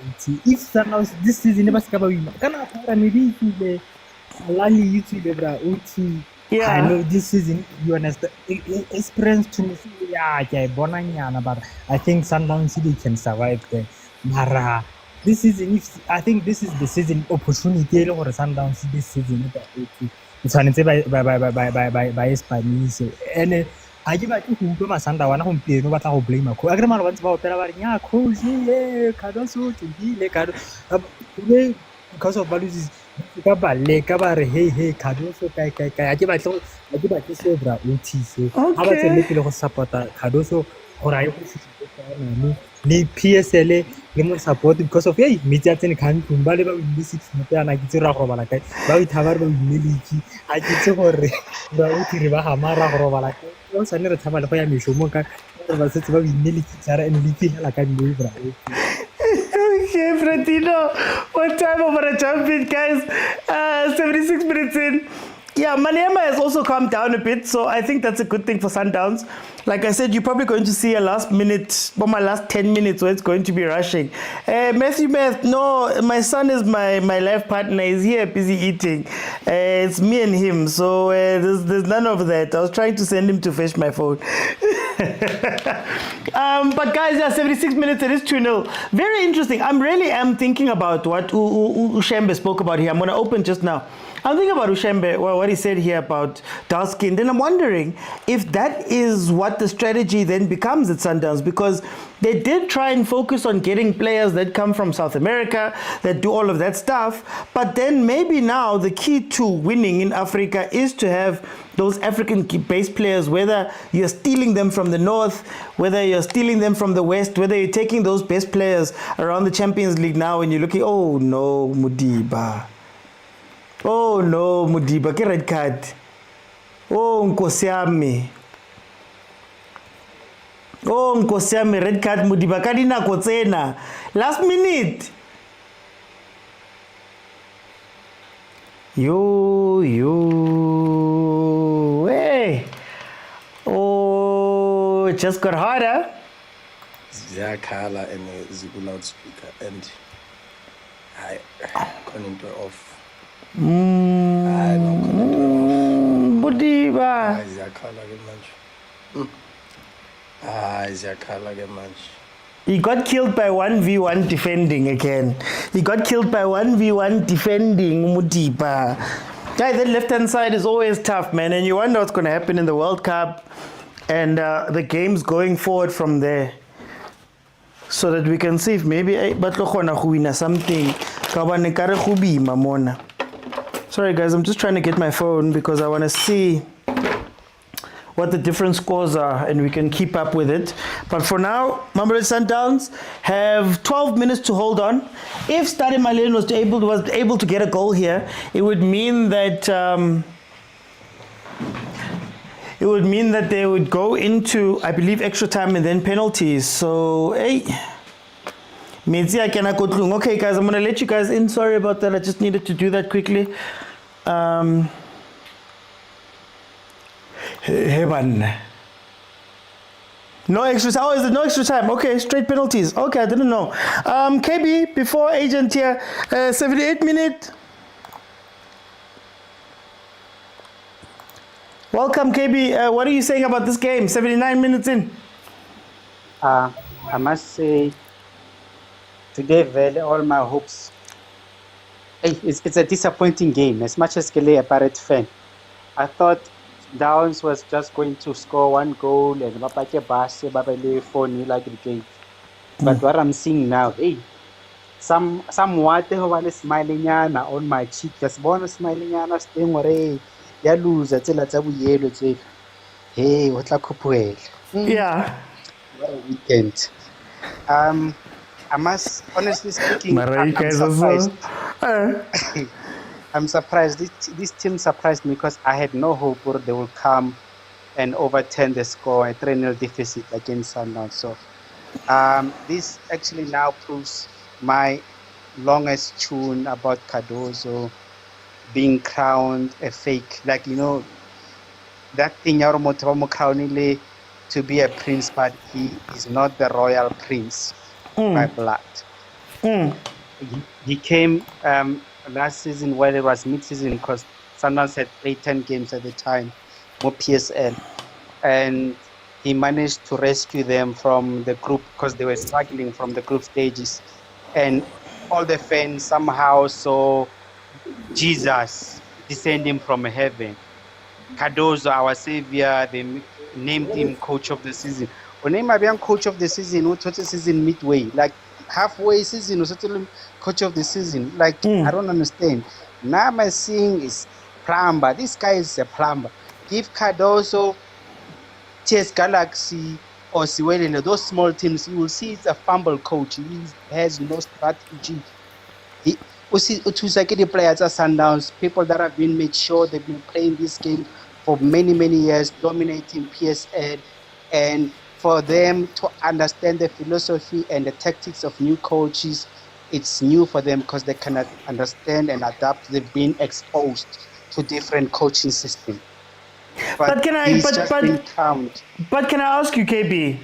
If Sundowns this season never cover win, can I maybe the Ahly YouTube Bra Uti? Yeah, I know this season you understand experience to me. Yeah, Bonanyana, but I think Sundowns City can survive the Mara. This season, I think this is the season opportunity for Sundowns this season. It's one by Spanish and I give back to who my son. One home play, no matter how blame a coach. I remember once about Peravania, coach, Cardoso to be like because of values. Hey, Cardoso, I give back to Sobra, Uti. How about a little supporter, Cardoso, or I need PSLA, remote support because of media and can Kumbali with this and I get Rahovalaka, but we have a miliki. I get to her, Riva Hamara Rovalaka. Also, another time I Mishumoka was it very miliki and leaky like I do. Okay, Fratino, what time over a champion, guys? 76 minutes in. Yeah, Maniema has also calmed down a bit, so I think that's a good thing for Sundowns. Like I said, you're probably going to see a last 10 minutes where it's going to be rushing. Matthew, no, my son is my life partner. He's here busy eating. It's me and him, so there's none of that. I was trying to send him to fetch my phone. But guys, yeah, 76 minutes, it is 2-0. Very interesting. I really am thinking about what Ushembe spoke about here. I'm going to open just now. I'm thinking about Ushembe, what he said here about dark skin. Then I'm wondering if that is what the strategy then becomes at Sundowns, because they did try and focus on getting players that come from South America, that do all of that stuff. But then maybe now the key to winning in Africa is to have those African-based players, whether you're stealing them from the north, whether you're stealing them from the west, whether you're taking those best players around the Champions League now and you're looking, oh no, Mudiba. Oh no, Mudiba, ke red card. Oh, Nkosiame. Oh, Nkosiame, red card, Mudiba. Kadina kotsena. Last minute. Hey. Oh, it just got harder. Ziyakhala and Zibu loudspeaker and I couldn't turn off. Mudiba. He got killed by 1v1 defending again. He got killed by 1v1 defending, Mudiba. Guys, that left-hand side is always tough, man. And you wonder what's going to happen in the World Cup and the games going forward from there. So that we can see if maybe something. Sorry guys, I'm just trying to get my phone because I want to see what the different scores are and we can keep up with it. But for now, Mamelodi Sundowns have 12 minutes to hold on. If Stade Malien was able to get a goal here, it would mean that they would go into, I believe, extra time and then penalties. So, hey. Okay, guys, I'm going to let you guys in. Sorry about that. I just needed to do that quickly. Heaven. No extra time. Oh, is it no extra time? Okay, straight penalties. Okay, I didn't know. KB, before agent here, 78 minutes. Welcome, KB. What are you saying about this game? 79 minutes in. I must say, today, really, all my hopes. It's a disappointing game. As much as Kele a Pirate fan, I thought Downs was just going to score one goal and Bapake Base, Babele 4-0 like the game. But what I'm seeing now, some water who smiling on my cheek, just born smiling staying away. Ya lose tse la tsa boyelo tse. Hey, what la couple. Yeah. What a weekend. I must, honestly speaking, Mara, you I'm guys are so. surprised. I'm surprised. This team surprised me because I had no hope that they will come and overturn the score, a 3-0 deficit against Sundowns. So this actually now proves my longest tune about Cardozo being crowned a fake. Like, you know, that thing crowned to be a prince, but he is not the royal prince by blood. He came last season when it was mid-season because Sundowns had played 10 games at the time, more PSL, and he managed to rescue them from the group because they were struggling from the group stages, and all the fans somehow saw Jesus descending from heaven. Cardozo, our savior, they named him coach of the season. When I'm coach of the season, who taught the season midway, like halfway season, or certainly coach of the season. Like I don't understand. Now I'm seeing is plumber. This guy is a plumber. Give Cardozo, TS Galaxy, or Siwelele, those small teams, you will see it's a fumble coach. He has no strategy. The players are Sundowns, people that have been made sure they've been playing this game for many, many years, dominating PSL, and for them to understand the philosophy and the tactics of new coaches, it's new for them because they cannot understand and adapt. They've been exposed to different coaching systems. But can I ask you, KB?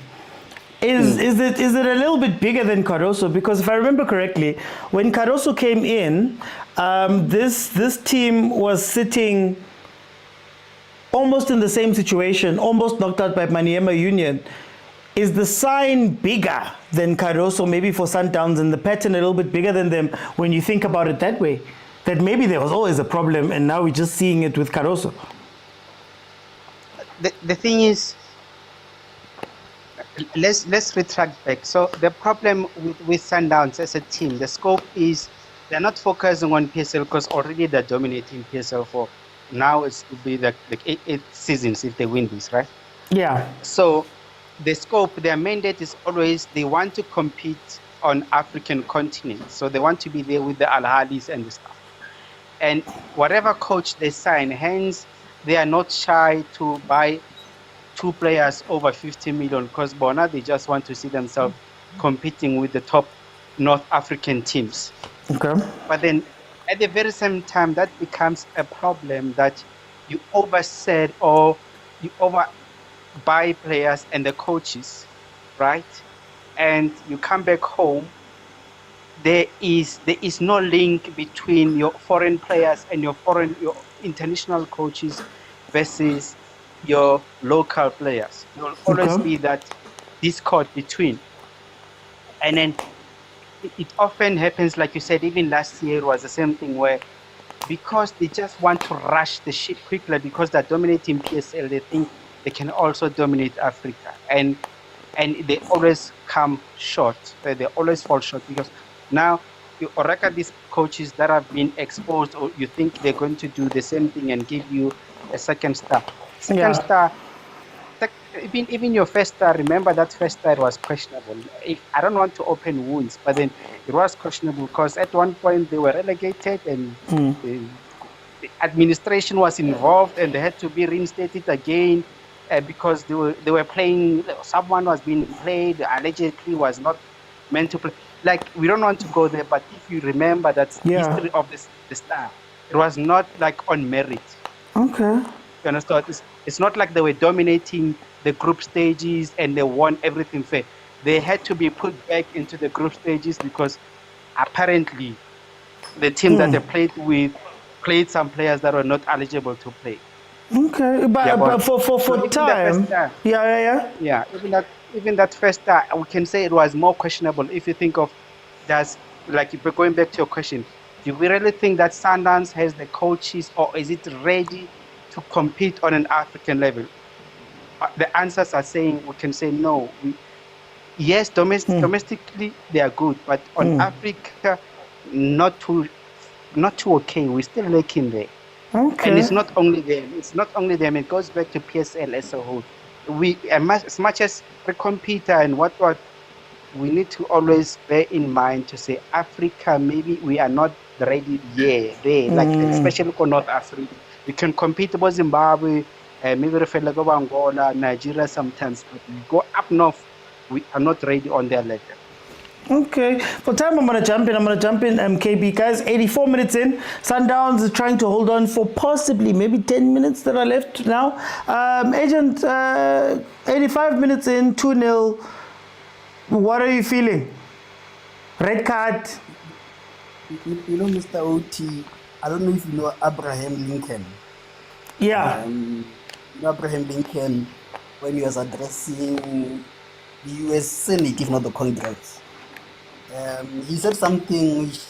Is it a little bit bigger than Cardoso? Because if I remember correctly, when Cardoso came in, this team was sitting almost in the same situation, almost knocked out by Maniema Union. Is the sign bigger than Cardoso, maybe for Sundowns, and the pattern a little bit bigger than them when you think about it that way? That maybe there was always a problem and now we're just seeing it with Cardoso. The thing is, let's retract back. So the problem with Sundowns as a team, the scope is they're not focusing on PSL because already they're dominating PSL for now. It's to be like 8 seasons if they win this, right? Yeah. So the scope, their mandate is always they want to compete on African continent. So they want to be there with the Ahly's and the stuff. And whatever coach they sign, hence they are not shy to buy 2 players over 50 million because Bona, they just want to see themselves competing with the top North African teams. Okay. But then at the very same time, that becomes a problem that you overset or you overbuy players and the coaches, right? And you come back home, there is no link between your foreign players and your international coaches versus your local players. There will always be that discord between. And then it often happens, like you said, even last year it was the same thing where because they just want to rush the shit quickly because they're dominating PSL, they think they can also dominate Africa. And they always come short. They always fall short because now you reckon these coaches that have been exposed, or you think they're going to do the same thing and give you a second star. Second star, even your first star, remember that first star was questionable. I don't want to open wounds, but then it was questionable because at one point they were relegated and the administration was involved and they had to be reinstated again because they were playing, someone was being played, allegedly was not meant to play. Like, we don't want to go there, but if you remember that history of the star, it was not like on merit. Okay. You understand? It's not like they were dominating the group stages and they won everything fair. They had to be put back into the group stages because apparently the team that they played with played some players that were not eligible to play. Okay, but for time, yeah. Even that first star, we can say it was more questionable. If you think of that, like if we're going back to your question, do we really think that Sundowns has the coaches, or is it ready to compete on an African level? The answers are saying we can say no. Yes, domestically they are good, but on Africa, not too okay. We're still lacking there. Okay. And it's not only them. It's not only them. It goes back to PSL as a whole. As much as we compete and what we need to always bear in mind to say Africa, maybe we are not ready there, like especially for North Africa. We can compete with Zimbabwe, maybe refer go Angola, Nigeria sometimes, but we go up north, we are not ready on their level. Okay, for time I'm going to jump in, KB. Guys, 84 minutes in, Sundowns is trying to hold on for possibly maybe 10 minutes that are left now. Agent, 85 minutes in, 2-0. What are you feeling? Red card? You know, Mr. OT, I don't know if you know Abraham Lincoln. Yeah. You know Abraham Lincoln, when he was addressing the US Senate, if not the Congress. He said something which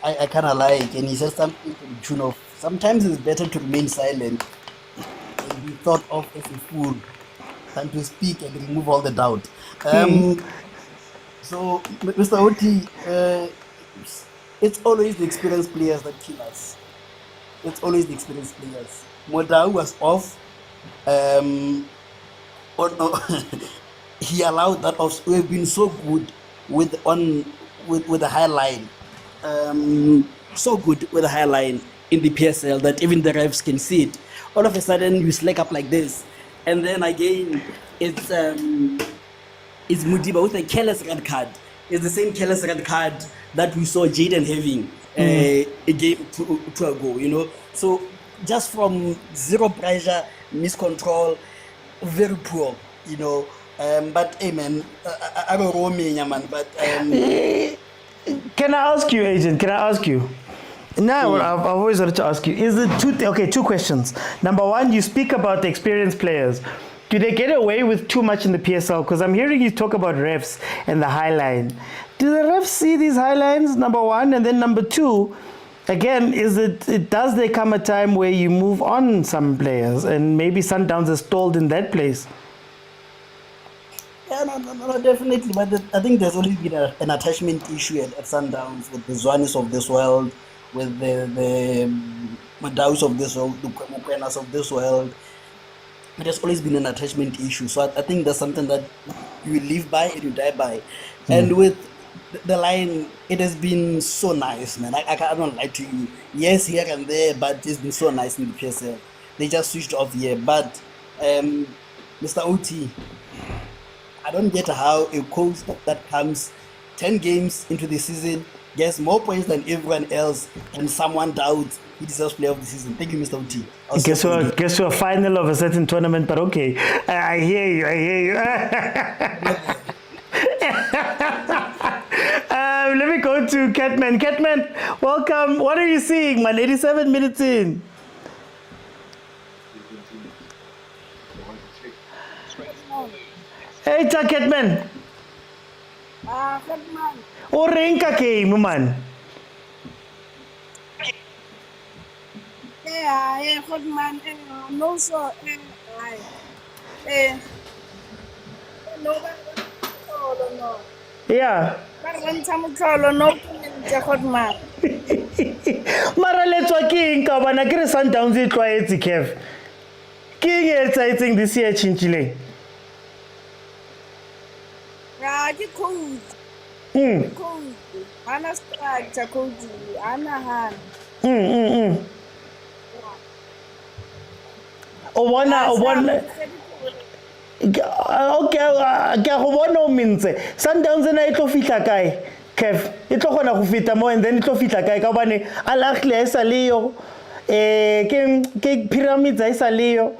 I kind of like, and he said something to the tune of, sometimes it's better to remain silent and be thought of as a fool than to speak and remove all the doubt. So, Mr. Oti, it's always the experienced players that kill us. It's always the experienced players. Motaung was off. He allowed that off. We've been so good with the high line. So good with the high line in the PSL that even the refs can see it. All of a sudden you slack up like this. And then again it's Mudiba with a careless red card. It's the same careless red card that we saw Jaden having a game two ago, you know. So just from zero pressure, miscontrol, very poor, you know. But hey man, I don't know me, man. But can I ask you, Agent? Can I ask you? Now, I've always wanted to ask you: is it two questions? Number one, you speak about the experienced players. Do they get away with too much in the PSL? Because I'm hearing you talk about refs and the high line. Do the refs see these high lines? Number one, and then number two. Again, does there come a time where you move on some players and maybe Sundowns are stalled in that place? Yeah, no, definitely. But I think there's always been an attachment issue at Sundowns with the Zwanis of this world, with the Madaus of this world, the Mokwenas of this world. There's always been an attachment issue. So I think that's something that you live by and you die by. And with the line, it has been so nice, man. I don't lie to you. Yes, here and there, but it's been so nice in the PSL. They just switched off here. But Mr. OT, I don't get how a coach that comes 10 games into the season gets more points than everyone else and someone doubts he deserves player of the season. Thank you, Mr. OT. Guess you're a final of a certain tournament, but okay. I hear you. Let me go to Catman. Catman, welcome. What are you seeing, man? 87 minutes in. Hey, Catman. Catman. O reng ka game, man. Catman. No, so. No. Yeah. Mara let's work in Kabana get Sundowns it try it Kev. King exciting this year chinchile. Cold. Ana structure cold. Ana hand. One. Okay, ke go bona o mentse Sundowns na e tlo fitla kae Kev e tlo gona go fita mo and then e tlo fitla kae ka bane Ahly e sa leyo ke pyramids e sa leyo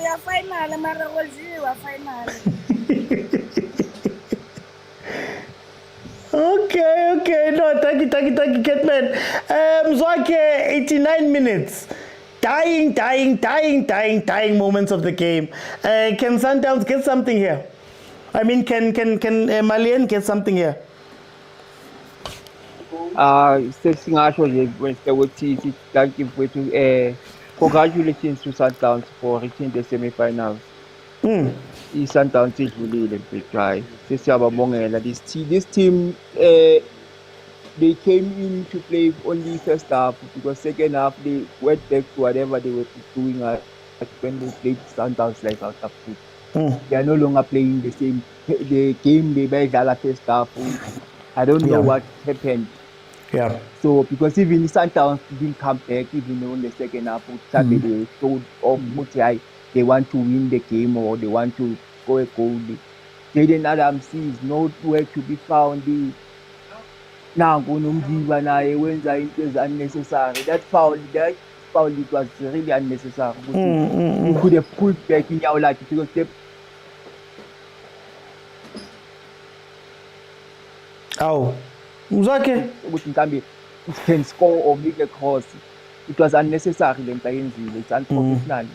ya final mara go jiwa final. Okay no thank you Catman Zwake 89 minutes dying moments of the game. Can Sundowns get something here? I mean, can Malien get something here? Singasho nje ukuthi thank you to congratulations to Sundowns for reaching the semi-finals. I-Sundowns idlulile big guy. Sesiyababongela this team they came in to play only first half because second half they went back to whatever they were doing when they played Sundowns like South Africa. They are no longer playing the game they made the first half. I don't know what happened. Yeah. So because even Sundowns didn't come back even in the second half, they told they want to win the game or they want to score a goal. Jaden Adams is nowhere to be found. Now unnecessary. That foul it was really unnecessary. You could have pulled back in your life because they can score or make a cross. It was unnecessary. It's unprofessional.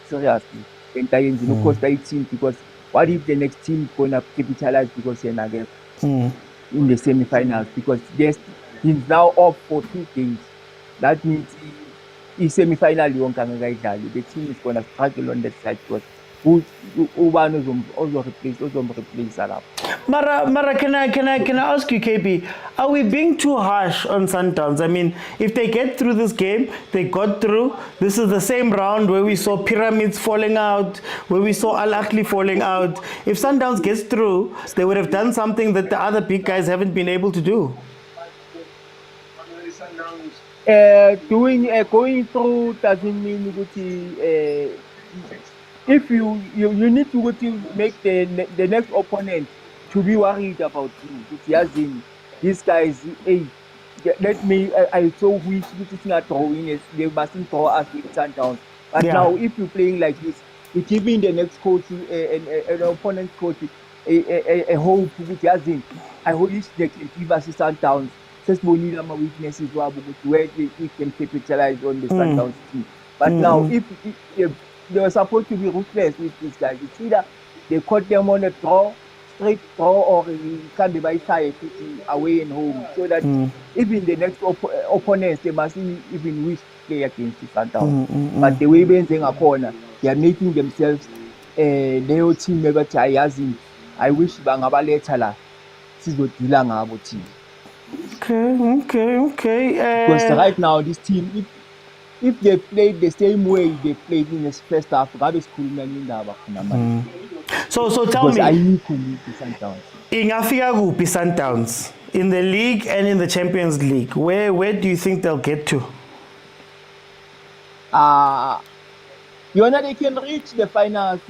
Seriously, no cost team because what if the next team is gonna capitalize because they're not in the semi-finals? Because he's now up for 2 games. That means in semi-final the team is gonna struggle on that side because who also replace Arab. Mara, can I ask you, KB? Are we being too harsh on Sundowns? I mean, if they get through this game, they got through. This is the same round where we saw Pyramids falling out, where we saw Ahly falling out. If Sundowns gets through, they would have done something that the other big guys haven't been able to do. Going through doesn't mean if you need to make the next opponent to be worried about you. These guys, hey, I so wish this is not drawing. They mustn't draw us with Sundowns. But now, if you're playing like this, you're giving the next coach, an opponent coach, a hope. I wish they can give us Sundowns. Just believe my weaknesses where we can capitalize on the Sundowns team. But now, if they were supposed to be ruthless with these guys, it's either they caught them on a straight draw, or can be by side away and home, so that even the next opponents they mustn't even wish to play against the Sundowns. But the way they are making themselves their team member tiring. I wish Bangabaletala sizodila ngabo team. Okay. Because right now this team, if they played the same way they played in the first half, So tell me, ingafika kuphi Sundowns in the league and in the Champions League? Where do you think they'll get to? They can reach the finals.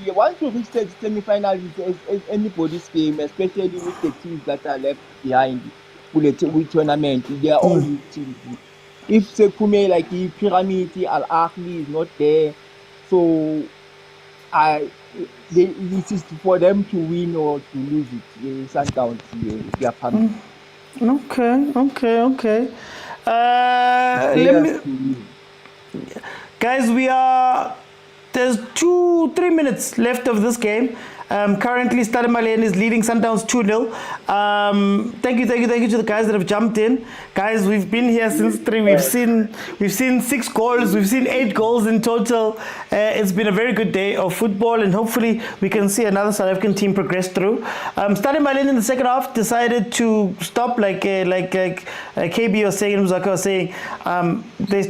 Once you reach the semi-finals, it's anybody's game, especially with the teams that are left behind with tournament. They are all teams. If Sekume like the Pyramid, Al Ahly is not there, so this is for them to win or to lose it. Sundowns, they are coming. Okay. Guys, there's 2-3 minutes left of this game. Currently, Stade Malien is leading Sundowns 2-0. Thank you to the guys that have jumped in. Guys, we've been here since 3. We've seen 6 goals. We've seen 8 goals in total. It's been a very good day of football, and hopefully we can see another South African team progress through. Stade Malien in the second half decided to stop, like KB was saying, Mzaka was saying. They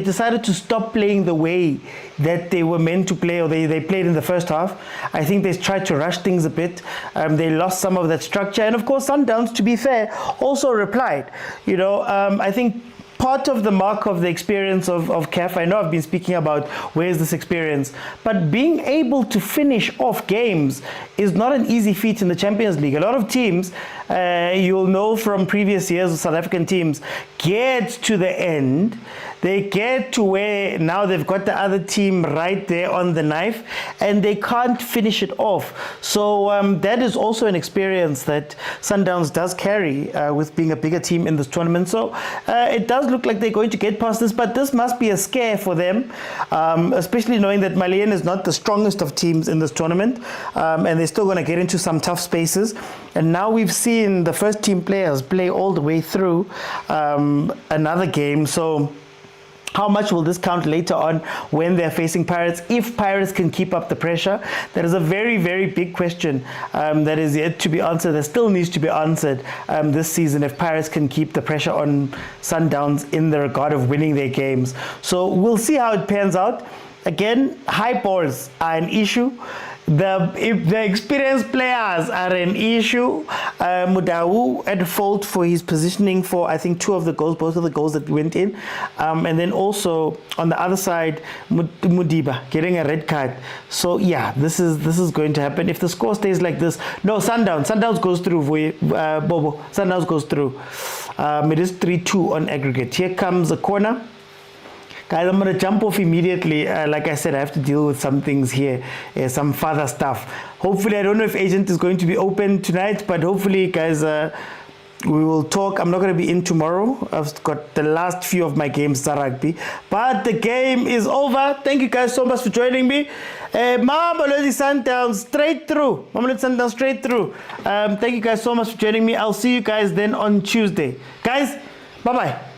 decided to stop playing the way that they were meant to play, or they played in the first half. I think they tried to rush things a bit. They lost some of that structure, and of course Sundowns, to be fair, also replied. I think part of the mark of the experience of CAF, I know I've been speaking about where's this experience, but being able to finish off games is not an easy feat in the Champions League. A lot of teams, you'll know from previous years of South African teams, get to the end, they get to where now they've got the other team right there on the knife, and they can't finish it off. So that is also an experience that Sundowns does carry with being a bigger team in this tournament. So it does look like they're going to get past this, but this must be a scare for them, especially knowing that Malien is not the strongest of teams in this tournament, and they're still going to get into some tough spaces. And now we've seen the first team players play all the way through another game. So how much will this count later on when they're facing Pirates? If Pirates can keep up the pressure, that is a very, very big question that is yet to be answered. That still needs to be answered this season, if Pirates can keep the pressure on Sundowns in the regard of winning their games. So we'll see how it pans out. again, high balls are an issue. If the experienced players are an issue, Motaung at fault for his positioning for, I think, both of the goals that went in. And then also on the other side, Mudiba getting a red card. So yeah, this is going to happen. If the score stays like this, no, Sundowns goes through, Bobo. Sundowns goes through. It is 3-2 on aggregate. Here comes a corner. Guys, I'm going to jump off immediately. Like I said, I have to deal with some things here, some further stuff. Hopefully, I don't know if agent is going to be open tonight, but hopefully, guys, we will talk. I'm not going to be in tomorrow. I've got the last few of my games rugby, but the game is over. Thank you guys so much for joining me. Mamelodi Sundowns straight through. Mamelodi Sundowns straight through. Thank you guys so much for joining me. I'll see you guys then on Tuesday. Guys, bye-bye.